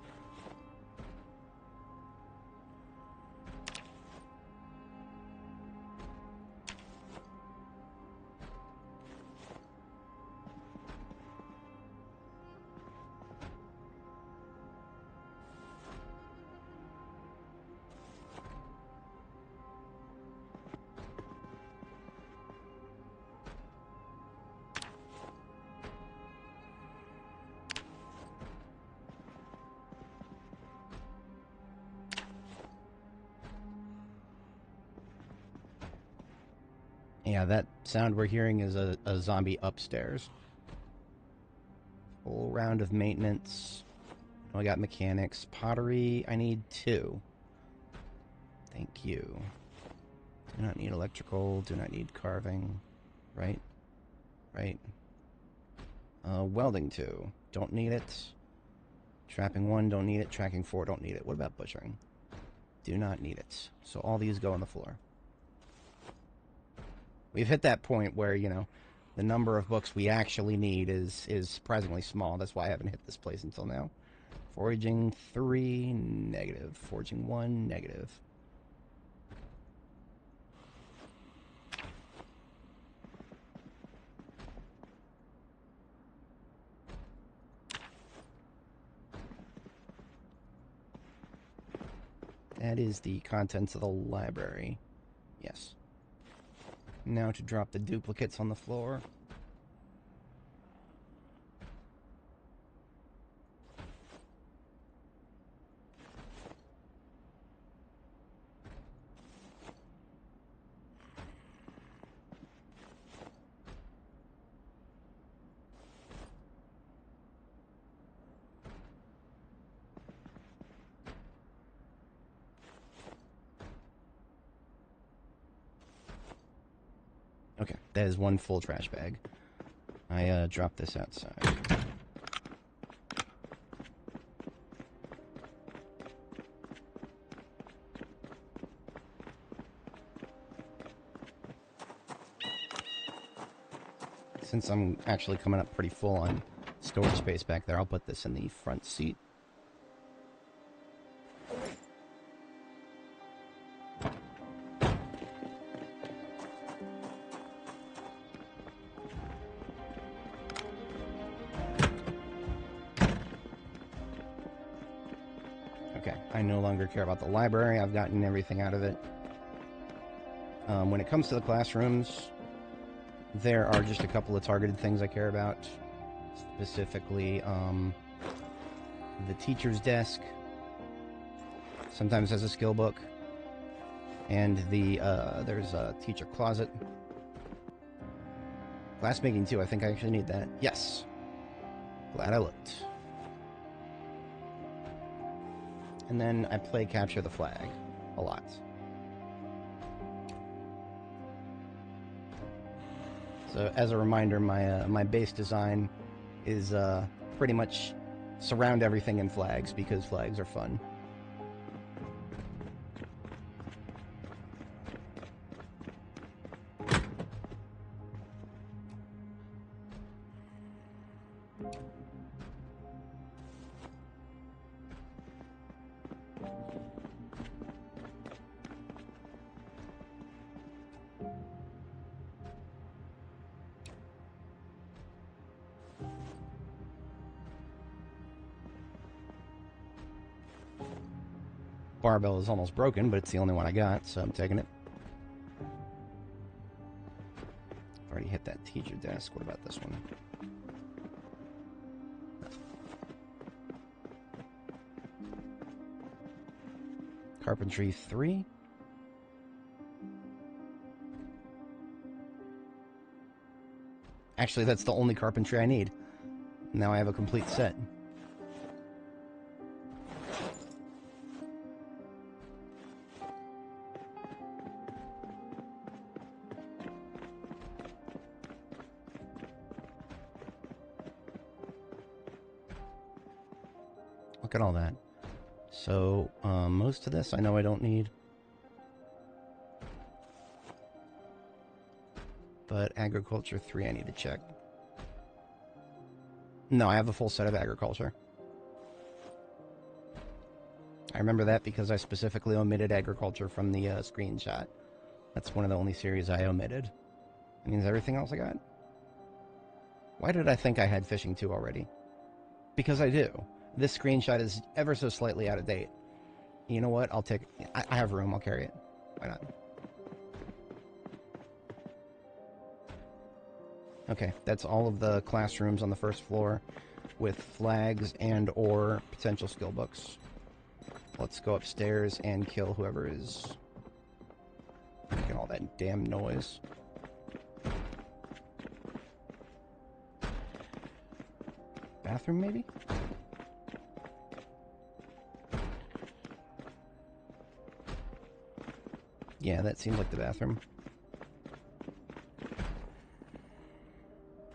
Yeah, that sound we're hearing is a zombie upstairs. Full round of maintenance. Oh, I got mechanics. Pottery, I need 2. Thank you. Do not need electrical, do not need carving. Right? Right. Welding 2. Don't need it. Trapping 1, don't need it. Tracking 4, don't need it. What about butchering? Do not need it. So all these go on the floor. We've hit that point where, you know, the number of books we actually need is surprisingly small. That's why I haven't hit this place until now. Foraging 3, negative. Foraging 1, negative. That is the contents of the library. Yes. Now to drop the duplicates on the floor. Okay, that is 1 full trash bag. I dropped this outside. Since I'm actually coming up pretty full on storage space back there, I'll put this in the front seat. Okay, I no longer care about the library. I've gotten everything out of it. When it comes to the classrooms, there are just a couple of targeted things I care about. Specifically, the teacher's desk sometimes has a skill book. And there's a teacher closet. Glassmaking too, I think I actually need that. Yes. Glad I looked. And then I play Capture the Flag a lot. So as a reminder, my base design is pretty much surround everything in flags because flags are fun. Barbell is almost broken, but it's the only one I got, so I'm taking it. I've already hit that teacher desk. What about this one? Carpentry 3. Actually, that's the only carpentry I need. Now I have a complete set. Look at all that. So, most of this I know I don't need. But Agriculture 3 I need to check. No, I have a full set of agriculture. I remember that because I specifically omitted agriculture from the screenshot. That's one of the only series I omitted. That means everything else I got. Why did I think I had fishing 2 already? Because I do. This screenshot is ever so slightly out of date. You know what? I'll take... I have room. I'll carry it. Why not? Okay, that's all of the classrooms on the first floor with flags and or potential skill books. Let's go upstairs and kill whoever is making all that damn noise. Bathroom, maybe? Yeah, that seems like the bathroom.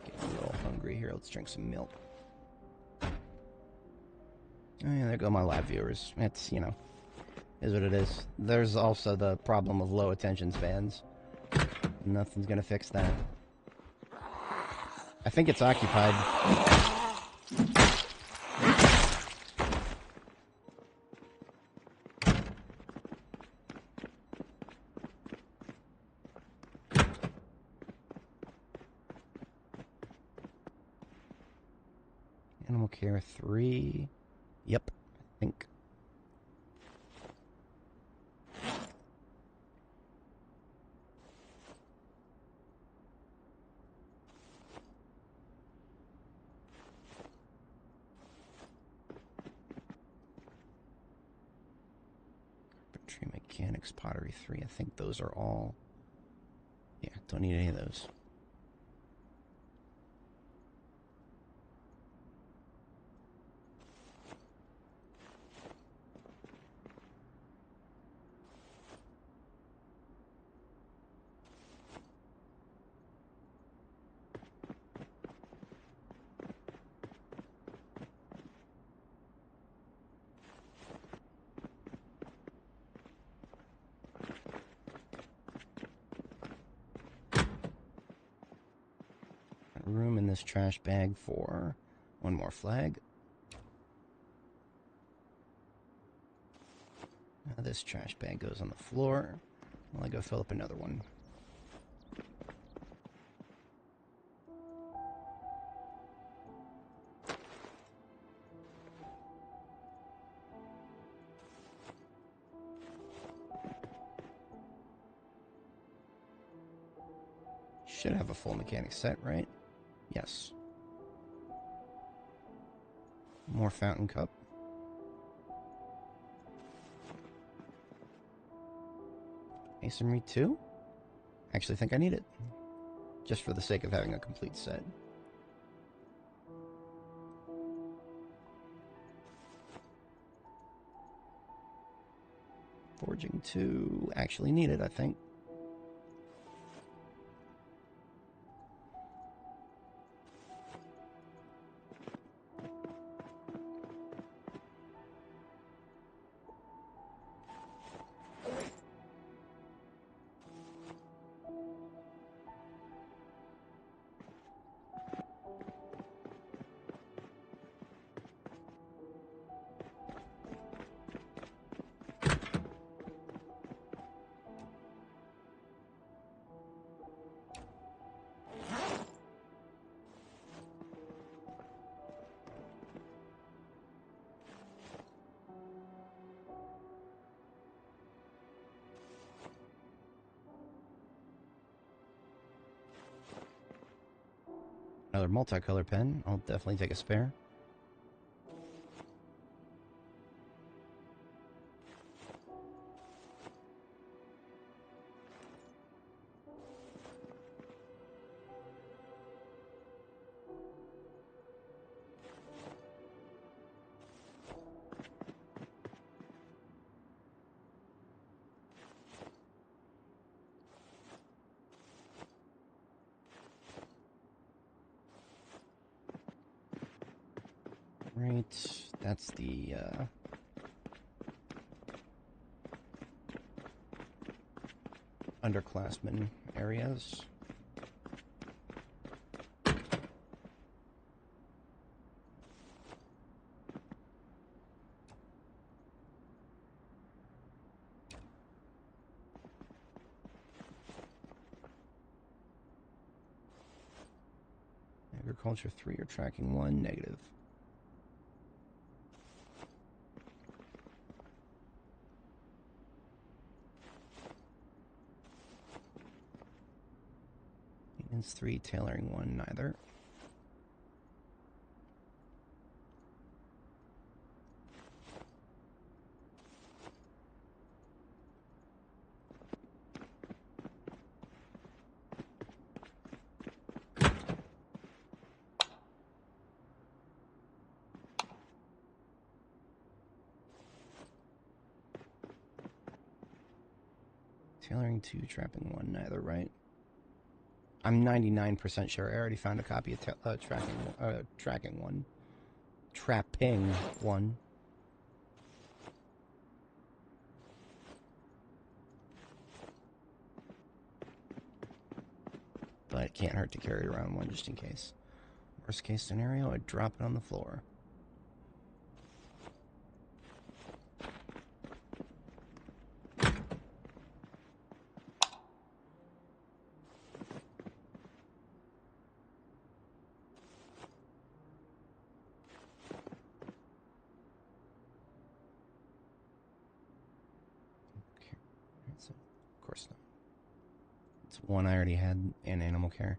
Getting a little hungry here. Let's drink some milk. Oh yeah, there go my live viewers. It's, you know, is what it is. There's also the problem of low attention spans. Nothing's gonna fix that. I think it's occupied. Animal care 3. Yep, I think. Carpentry, mechanics, pottery 3. I think those are all. Yeah, don't need any of those. Room in this trash bag for one more flag. Now this trash bag goes on the floor while I go fill up another one. Should have a full mechanic set, right? Yes. More fountain cup. Masonry 2? Actually think I need it. Just for the sake of having a complete set. Forging 2. Actually need it, I think. Another multicolor pen. I'll definitely take a spare. Right, that's the underclassmen areas. Agriculture 3 or tracking 1, negative. Maintenance 3, tailoring 1, neither. Tailoring 2, trapping 1, neither, right? I'm 99% sure I already found a copy of tracking 1. Trapping 1. But it can't hurt to carry around one just in case. Worst case scenario, I'd drop it on the floor. Of course not. It's one I already had in animal care.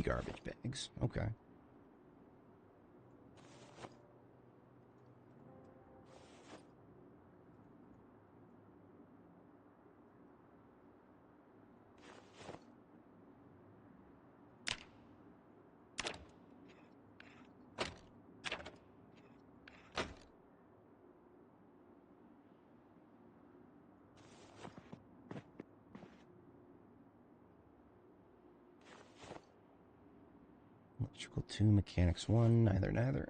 Garbage bags. Okay. Electrical 2, mechanics 1, neither. There's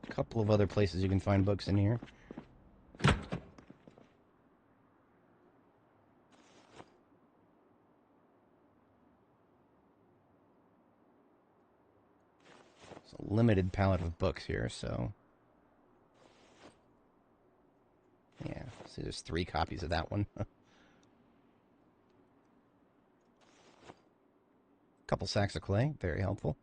a couple of other places you can find books in here. It's a limited palette of books here, so... yeah, so there's 3 copies of that one. Couple sacks of clay, very helpful.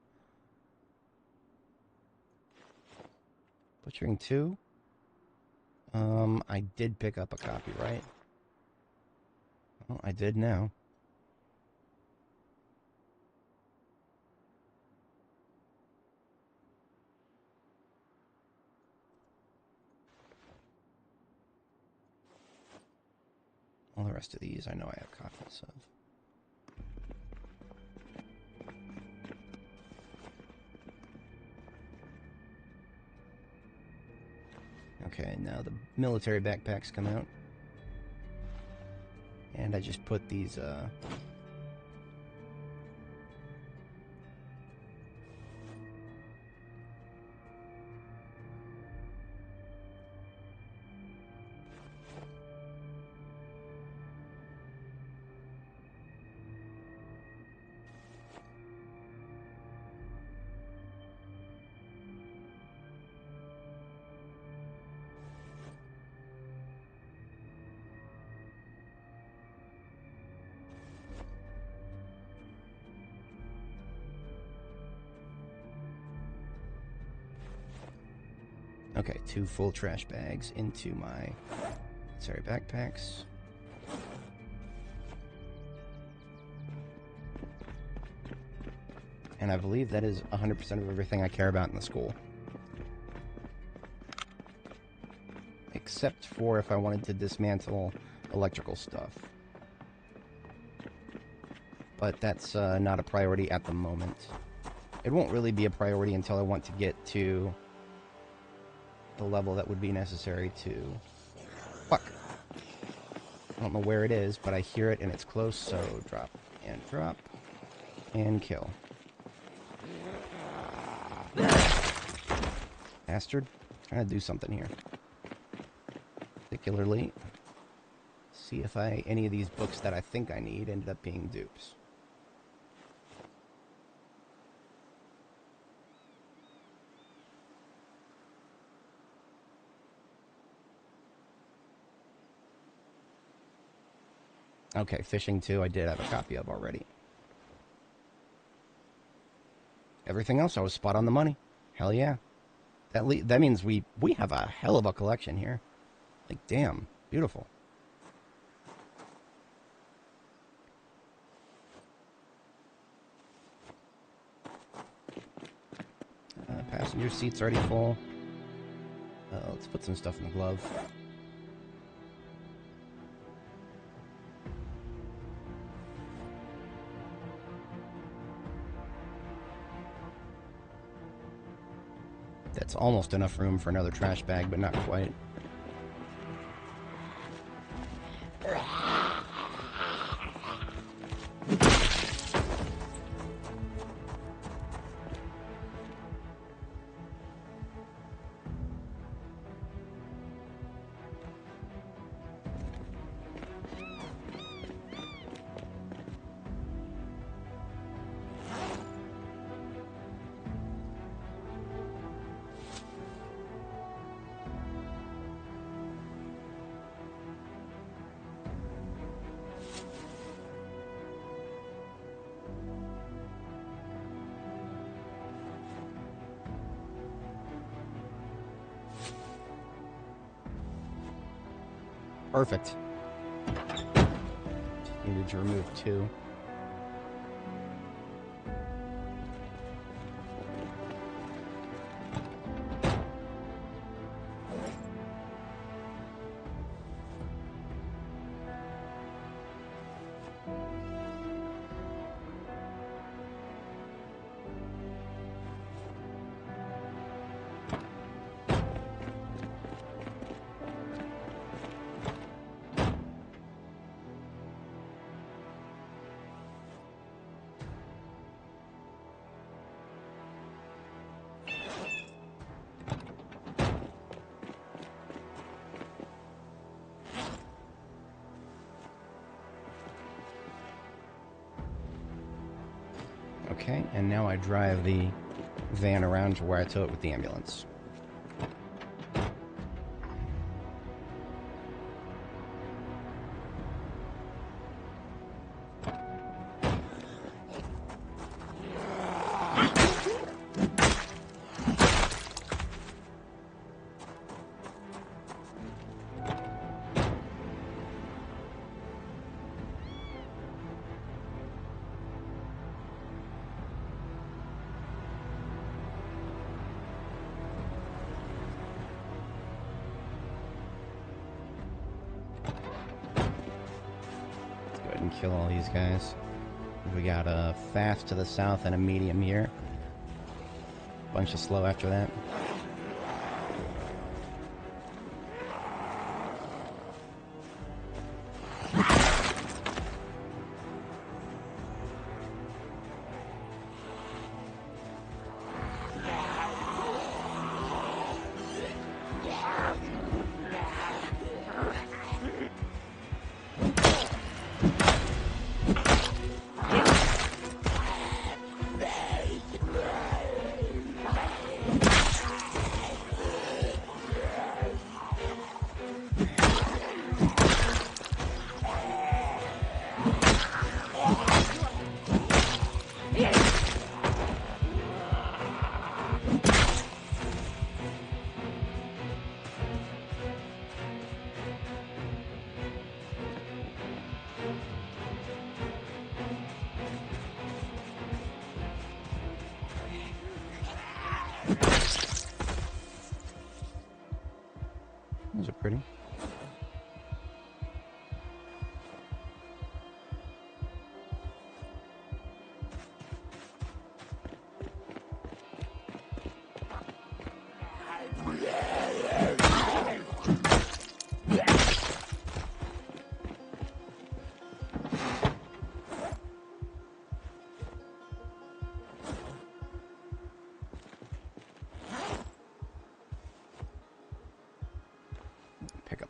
Butchering 2. I did pick up a copy, right? Well, I did now. All the rest of these I know I have copies of. Okay, now the military backpacks come out. And I just put these, okay, 2 full trash bags into my military backpacks. And I believe that is 100% of everything I care about in the school. Except for if I wanted to dismantle electrical stuff. But that's not a priority at the moment. It won't really be a priority until I want to get to the level that would be necessary to... Fuck! I don't know where it is, but I hear it and it's close, so drop and kill. Bastard. Trying to do something here. Particularly, see if any of these books that I think I need ended up being dupes. Okay, fishing 2 I did have a copy of already. Everything else I was spot on the money. Hell yeah. That means we have a hell of a collection here. Like, damn. Beautiful. Passenger seat's already full. Let's put some stuff in the glove. That's almost enough room for another trash bag, but not quite. Perfect. Needed to remove 2. Okay, and now I drive the van around to where I tow it with the ambulance. And kill all these guys. We got a fast to the south and a medium here. Bunch of slow after that.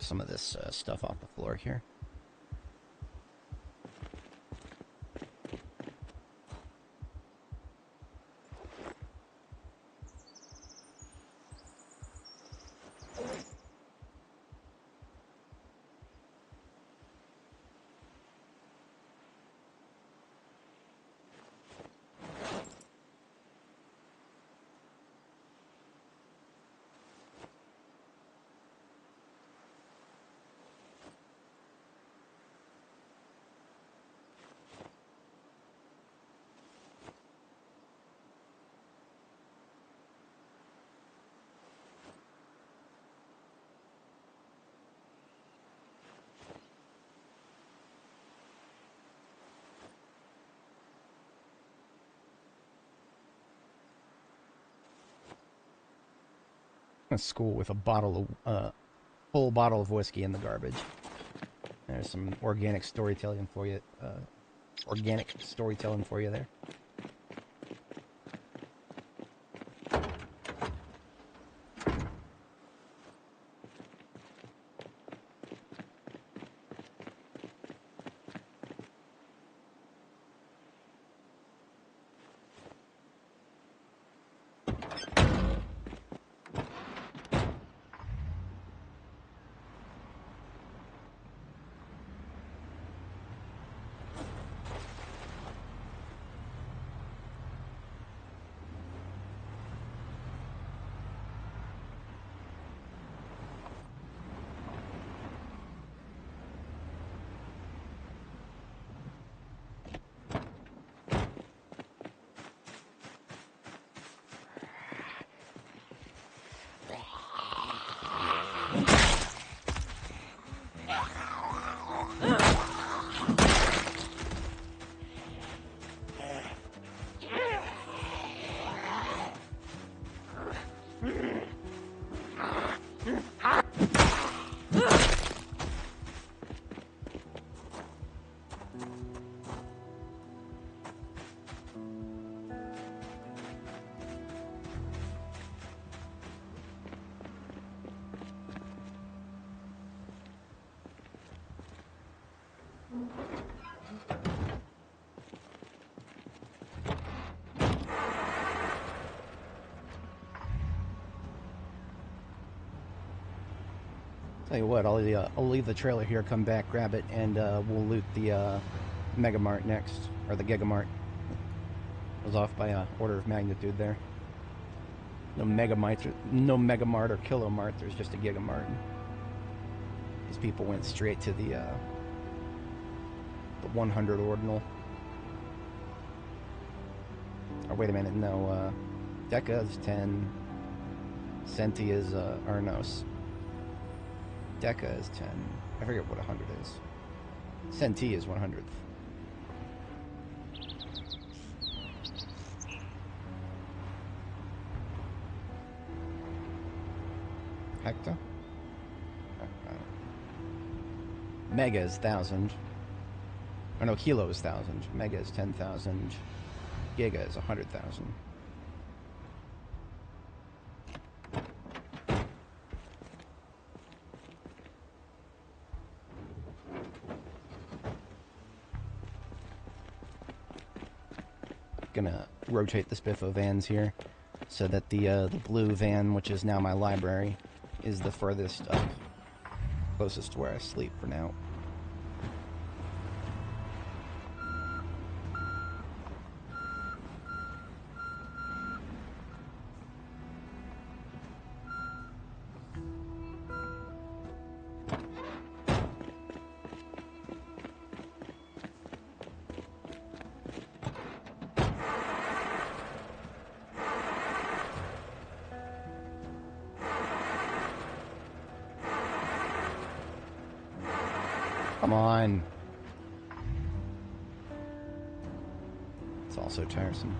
some of this stuff off the floor here. A school with a full bottle of whiskey in the garbage. There's some organic storytelling for you. Organic storytelling for you there. Tell you what, I'll leave the trailer here, come back, grab it, and we'll loot the Mega Mart next, or the Giga Mart. I was off by order of magnitude there. No Mega Mart or Kilo Mart. There's just a Giga Mart. These people went straight to the 100 ordinal. Or wait a minute, no. Deca is 10. Centi is or no. Deca is 10. I forget what 100 is. Centi is 100th. Hecta? Mega is 1,000. Oh no, Kilo is 1,000. Mega is 10,000. Giga is 100,000. Gonna rotate the spiffo vans here so that the blue van, which is now my library, is the furthest up, closest to where I sleep for now. Come on. It's also tiresome.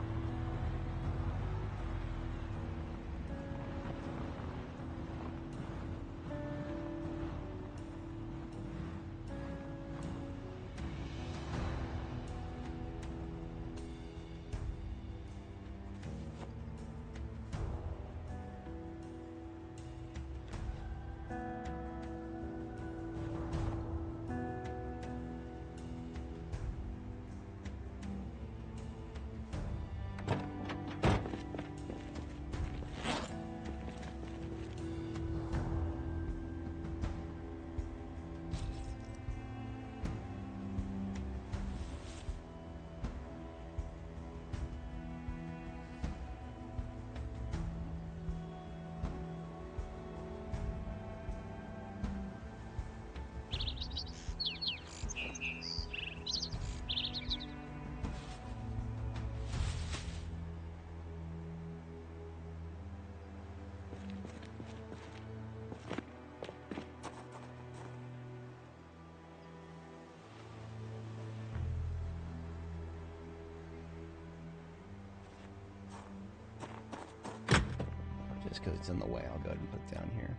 Just because it's in the way, I'll go ahead and put it down here.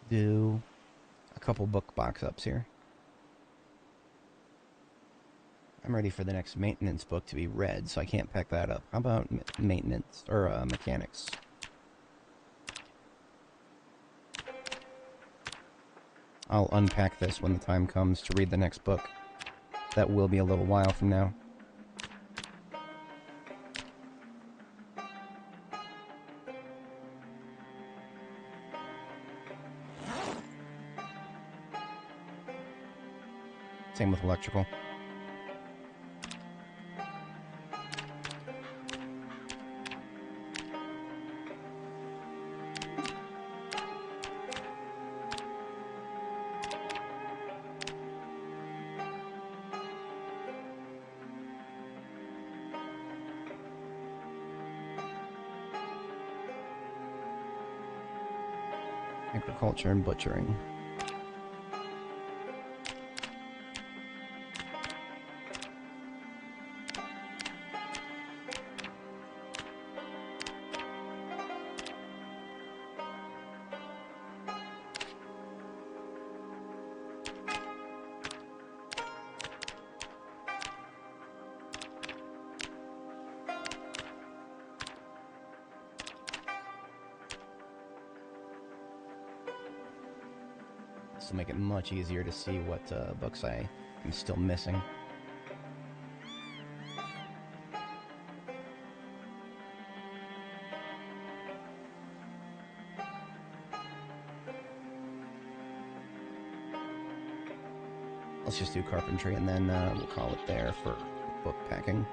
Do a couple book box ups here. I'm ready for the next maintenance book to be read, so I can't pack that up. How about maintenance, or mechanics? I'll unpack this when the time comes to read the next book. That will be a little while from now. Same with electrical. Agriculture and butchering. This will make it much easier to see what books I am still missing. Let's just do carpentry and then we'll call it there for book packing.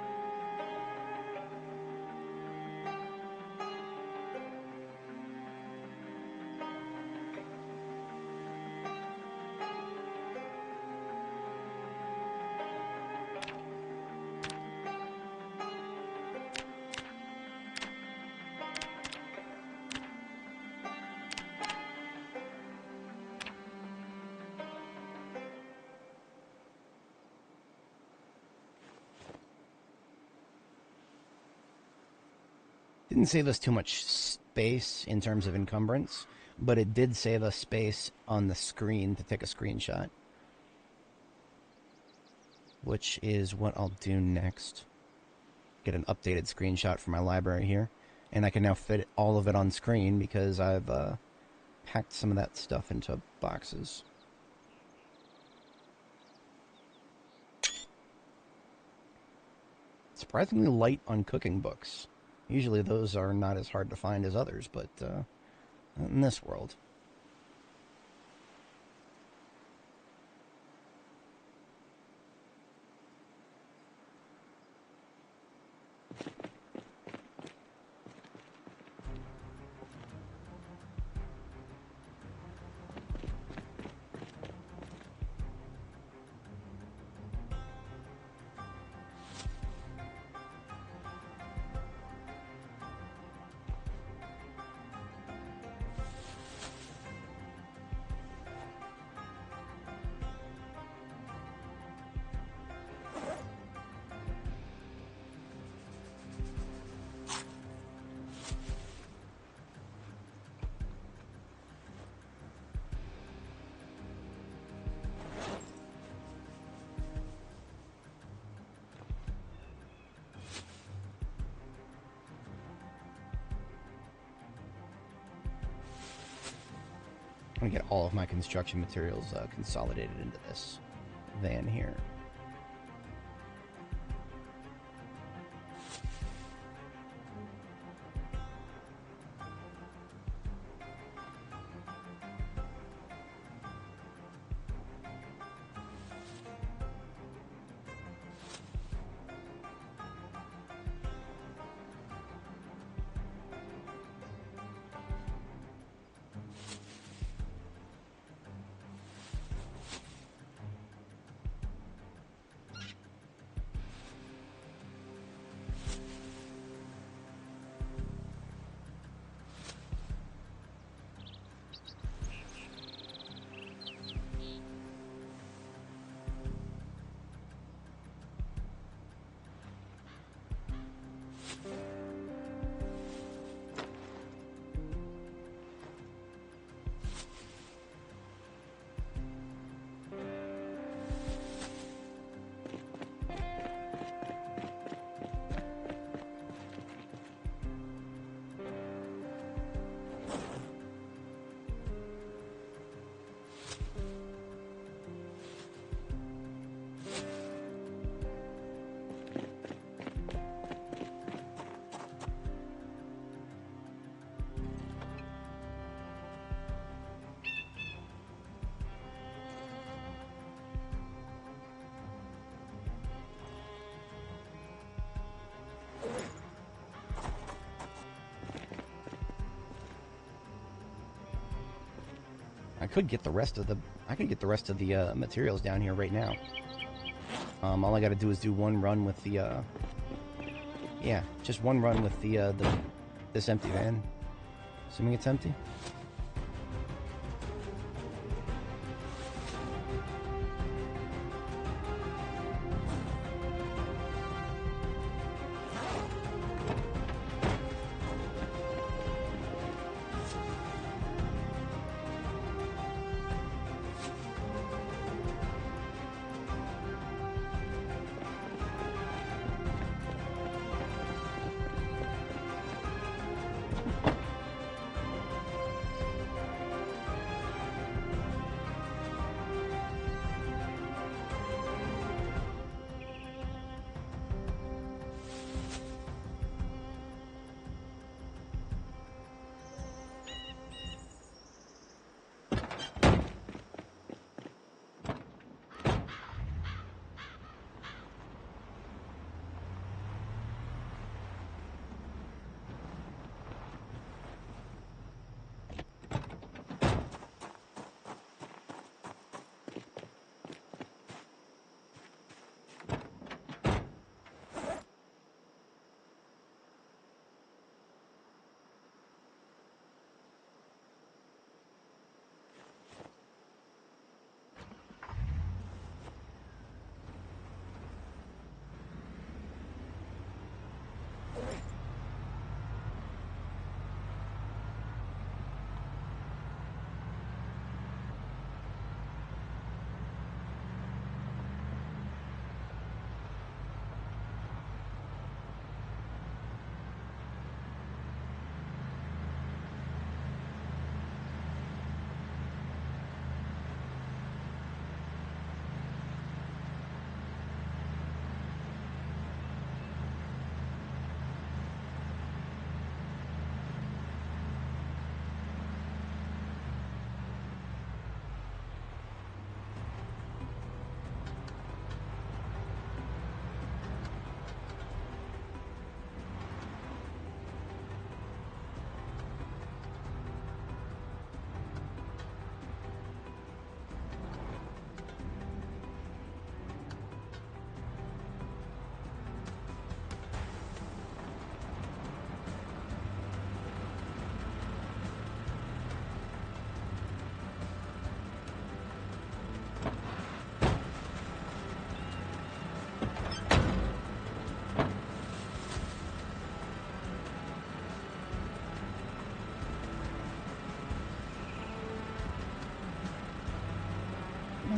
Didn't save us too much space in terms of encumbrance, but it did save us space on the screen to take a screenshot. Which is what I'll do next. Get an updated screenshot for my library here. And I can now fit all of it on screen because I've packed some of that stuff into boxes. Surprisingly light on cooking books. Usually those are not as hard to find as others, but in this world. I'm going to get all of my construction materials consolidated into this van here. could get the rest of the materials down here right now. All I got to do is do one run with the yeah, just one run with this empty van. Assuming it's empty.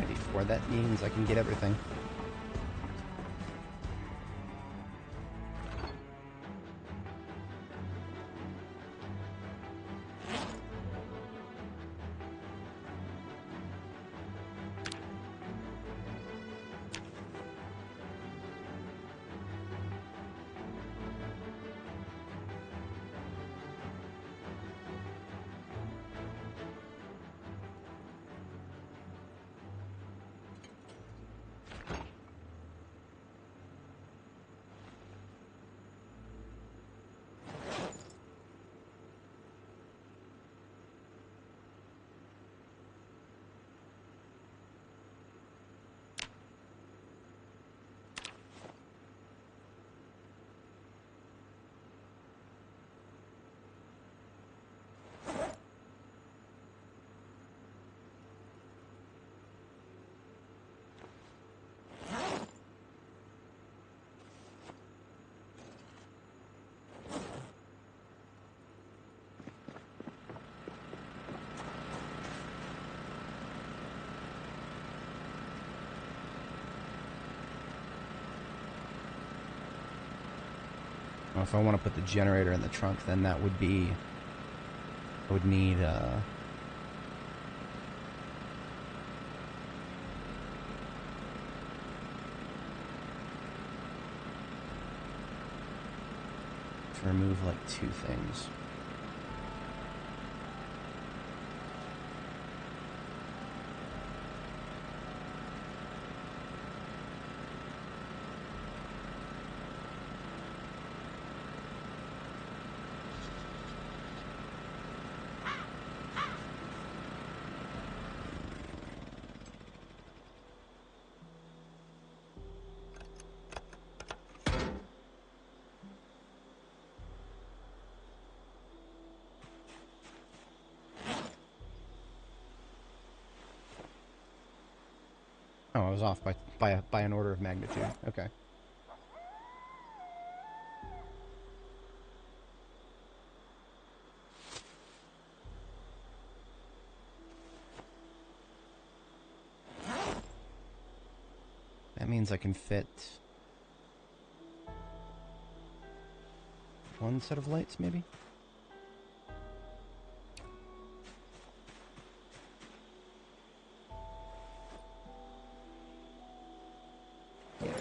Before that means I can get everything. Well, if I want to put the generator in the trunk, then that would be... I would need, to remove, like, two things. Oh, I was off by an order of magnitude. Okay. That means I can fit one set of lights, maybe?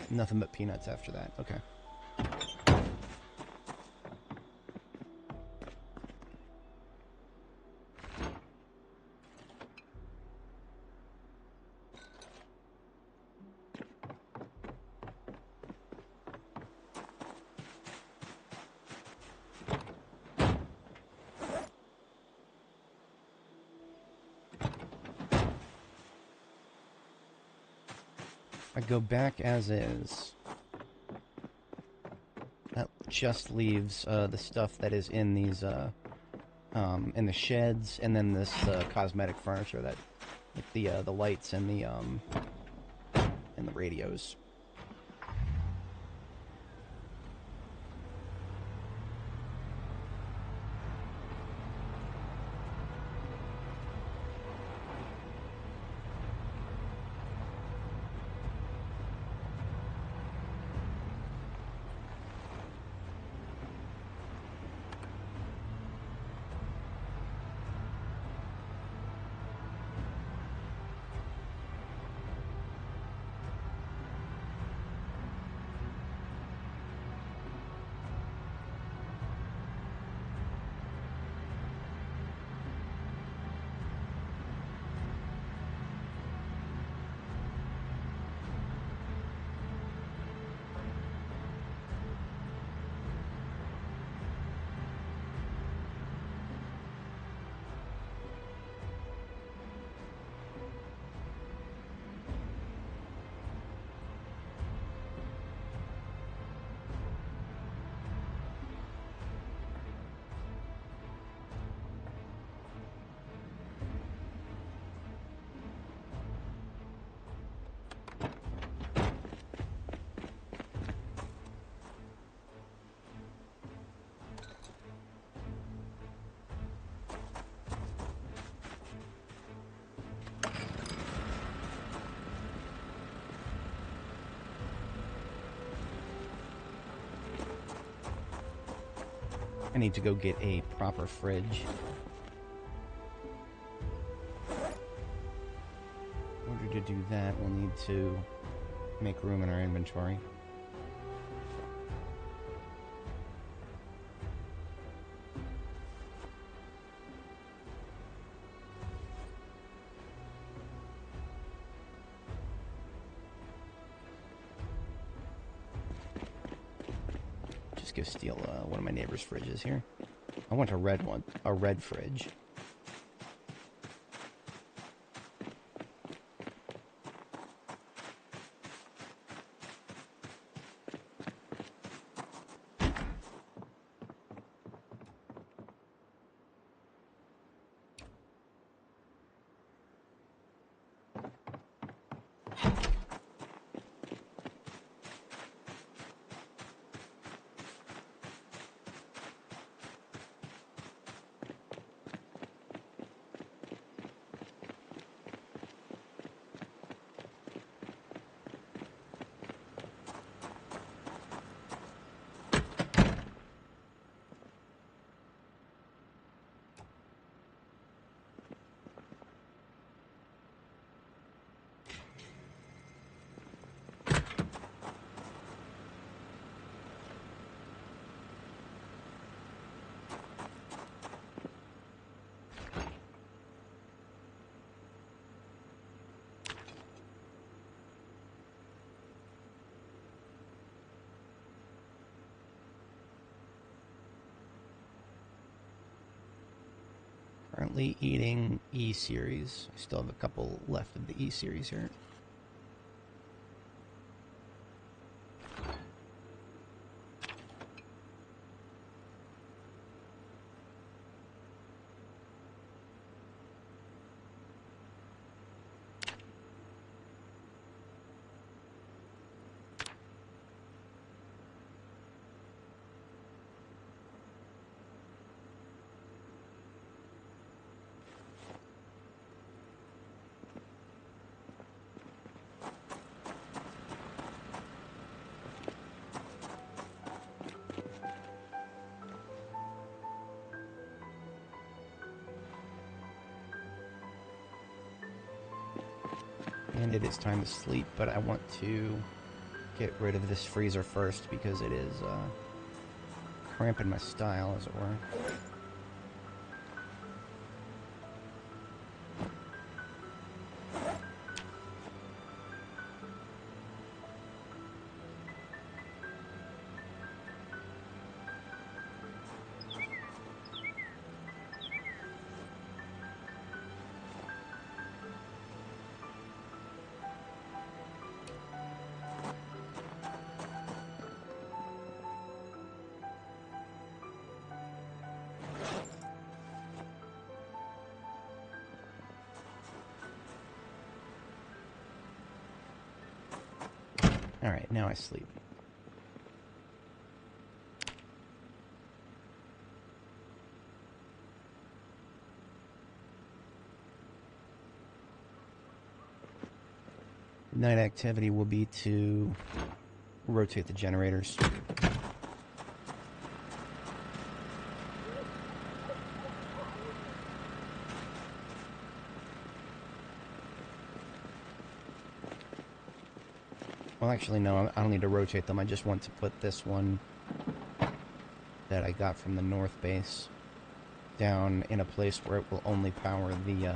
Nothing but peanuts after that. Okay. I go back as is. That just leaves the stuff that is in these in the sheds, and then this cosmetic furniture that, like the lights and the radios. I need to go get a proper fridge. In order to do that, we'll need to make room in our inventory. Just go steal one of my neighbor's fridges here. I want a red one, a red fridge. Currently eating E series. I still have a couple left of the E series here. And it is time to sleep, but I want to get rid of this freezer first because it is cramping my style, as it were. Alright, now I sleep. Night activity will be to rotate the generators. Well, actually, no, I don't need to rotate them. I just want to put this one that I got from the north base down in a place where it will only power the,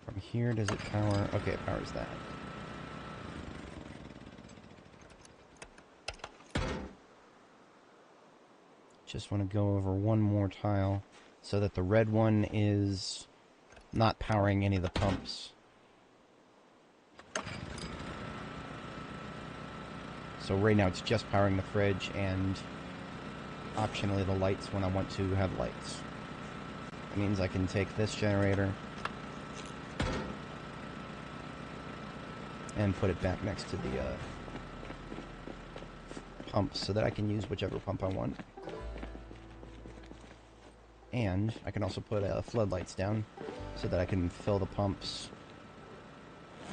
From here, does it power? Okay, it powers that. Just want to go over one more tile so that the red one is not powering any of the pumps. So right now it's just powering the fridge and optionally the lights when I want to have lights. That means I can take this generator and put it back next to the pumps so that I can use whichever pump I want. And I can also put floodlights down so that I can fill the pumps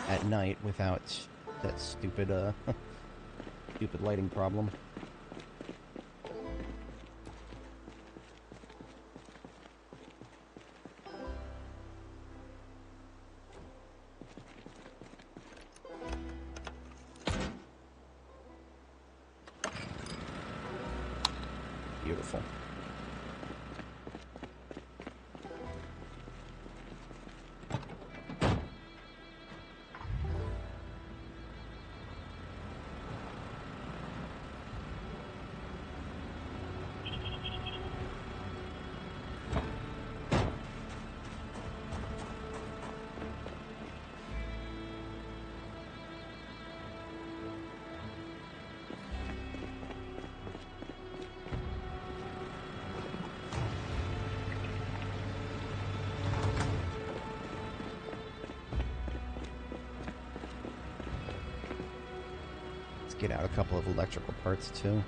at night without that stupid, stupid lighting problem. Beautiful. Get out a couple of electrical parts too.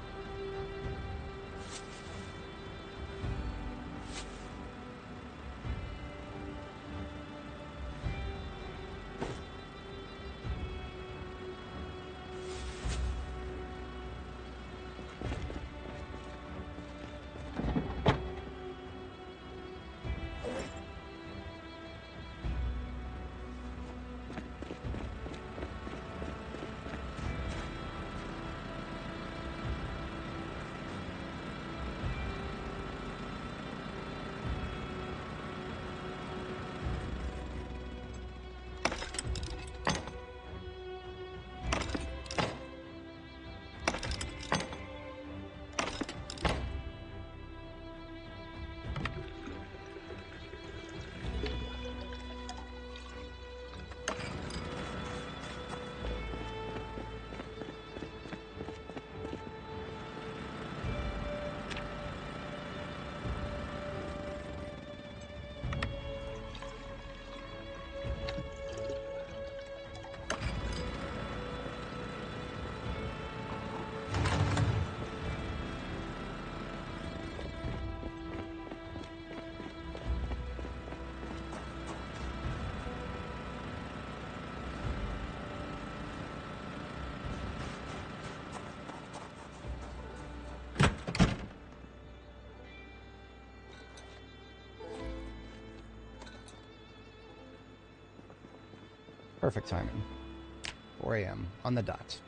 Perfect timing. 4 a.m. on the dot.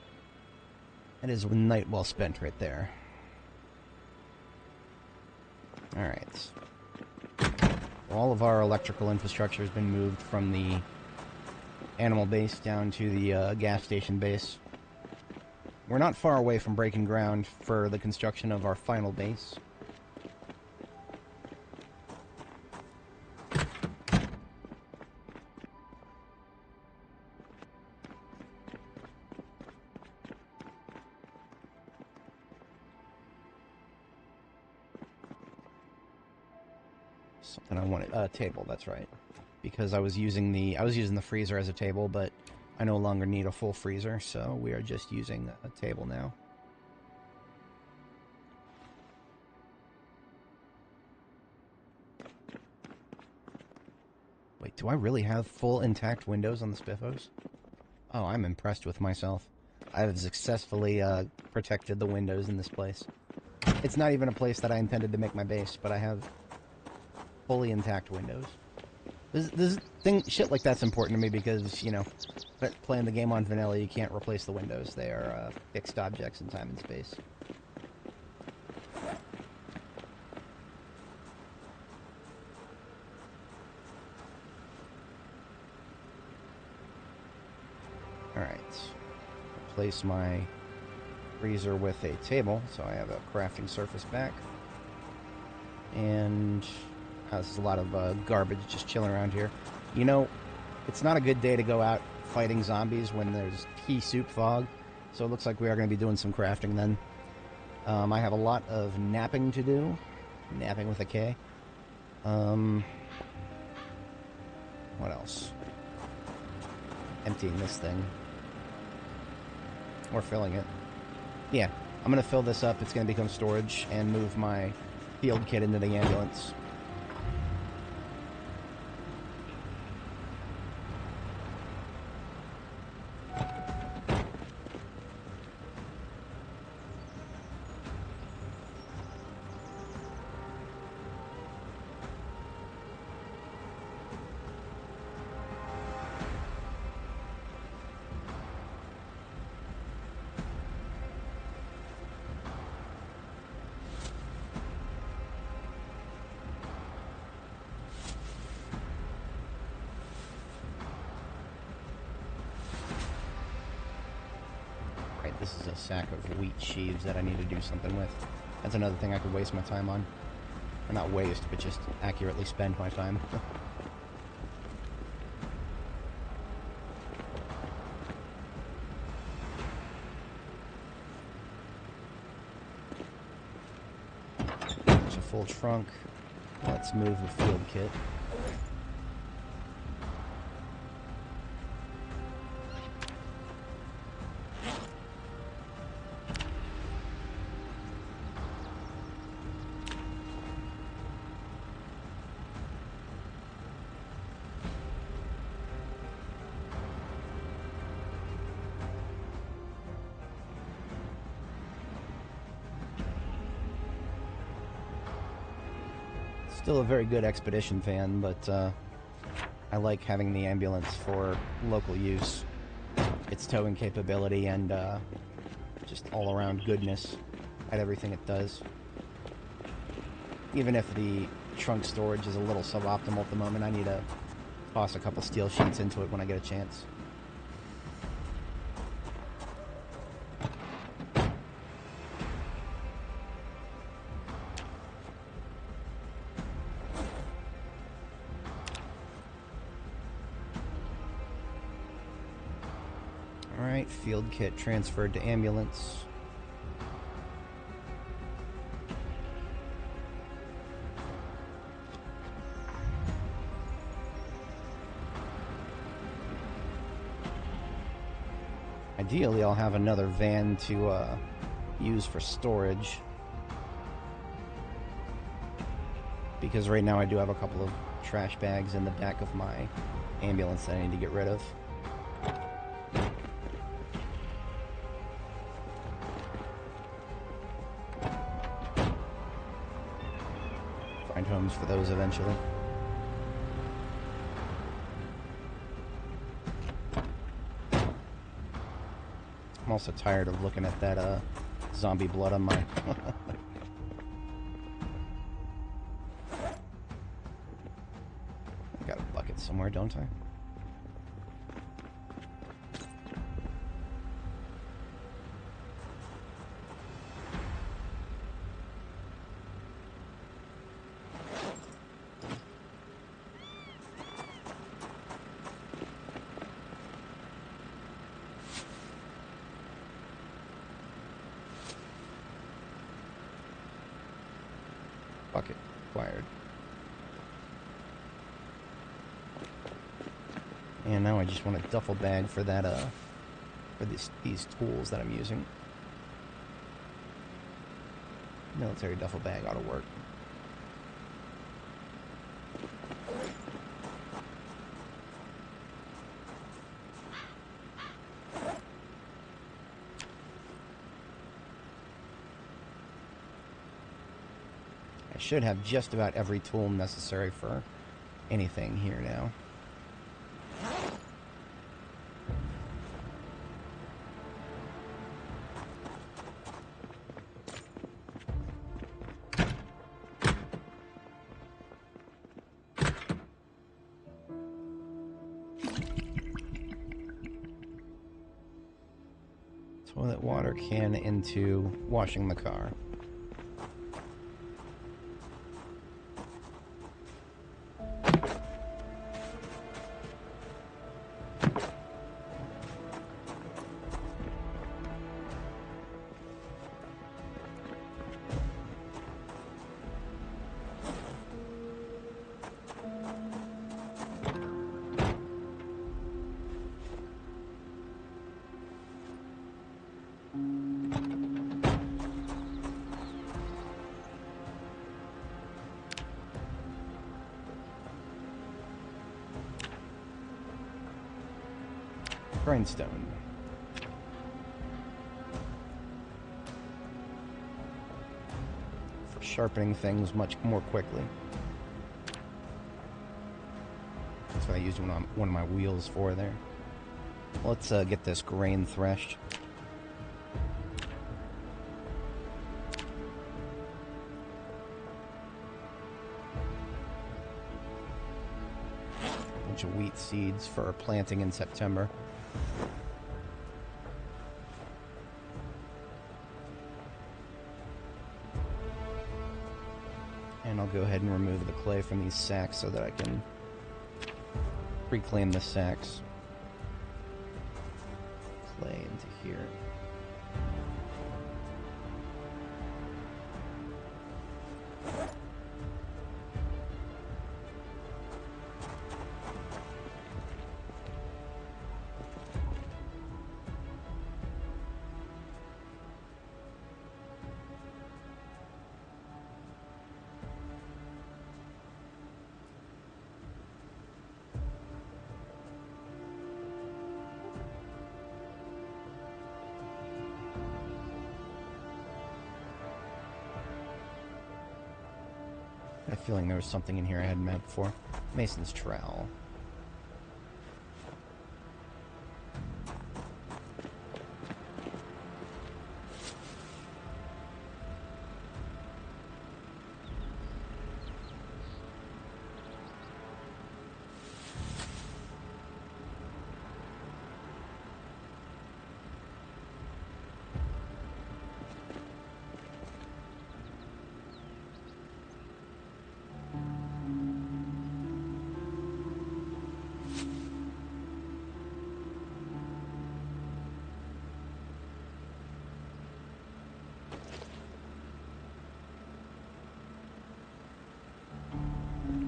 It is a night well spent right there. Alright. All of our electrical infrastructure has been moved from the animal base down to the gas station base. We're not far away from breaking ground for the construction of our final base. Something I wanted, a table, that's right. Because I was using the freezer as a table, but I no longer need a full freezer, so we are just using a table now. Wait, do I really have full intact windows on the Spiffos? Oh, I'm impressed with myself. I have successfully protected the windows in this place. It's not even a place that I intended to make my base, but I have fully intact windows. Shit like that's important to me because, you know, playing the game on vanilla, you can't replace the windows. They are fixed objects in time and space. Alright. Replace my freezer with a table, so I have a crafting surface back. And there's a lot of garbage just chilling around here. You know, it's not a good day to go out fighting zombies when there's pea soup fog, so it looks like we are going to be doing some crafting then. I have a lot of napping to do. Napping with a K. What else? Emptying this thing. Or filling it. Yeah, I'm going to fill this up. It's going to become storage and move my field kit into the ambulance. This is a sack of wheat sheaves that I need to do something with. That's another thing I could waste my time on. Or not waste, but just accurately spend my time. There's a full trunk. Let's move the field kit. Still a very good Expedition fan, but I like having the ambulance for local use. Its towing capability and just all-around goodness at everything it does. Even if the trunk storage is a little suboptimal at the moment, I need to toss a couple steel sheets into it when I get a chance. Alright, field kit transferred to ambulance. Ideally, I'll have another van to use for storage. Because right now I do have a couple of trash bags in the back of my ambulance that I need to get rid of. Find homes for those eventually. I'm also tired of looking at that zombie blood on my... I got a bucket somewhere, don't I? Bucket acquired. And now I just want a duffel bag for that, for these tools that I'm using. Military duffel bag ought to work. I should have just about every tool necessary for anything here now. Toilet water can into washing the car. Grindstone. For sharpening things much more quickly. That's what I used one of my wheels for there. Let's get this grain threshed. Bunch of wheat seeds for planting in September. And I'll go ahead and remove the clay from these sacks so that I can reclaim the sacks. Clay into here. I have a feeling there was something in here I hadn't met before. Mason's trowel.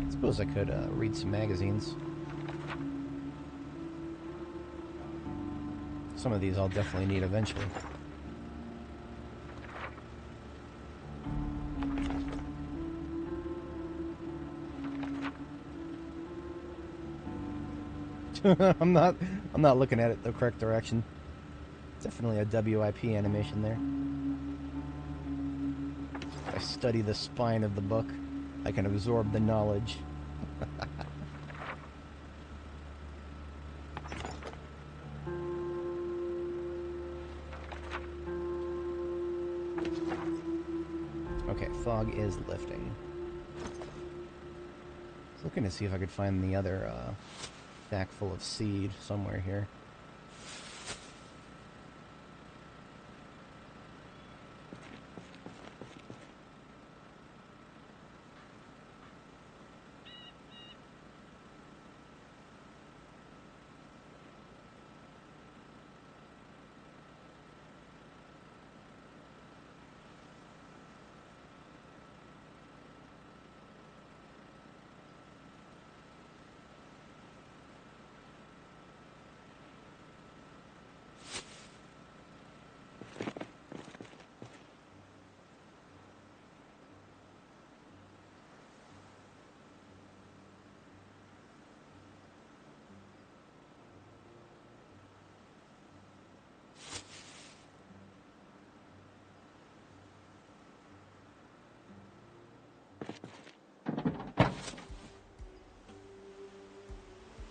I suppose I could read some magazines. Some of these I'll definitely need eventually. I'm not looking at it the correct direction. Definitely a WIP animation there. If I study the spine of the book, I can absorb the knowledge. fog is lifting. I was looking to see if I could find the other sack full of seed somewhere here.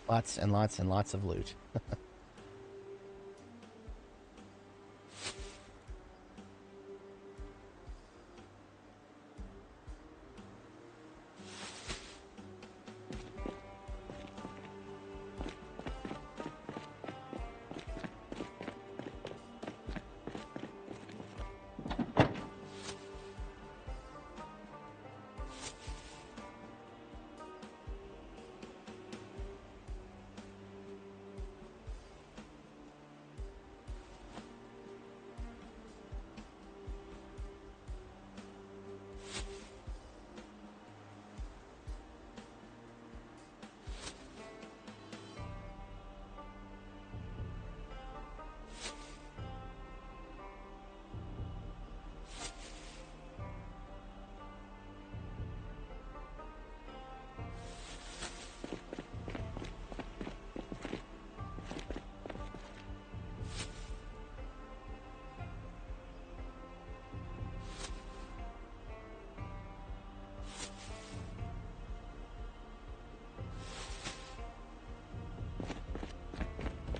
Lots and lots and lots of loot.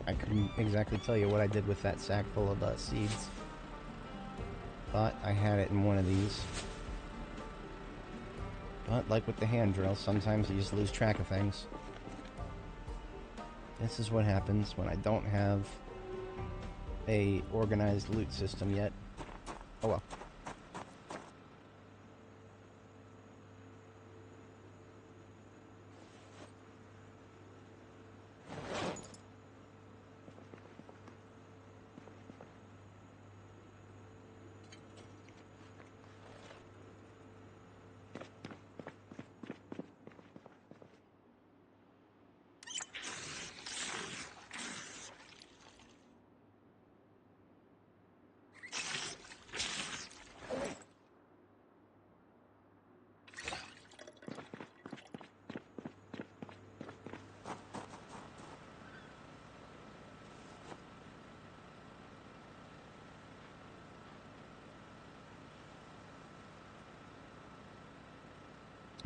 I couldn't exactly tell you what I did with that sack full of seeds. Thought I had it in one of these. But like with the hand drill, sometimes you just lose track of things. This is what happens when I don't have a organized loot system yet. Oh well.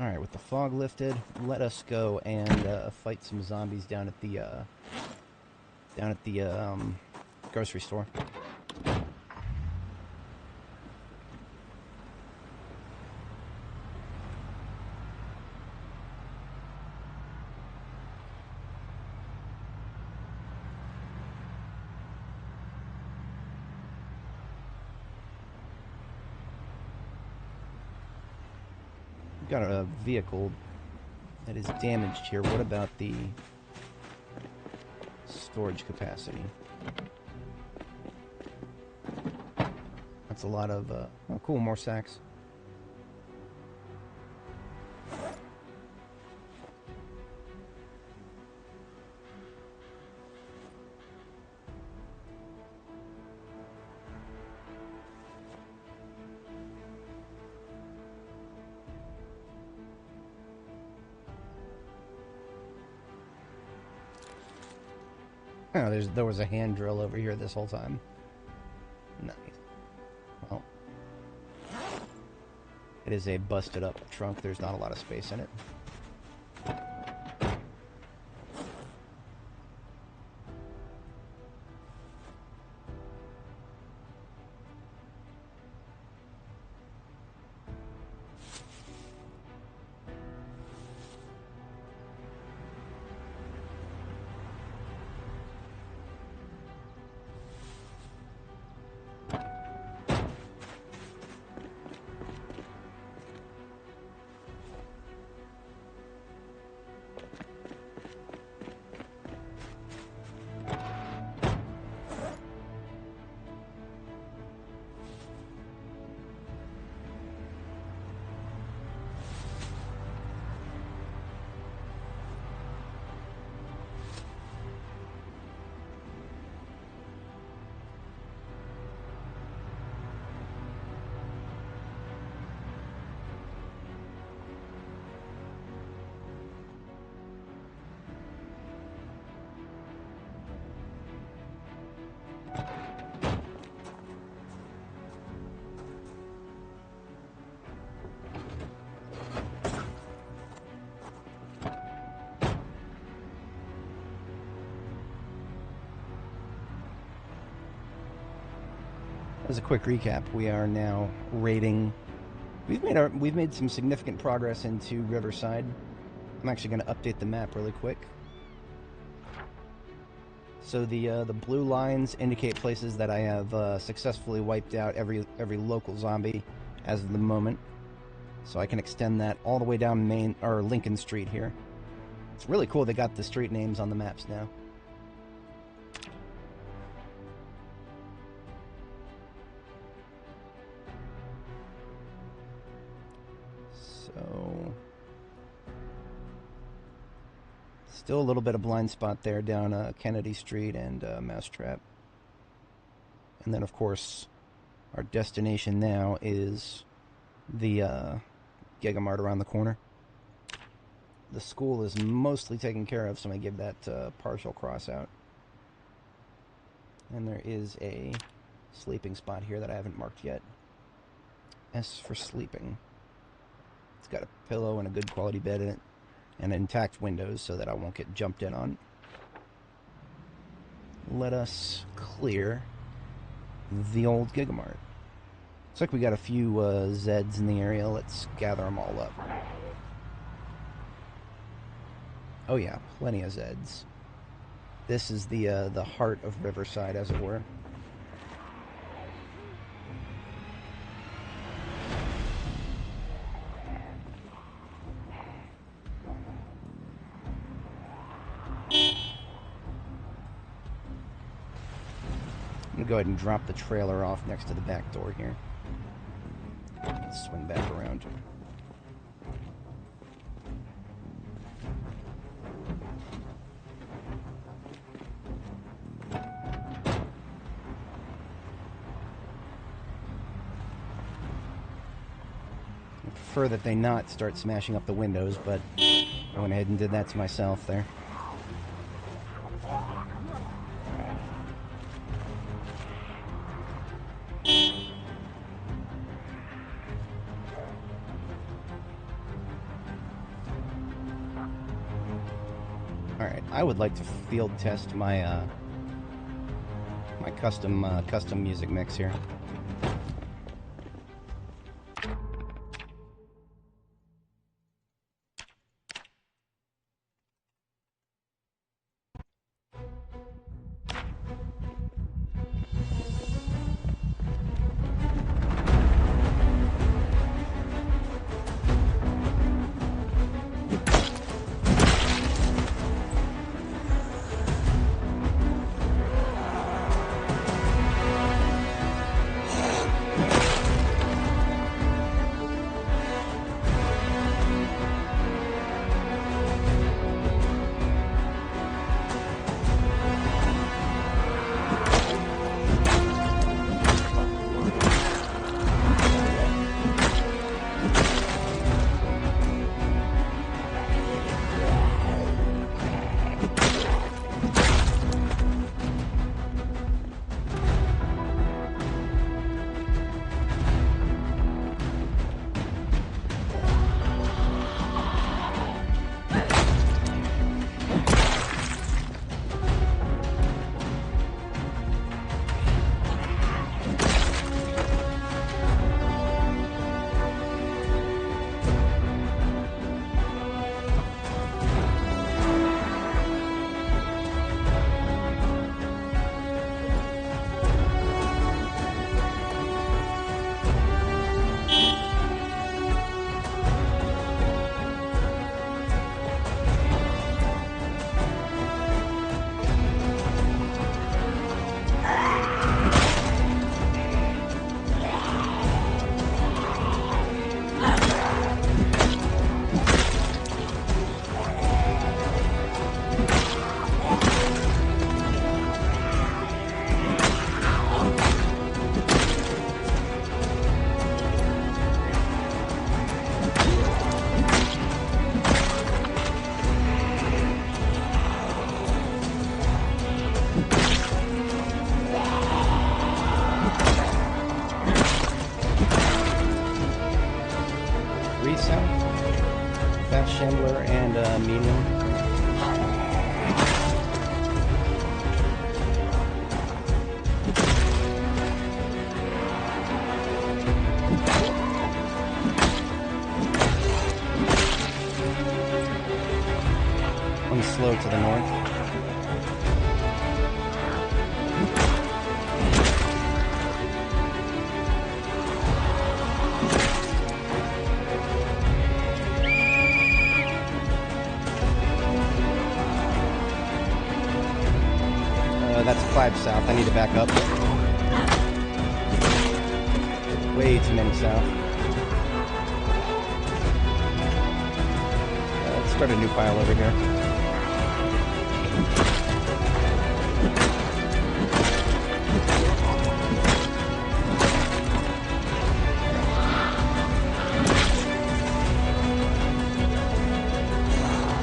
Alright, with the fog lifted, let us go and fight some zombies down at the grocery store. We've got a vehicle that is damaged here. What about the storage capacity? That's a lot of, oh cool, more sacks. Oh, there was a hand drill over here this whole time. Nice. Well, it is a busted up trunk. There's not a lot of space in it. As a quick recap, we are now raiding. We've made some significant progress into Riverside. I'm actually going to update the map really quick. So the blue lines indicate places that I have successfully wiped out every local zombie as of the moment. So I can extend that all the way down Main or Lincoln Street here. It's really cool they got the street names on the maps now. So still a little bit of blind spot there down Kennedy Street and Mousetrap. And then, of course, our destination now is the Gigamart around the corner. The school is mostly taken care of, so I'm going to give that partial cross out. And there is a sleeping spot here that I haven't marked yet. S for sleeping. It's got a pillow and a good quality bed in it, and intact windows so that I won't get jumped in on. Let us clear the old Gigamart. Looks like we got a few Zeds in the area. Let's gather them all up. Oh yeah, plenty of Zeds. This is the heart of Riverside, as it were. I'm going to go ahead and drop the trailer off next to the back door here. Let's swing back around. I prefer that they not start smashing up the windows, but I went ahead and did that to myself there. Alright, I would like to field test my my custom music mix here. that's 5 south. I need to back up. Way too many south. Let's start a new file over here.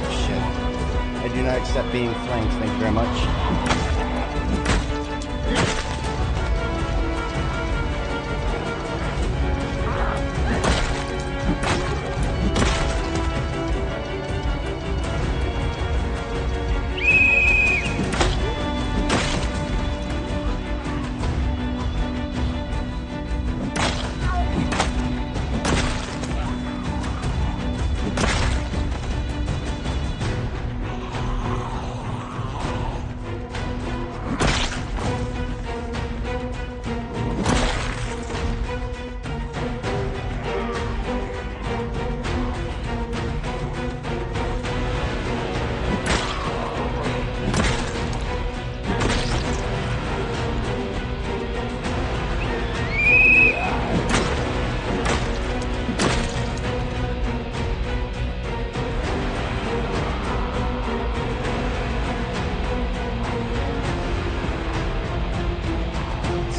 Shit. I do not accept being flanked, thank you very much.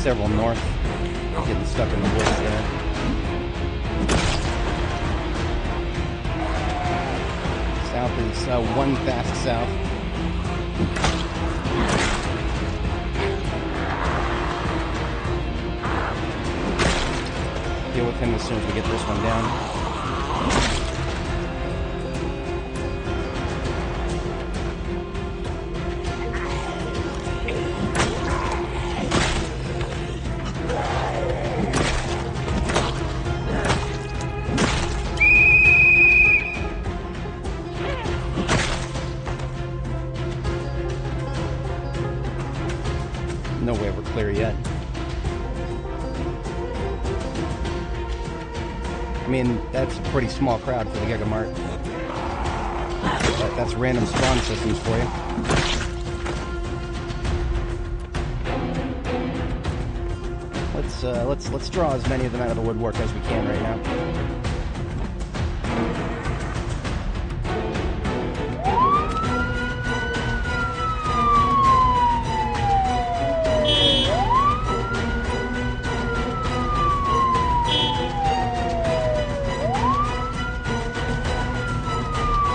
Several north, getting stuck in the woods there. South is one fast south. Deal with him as soon as we get this one down. No way we're clear yet. I mean, that's a pretty small crowd for the Gigamart. That's random spawn systems for you. Let's draw as many of them out of the woodwork as we can right now.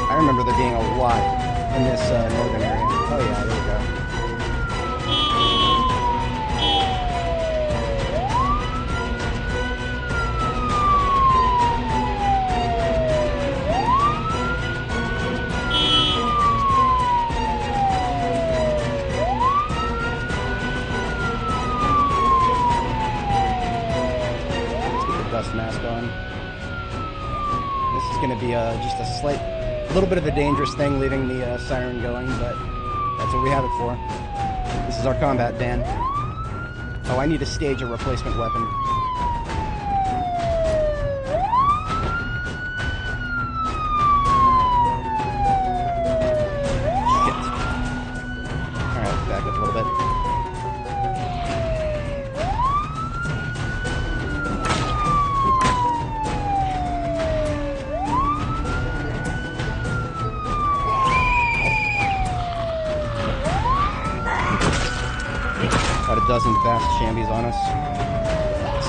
I remember there being a lot in this northern area. Oh yeah, there we go. Let's get the dust mask on. This is going to be just a little bit of a dangerous thing, leaving the siren going, but that's what we have it for. This is our combat van. Oh, I need to stage a replacement weapon. Shit. Alright, back up a little bit. About a dozen fast shambies on us.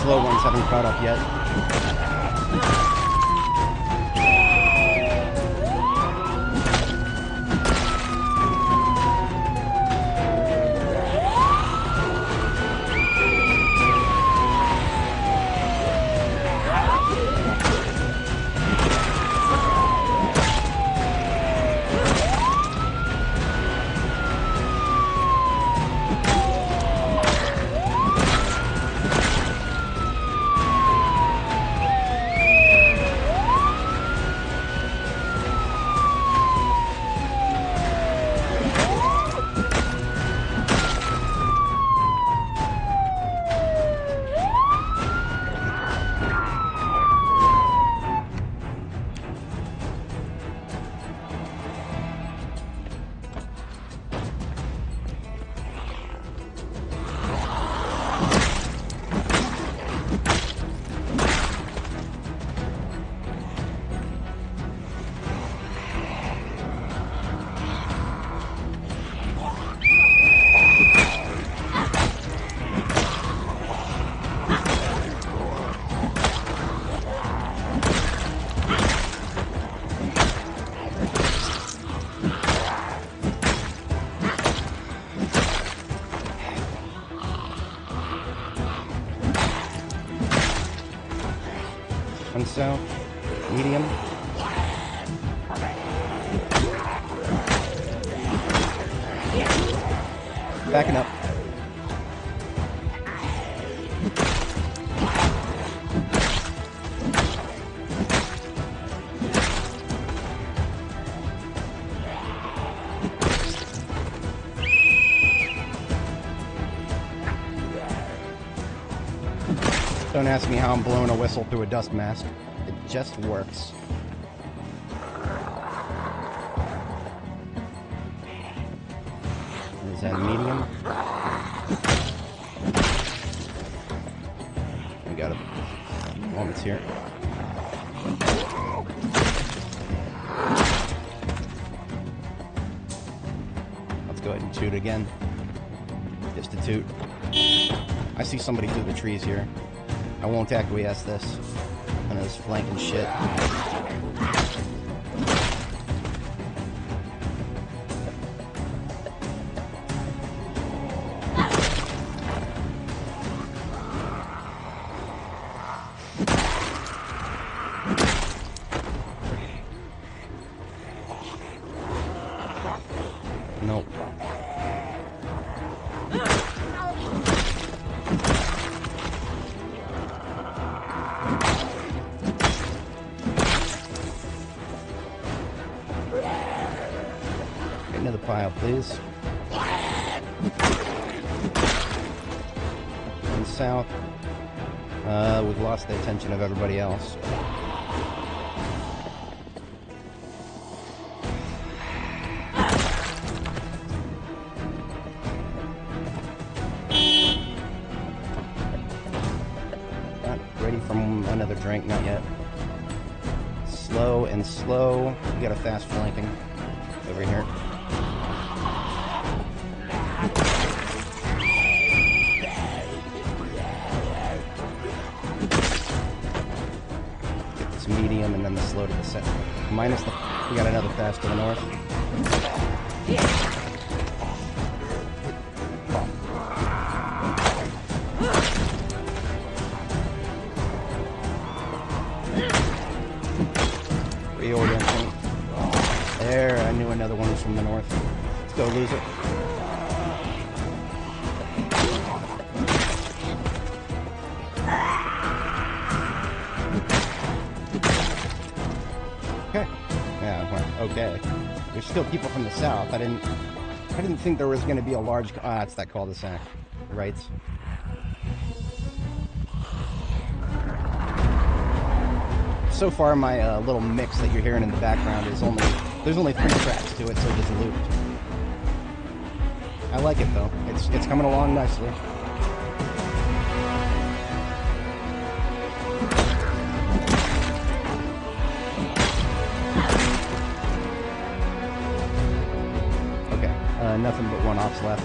Slow ones haven't caught up yet. And south. Medium. Backing up. Don't ask me how I'm blowing a whistle through a dust mask. It just works. Is that medium? We got a moments here. Let's go ahead and toot again. Just a toot. I see somebody through the trees here. I won't acquiesce this. And this flanking shit. Nope. Get into the pile, please. And south. We've lost the attention of everybody else. Ready for another drink, not yet. Slow and slow. We got a fast flanking over here. Get this medium and then the slow to the center. Minus the... We got another fast to the north. Reorienting. There, I knew another one was from the north. Let's go, loser. Okay. Yeah, well, okay. There's still people from the south. I didn't think there was going to be a large... Ah, it's that cul-de-sac. Right. So far, my little mix that you're hearing in the background is there's only 3 tracks to it, so just looped. I like it though. It's coming along nicely. Okay, nothing but 1 ops left.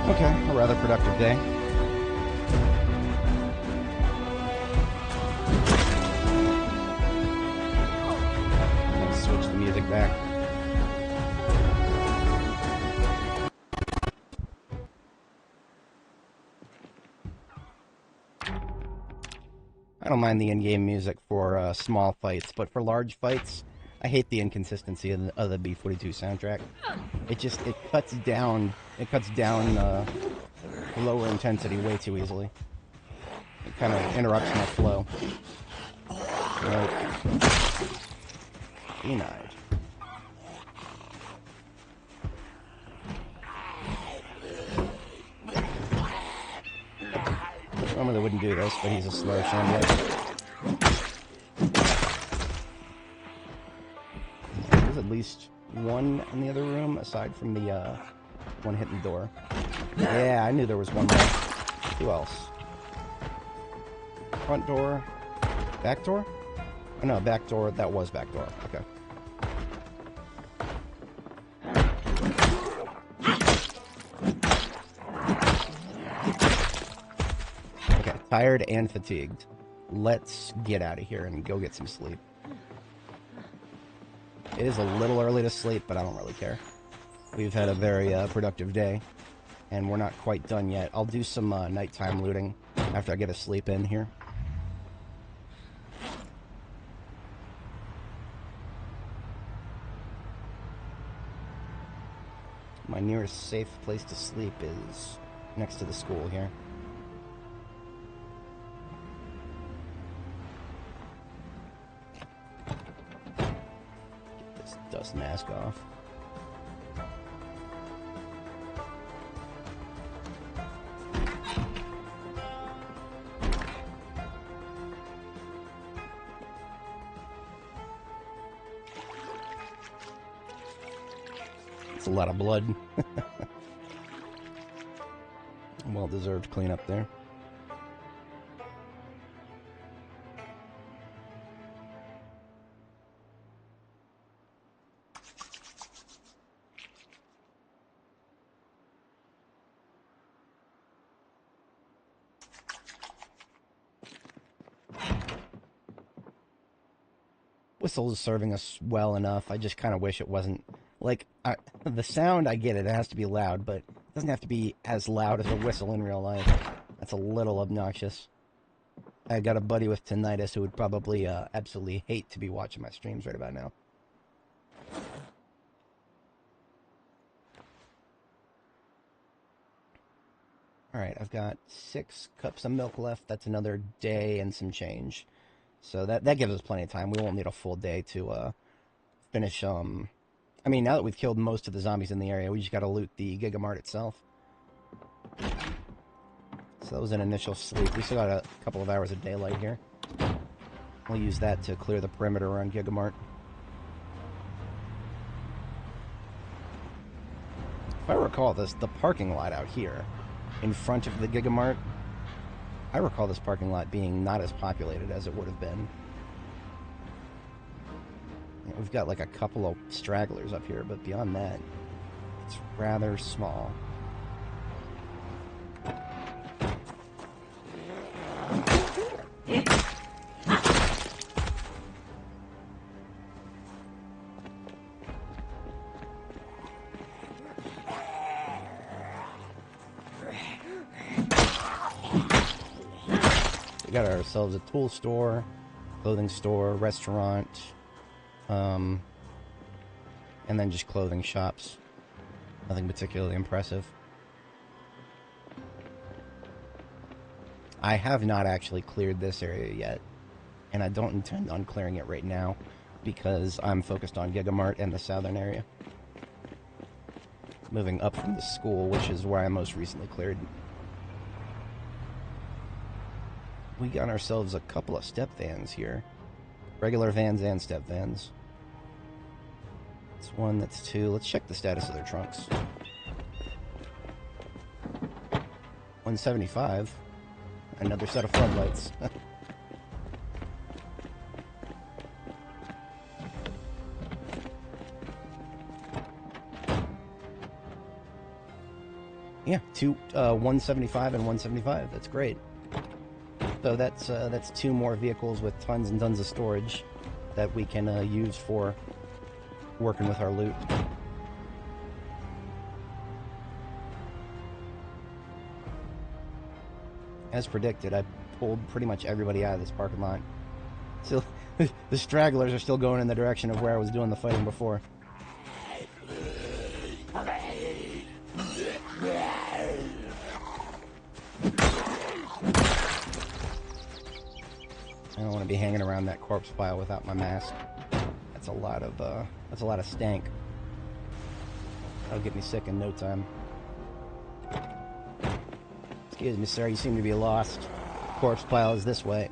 Okay, a rather productive day. Let's switch the music back. I don't mind the in-game music for small fights, but for large fights, I hate the inconsistency of the B42 soundtrack. It cuts down lower intensity way too easily. It kind of interrupts my flow. Right. Denied. Normally wouldn't do this, but he's a slow sandwich. There's at least one in the other room, aside from the One hitting the door. Yeah, I knew there was one more. Who else? Front door. Back door? Oh, no, back door. That was back door. Okay. Okay, tired and fatigued. Let's get out of here and go get some sleep. It is a little early to sleep, but I don't really care. We've had a very productive day, and we're not quite done yet. I'll do some nighttime looting after I get a sleep in here. My nearest safe place to sleep is next to the school here. Get this dust mask off. It's a lot of blood. Well-deserved cleanup there. Whistle is serving us well enough. I just kind of wish it wasn't, like, the sound, I get it, it has to be loud, but it doesn't have to be as loud as a whistle in real life. That's a little obnoxious. I got a buddy with tinnitus who would probably absolutely hate to be watching my streams right about now. Alright, I've got 6 cups of milk left. That's another day and some change. So that gives us plenty of time. We won't need a full day to finish, I mean, now that we've killed most of the zombies in the area, we just gotta loot the Gigamart itself. So that was an initial sleep. We still got a couple of hours of daylight here. We'll use that to clear the perimeter around Gigamart. If I recall this, the parking lot out here, in front of the Gigamart, I recall this parking lot being not as populated as it would have been. We've got like a couple of stragglers up here, but beyond that, it's rather small. We got ourselves a tool store, clothing store, restaurant, and then just clothing shops. Nothing particularly impressive. I have not actually cleared this area yet, and I don't intend on clearing it right now because I'm focused on Gigamart and the southern area. Moving up from the school, which is where I most recently cleared. We got ourselves a couple of step vans here. Regular vans and step vans. That's 1, that's 2. Let's check the status of their trunks. 175. Another set of floodlights. Yeah, 175 and 175. That's great. So that's 2 more vehicles with tons and tons of storage that we can use for working with our loot. As predicted, I pulled pretty much everybody out of this parking lot. So the stragglers are still going in the direction of where I was doing the fighting before. I don't want to be hanging around that corpse pile without my mask. That's a lot of stank. That'll get me sick in no time. Excuse me, sir, you seem to be lost. Corpse pile is this way.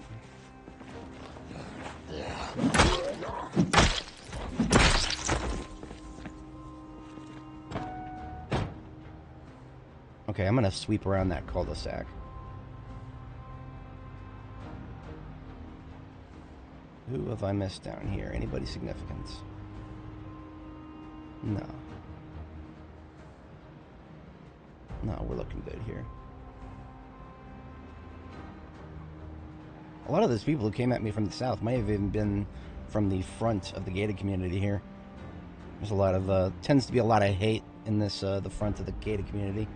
Okay, I'm gonna sweep around that cul-de-sac. Who have I missed down here? Anybody significant? No. No, we're looking good here. A lot of those people who came at me from the south may have even been from the front of the gated community here. There's a lot of, tends to be a lot of hate in this, the front of the gated community.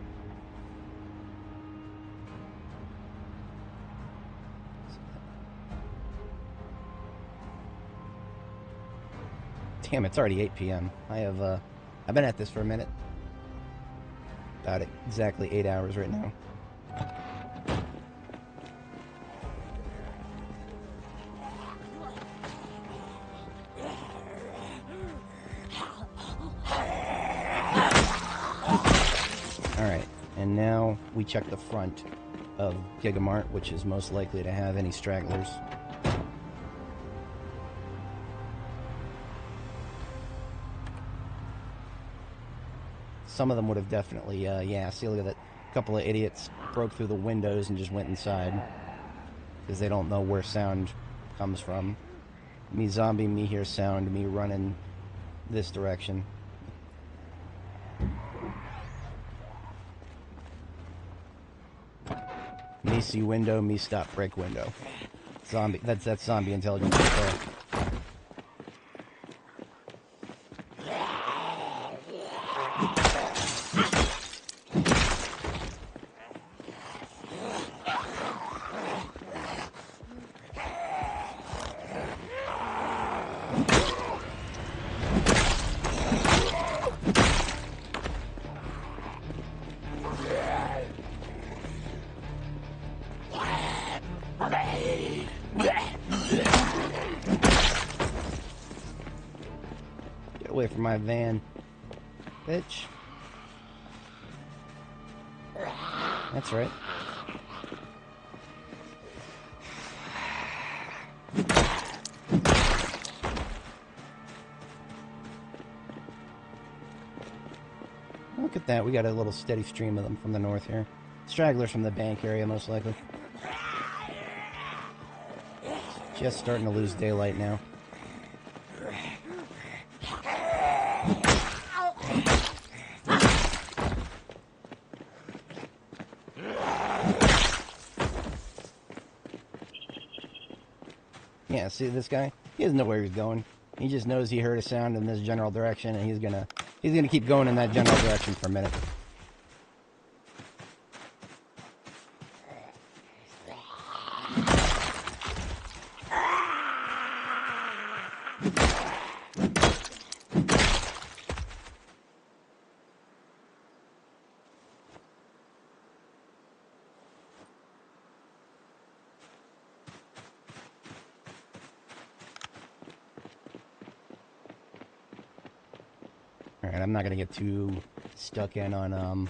Damn, it's already 8 p.m. I've been at this for a minute. About exactly 8 hours right now. Alright, and now we check the front of Gigamart, which is most likely to have any stragglers. Some of them would have definitely, yeah, see, look at that. A couple of idiots broke through the windows and just went inside. Because they don't know where sound comes from. Me zombie, me hear sound, me running this direction. Me see window, me stop break window. Zombie, that's zombie intelligence right there. Away from my van, bitch. That's right. Look at that, we got a little steady stream of them from the north here. Stragglers from the bank area, most likely. Just starting to lose daylight now. Yeah, see this guy? He doesn't know where he's going. He just knows he heard a sound in this general direction, and he's gonna keep going in that general direction for a minute. Alright, I'm not gonna get too stuck in on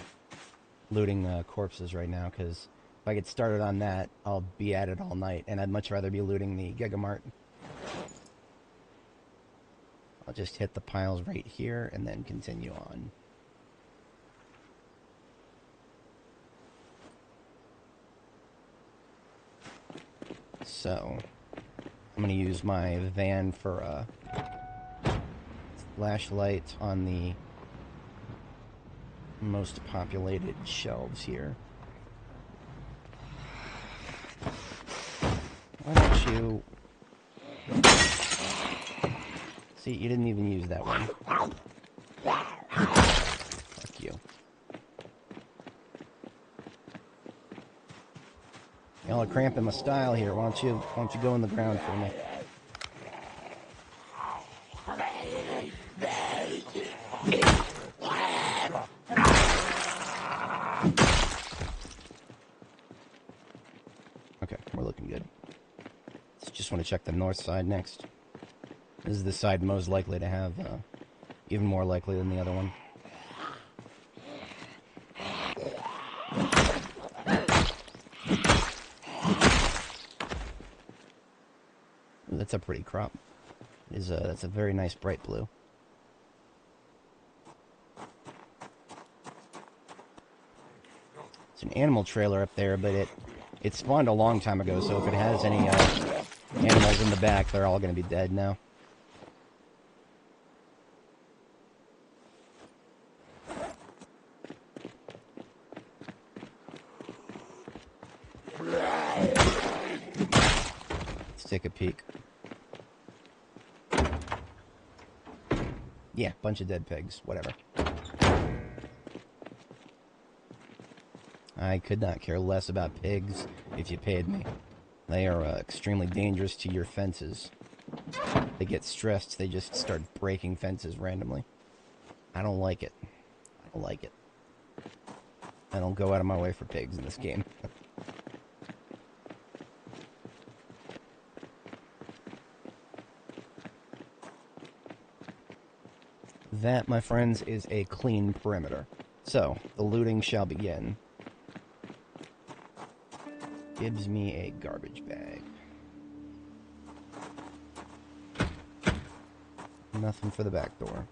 looting corpses right now, because if I get started on that, I'll be at it all night, and I'd much rather be looting the Gigamart. I'll just hit the piles right here, and then continue on. So, I'm gonna use my van for a flashlight on the most populated shelves here. Why don't you... See, you didn't even use that one. Fuck you. Y'all are cramping my style here. Why don't you go in the ground for me? Okay, we're looking good. Just want to check the north side next. This is the side most likely to have, even more likely than the other one. Ooh, that's a pretty crop. That's a very nice bright blue. an animal trailer up there, but it spawned a long time ago, so if it has any animals in the back, they're all going to be dead now. Let's take a peek. Yeah, bunch of dead pigs. Whatever. I could not care less about pigs if you paid me. They are extremely dangerous to your fences. They get stressed, they just start breaking fences randomly. I don't like it. I don't like it. I don't go out of my way for pigs in this game. That, my friends, is a clean perimeter. So, the looting shall begin. Gives me a garbage bag. Nothing for the back door.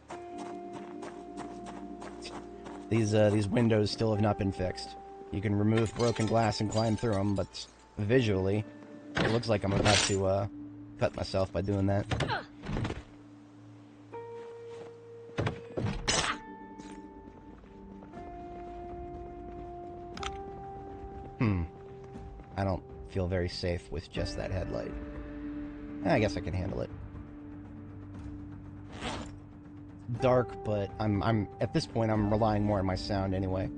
These windows still have not been fixed. You can remove broken glass and climb through them, but visually, it looks like I'm about to cut myself by doing that. I don't feel very safe with just that headlight. I guess I can handle it. Dark, but I'm at this point I'm relying more on my sound anyway.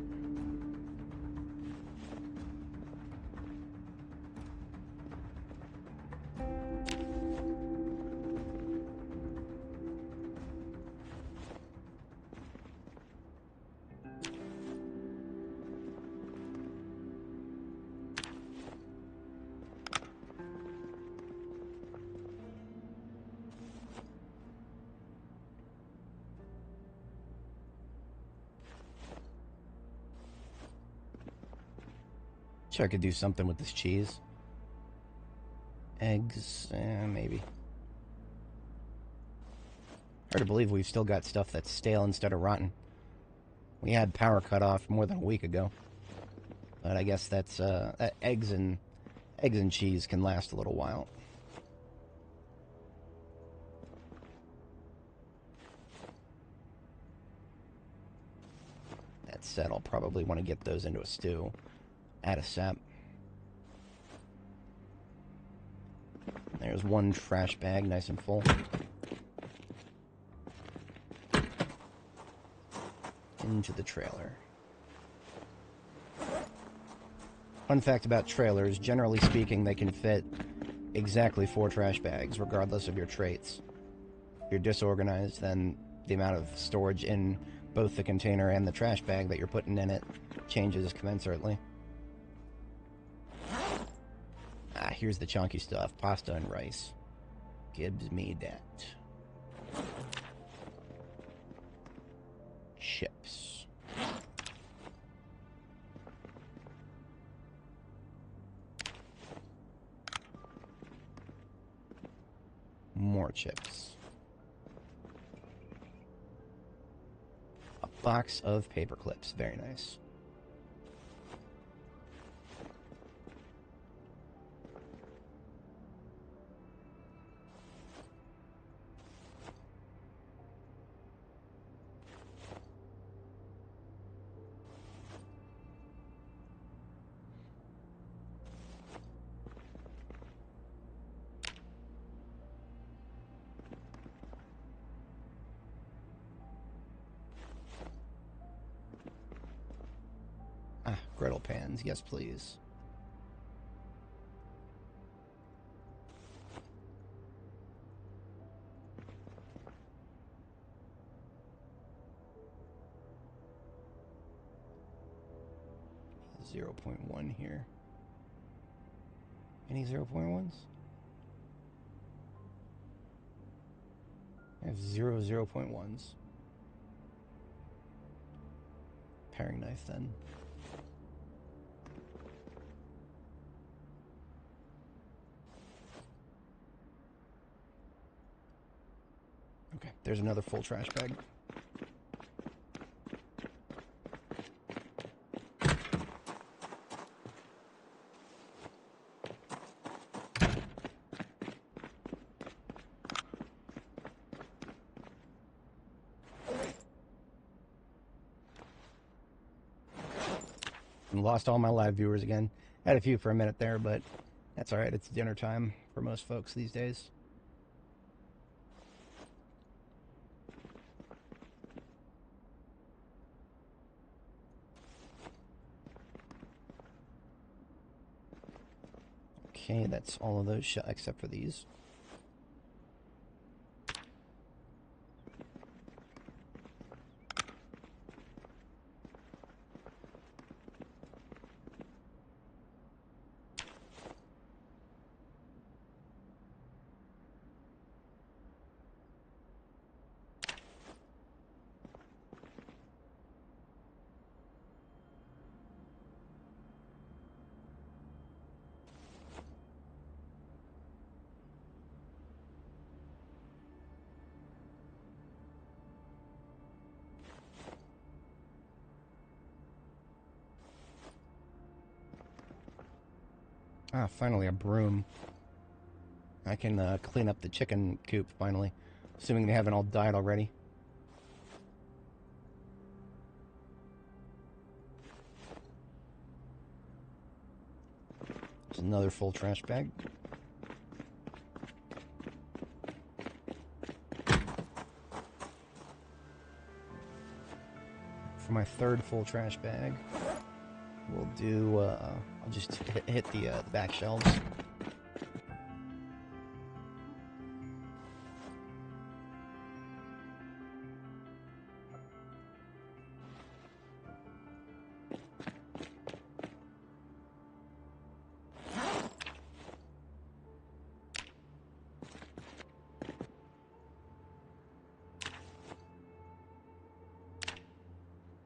Sure, I could do something with this cheese. Eggs, maybe. Hard to believe we've still got stuff that's stale instead of rotten. We had power cut off more than a week ago. But I guess that's, eggs and cheese can last a little while. That said, I'll probably want to get those into a stew. Add a sap. There's one trash bag, nice and full. Into the trailer. Fun fact about trailers, generally speaking, they can fit exactly 4 trash bags, regardless of your traits. If you're disorganized, then the amount of storage in both the container and the trash bag that you're putting in it changes commensurately. Ah, here's the chunky stuff. Pasta and rice. Gives me that. Chips. More chips. A box of paper clips. Very nice. Griddle pans, yes please. .1 here. Any 0.1s? I have 0.1s. Paring knife then. Okay, there's another full trash bag. Lost all my live viewers again. Had a few for a minute there, but that's alright. It's dinner time for most folks these days. Okay, that's all of those shot except for these. Ah, finally a broom. I can clean up the chicken coop, finally. Assuming they haven't all died already. There's another full trash bag. For my third full trash bag, we'll do, I'll just hit the back shelves.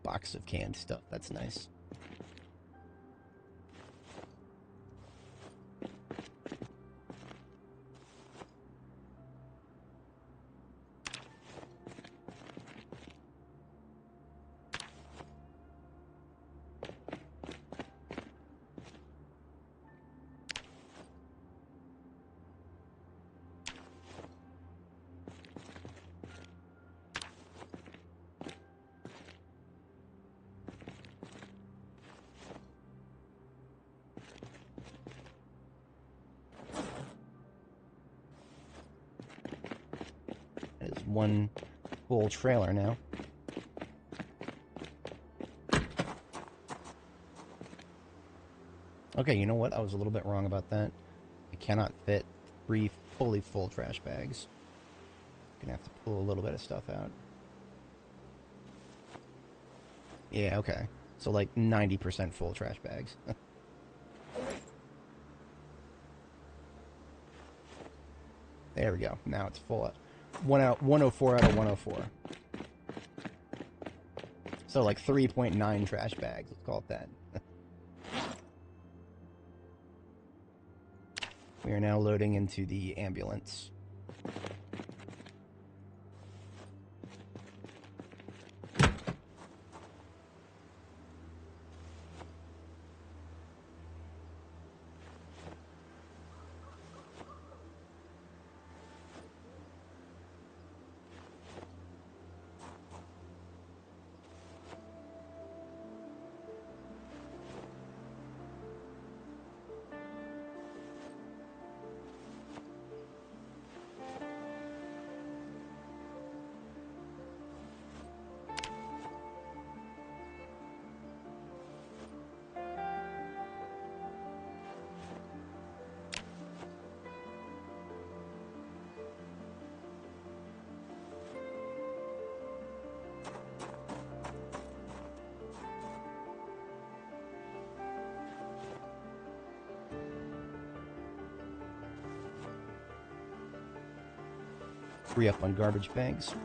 Box of canned stuff, that's nice. There's one full trailer now. Okay, you know what? I was a little bit wrong about that. I cannot fit 3 fully full trash bags. Gonna have to pull a little bit of stuff out. Yeah, okay. So like 90% full trash bags. There we go. Now it's full. 104 out of 104. So like 3.9 trash bags. Let's call it that. We are now loading into the ambulance. Free up on garbage bags.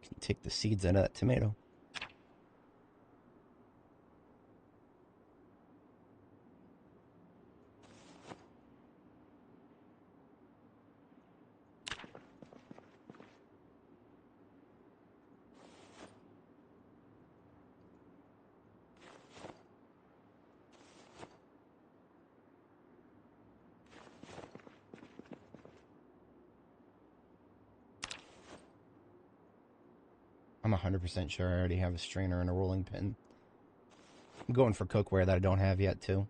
Can take the seeds out of that tomato. I'm 100% sure I already have a strainer and a rolling pin. I'm going for cookware that I don't have yet, too.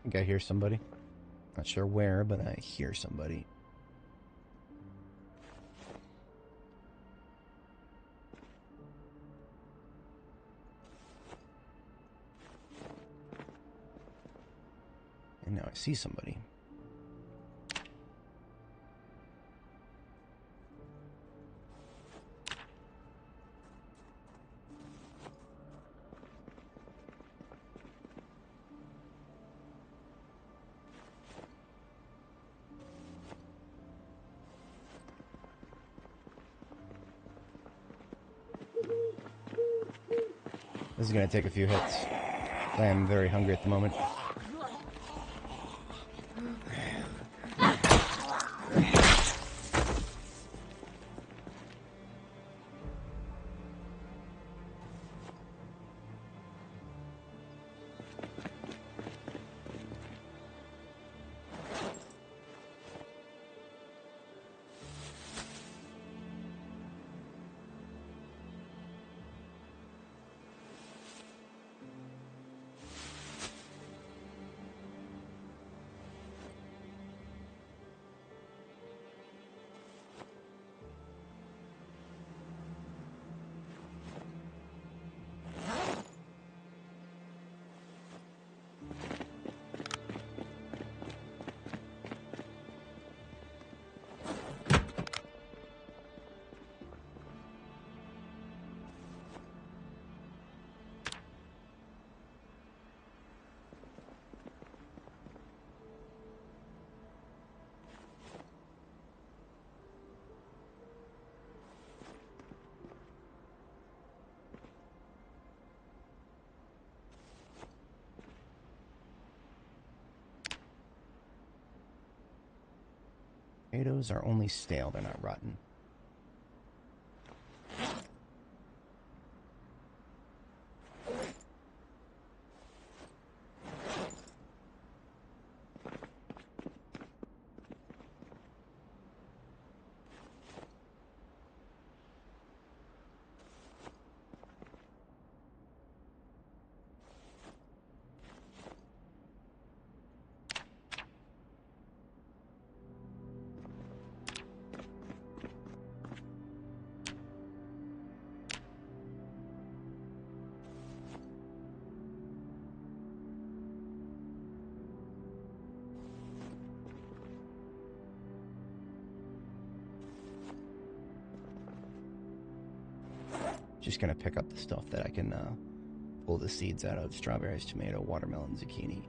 I think I hear somebody. Not sure where, but I hear somebody. And now I see somebody. This is going to take a few hits. I am very hungry at the moment. Potatoes are only stale, they're not rotten. Just gonna pick up the stuff that I can pull the seeds out of: strawberries, tomato, watermelon, zucchini.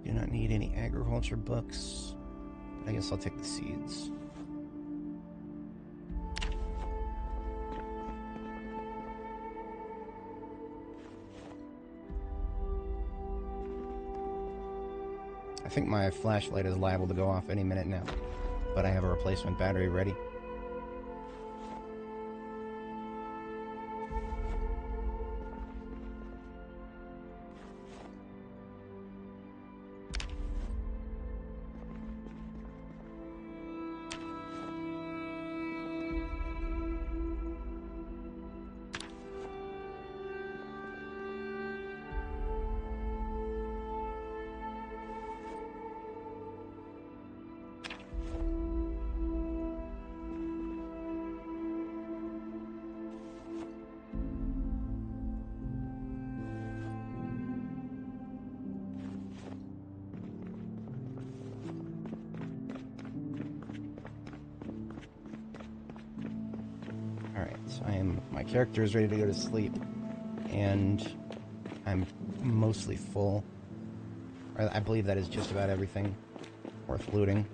Do not need any agriculture books. I guess I'll take the seeds. I think my flashlight is liable to go off any minute now, but I have a replacement battery ready. My character is ready to go to sleep, and I'm mostly full. I believe that is just about everything worth looting.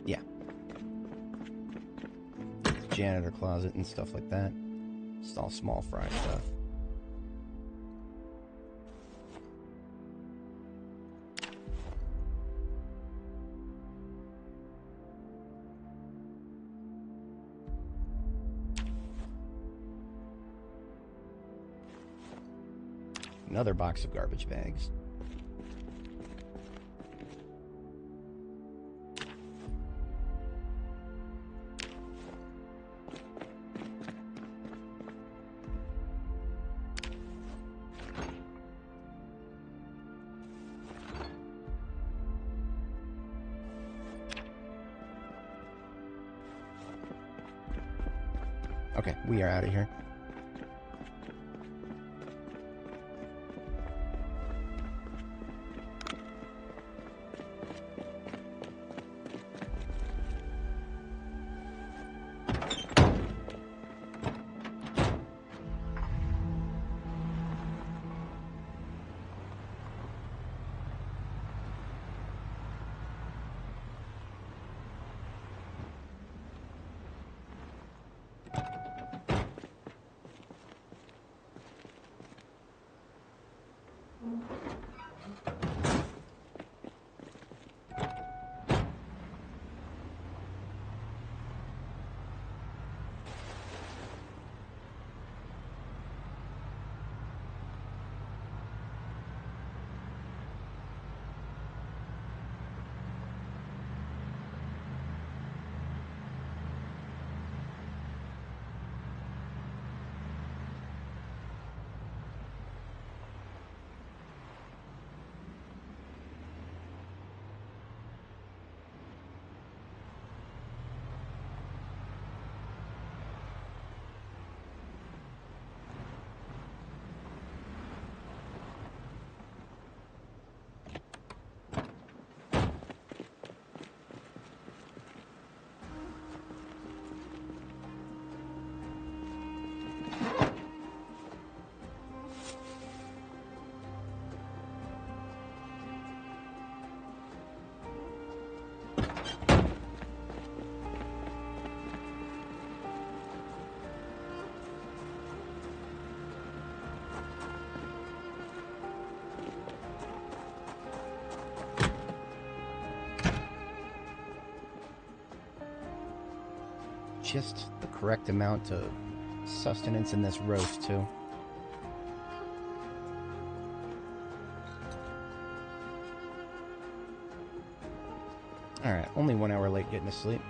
Yeah. Janitor closet and stuff like that. It's all small fry stuff. Another box of garbage bags. Okay, we are out of here. just the correct amount of sustenance in this roast, too. Alright, only 1 hour late getting to sleep.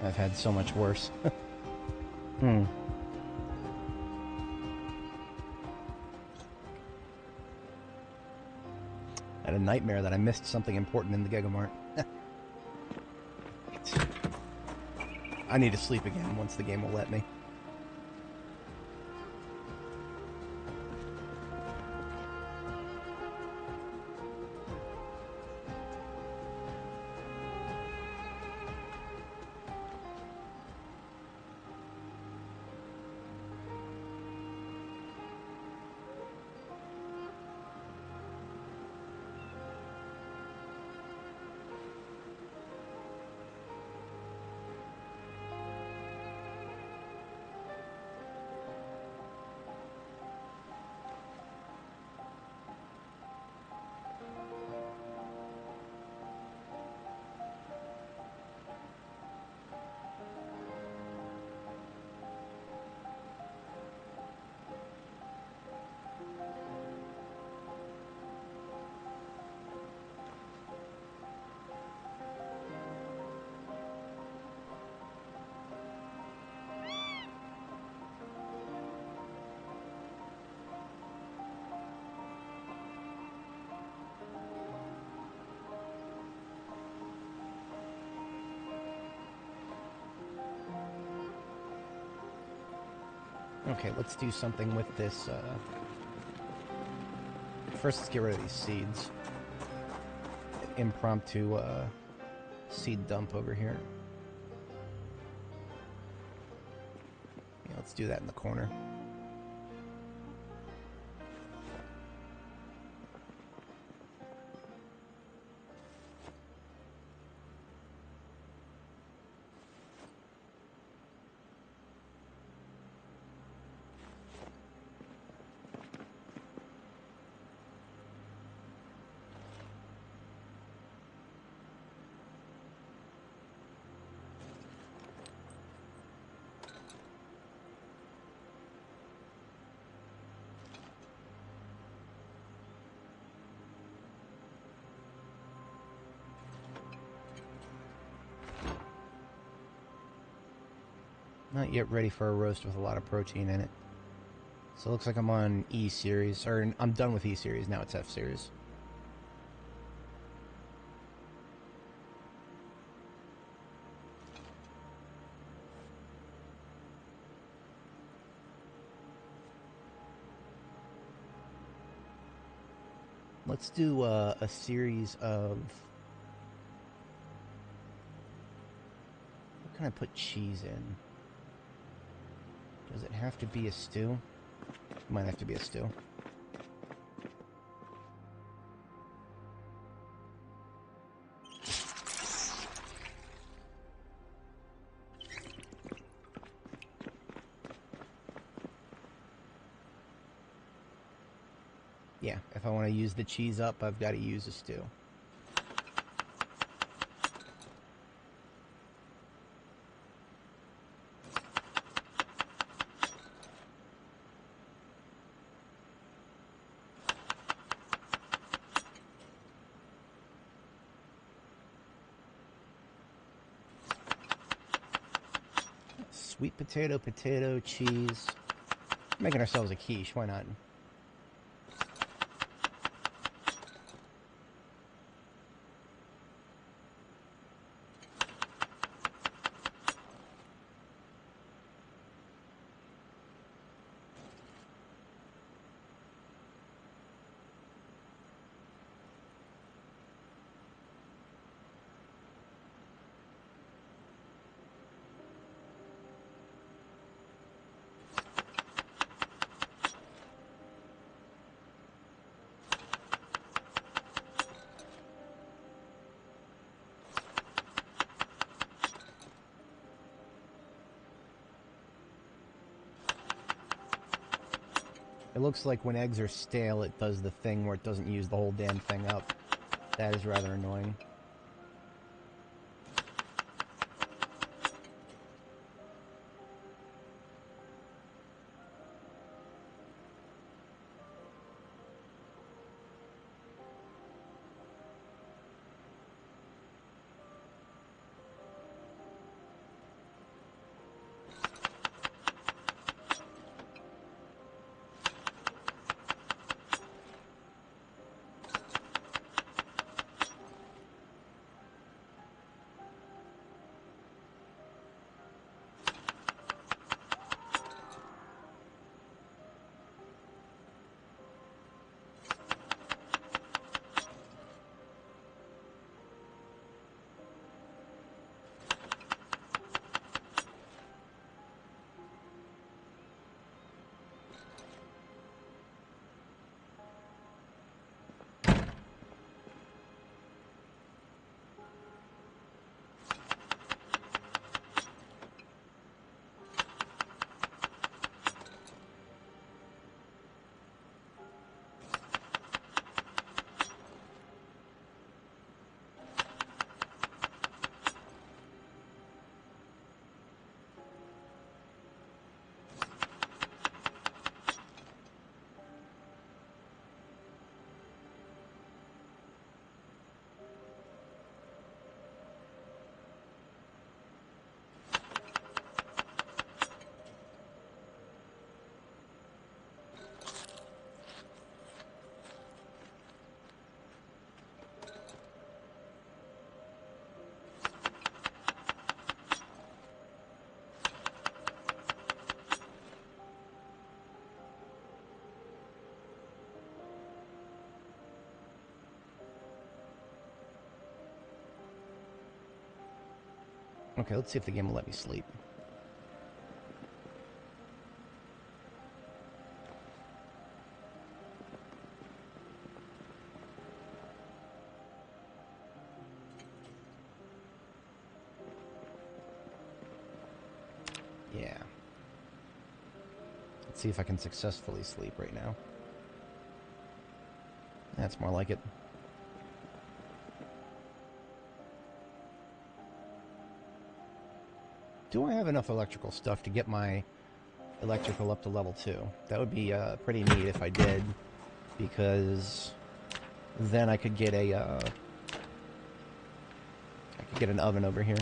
I've had so much worse. I had a nightmare that I missed something important in the Gigamart. I need to sleep again once the game will let me. Okay, let's do something with this, First, let's get rid of these seeds. Impromptu, seed dump over here. Yeah, let's do that in the corner. Not yet ready for a roast with a lot of protein in it. So it looks like I'm on E series, or I'm done with E series, now it's F series. Let's do a series of... What can I put cheese in? Does it have to be a stew? It might have to be a stew. Yeah, if I want to use the cheese up, I've got to use a stew. Sweet potato, potato, cheese. Making ourselves a quiche, why not? It looks like when eggs are stale, it does the thing where it doesn't use the whole damn thing up. That is rather annoying. Okay, let's see if the game will let me sleep. Yeah. Let's see if I can successfully sleep right now. That's more like it. Do I have enough electrical stuff to get my electrical up to level 2? That would be pretty neat if I did, because then I could get a I could get an oven over here.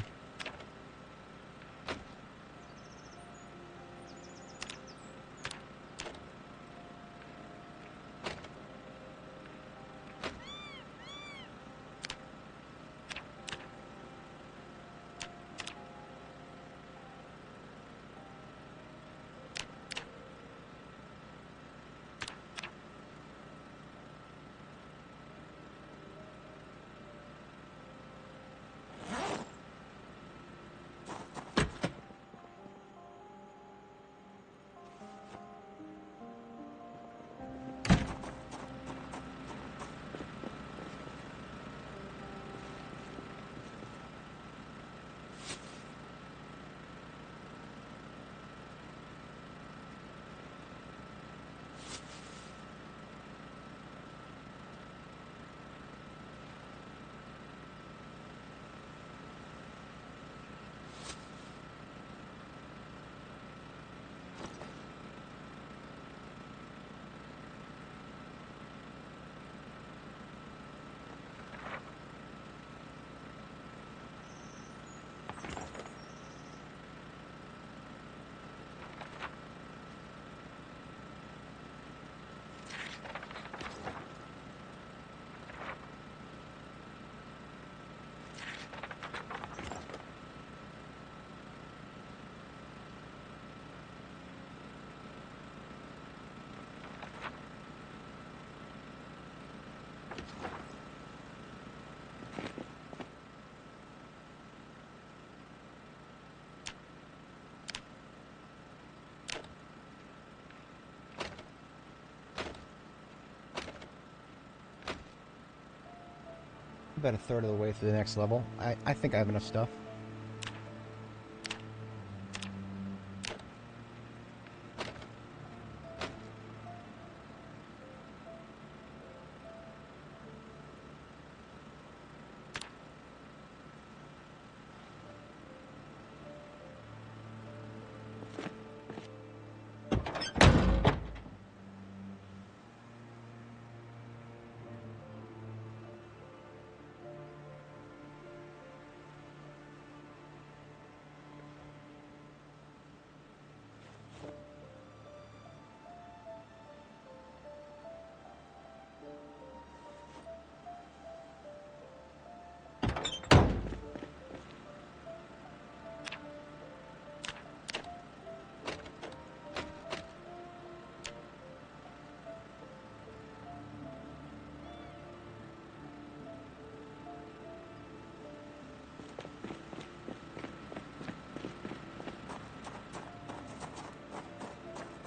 About a third of the way through the next level. I think I have enough stuff.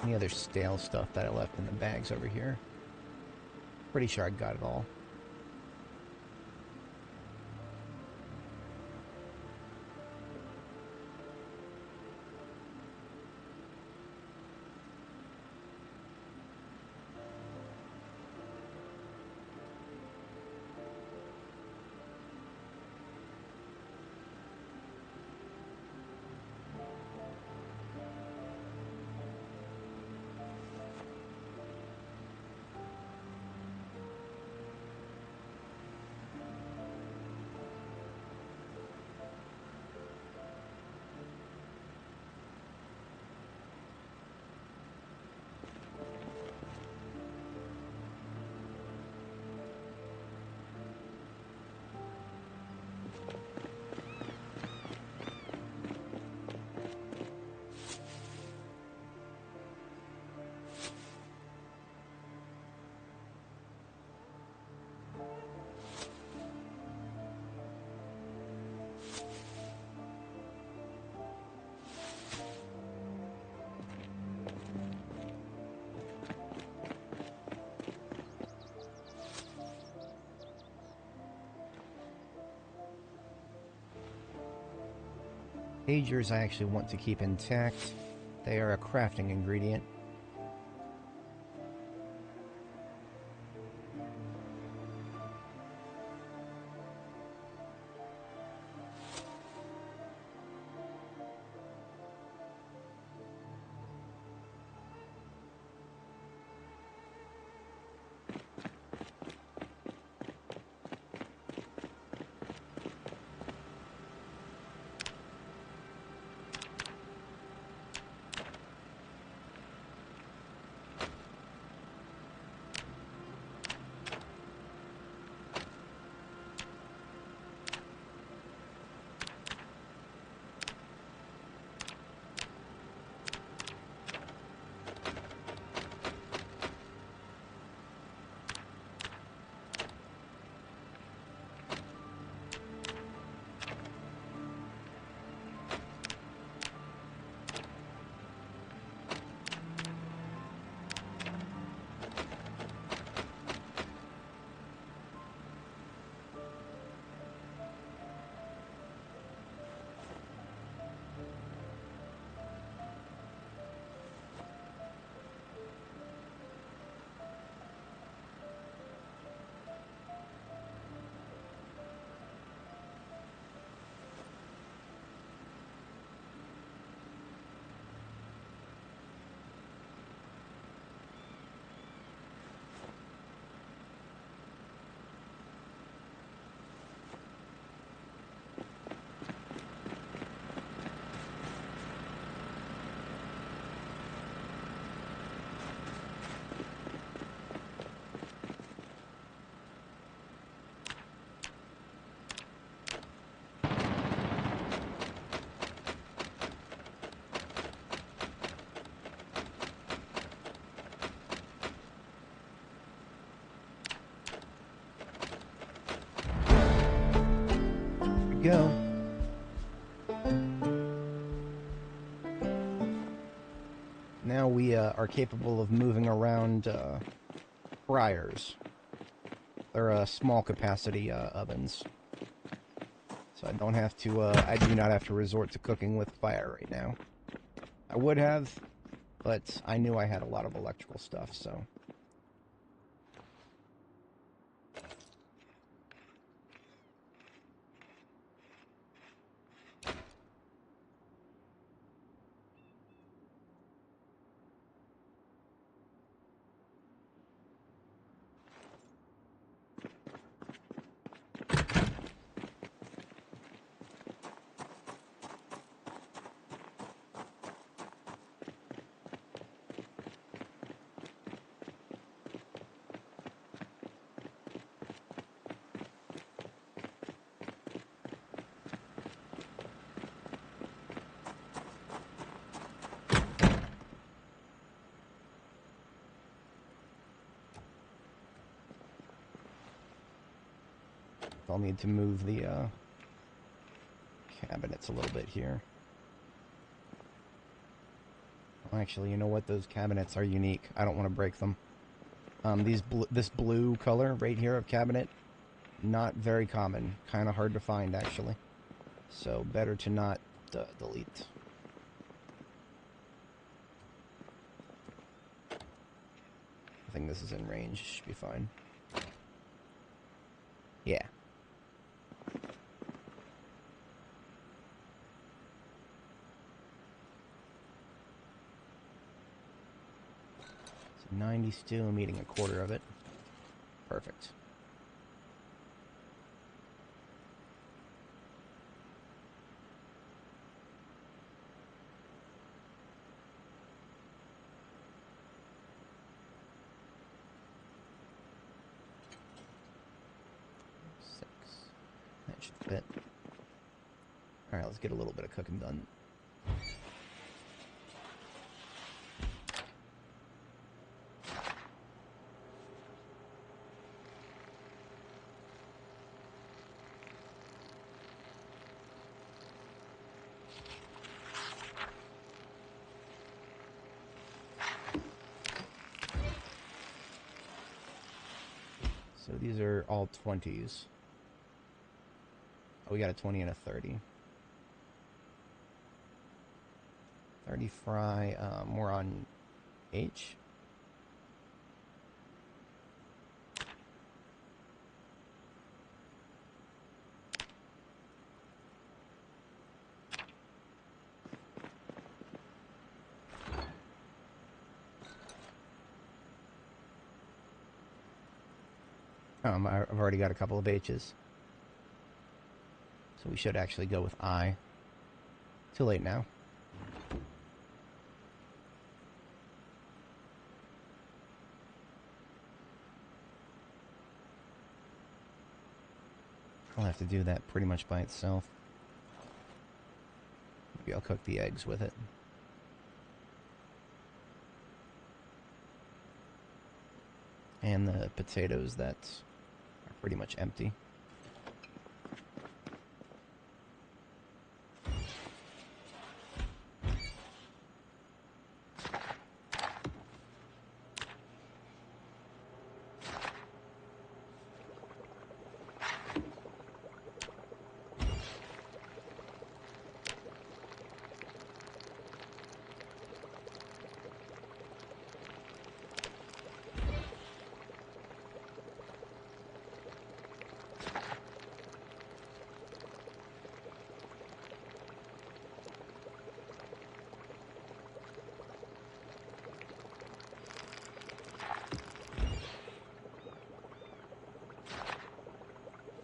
Any other stale stuff that I left in the bags over here? Pretty sure I got it all. Sagers I actually want to keep intact. They are a crafting ingredient. Go. Now we are capable of moving around fryers. They're small capacity ovens. So I don't have to, I do not have to resort to cooking with fire right now. I would have, but I knew I had a lot of electrical stuff, so... I'll need to move the cabinets a little bit here. Well, actually, you know what? Those cabinets are unique. I don't want to break them. This blue color right here of cabinet, not very common. Kind of hard to find, actually. So, better to not delete. I think this is in range. Should be fine. Yeah. So 90 stew, I'm eating a quarter of it. Perfect. That should fit. Alright, let's get a little bit of cooking done. So these are all 20s. Oh, we got a 20 and a 30. 30 fry. More on H. I've already got a couple of H's. So we should actually go with I. Too late now. I'll have to do that pretty much by itself. Maybe I'll cook the eggs with it. And the potatoes that are pretty much empty.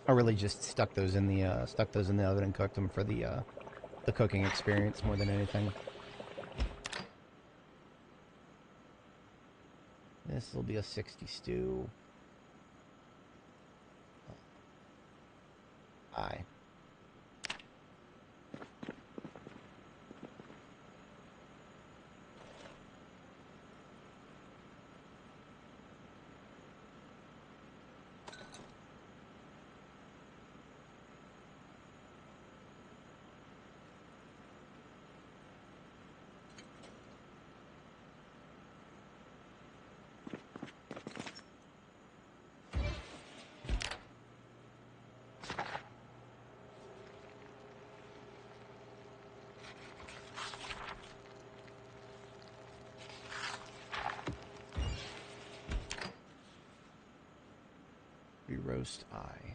I really just stuck those in the oven and cooked them for the cooking experience more than anything. This will be a 60 stew. Aye. Roast I.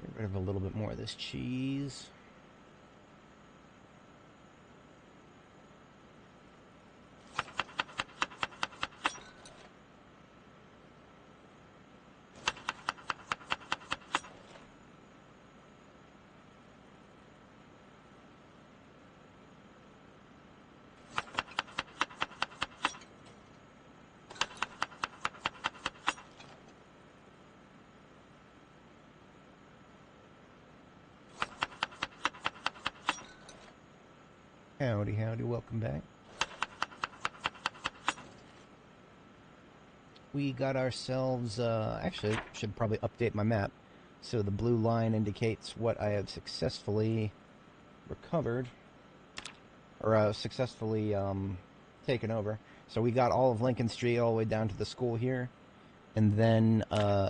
Get rid of a little bit more of this cheese. Howdy, howdy, welcome back. We got ourselves, actually, should probably update my map. So the blue line indicates what I have successfully recovered, or successfully taken over. So we got all of Lincoln Street all the way down to the school here, and then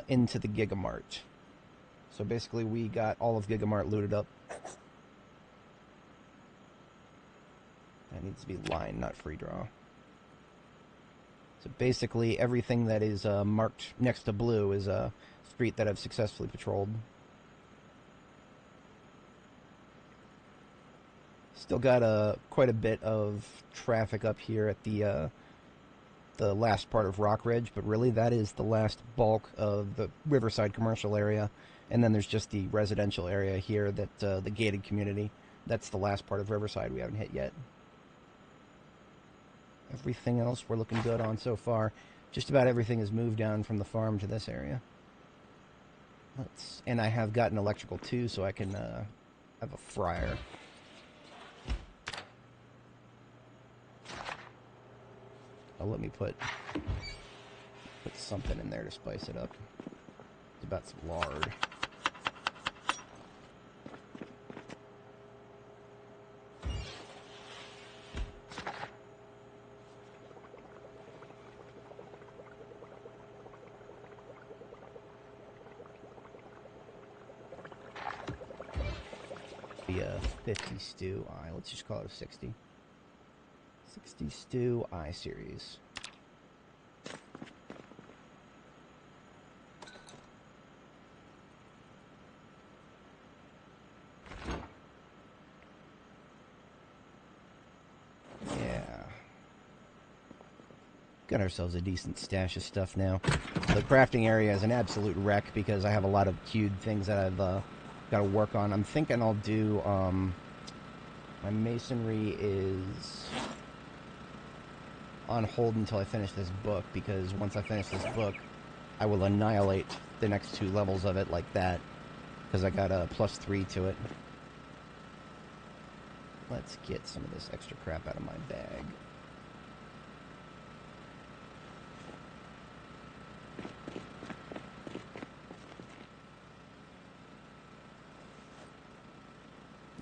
into the Gigamart. So basically we got all of Gigamart looted up. That needs to be line, not free draw. So basically, everything that is marked next to blue is a street that I've successfully patrolled. Still got quite a bit of traffic up here at the last part of Rock Ridge, but really that is the last bulk of the Riverside commercial area, and then there's just the residential area here, that the gated community. That's the last part of Riverside we haven't hit yet. Everything else we're looking good on so far. Just about everything has moved down from the farm to this area. And I have gotten electrical too, so I can have a fryer. Oh, let me put something in there to spice it up. It's about some lard. Be a 50 stew I. Let's just call it a 60. 60 stew I series. Yeah. Got ourselves a decent stash of stuff now. The crafting area is an absolute wreck because I have a lot of queued things that I've got to work on. I'm thinking I'll do, my masonry is on hold until I finish this book, because once I finish this book, I will annihilate the next 2 levels of it like that, because I got a +3 to it. Let's get some of this extra crap out of my bag.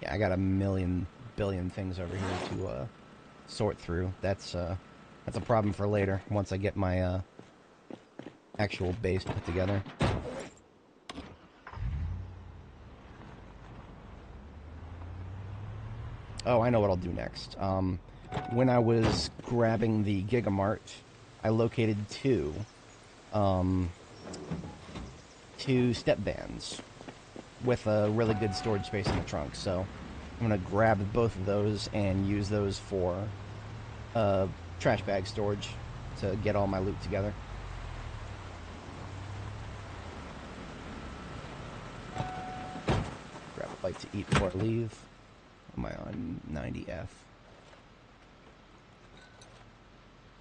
Yeah, I got a million billion things over here to sort through. That's a problem for later, once I get my actual base put together. Oh, I know what I'll do next. When I was grabbing the Gigamart, I located two step vans with a really good storage space in the trunk. So I'm going to grab both of those and use those for trash bag storage to get all my loot together. Grab a bite to eat before I leave. Am I on 90F?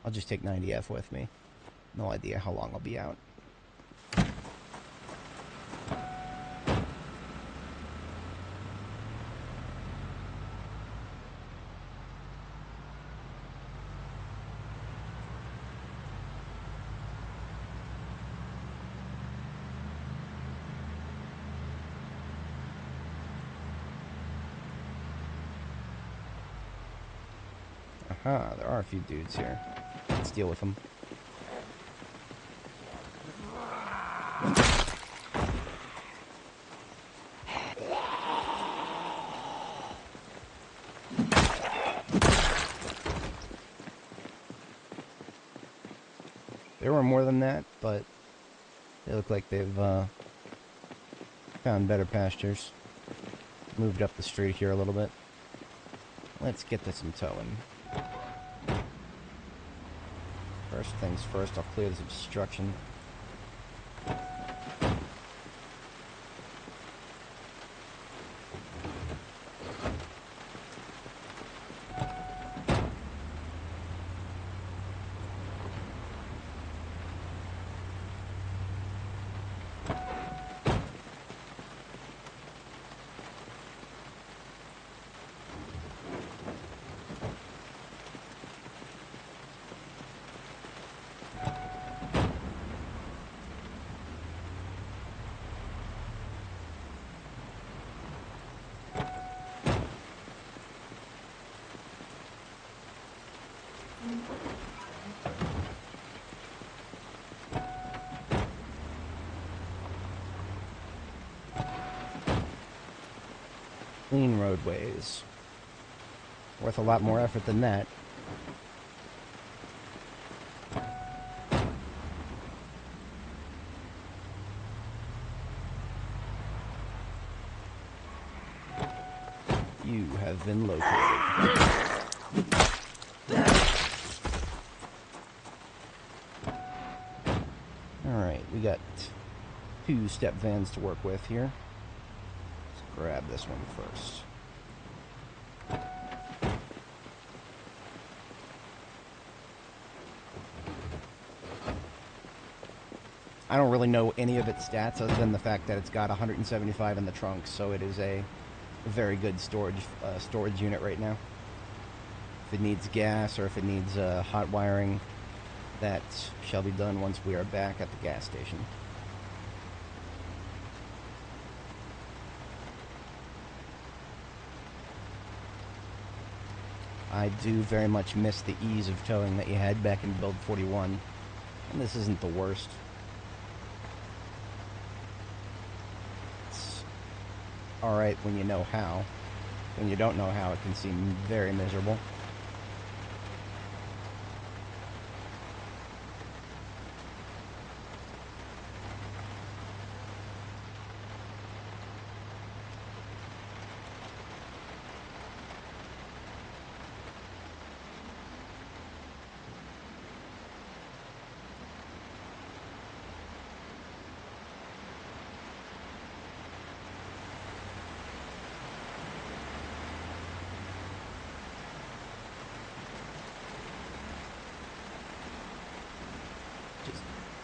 I'll just take 90F with me. No idea how long I'll be out. Aha, there are a few dudes here. Let's deal with them. There were more than that, but they look like they've found better pastures. Moved up the street here a little bit. Let's get to some towing. First things first, I'll clear this obstruction. Clean roadways. Worth a lot more effort than that. You have been located. Alright, we got 2 step vans to work with here. Let's grab this one first. I don't really know any of its stats other than the fact that it's got 175 in the trunk, so it is a very good storage unit right now. If it needs gas or if it needs hot wiring, that shall be done once we are back at the gas station. I do very much miss the ease of towing that you had back in Build 41, and this isn't the worst. It's alright when you know how. When you don't know how, it can seem very miserable.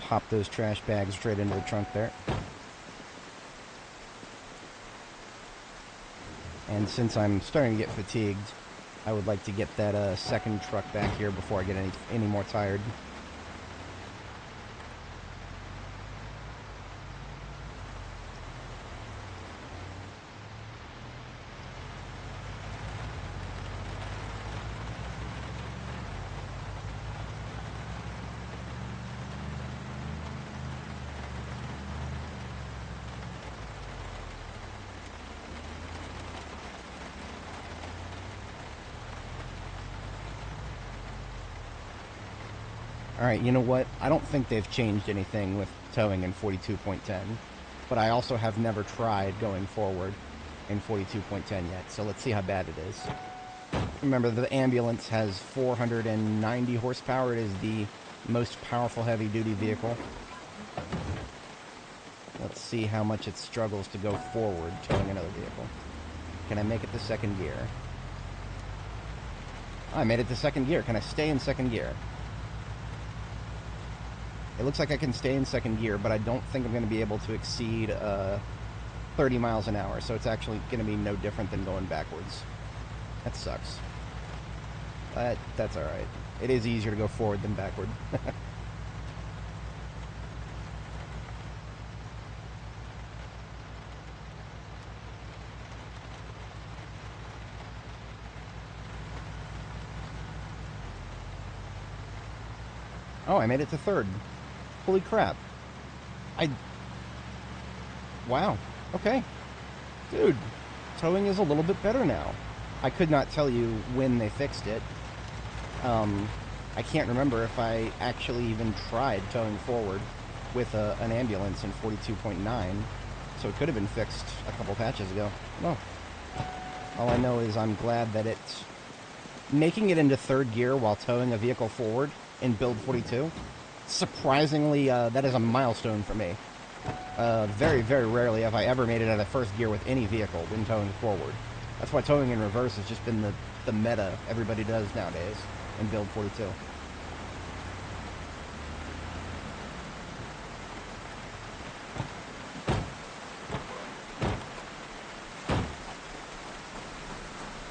Pop those trash bags straight into the trunk there. And since I'm starting to get fatigued, I would like to get that second truck back here before I get any more tired. Alright, you know what? I don't think they've changed anything with towing in 42.10, but I also have never tried going forward in 42.10 yet, so let's see how bad it is. Remember, the ambulance has 490 horsepower. It is the most powerful heavy-duty vehicle. Let's see how much it struggles to go forward towing another vehicle. Can I make it to second gear? Oh, I made it to second gear. Can I stay in second gear? It looks like I can stay in second gear, but I don't think I'm going to be able to exceed 30 miles an hour, so it's actually going to be no different than going backwards. That sucks. But that's alright. It is easier to go forward than backward. Oh, I made it to third. Holy crap. Wow. Okay. Dude, towing is a little bit better now. I could not tell you when they fixed it. I can't remember if I actually even tried towing forward with an ambulance in 42.9, so it could have been fixed a couple patches ago. No. All I know is I'm glad that it's making it into third gear while towing a vehicle forward in Build 42. Surprisingly, that is a milestone for me. Very, very rarely have I ever made it out of first gear with any vehicle when towing forward. That's why towing in reverse has just been the meta everybody does nowadays in Build 42.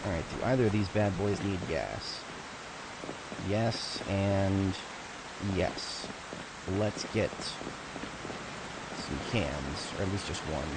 Alright, do either of these bad boys need gas? Yes, and yes. Let's get some cans, or at least just one.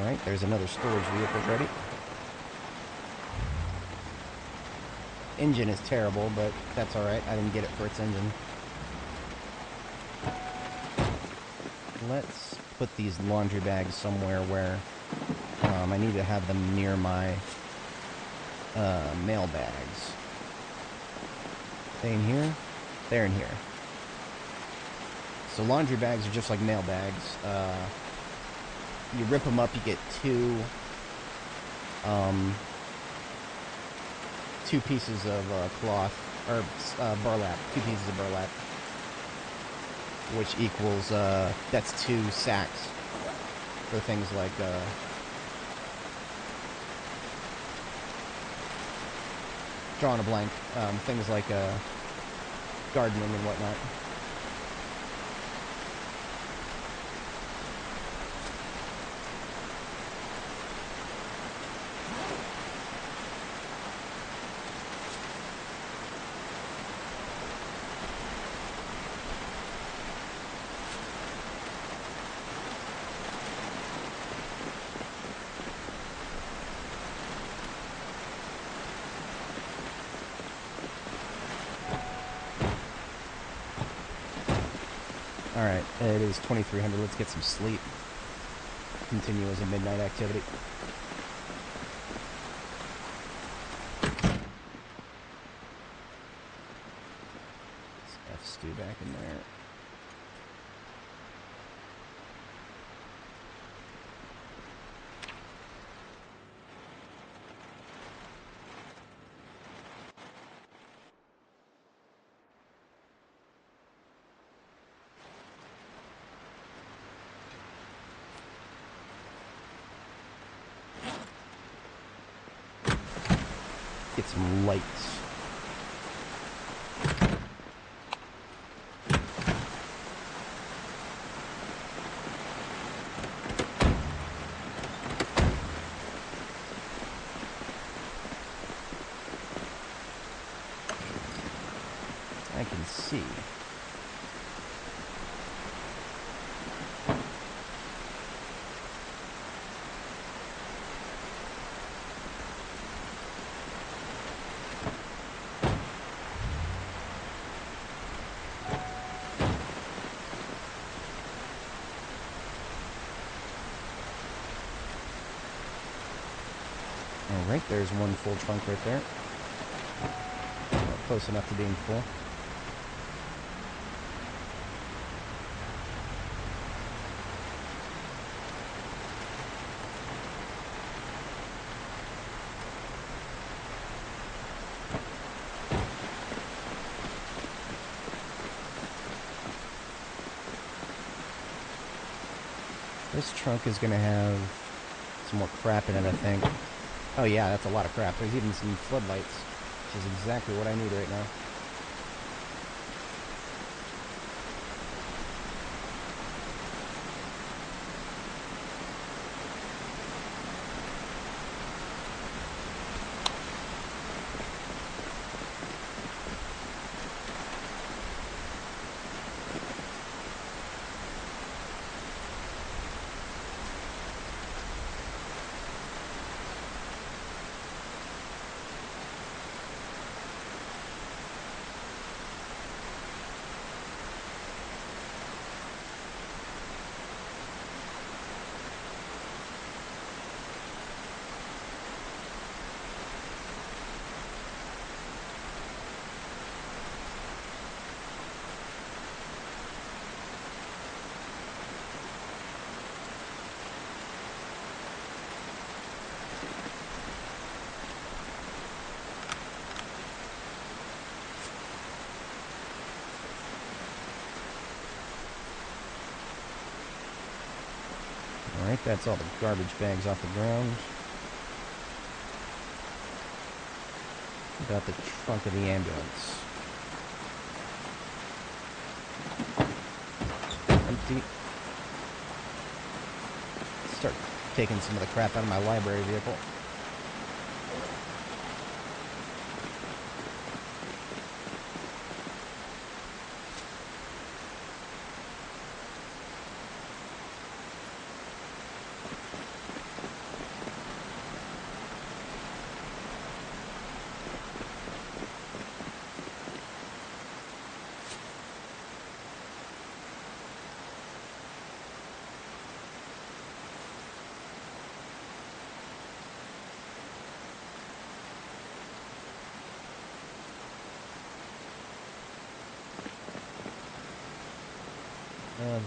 Alright, there's another storage vehicle ready. Engine is terrible, but that's alright. I didn't get it for its engine. Let's put these laundry bags somewhere where I need to have them near my mail bags. They in here? They're in here. So laundry bags are just like mail bags. You rip them up, you get two pieces of cloth, or burlap, 2 pieces of burlap, which equals, that's 2 sacks for things like, drawing a blank, things like gardening and whatnot. Alright, it is 2300. Let's get some sleep. Continue as a midnight activity. Let's F Stu back in there. Get some lights. I can see. Alright, there's one full trunk right there. Close enough to being full. This trunk is going to have some more crap in it, I think. Oh yeah, that's a lot of crap. There's even some floodlights, which is exactly what I need right now. Alright, that's all the garbage bags off the ground. About the trunk of the ambulance. Empty. Start taking some of the crap out of my library vehicle.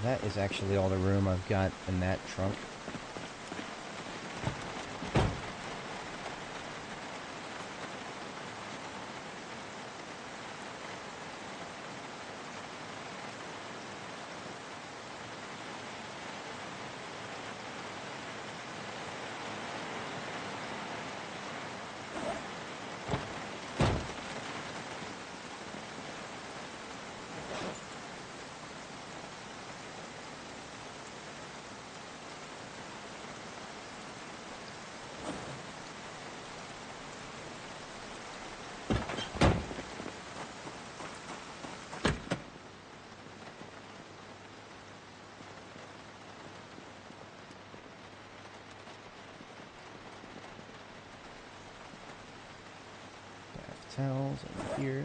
That is actually all the room I've got in that trunk. Towels over here.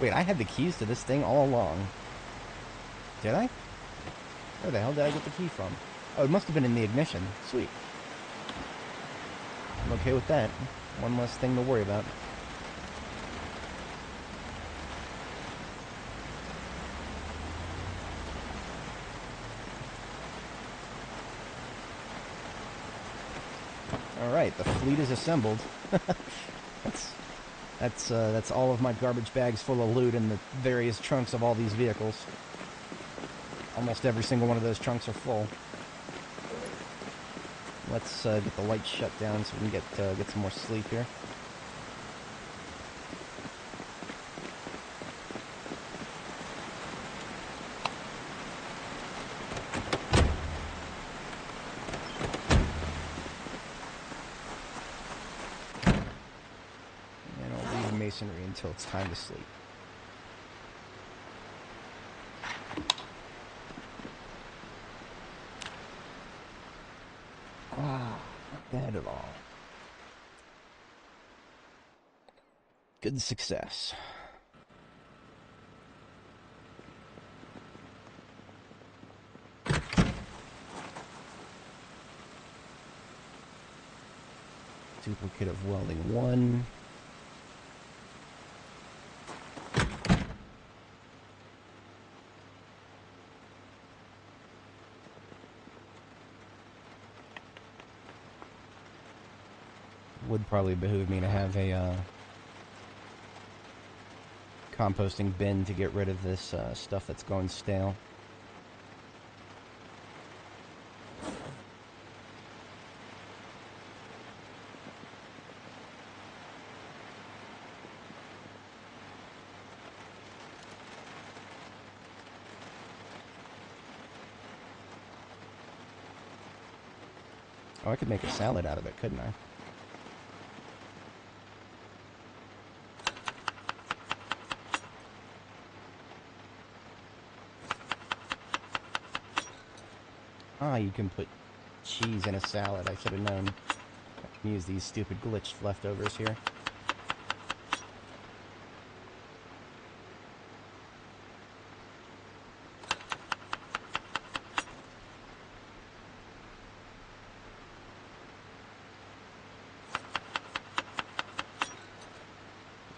Wait, I had the keys to this thing all along. Did I? Where the hell did I get the key from? Oh, it must have been in the ignition. Sweet. I'm okay with that. One less thing to worry about. Alright, the fleet is assembled. That's all of my garbage bags full of loot in the various trunks of all these vehicles. Almost every single one of those trunks are full. Let's get the lights shut down so we can get some more sleep here. And I'll leave masonry until it's time to sleep. Not bad at all. Good success. Duplicate of welding 1. Would probably behoove me to have a composting bin to get rid of this stuff that's going stale. Oh, I could make a salad out of it, couldn't I? Ah, you can put cheese in a salad. I should have known. I can use these stupid glitched leftovers here.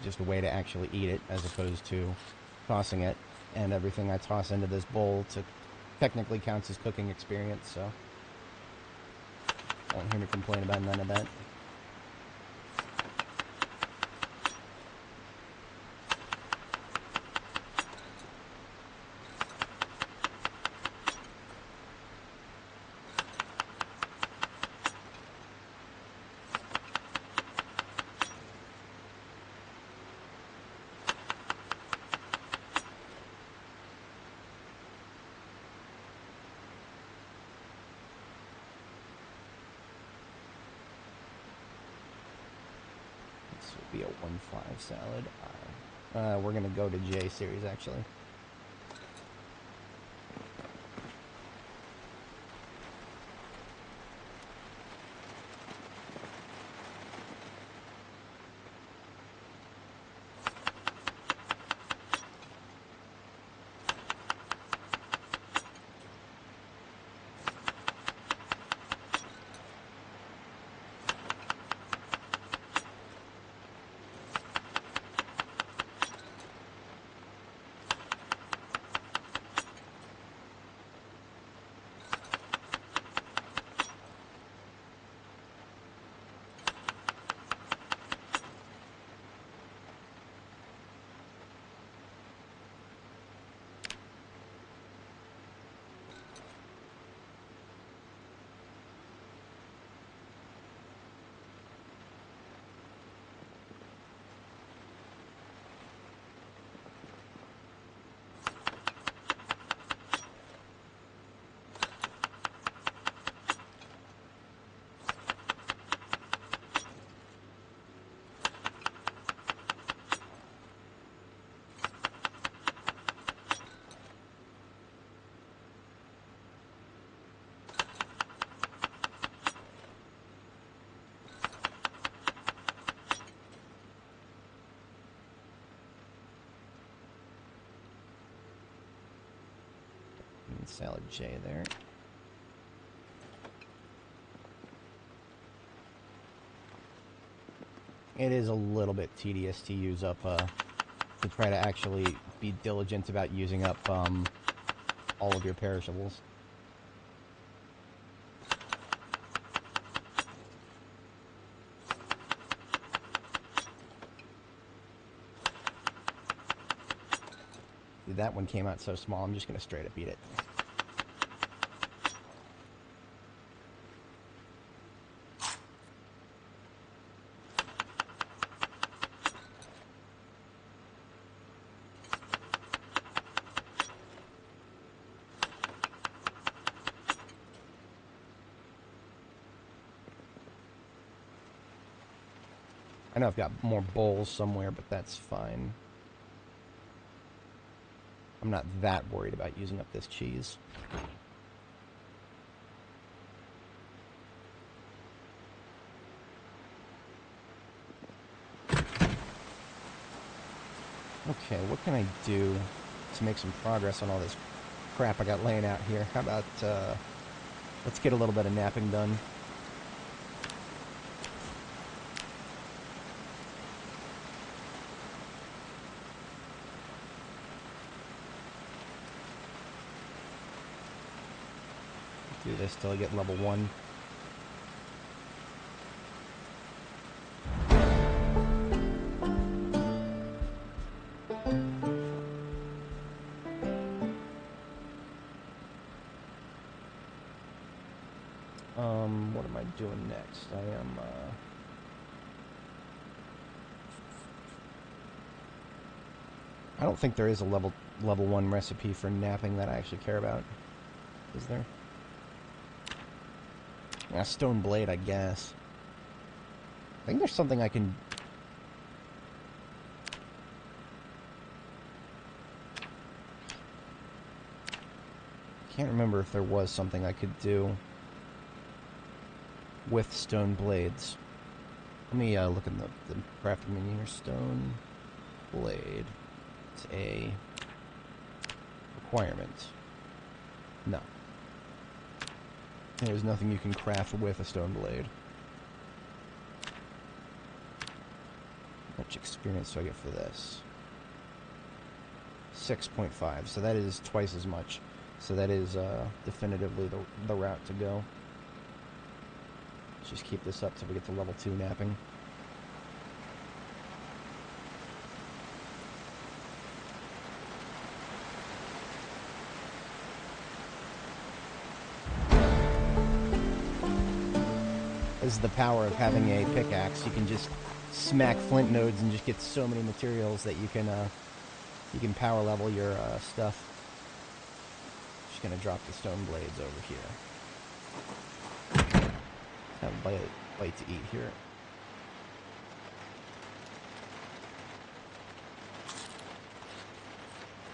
Just a way to actually eat it as opposed to tossing it. And everything I toss into this bowl technically counts as cooking experience, so won't hear me complain about none of that. This will be a 1-5 salad. We're going to go to J series, actually. salad J there. It is a little bit tedious to use up, to try to actually be diligent about using up all of your perishables. That one came out so small, I'm just going to straight up eat it. I know I've got more bowls somewhere, but that's fine. I'm not that worried about using up this cheese. Okay, what can I do to make some progress on all this crap I got laying out here? How about, let's get a little bit of napping done. Do this till I get level 1. What am I doing next? I am, I don't think there is a level 1 recipe for napping that I actually care about. Is there? Yeah, stone blade, I guess. I think there's something I can... Can't remember if there was something I could do with stone blades. Let me look in the crafting menu here. Stone blade. It's a requirement. No. There's nothing you can craft with a stone blade. How much experience do I get for this? 6.5, so that is twice as much. So that is definitively the route to go. Let's just keep this up till we get to level 2 napping. This is the power of having a pickaxe. You can just smack flint nodes and just get so many materials that you can power level your stuff. Just gonna drop the stone blades over here. Have a bite to eat here.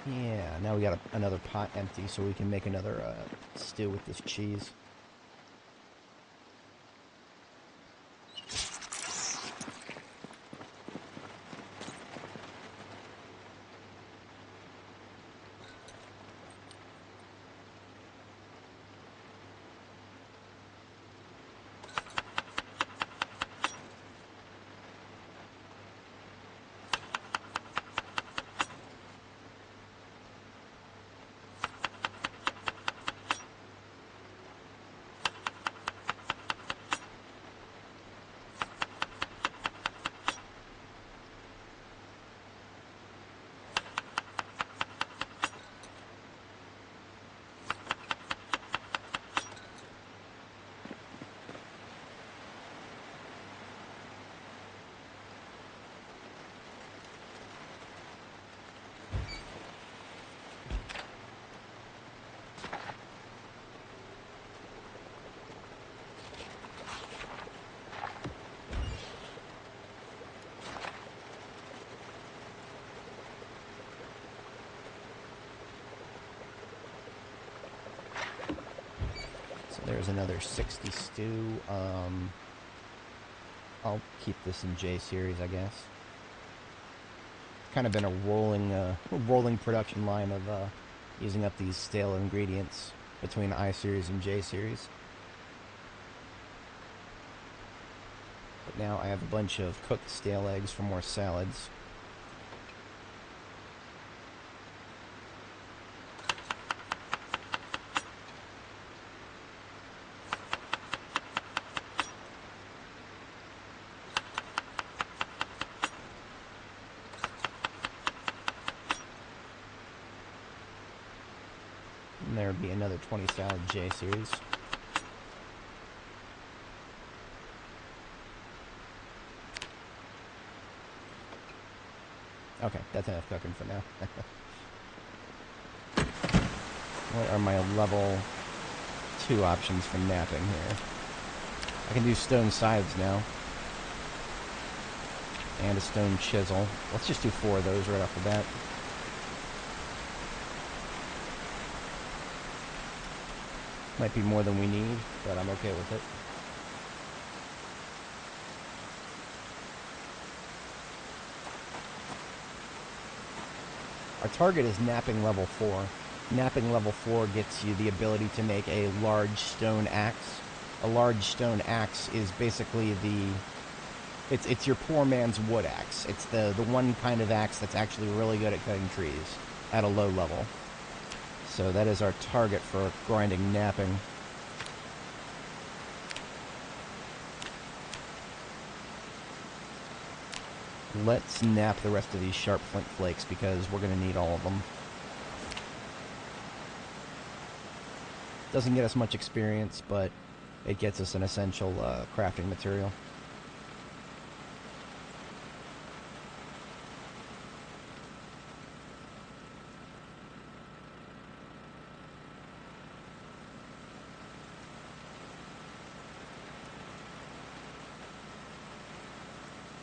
Yeah, now we got another pot empty, so we can make another stew with this cheese. There's another 60 stew. I'll keep this in J series, I guess. Kind of been a rolling production line of using up these stale ingredients between I series and J series. But now I have a bunch of cooked stale eggs for more salads. And there would be another 20 salad J series. Okay, that's enough cooking for now. What are my level 2 options for napping here? I can do stone scythes now. And a stone chisel. Let's just do 4 of those right off the bat. Might be more than we need, but I'm okay with it. Our target is napping level 4. Napping level 4 gets you the ability to make a large stone axe. A large stone axe is basically it's your poor man's wood axe. It's the one kind of axe that's actually really good at cutting trees at a low level. So that is our target for grinding napping. Let's nap the rest of these sharp flint flakes because we're going to need all of them. Doesn't get us much experience, but it gets us an essential crafting material.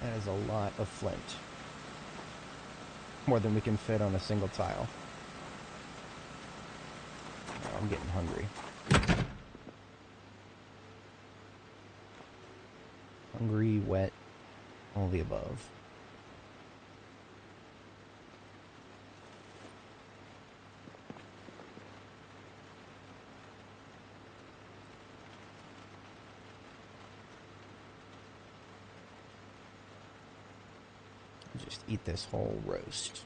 That is a lot of flint. More than we can fit on a single tile. Oh, I'm getting hungry. Hungry, wet, all the above. Just eat this whole roast.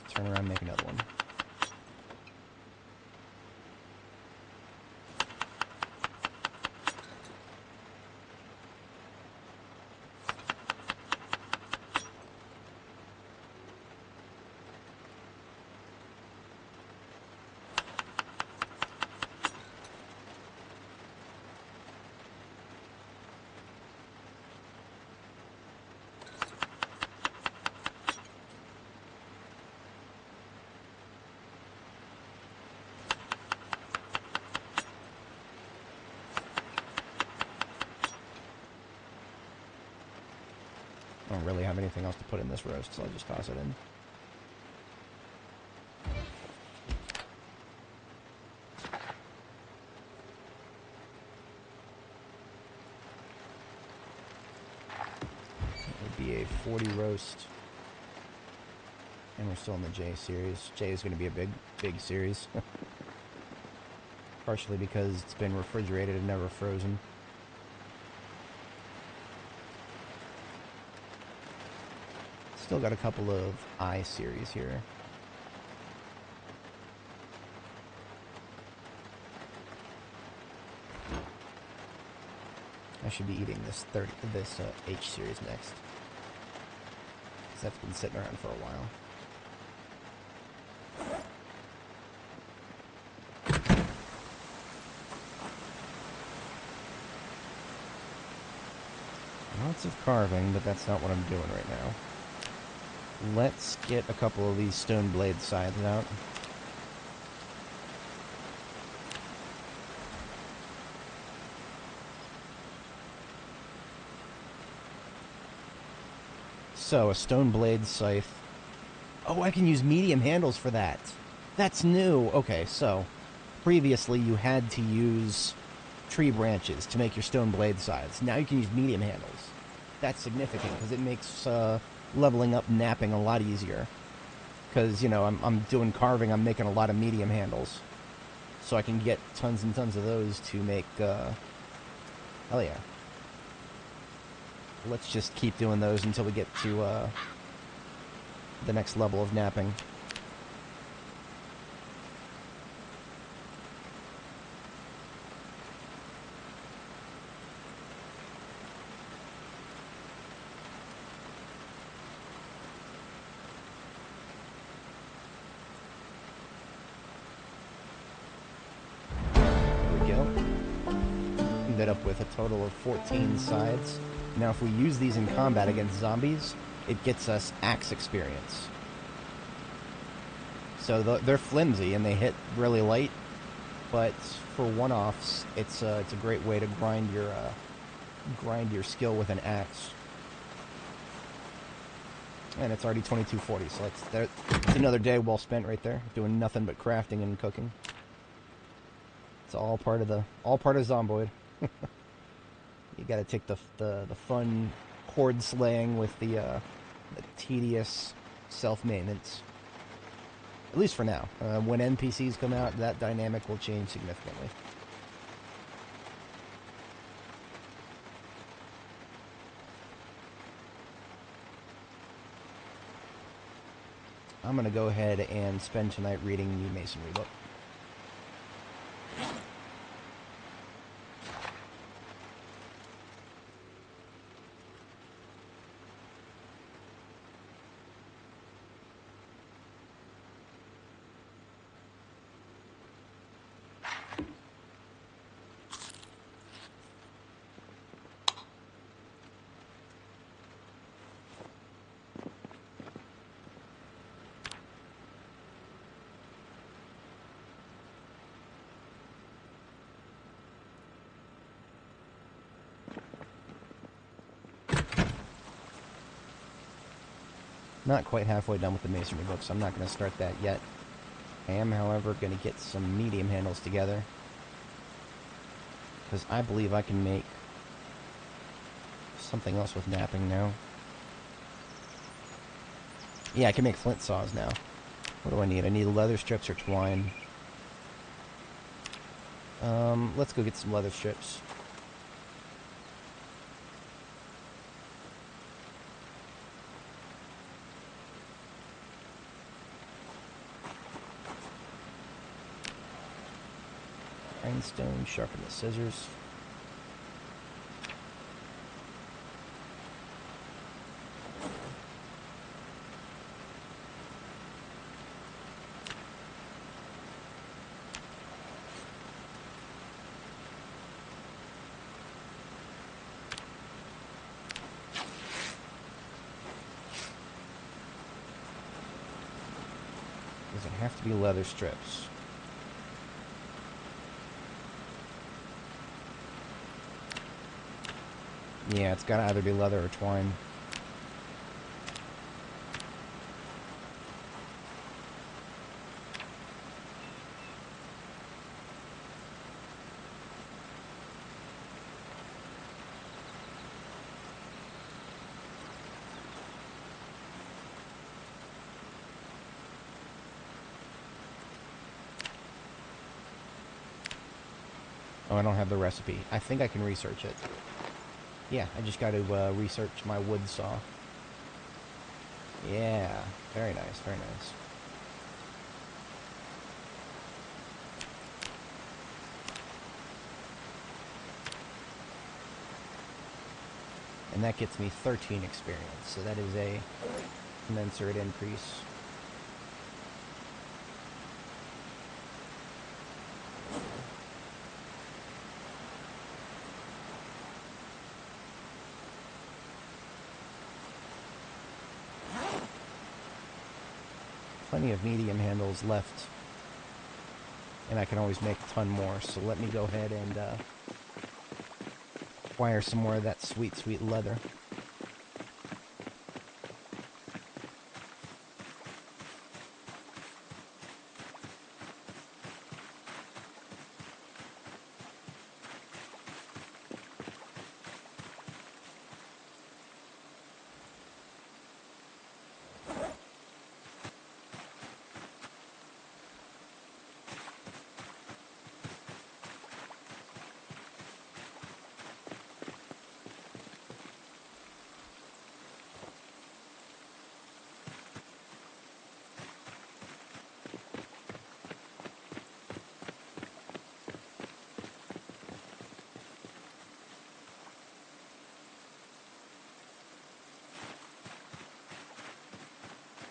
Turn around and make another one. I don't really have anything else to put in this roast, so I'll just toss it in. It would be a 40 roast. And we're still in the J series. J is going to be a big series. Partially because it's been refrigerated and never frozen. Still got a couple of I series here. I should be eating this H series next, because that's been sitting around for a while. Lots of carving, but that's not what I'm doing right now. Let's get a couple of these stone blade scythes out. So, a stone blade scythe. Oh, I can use medium handles for that. That's new. Okay, so previously you had to use tree branches to make your stone blade sides. Now you can use medium handles. That's significant because it makes leveling up napping a lot easier. Because, you know, I'm doing carving, I'm making a lot of medium handles. So I can get tons and tons of those to make, hell yeah. Let's just keep doing those until we get to the next level of napping. Ended up with a total of 14 sides. Now if we use these in combat against zombies, it gets us axe experience. So they're flimsy and they hit really light, but for one-offs, it's a great way to grind your skill with an axe. And it's already 22:40, so it's another day well spent right there, doing nothing but crafting and cooking. It's all part of Zomboid. You gotta take the fun horde slaying with the tedious self-maintenance. At least for now. When NPCs come out, that dynamic will change significantly. I'm gonna go ahead and spend tonight reading the masonry book. Not quite halfway done with the masonry book, so I'm not going to start that yet. I am, however, going to get some medium handles together, because I believe I can make something else with napping now. Yeah, I can make flint saws now. What do I need? I need leather strips or twine. Let's go get some leather strips. Grindstone, sharpen the scissors. Does it have to be leather strips? Yeah, it's gotta either be leather or twine. Oh, I don't have the recipe. I think I can research it. Yeah, I just got to research my wood saw. Yeah, very nice, very nice. And that gets me 13 experience, so that is a commensurate increase. Plenty of medium handles left, and I can always make a ton more, so let me go ahead and acquire some more of that sweet, sweet leather.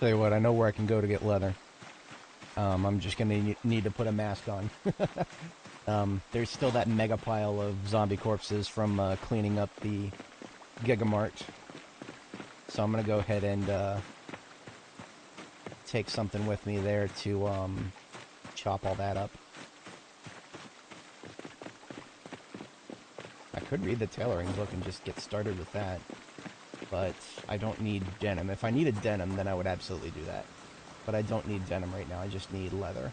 Tell you what, I know where I can go to get leather. I'm just gonna need to put a mask on. There's still that mega pile of zombie corpses from cleaning up the Gigamart. So I'm gonna go ahead and take something with me there to chop all that up. I could read the tailoring book and just get started with that, but I don't need denim. If I needed denim, then I would absolutely do that. But I don't need denim right now, I just need leather.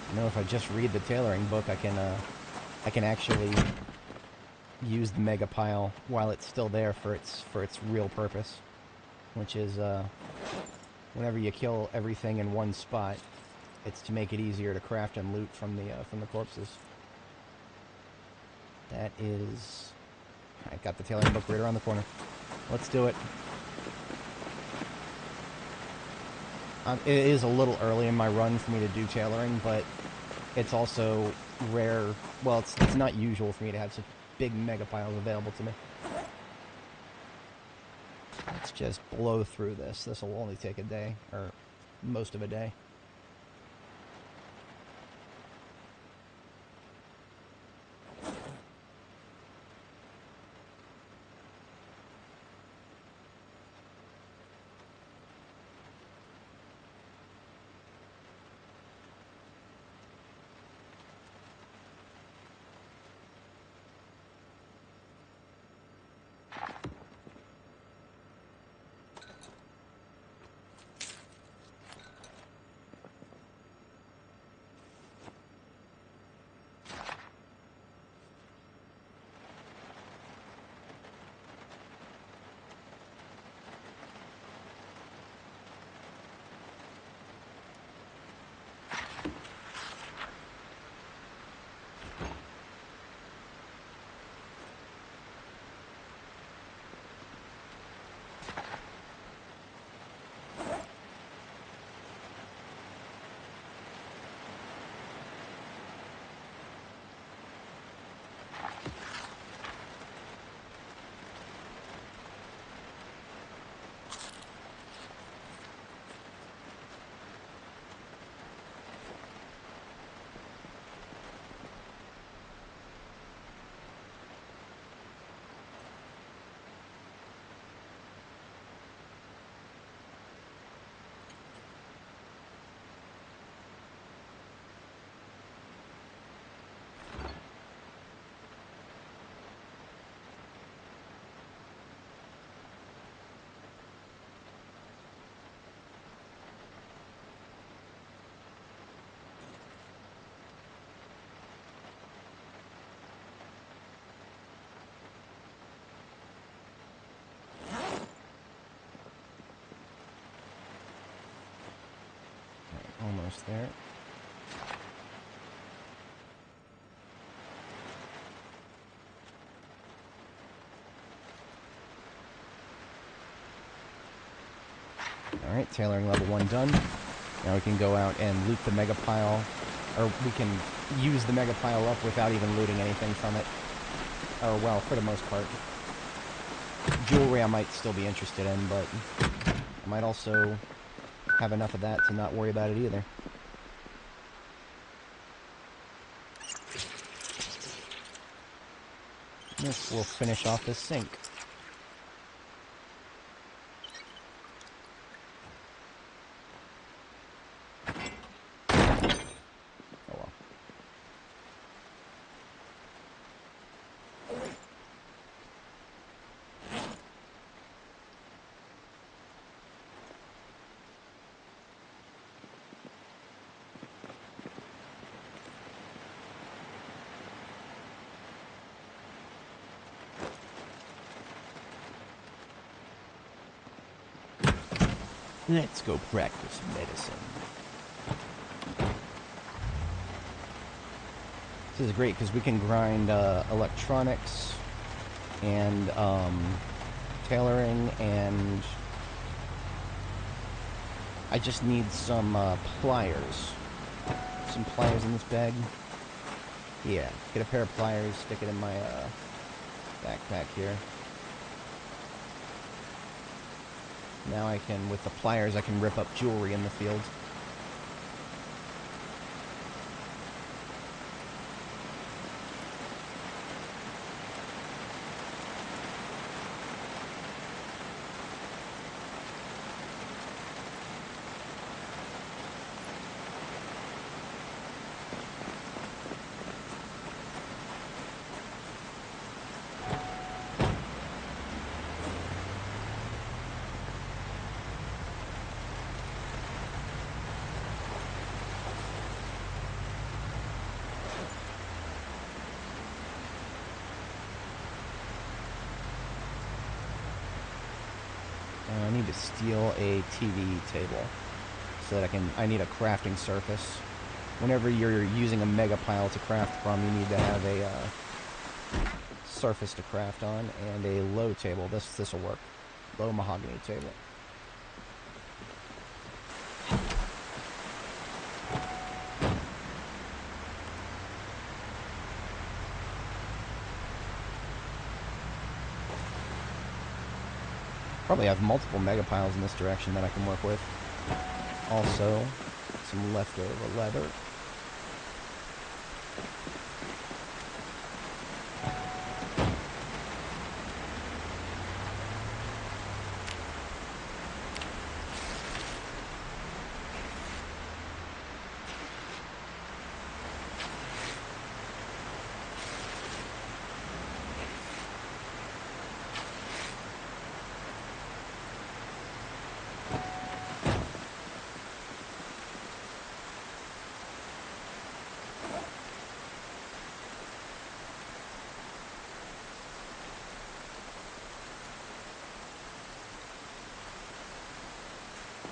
You know, if I just read the tailoring book, I can actually use the mega pile while it's still there for its real purpose, which is whenever you kill everything in one spot, it's to make it easier to craft and loot from the corpses. That is, I got the tailoring book right around the corner. Let's do it. It is a little early in my run for me to do tailoring, but it's also rare. Well, it's not usual for me to have such big mega piles available to me. Let's just blow through this. This will only take a day, or most of a day. Almost there. Alright, tailoring level 1 done. Now we can go out and loot the mega pile, or we can use the mega pile up without even looting anything from it. Or, well, for the most part. Jewelry I might still be interested in, but I might also have enough of that to not worry about it either. This will finish off this sink. Oh well. Let's go practice medicine. This is great because we can grind electronics and tailoring, and I just need some pliers. Some pliers in this bag. Yeah, get a pair of pliers, stick it in my backpack here. Now I can, with the pliers, I can rip up jewelry in the field. I need to steal a TV table so that I need a crafting surface. Whenever you're using a mega pile to craft from, you need to have a surface to craft on, and a low table. This will work. Low mahogany table. Probably have multiple mega piles in this direction that I can work with. Also, some leftover leather.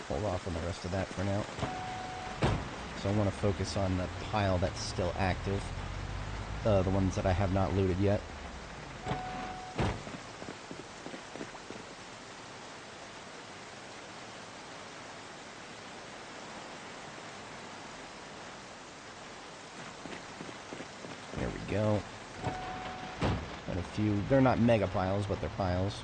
Hold off on the rest of that for now. So I want to focus on the pile that's still active. The ones that I have not looted yet. There we go. And a few, they're not mega piles, but they're piles.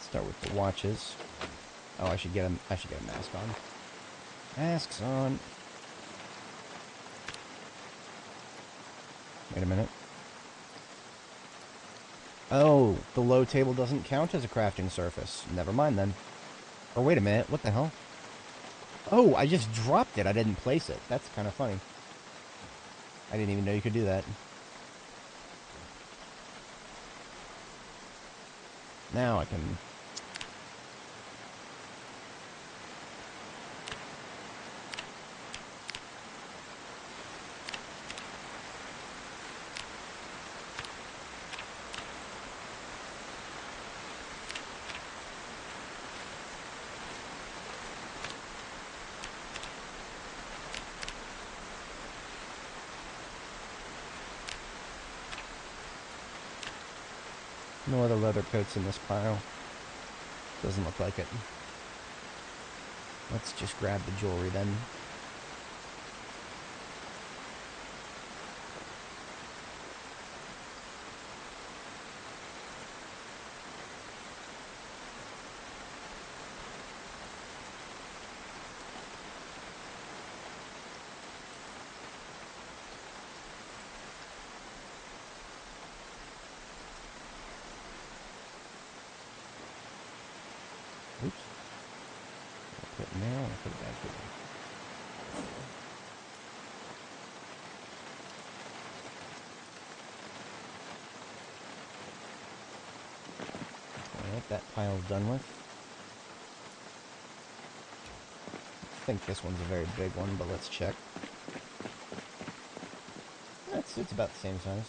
Start with the watches. Oh, I should get a mask on. Masks on. Wait a minute. Oh, the low table doesn't count as a crafting surface. Never mind then. Or wait a minute, what the hell? Oh, I just dropped it. I didn't place it. That's kind of funny. I didn't even know you could do that. Now I can... No other leather coats in this pile. Doesn't look like it. Let's just grab the jewelry then. Oops. I'll put it in there, I'll put it back here. Alright, that pile's done with. I think this one's a very big one, but let's check. it's about the same size.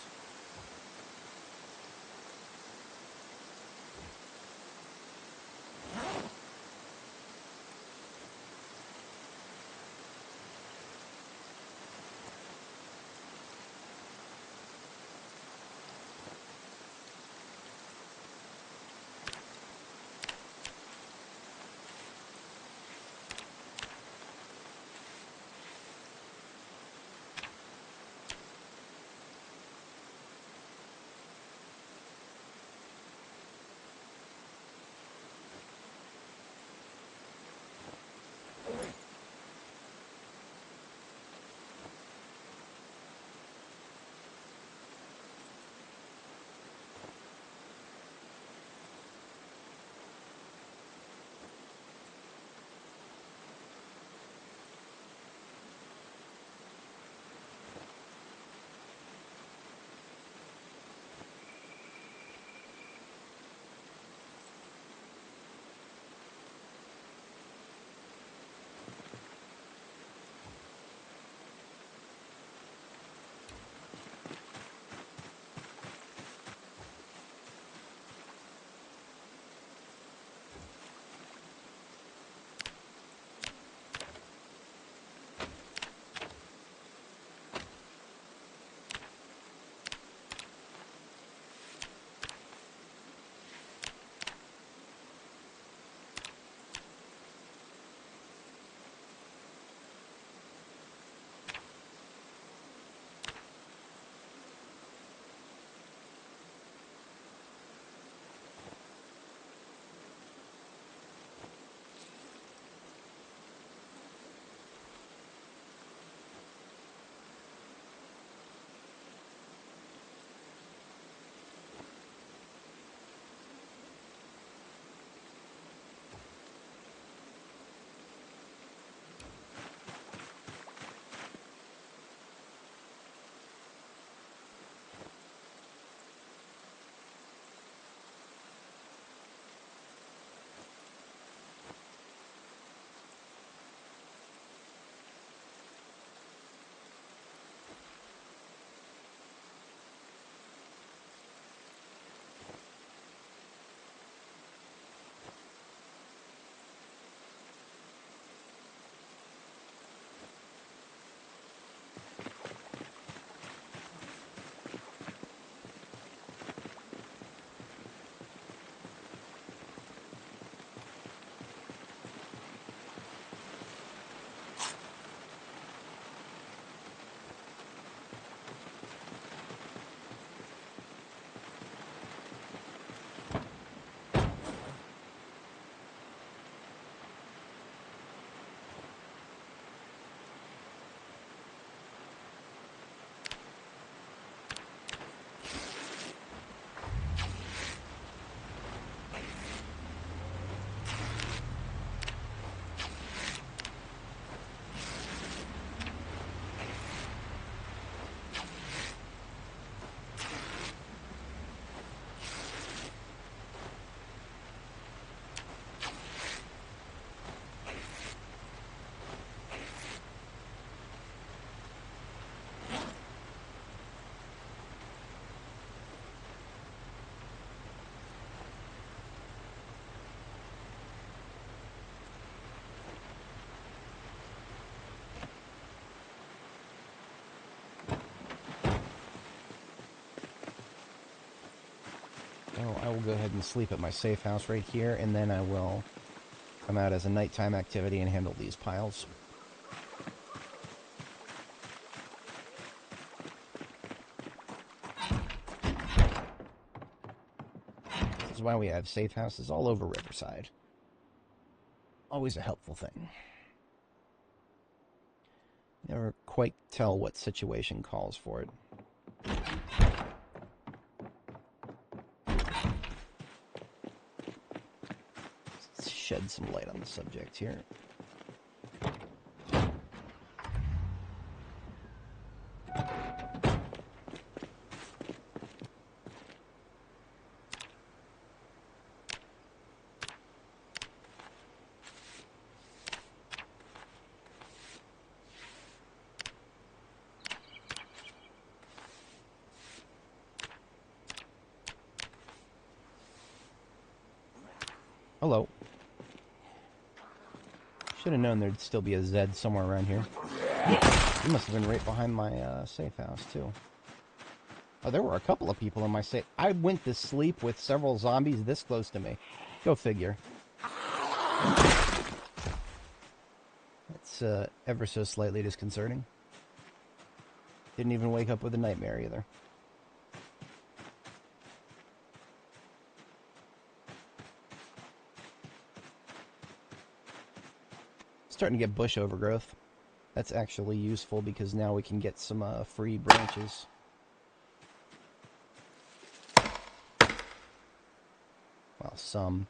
Oh, I will go ahead and sleep at my safe house right here, and then I will come out as a nighttime activity and handle these piles. This is why we have safe houses all over Riverside. Always a helpful thing. Never quite tell what situation calls for it. Let's shed some light on the subject here. Hello. Should have known there'd still be a Z somewhere around here. He must have been right behind my safe house, too. Oh, there were a couple of people in my safe. I went to sleep with several zombies this close to me. Go figure. That's ever so slightly disconcerting. Didn't even wake up with a nightmare either. Starting to get bush overgrowth. That's actually useful because now we can get some free branches. Well, some.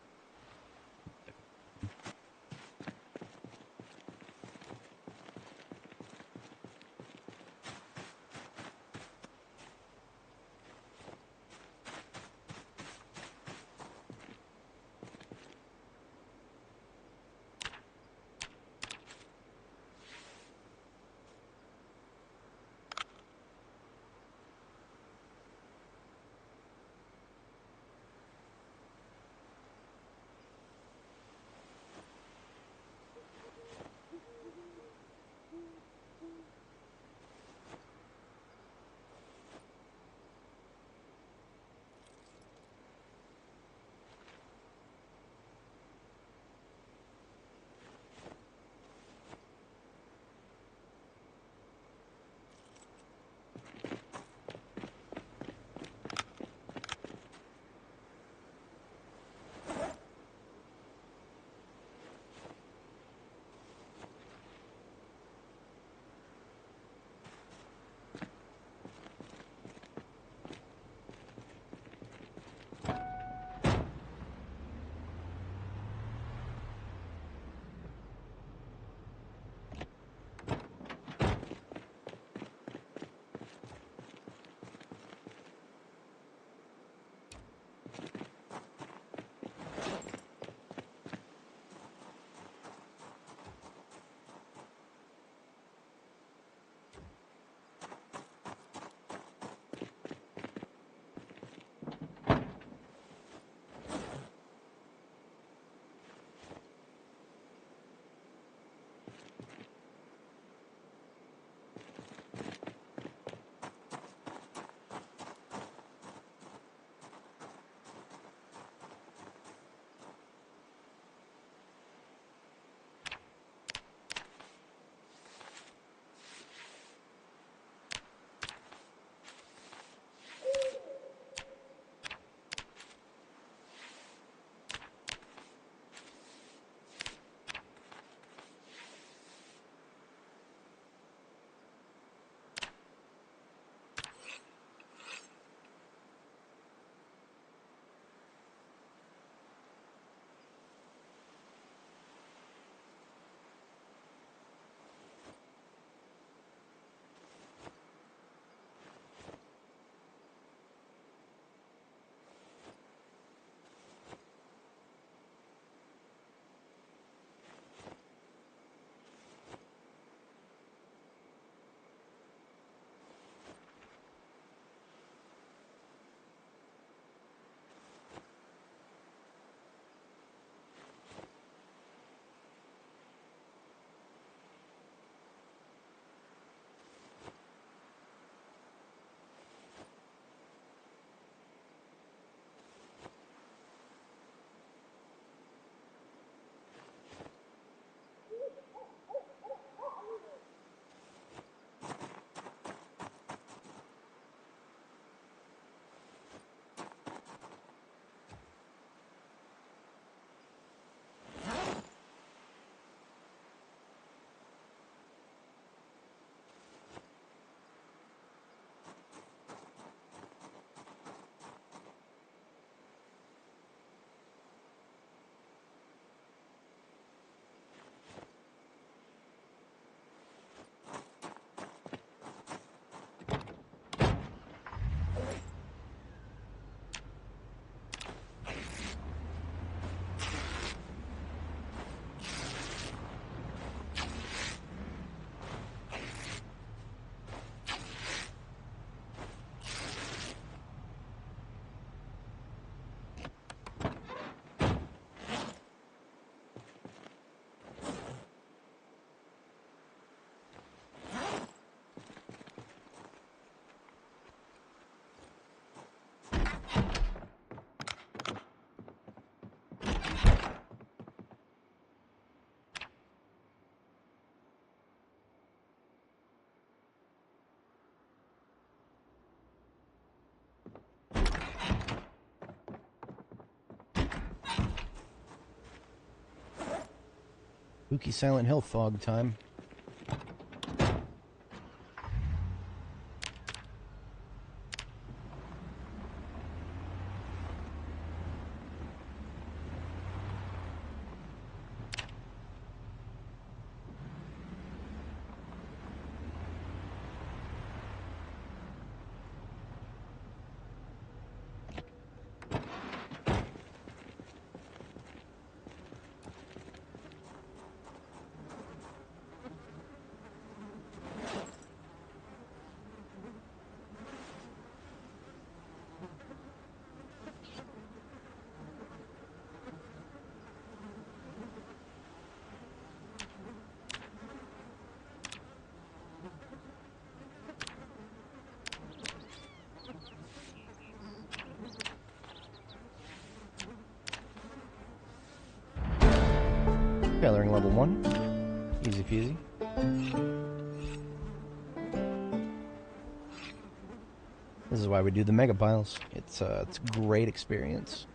Spooky Silent Hill fog time. Tailoring level 1. Easy peasy. This is why we do the mega piles. It's a great experience.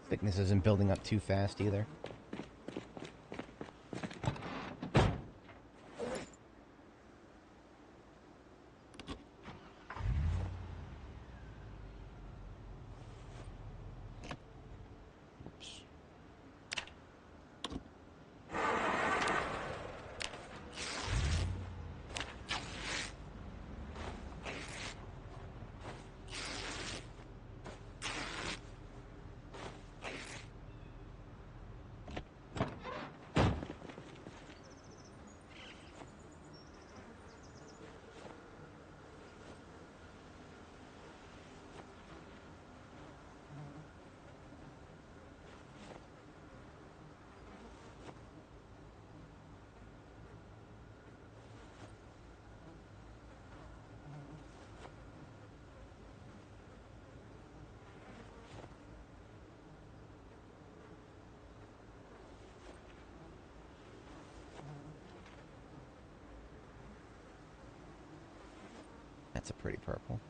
Thickness isn't building up too fast either. That's a pretty purple.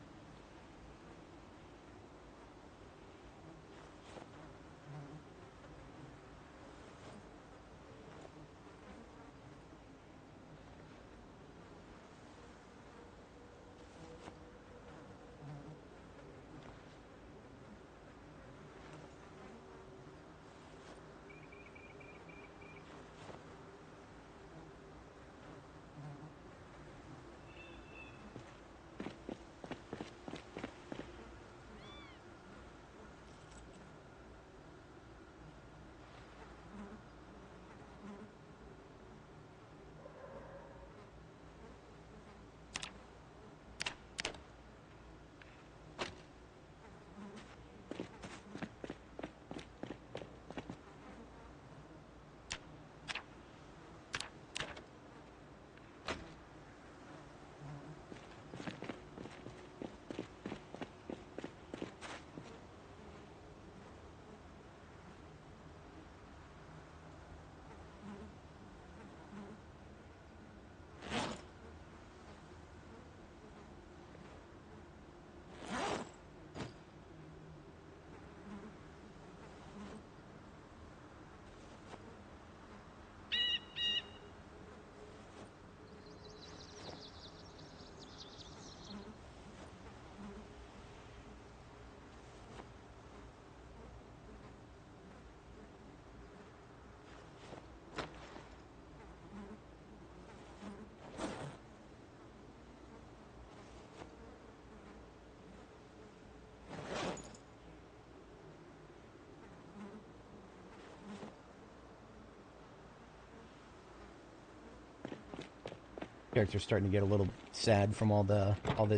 Character's starting to get a little sad from all the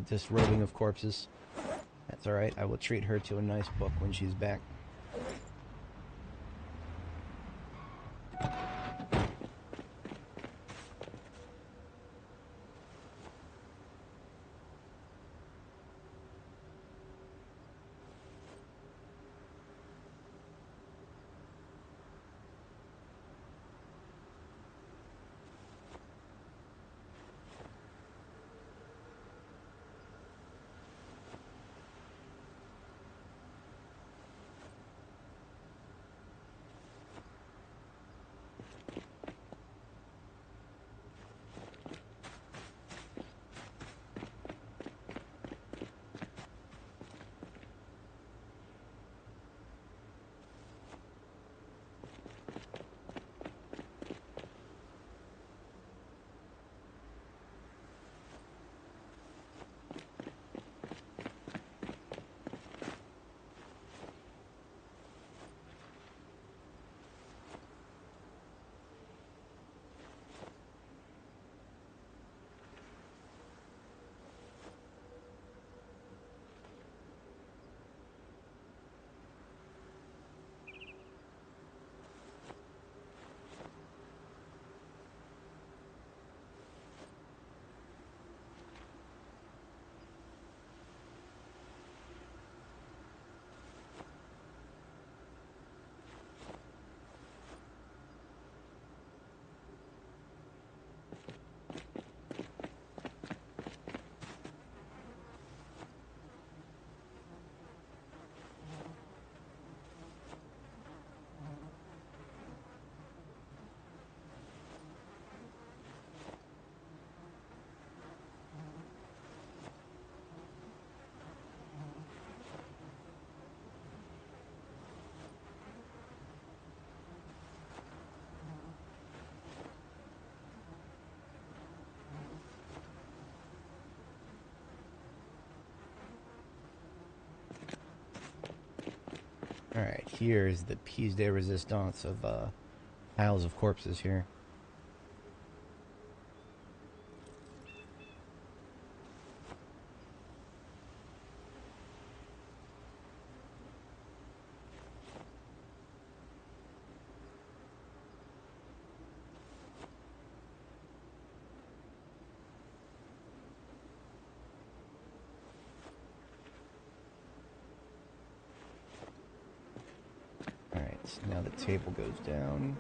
disrobing of corpses. That's alright, I will treat her to a nice book when she's back. Alright, here's the piece de resistance of piles of corpses here. Alright, so now the table goes down.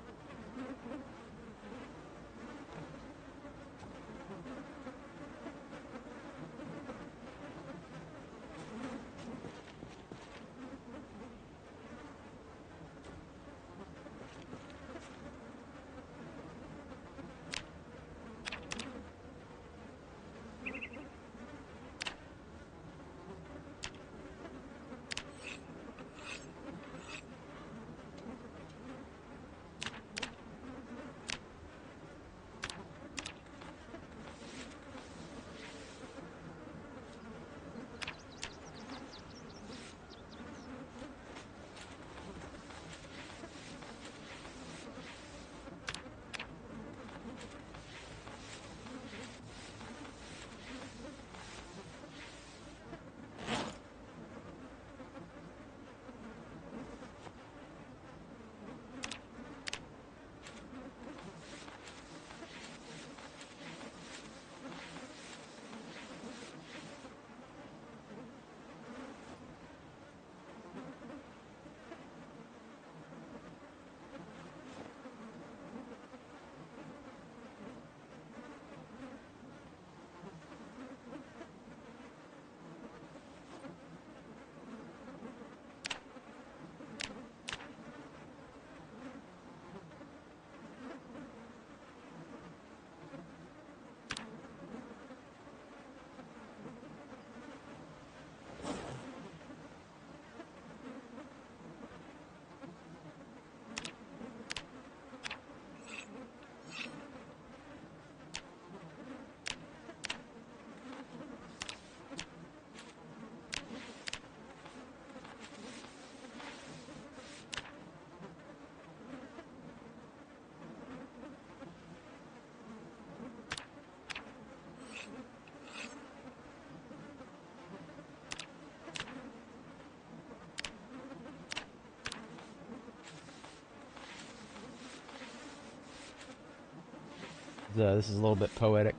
This is a little bit poetic.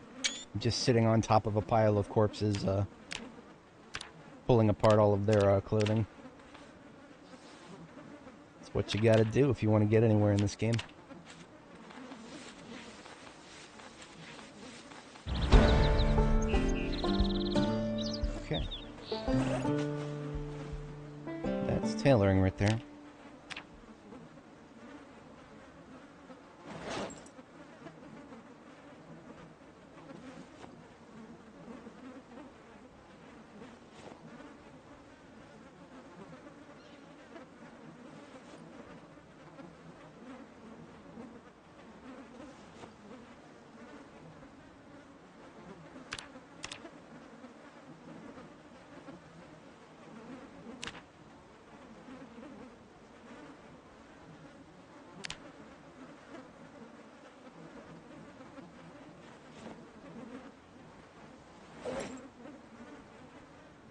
Just sitting on top of a pile of corpses, pulling apart all of their clothing. It's what you gotta do if you want to get anywhere in this game. Okay. That's tailoring right there.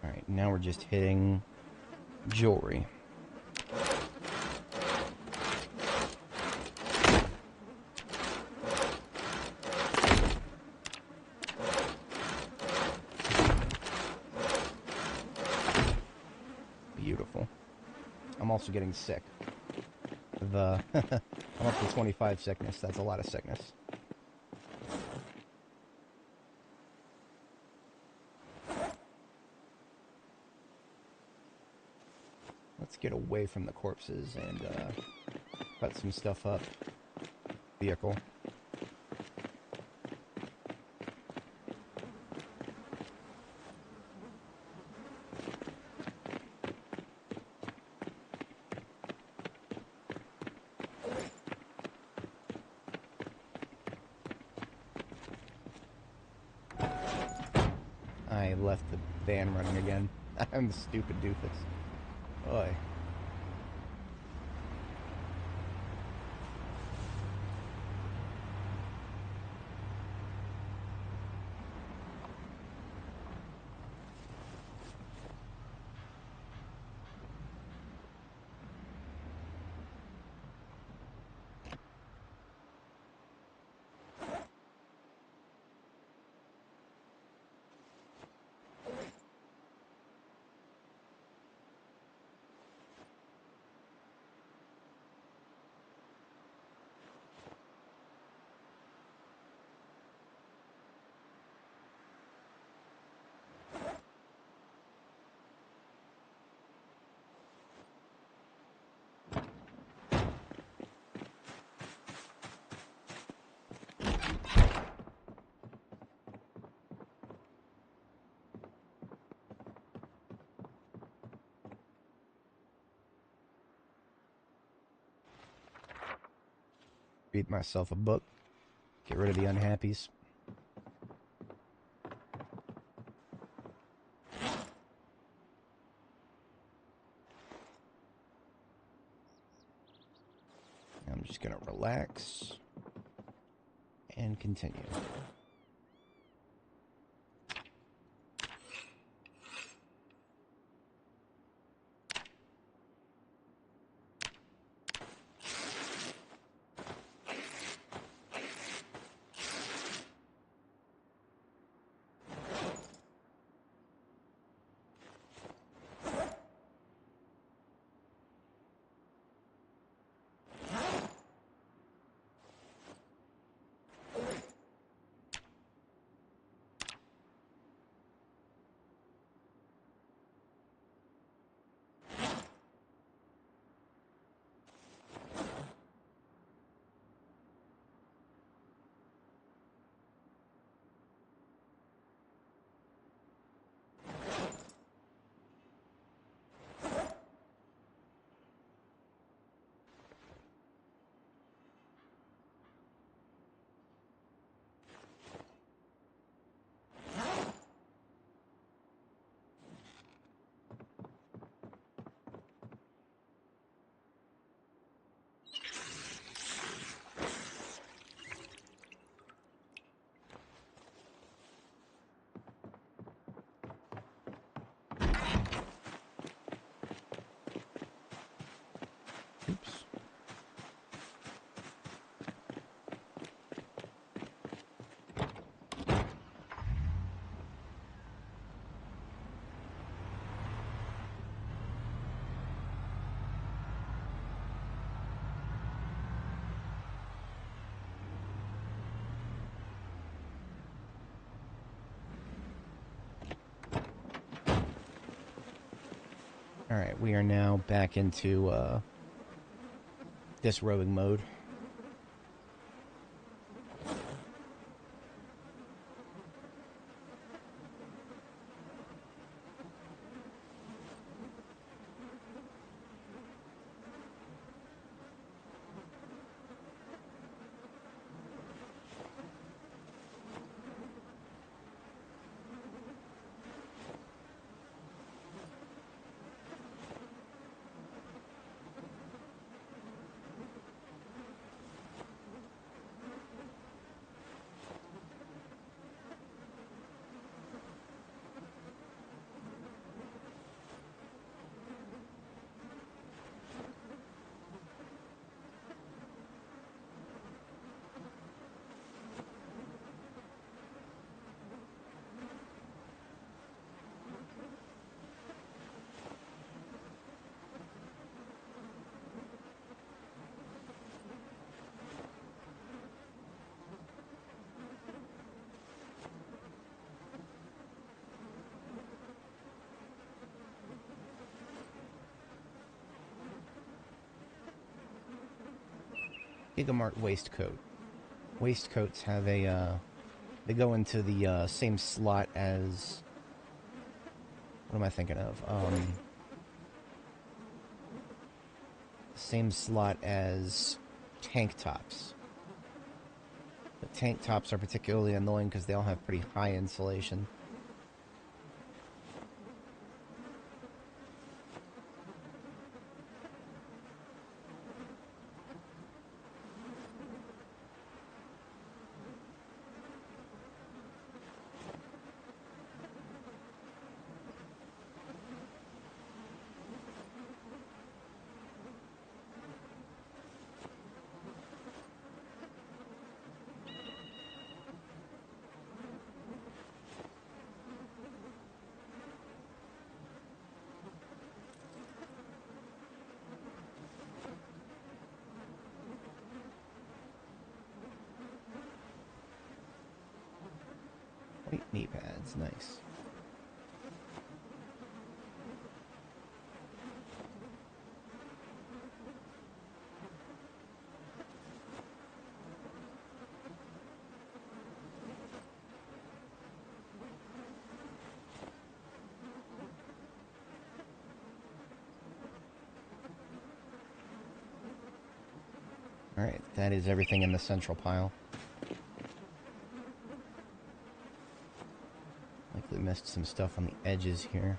Alright, now we're just hitting jewelry. Beautiful. I'm also getting sick. I'm up to 25 sickness. That's a lot of sickness. Let's get away from the corpses and cut some stuff up. Vehicle. I left the van running again. I'm a stupid doofus. Oy. Read myself a book. Get rid of the unhappies. I'm just gonna relax and continue. Alright, we are now back into disrobing mode. Gigamart waistcoat. Waistcoats have a, they go into the same slot as, what am I thinking of? Same slot as tank tops. But tank tops are particularly annoying because they all have pretty high insulation. White knee pads, nice. Alright, that is everything in the central pile. Likely missed some stuff on the edges here,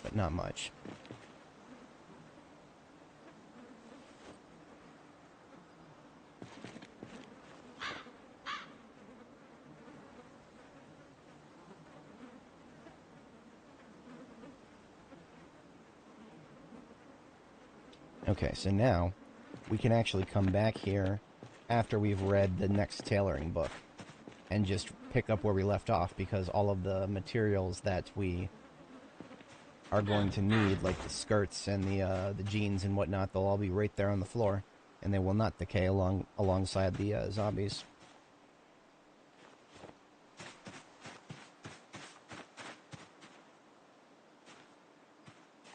but not much. Okay, so now we can actually come back here after we've read the next tailoring book and just pick up where we left off, because all of the materials that we are going to need, like the skirts and the jeans and whatnot, they'll all be right there on the floor, and they will not decay alongside the zombies.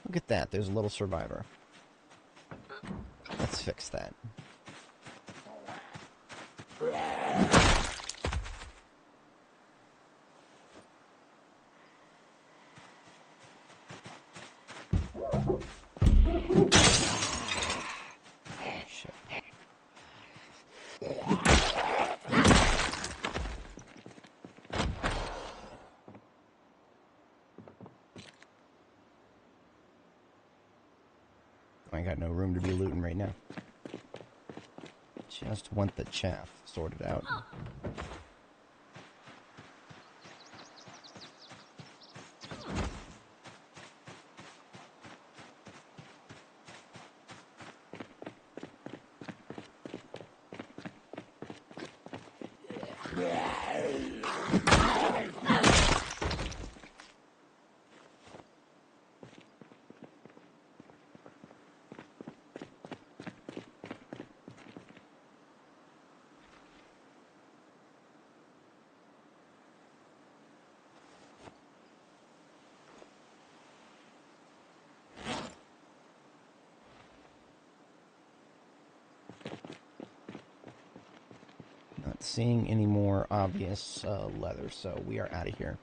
Look at that, there's a little survivor. Let's fix that. Shit. I got no room to be looting right now. Just want the chaff sorted out. not seeing any more obvious leather, so we are out of here.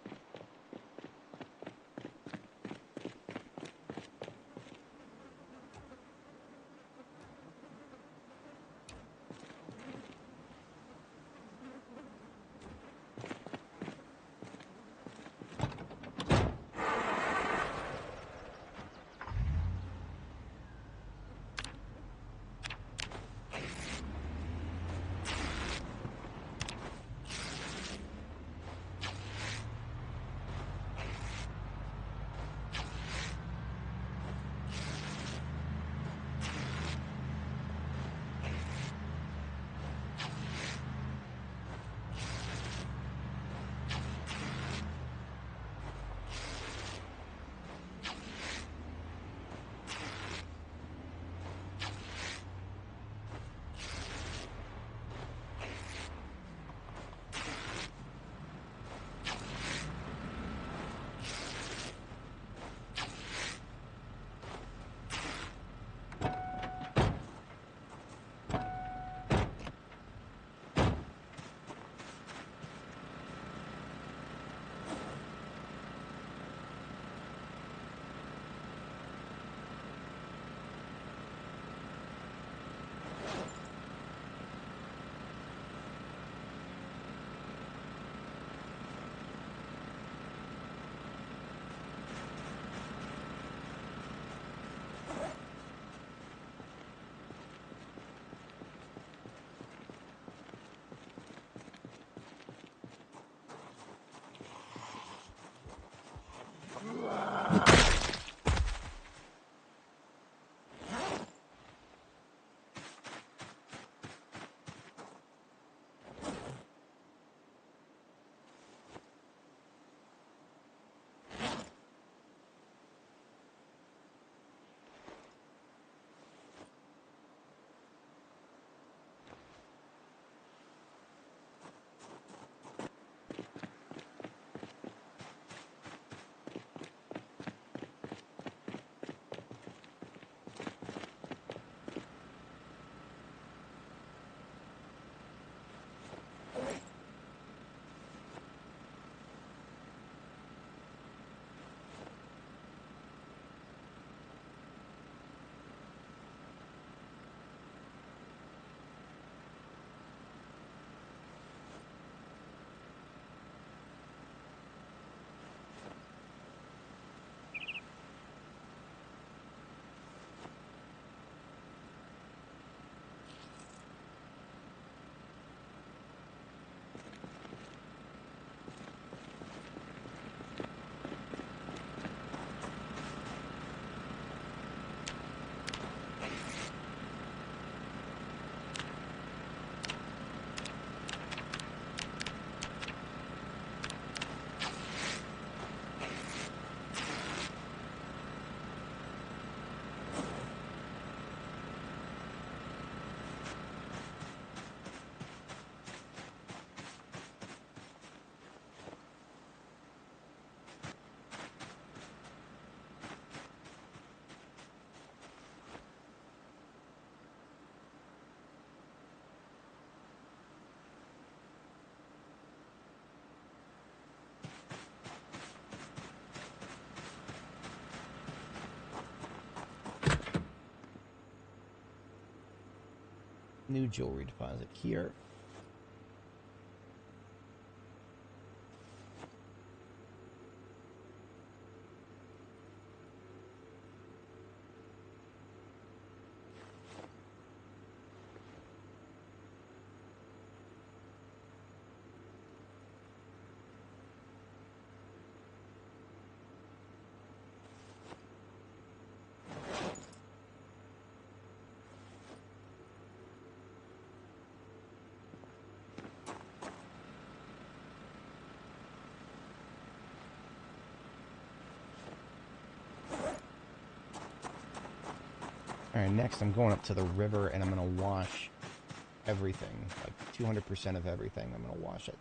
New jewelry deposit here. Alright, next I'm going up to the river and I'm going to wash everything. Like 200% of everything, I'm going to wash it.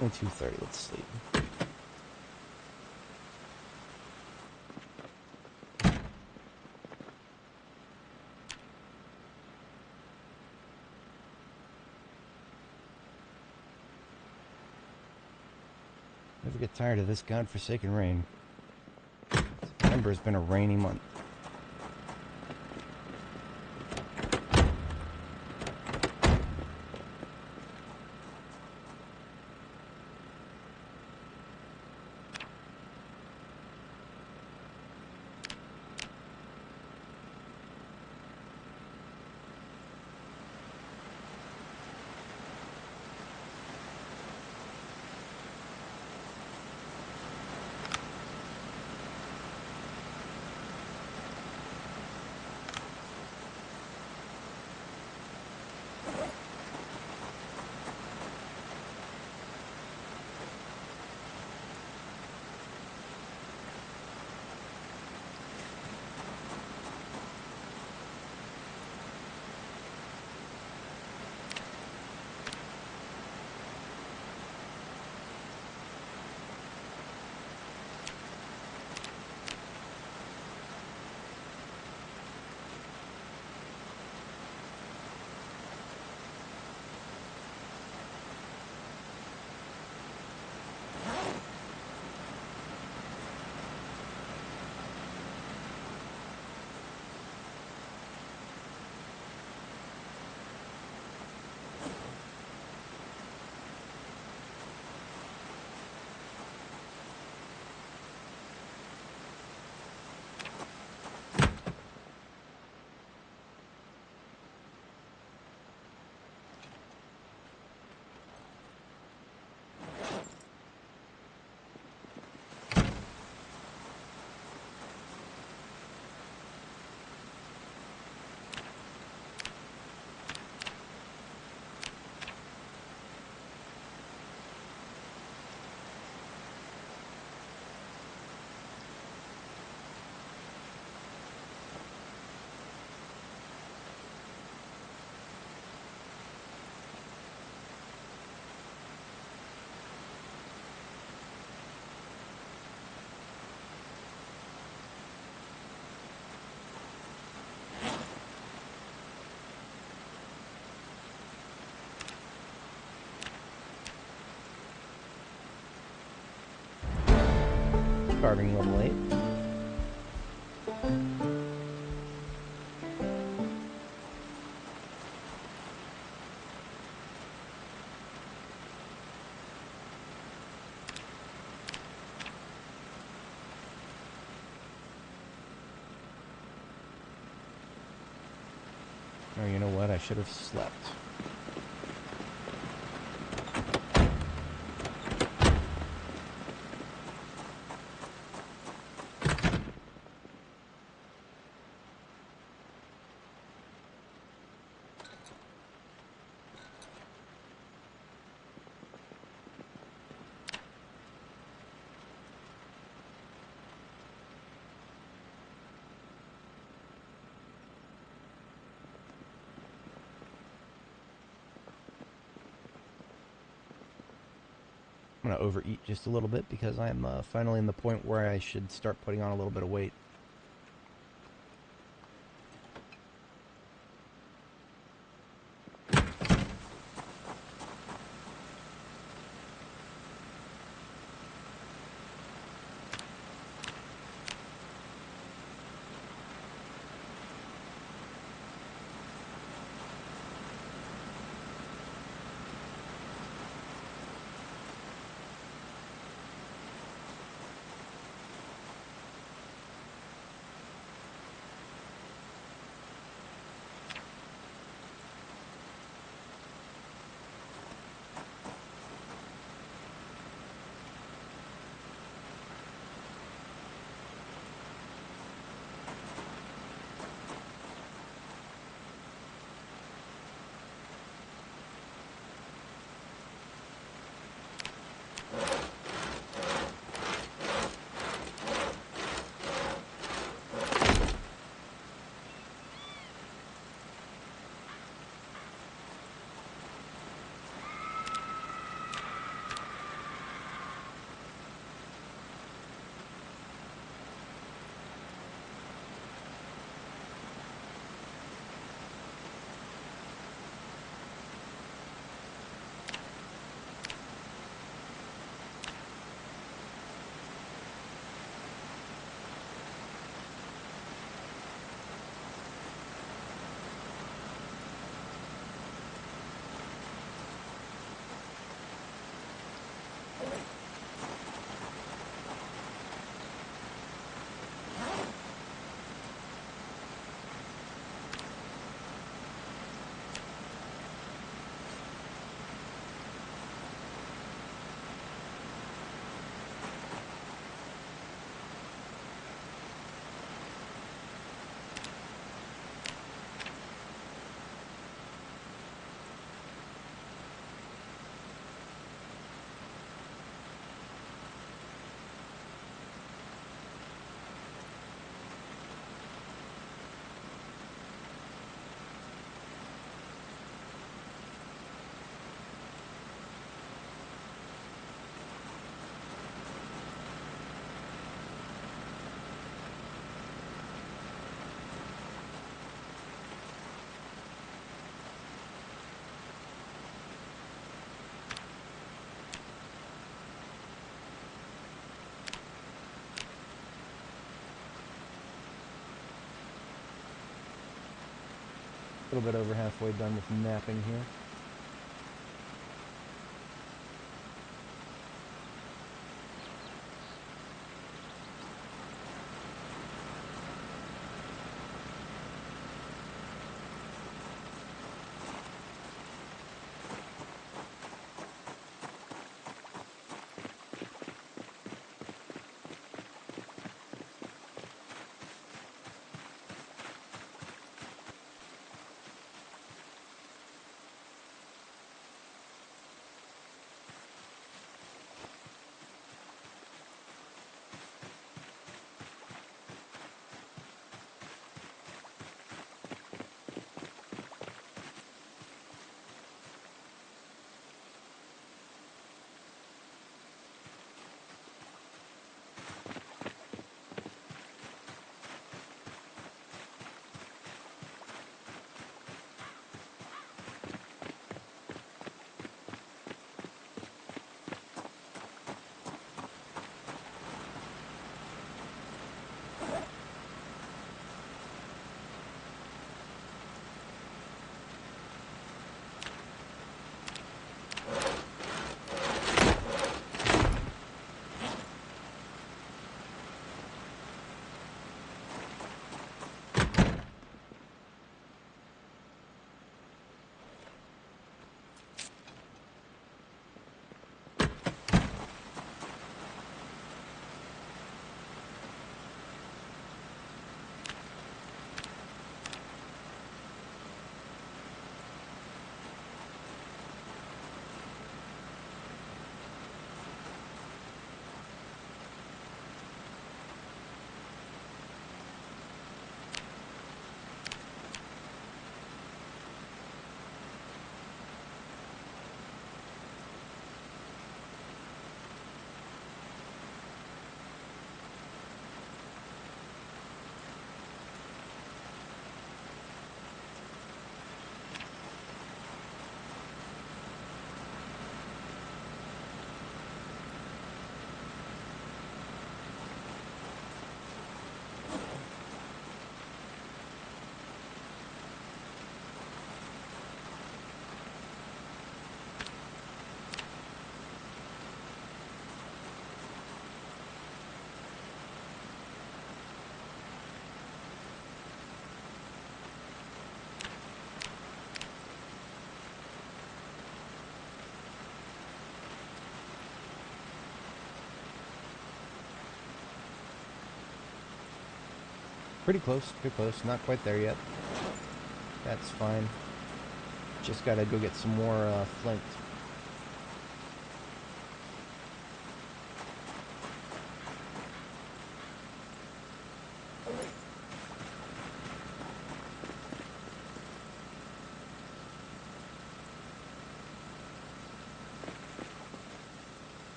Only 2:30. Let's sleep. Never get tired of this godforsaken rain. September's been a rainy month. Carving level 8. Oh, you know what? I should have slept. I'm going to overeat just a little bit because I'm finally in the point where I should start putting on a little bit of weight. A little bit over halfway done with mapping here. Pretty close, pretty close. Not quite there yet. That's fine. Just gotta go get some more flint.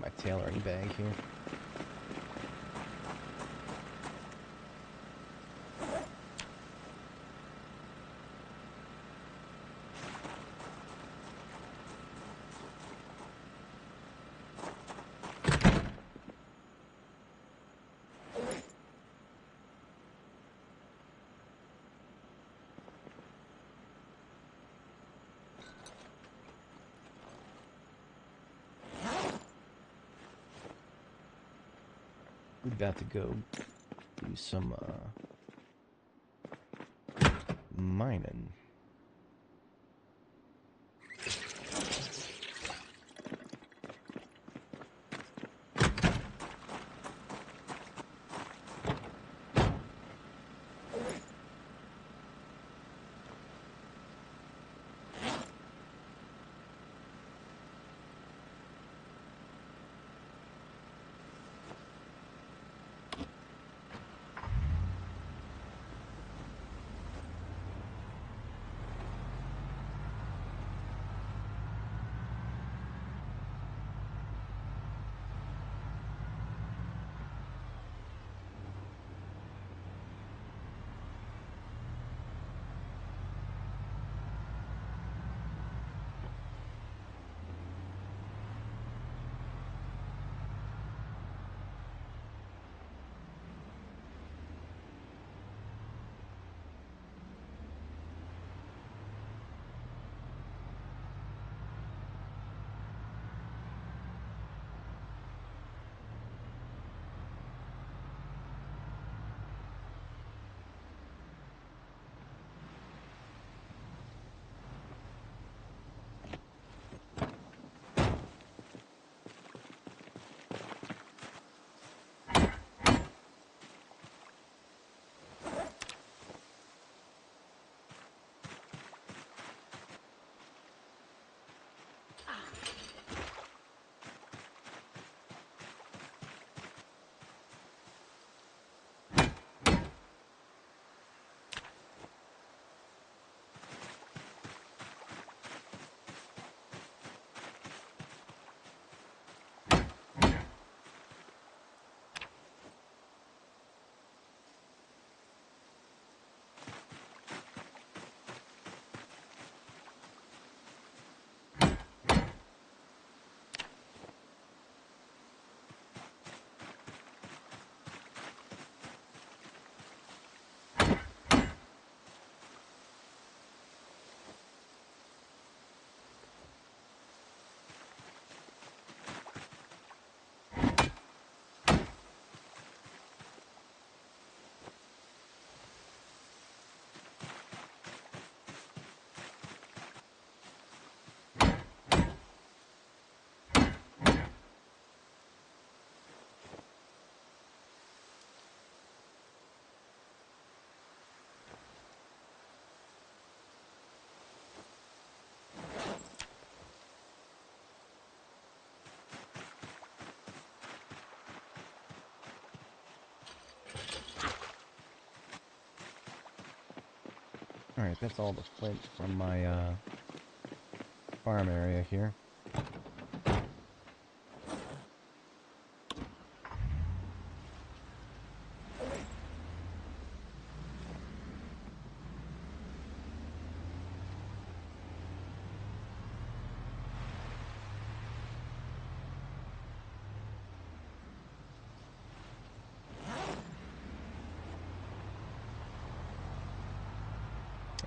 My tailoring bag here. We're about to go do some mining. Alright, that's all the flint from my farm area here.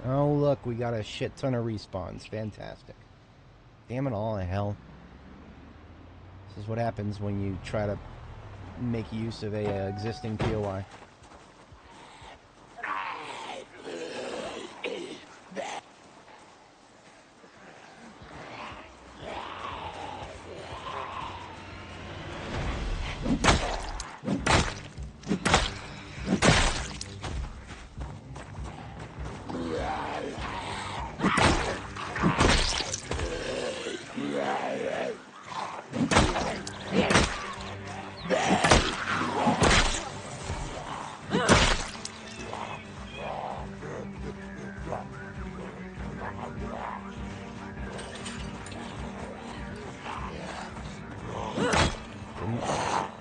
Oh, look, we got a shit ton of respawns. Fantastic. Damn it all to hell. This is what happens when you try to make use of a existing POI.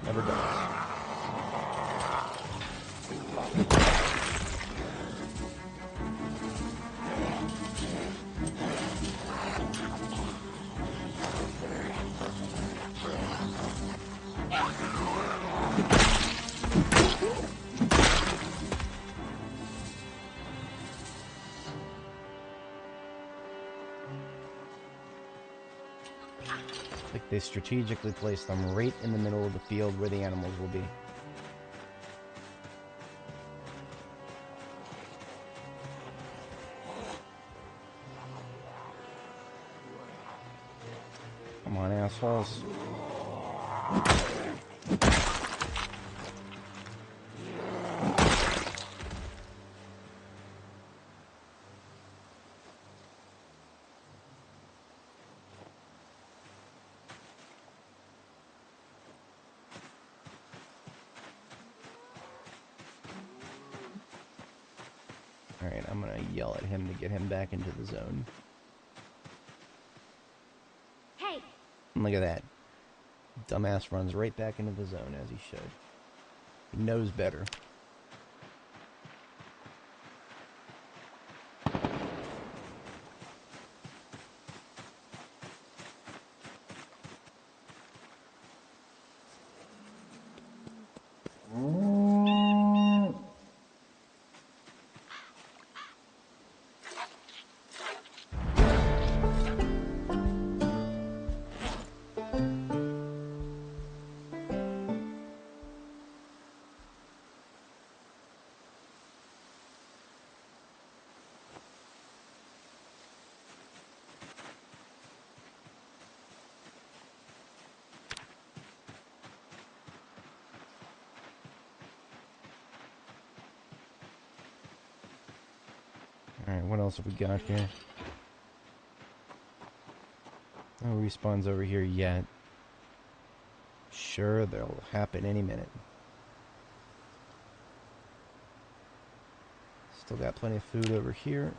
Never does. Like they strategically placed them right in the middle of the field where the animals will be. Come on, assholes. Alright, I'm gonna yell at him to get him back into the zone. Hey! And look at that. Dumbass runs right back into the zone as he should. He knows better. Alright, what else have we got here? No respawns over here yet. Sure, they'll happen any minute. Still got plenty of food over here.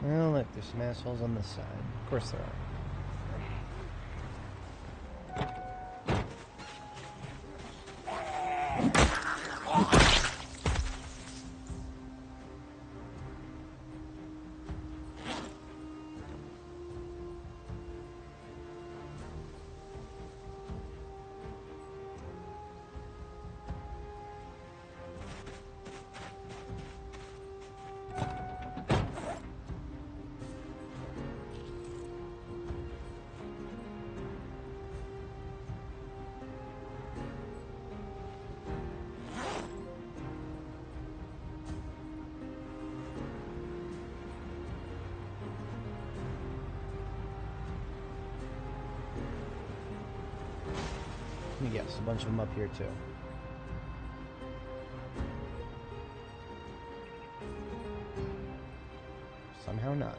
Oh, look, there's some assholes on this side. Of course there are. Yes, a bunch of them up here too. Somehow not.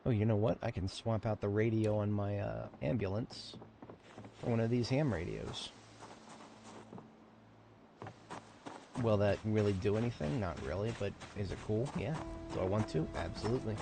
Oh, you know what? I can swap out the radio on my ambulance for one of these ham radios. Will that really do anything? Not really, but is it cool? Yeah. Do I want to? Absolutely.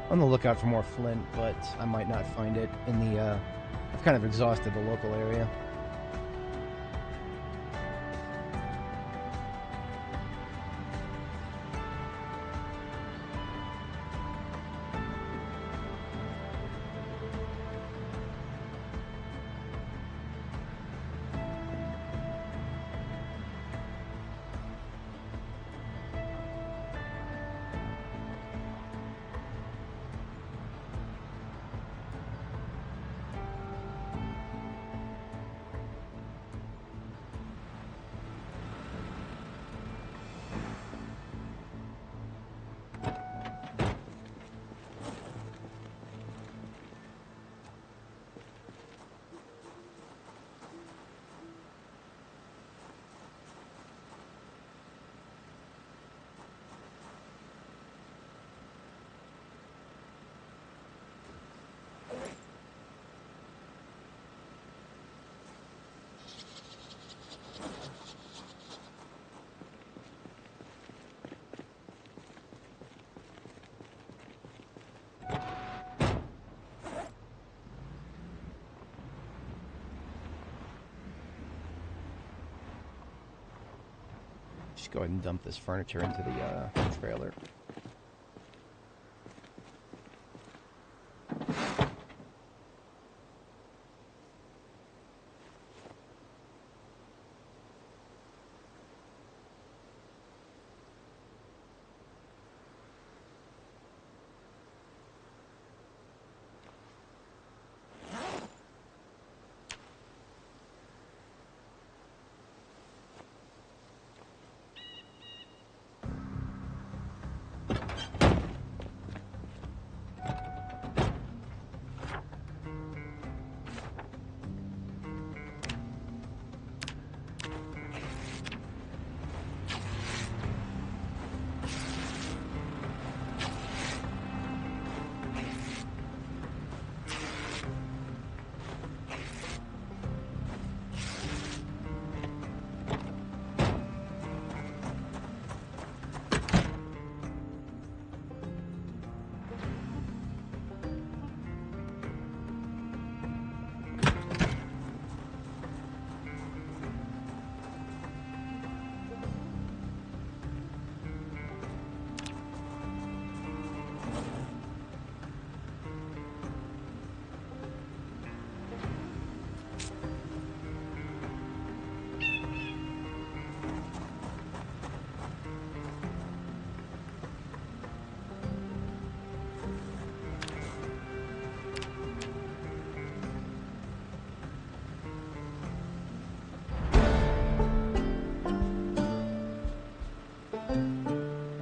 On the lookout for more flint, but I might not find it in the, I've kind of exhausted the local area. Just go ahead and dump this furniture into the trailer.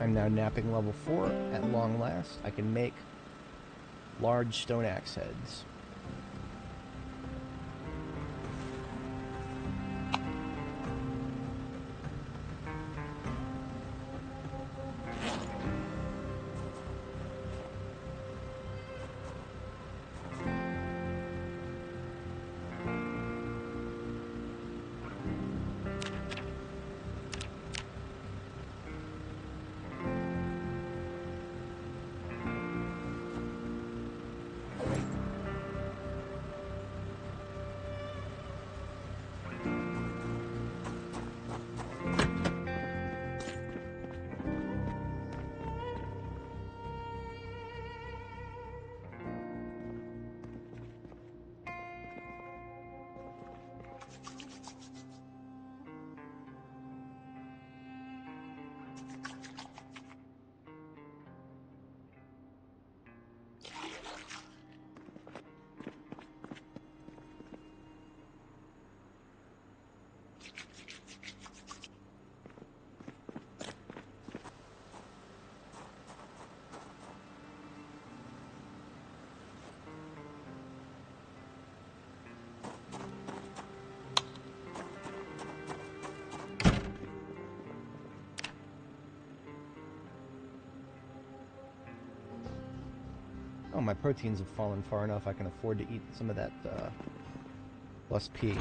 I'm now napping level 4 at long last. I can make large stone axe heads. Oh, my proteins have fallen far enough I can afford to eat some of that plus P.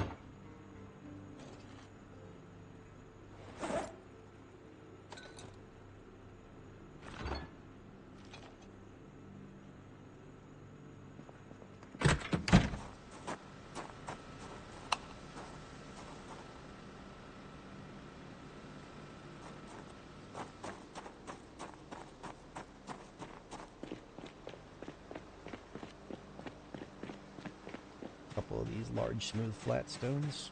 these large, smooth, flat stones.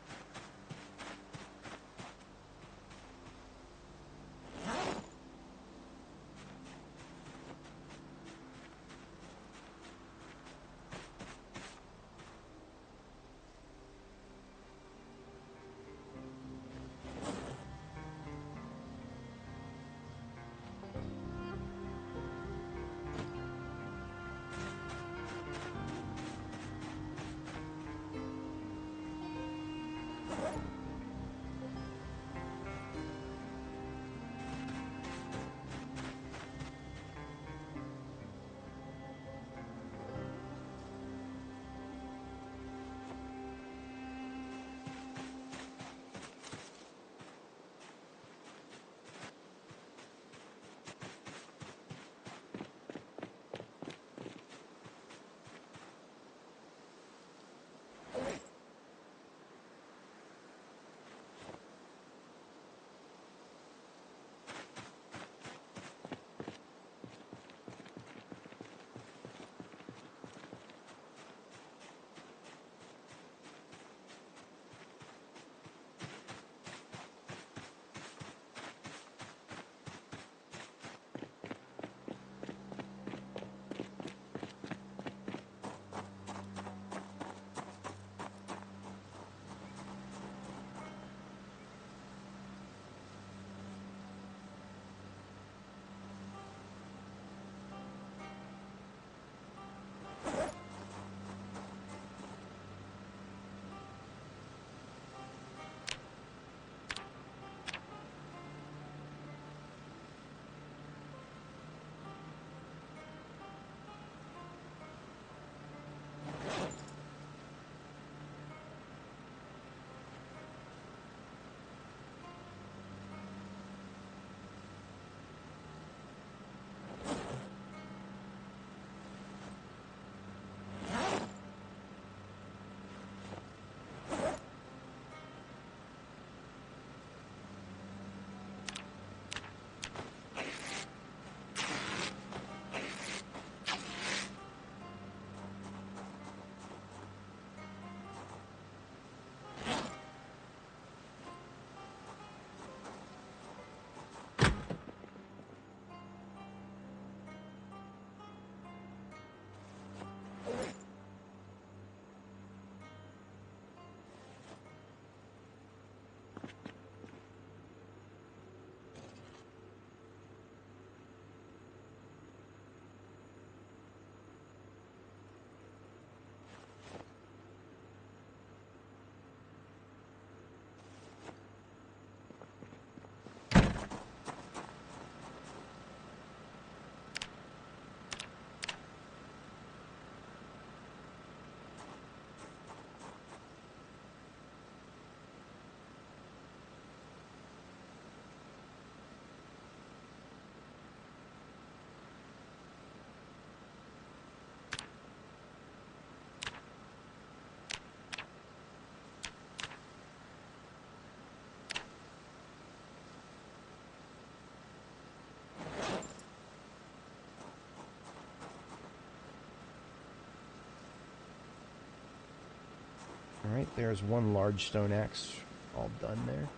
Alright, there's one large stone axe all done there.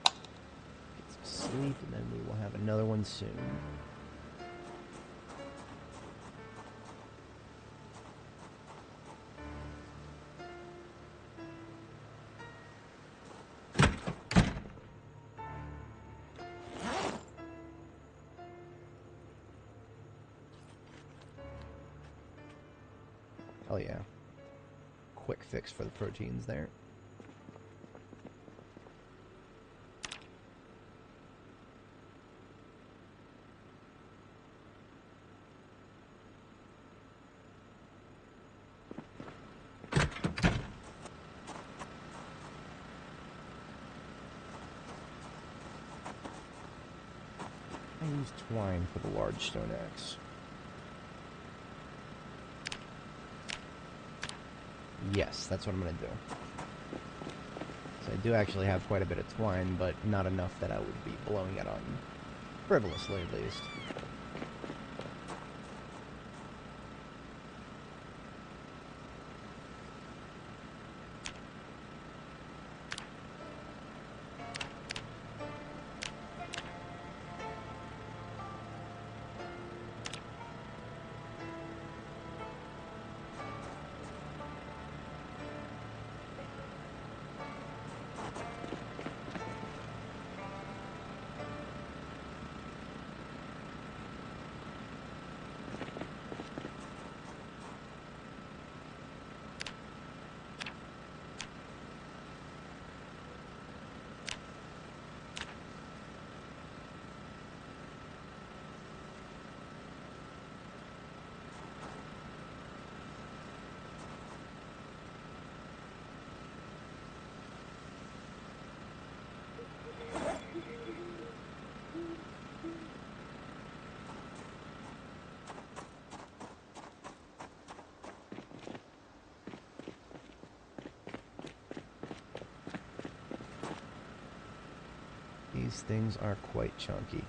Get some sleep, and then we will have another one soon. Oh yeah. Quick fix for the proteins there. I use twine for the large stone axe. Yes, that's what I'm going to do. So I do actually have quite a bit of twine, but not enough that I would be blowing it on frivolously, at least. These things are quite chunky.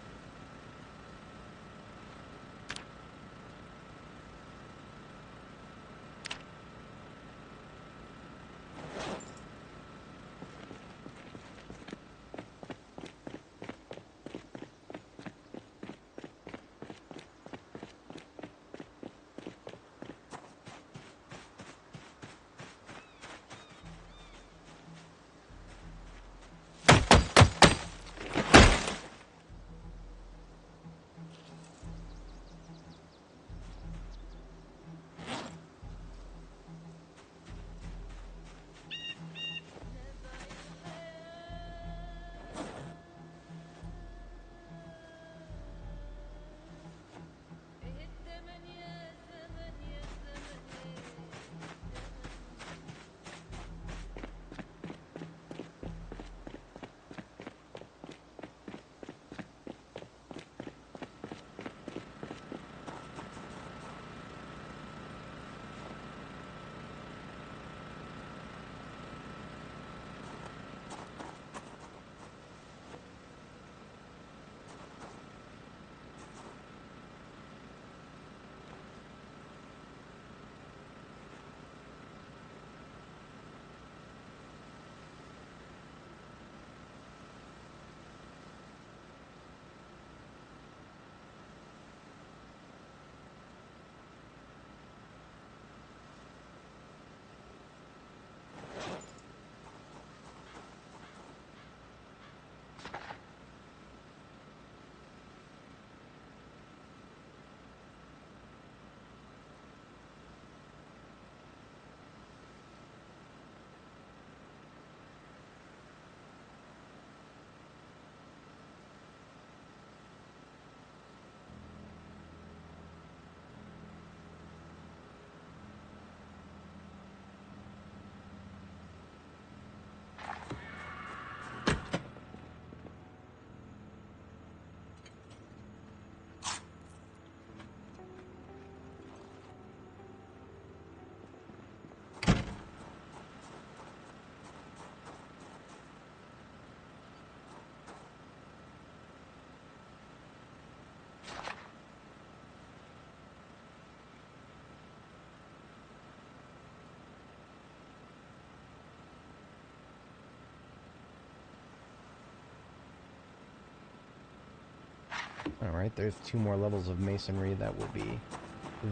Alright, there's 2 more levels of masonry that will be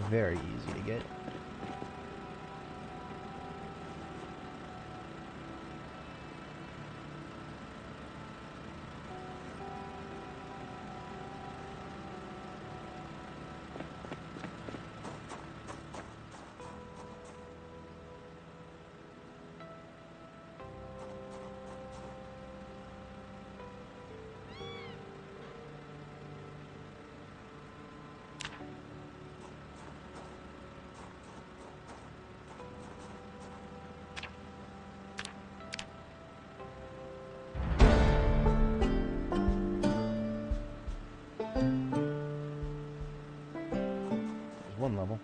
very easy to get. One level.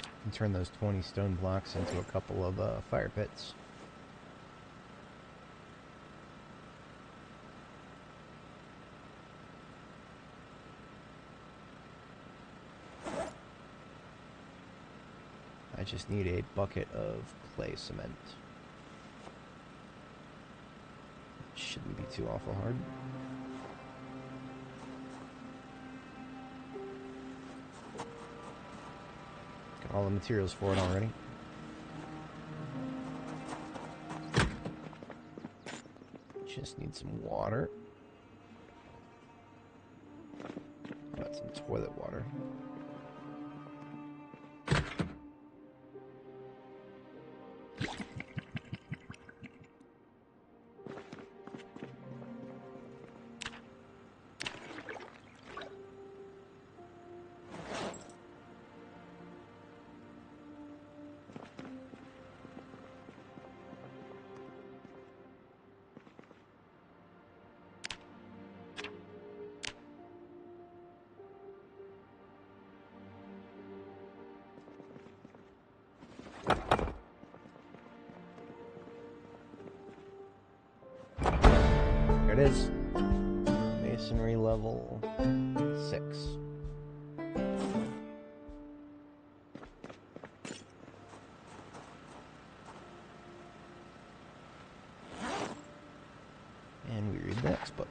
You can turn those 20 stone blocks into a couple of fire pits. I just need a bucket of clay cement. Shouldn't be too awful hard. Got all the materials for it already. Just need some water. Got some toilet water. axe. And we read the next book.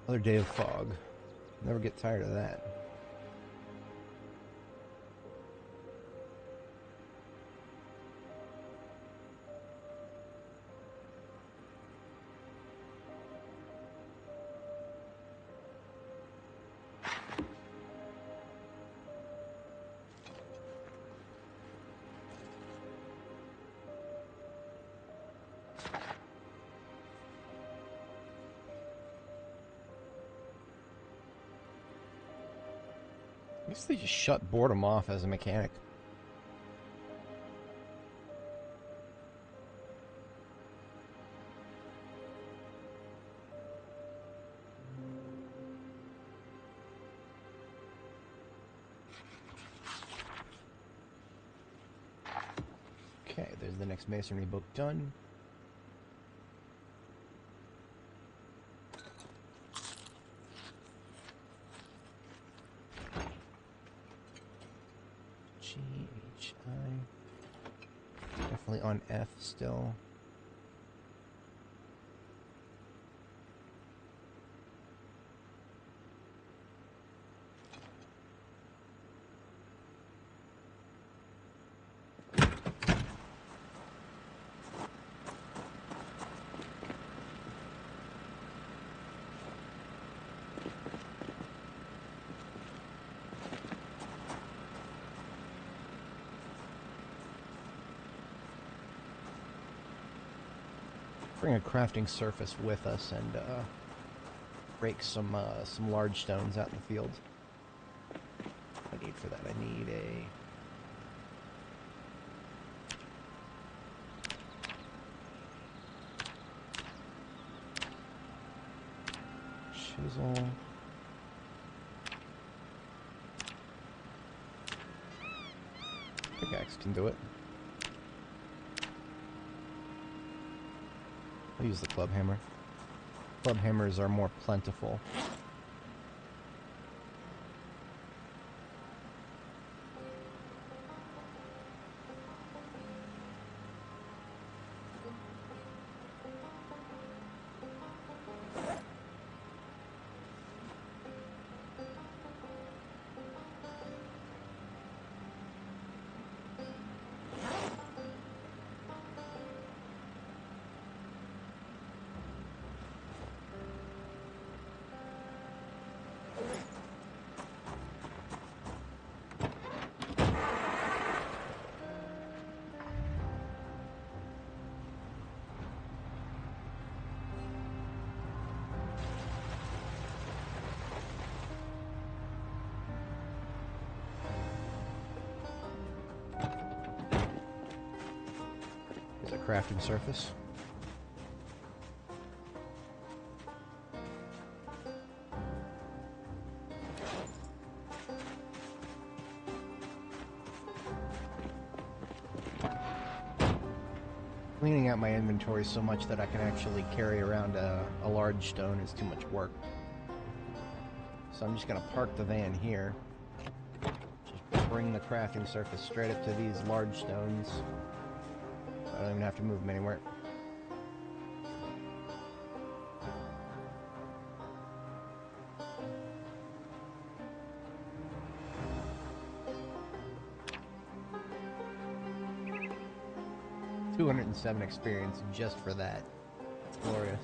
Another day of fog. Never get tired of that. I guess they just shut boredom off as a mechanic. Okay, there's the next masonry book done. GHI. Definitely on F still. Bring a crafting surface with us and break some large stones out in the field. What do I need for that? I need a chisel. Pickaxe can do it. I'll use the club hammer. Club hammers are more plentiful. crafting surface. Cleaning out my inventory so much that I can actually carry around a large stone is too much work. So I'm just going to park the van here. Just bring the crafting surface straight up to these large stones. I don't even have to move them anywhere. $207 experience just for that. It's glorious.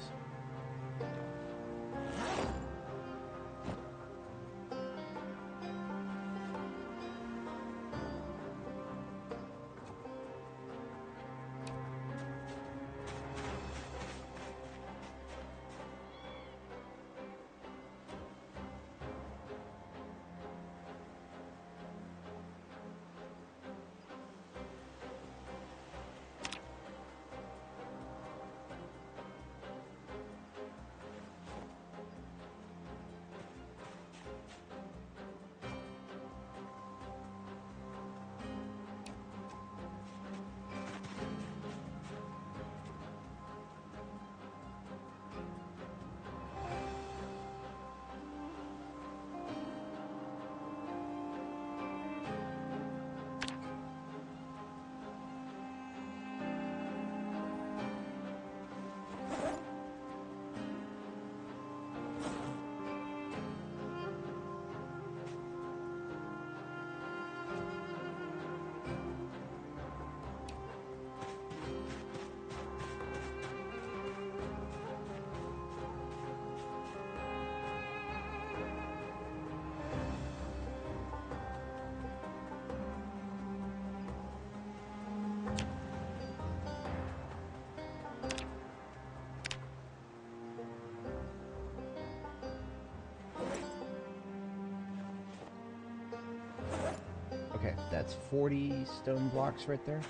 Okay, that's 40 stone blocks right there.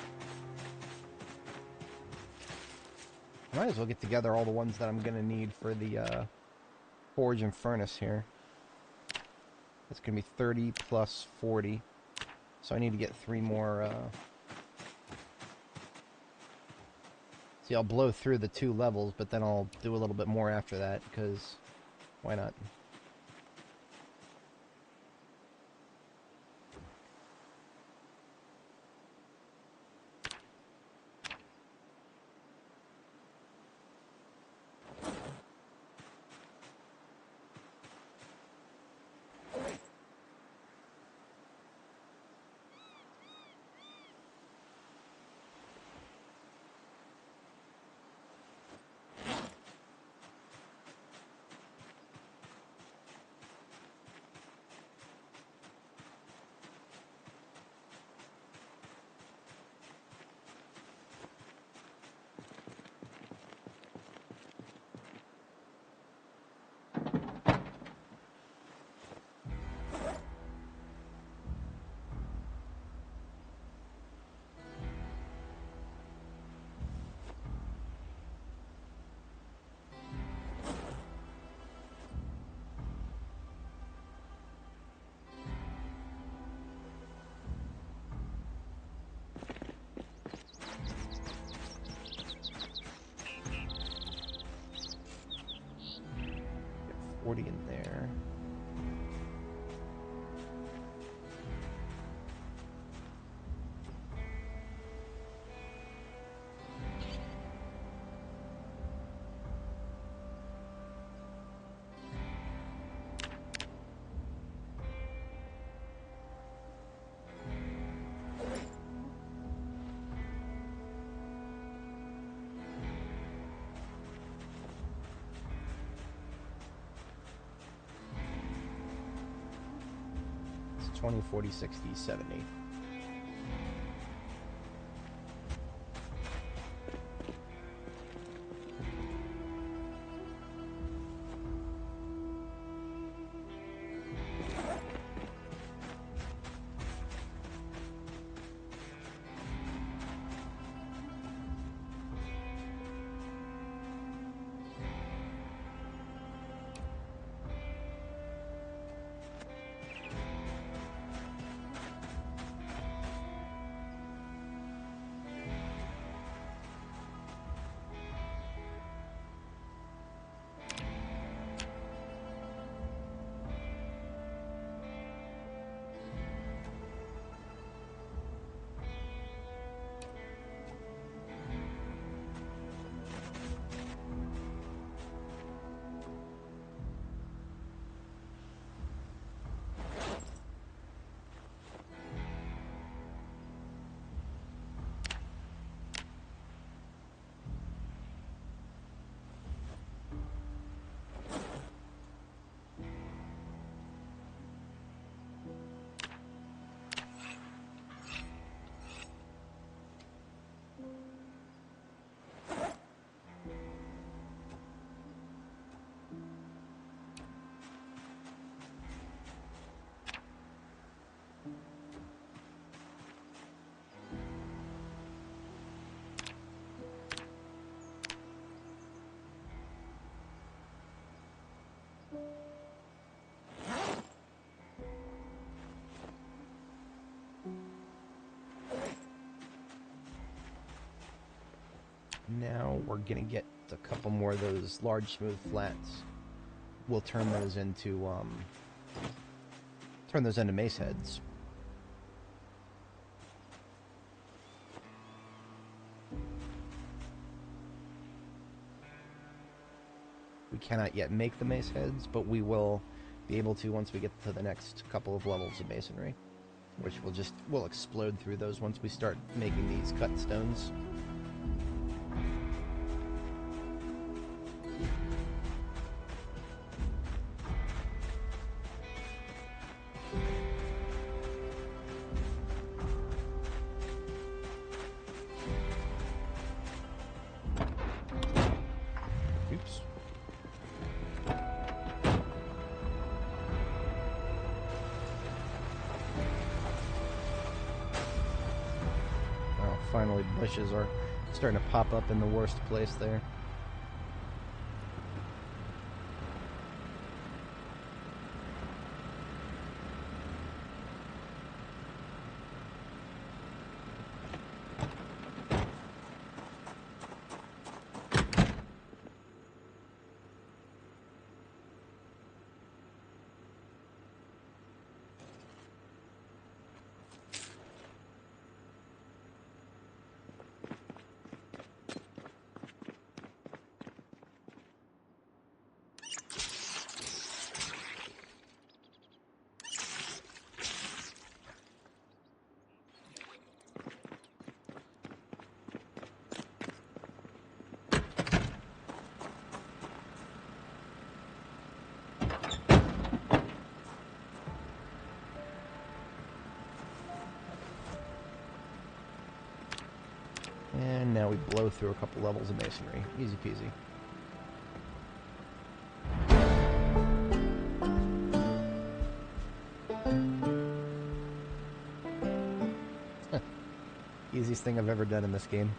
Might as well get together all the ones that I'm going to need for the forge and furnace here. That's going to be 30 plus 40. So I need to get 3 more. See, I'll blow through the 2 levels, but then I'll do a little bit more after that, because why not? Get 40 in there. It's 20, 40, 60, 70. Now we're gonna get a couple more of those large smooth flats. We'll turn those into mace heads. We cannot yet make the mace heads, but we will be able to once we get to the next couple of levels of masonry, which we'll explode through those once we start making these cut stones. Oops. Oh, finally bushes are starting to pop up in the worst place there. And now we blow through a couple levels of masonry. Easy peasy. Easiest thing I've ever done in this game.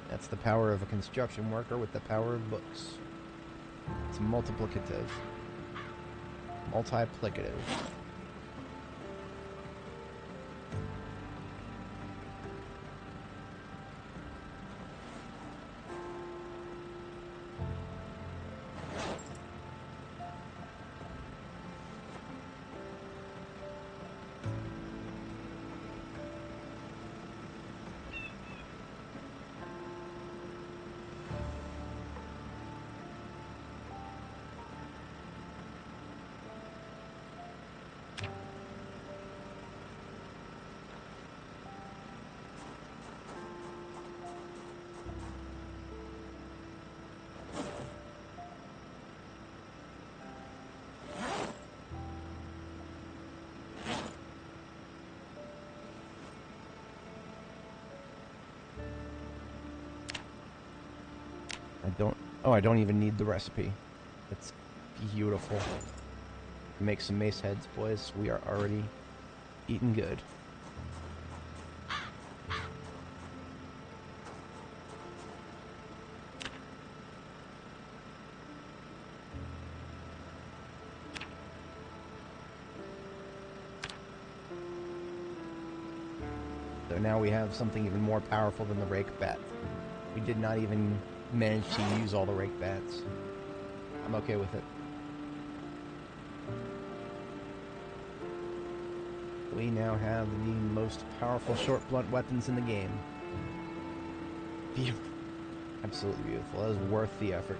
That's the power of a construction worker with the power of books. It's multiplicative. Multiplicative. I don't even need the recipe. It's beautiful. Make some mace heads, boys. We are already eating good. So now we have something even more powerful than the rake bat. We did not even manage to use all the rake bats. I'm okay with it. We now have the most powerful short blunt weapons in the game. Absolutely beautiful. That is worth the effort.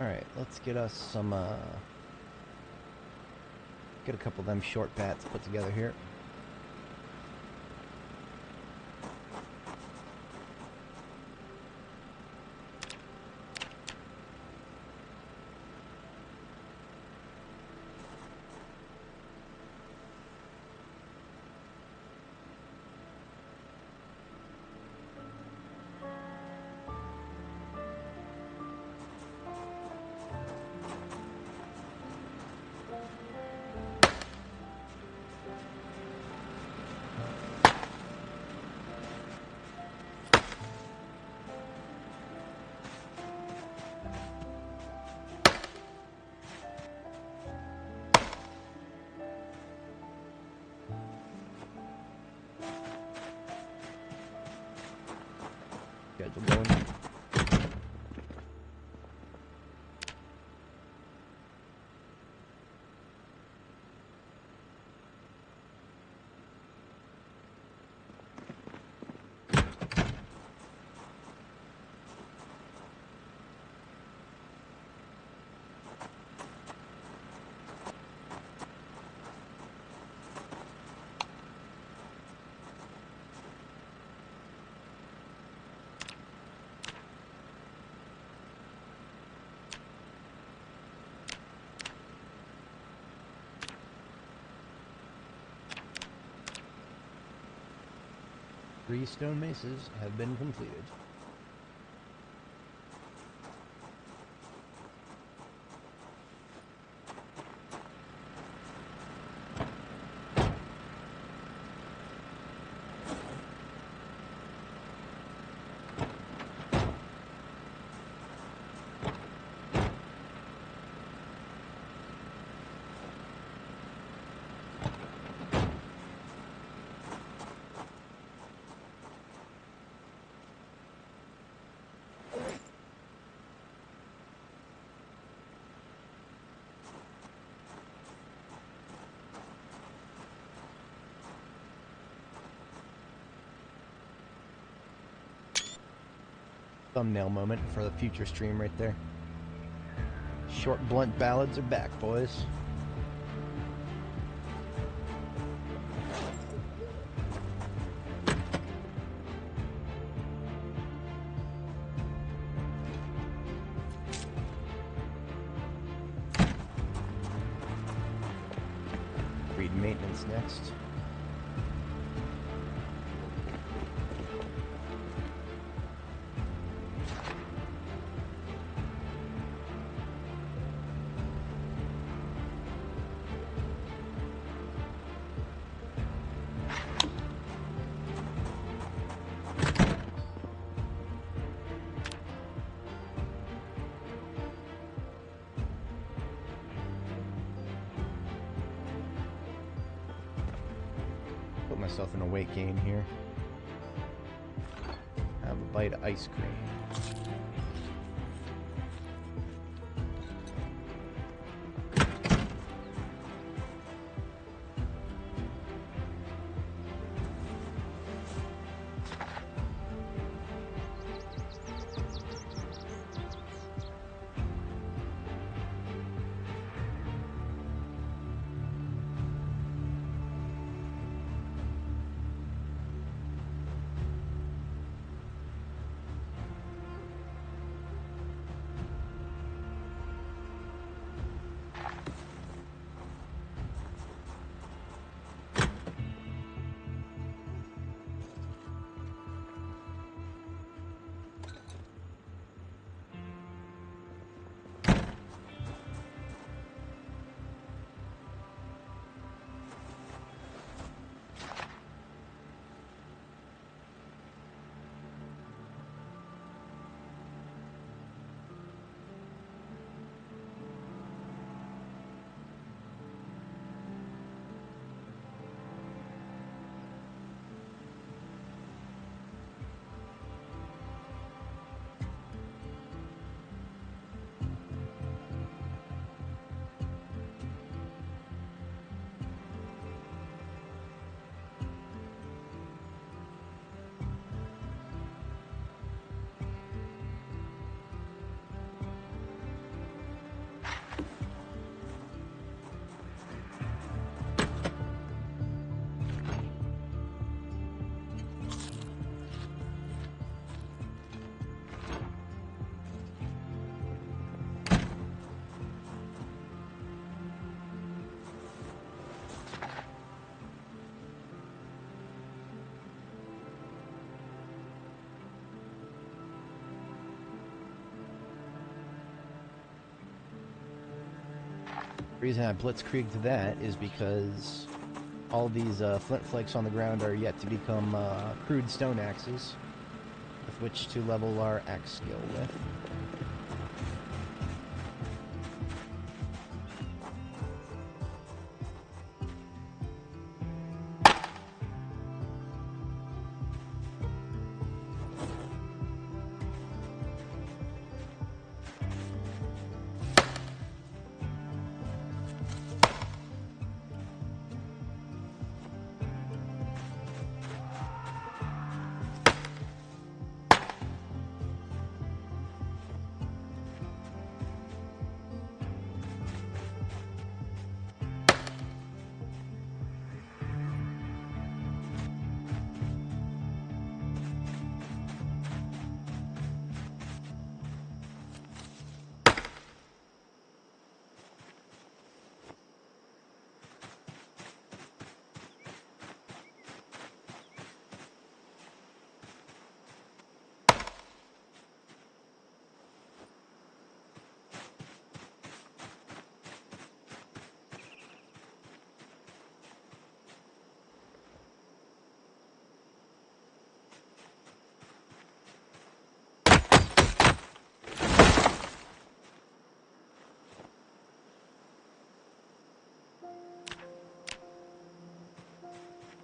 Alright, let's get us some, get a couple of them short bats put together here. Schedule going. Three stone maces have been completed. Thumbnail moment for the future stream right there. Short blunt ballads are back, boys. Read maintenance next. Put myself in a weight gain here. Have a bite of ice cream. reason I blitzkrieged that is because all these flint flakes on the ground are yet to become crude stone axes, with which to level our axe skill with.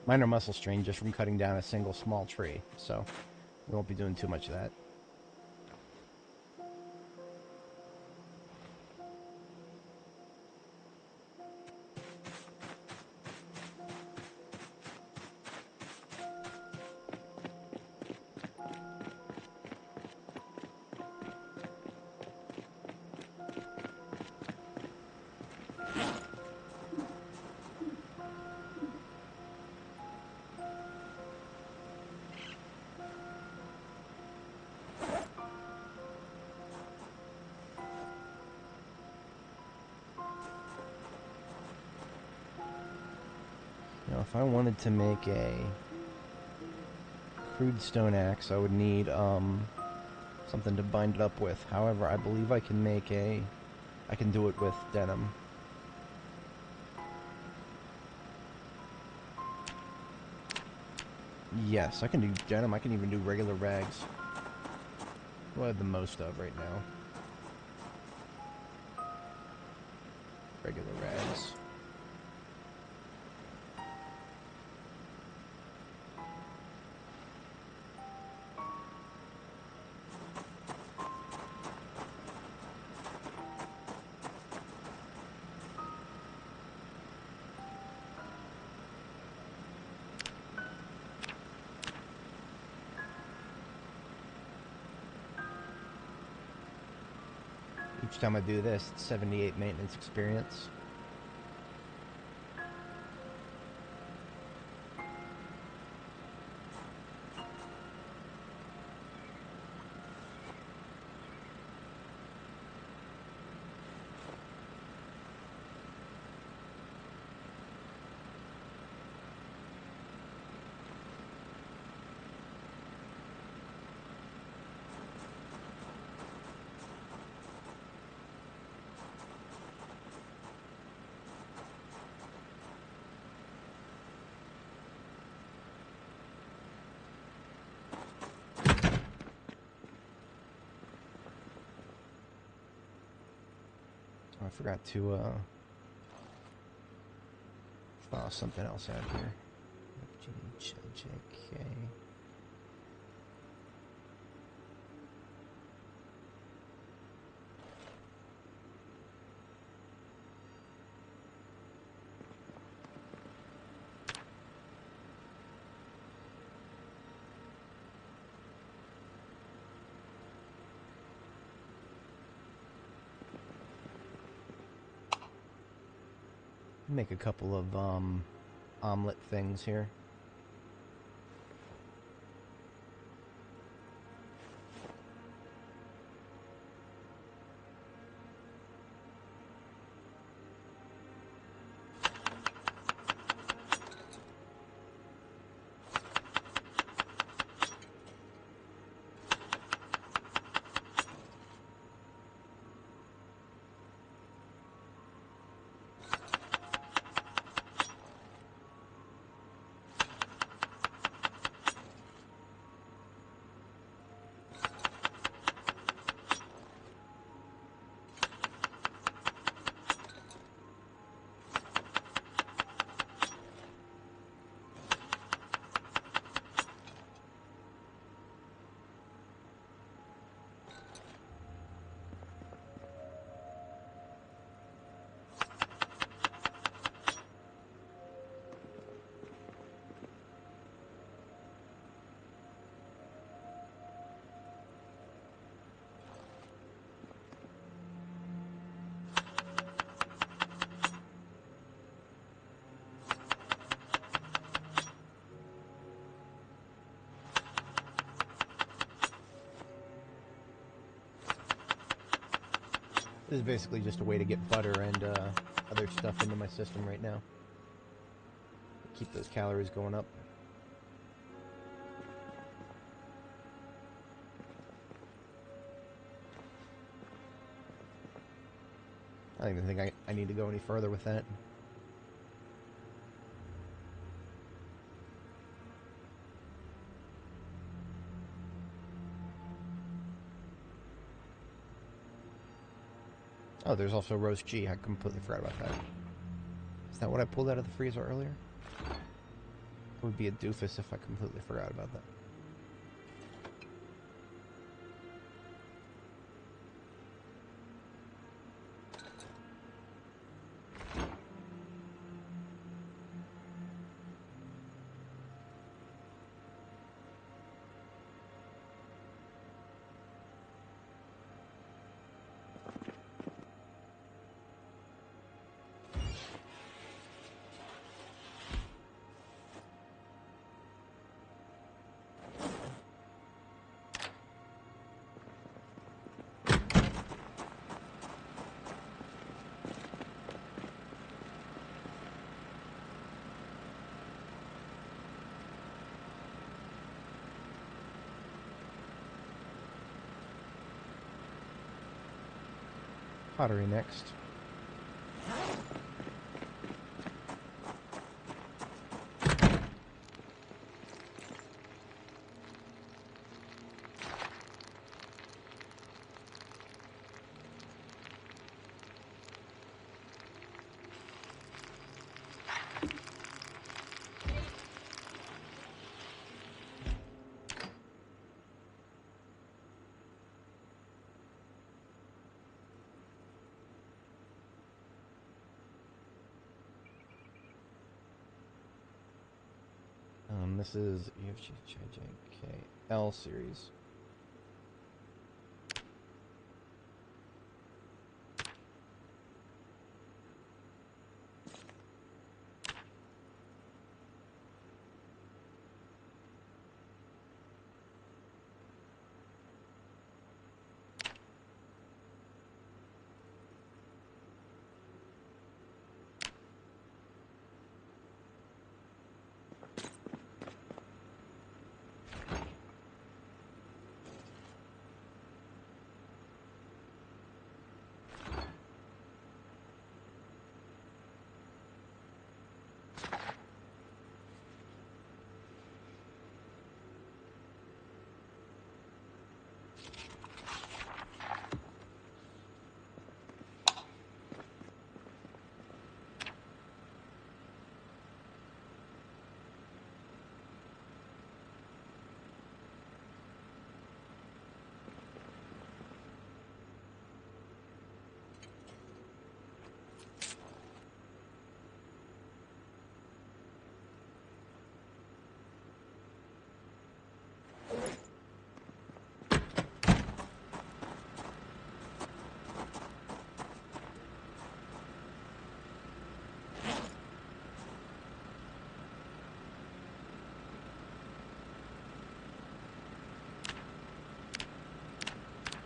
Minor muscle strain just from cutting down a single small tree, so we won't be doing too much of that. Now, if I wanted to make a crude stone axe, I would need something to bind it up with. However, I believe I can make I can do it with denim. Yes, I can do denim. I can even do regular rags. What I have the most of right now. Regular rags. Each time I do this, it's 78 maintenance experience. I forgot to file something else out here. JK. Make a couple of omelet things here. This is basically just a way to get butter and other stuff into my system right now. Keep those calories going up. I don't even think I need to go any further with that. Oh, there's also roast G. I completely forgot about that. Is that what I pulled out of the freezer earlier? I would be a doofus if I completely forgot about that. Pottery next. This is L series.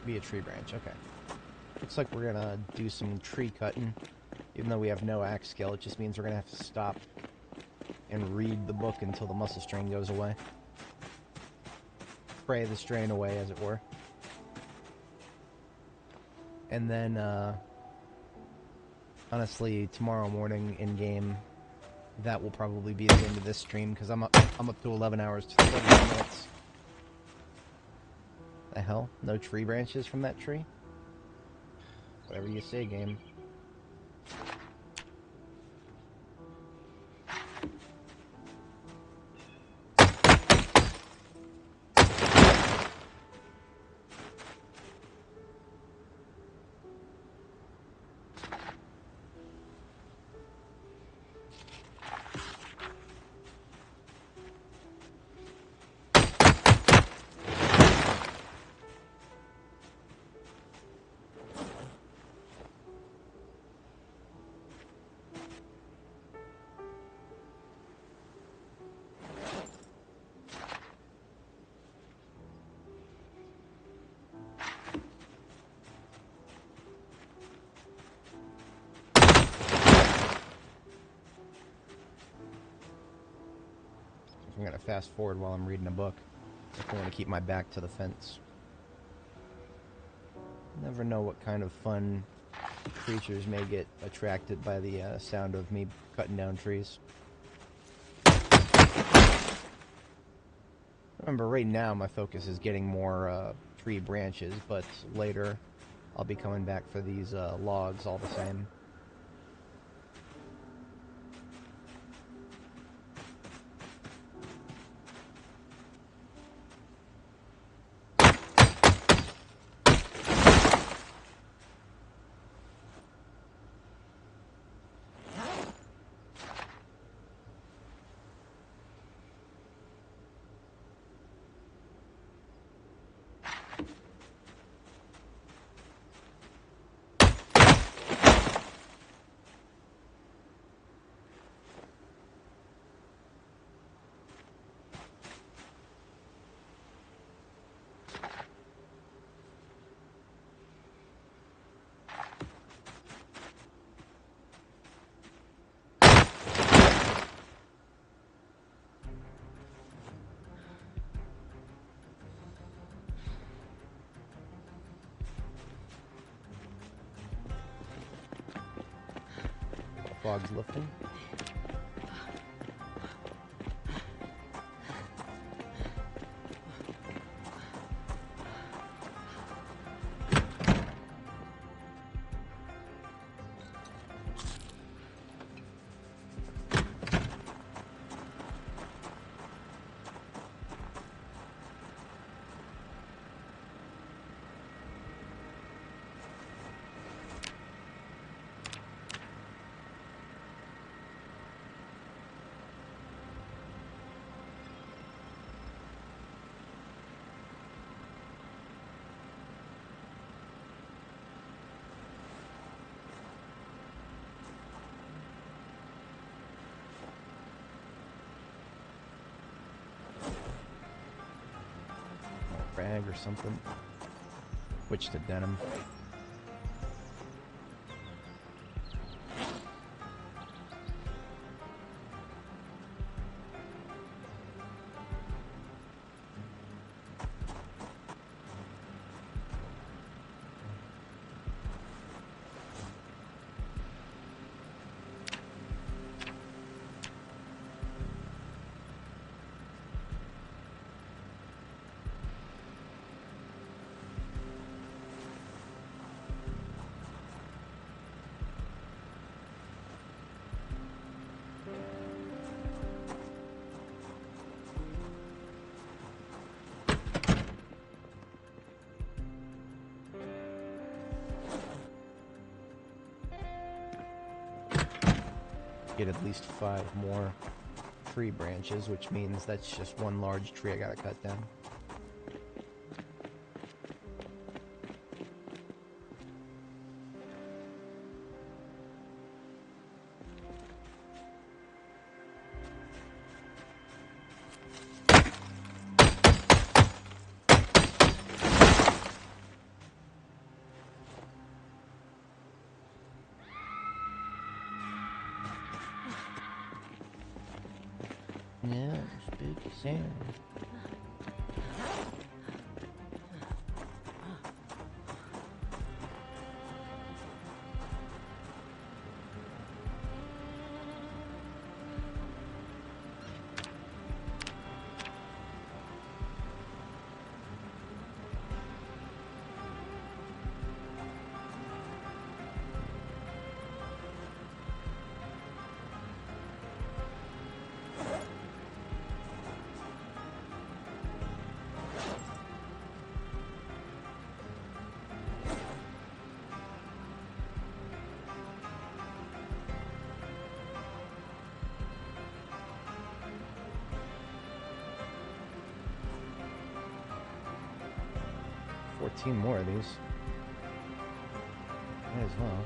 Be a tree branch, okay. Looks like we're gonna do some tree cutting. Even though we have no axe skill, it just means we're gonna have to stop and read the book until the muscle strain goes away. Pray the strain away, as it were. And then, honestly, tomorrow morning in-game, that will probably be the end of this stream, because I'm up to 11 hours to 30 minutes. The hell? No tree branches from that tree? Whatever you say, game. I'm going to fast forward while I'm reading a book. I want to keep my back to the fence. Never know what kind of fun creatures may get attracted by the sound of me cutting down trees. Remember, right now my focus is getting more tree branches, but later I'll be coming back for these logs all the same. Fog's lifting. Rag or something. Switch to denim. Get at least 5 more tree branches, which means that's just one large tree I gotta cut down. Yeah, spooky sound. More of these. Might as well.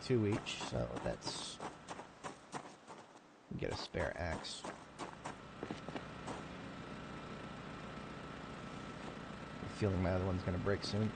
2 each, so that's... Get a spare axe. I'm feeling my other one's gonna break soon.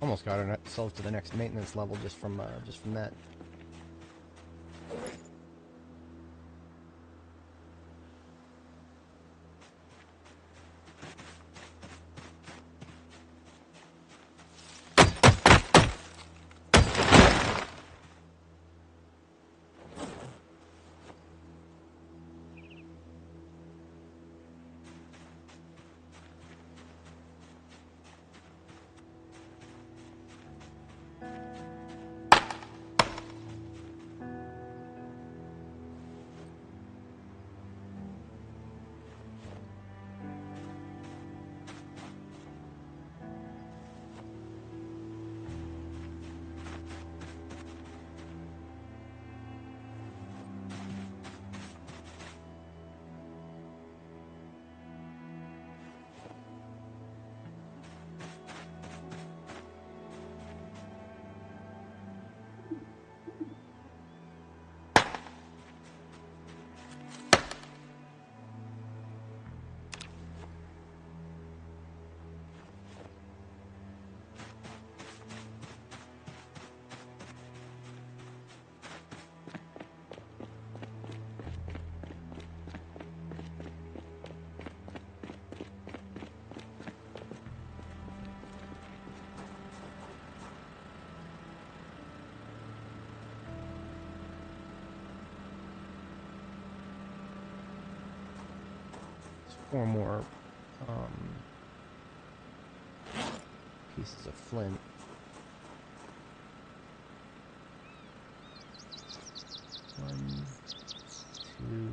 Almost got ourselves to the next maintenance level just from that. Four more pieces of flint. One, two.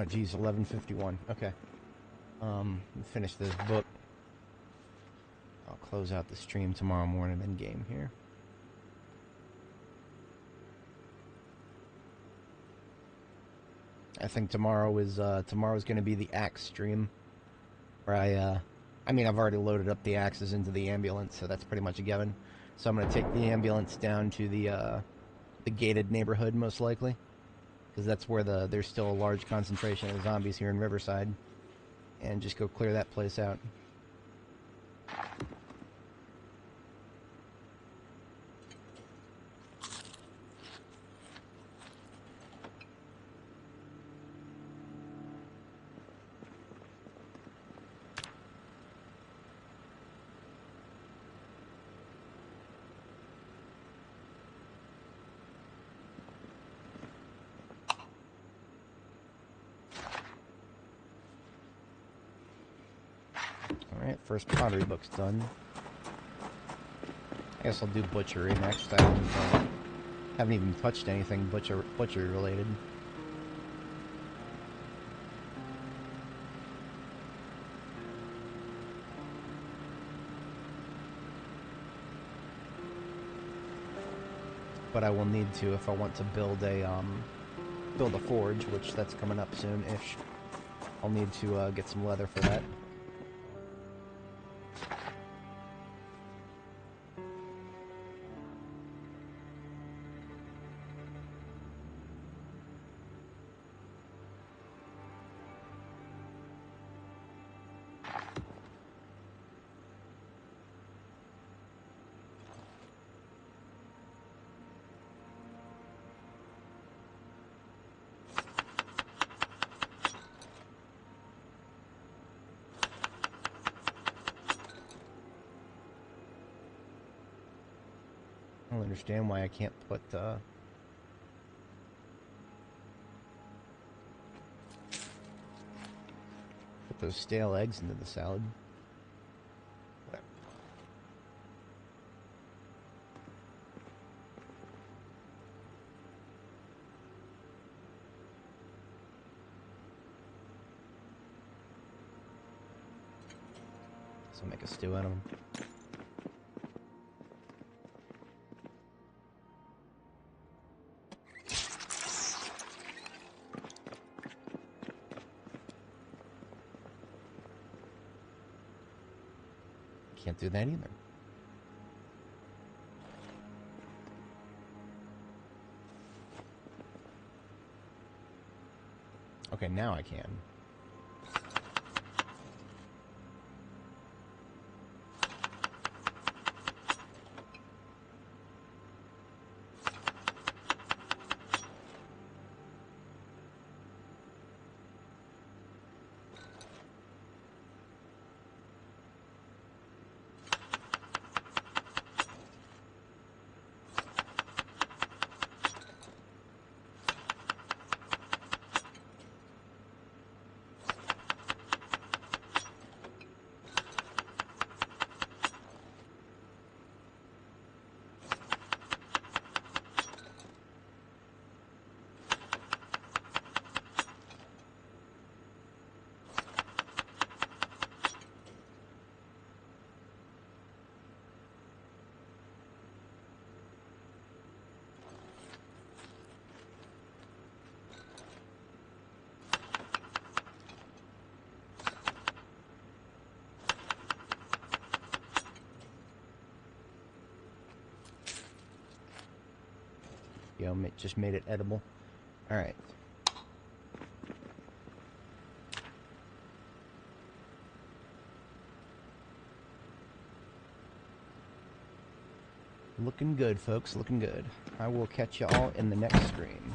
Oh, geez, 11:51. Okay. Finish this book. I'll close out the stream tomorrow morning in game here. I think tomorrow's going to be the axe stream, where I mean, I've already loaded up the axes into the ambulance, so that's pretty much a given. So I'm going to take the ambulance down to the gated neighborhood, most likely, because that's where there's still a large concentration of zombies here in Riverside, and just go clear that place out. Alright, first pottery book's done. I guess I'll do butchery next. I haven't even touched anything butchery related. But I will need to if I want to build a forge, which that's coming up soon-ish. I'll need to get some leather for that. I don't understand why I can't put those stale eggs into the salad. Whatever. So make a stew out of them. Can't do that either. Okay, now I can. Just made it edible. Alright. Looking good, folks. Looking good. I will catch you all in the next stream.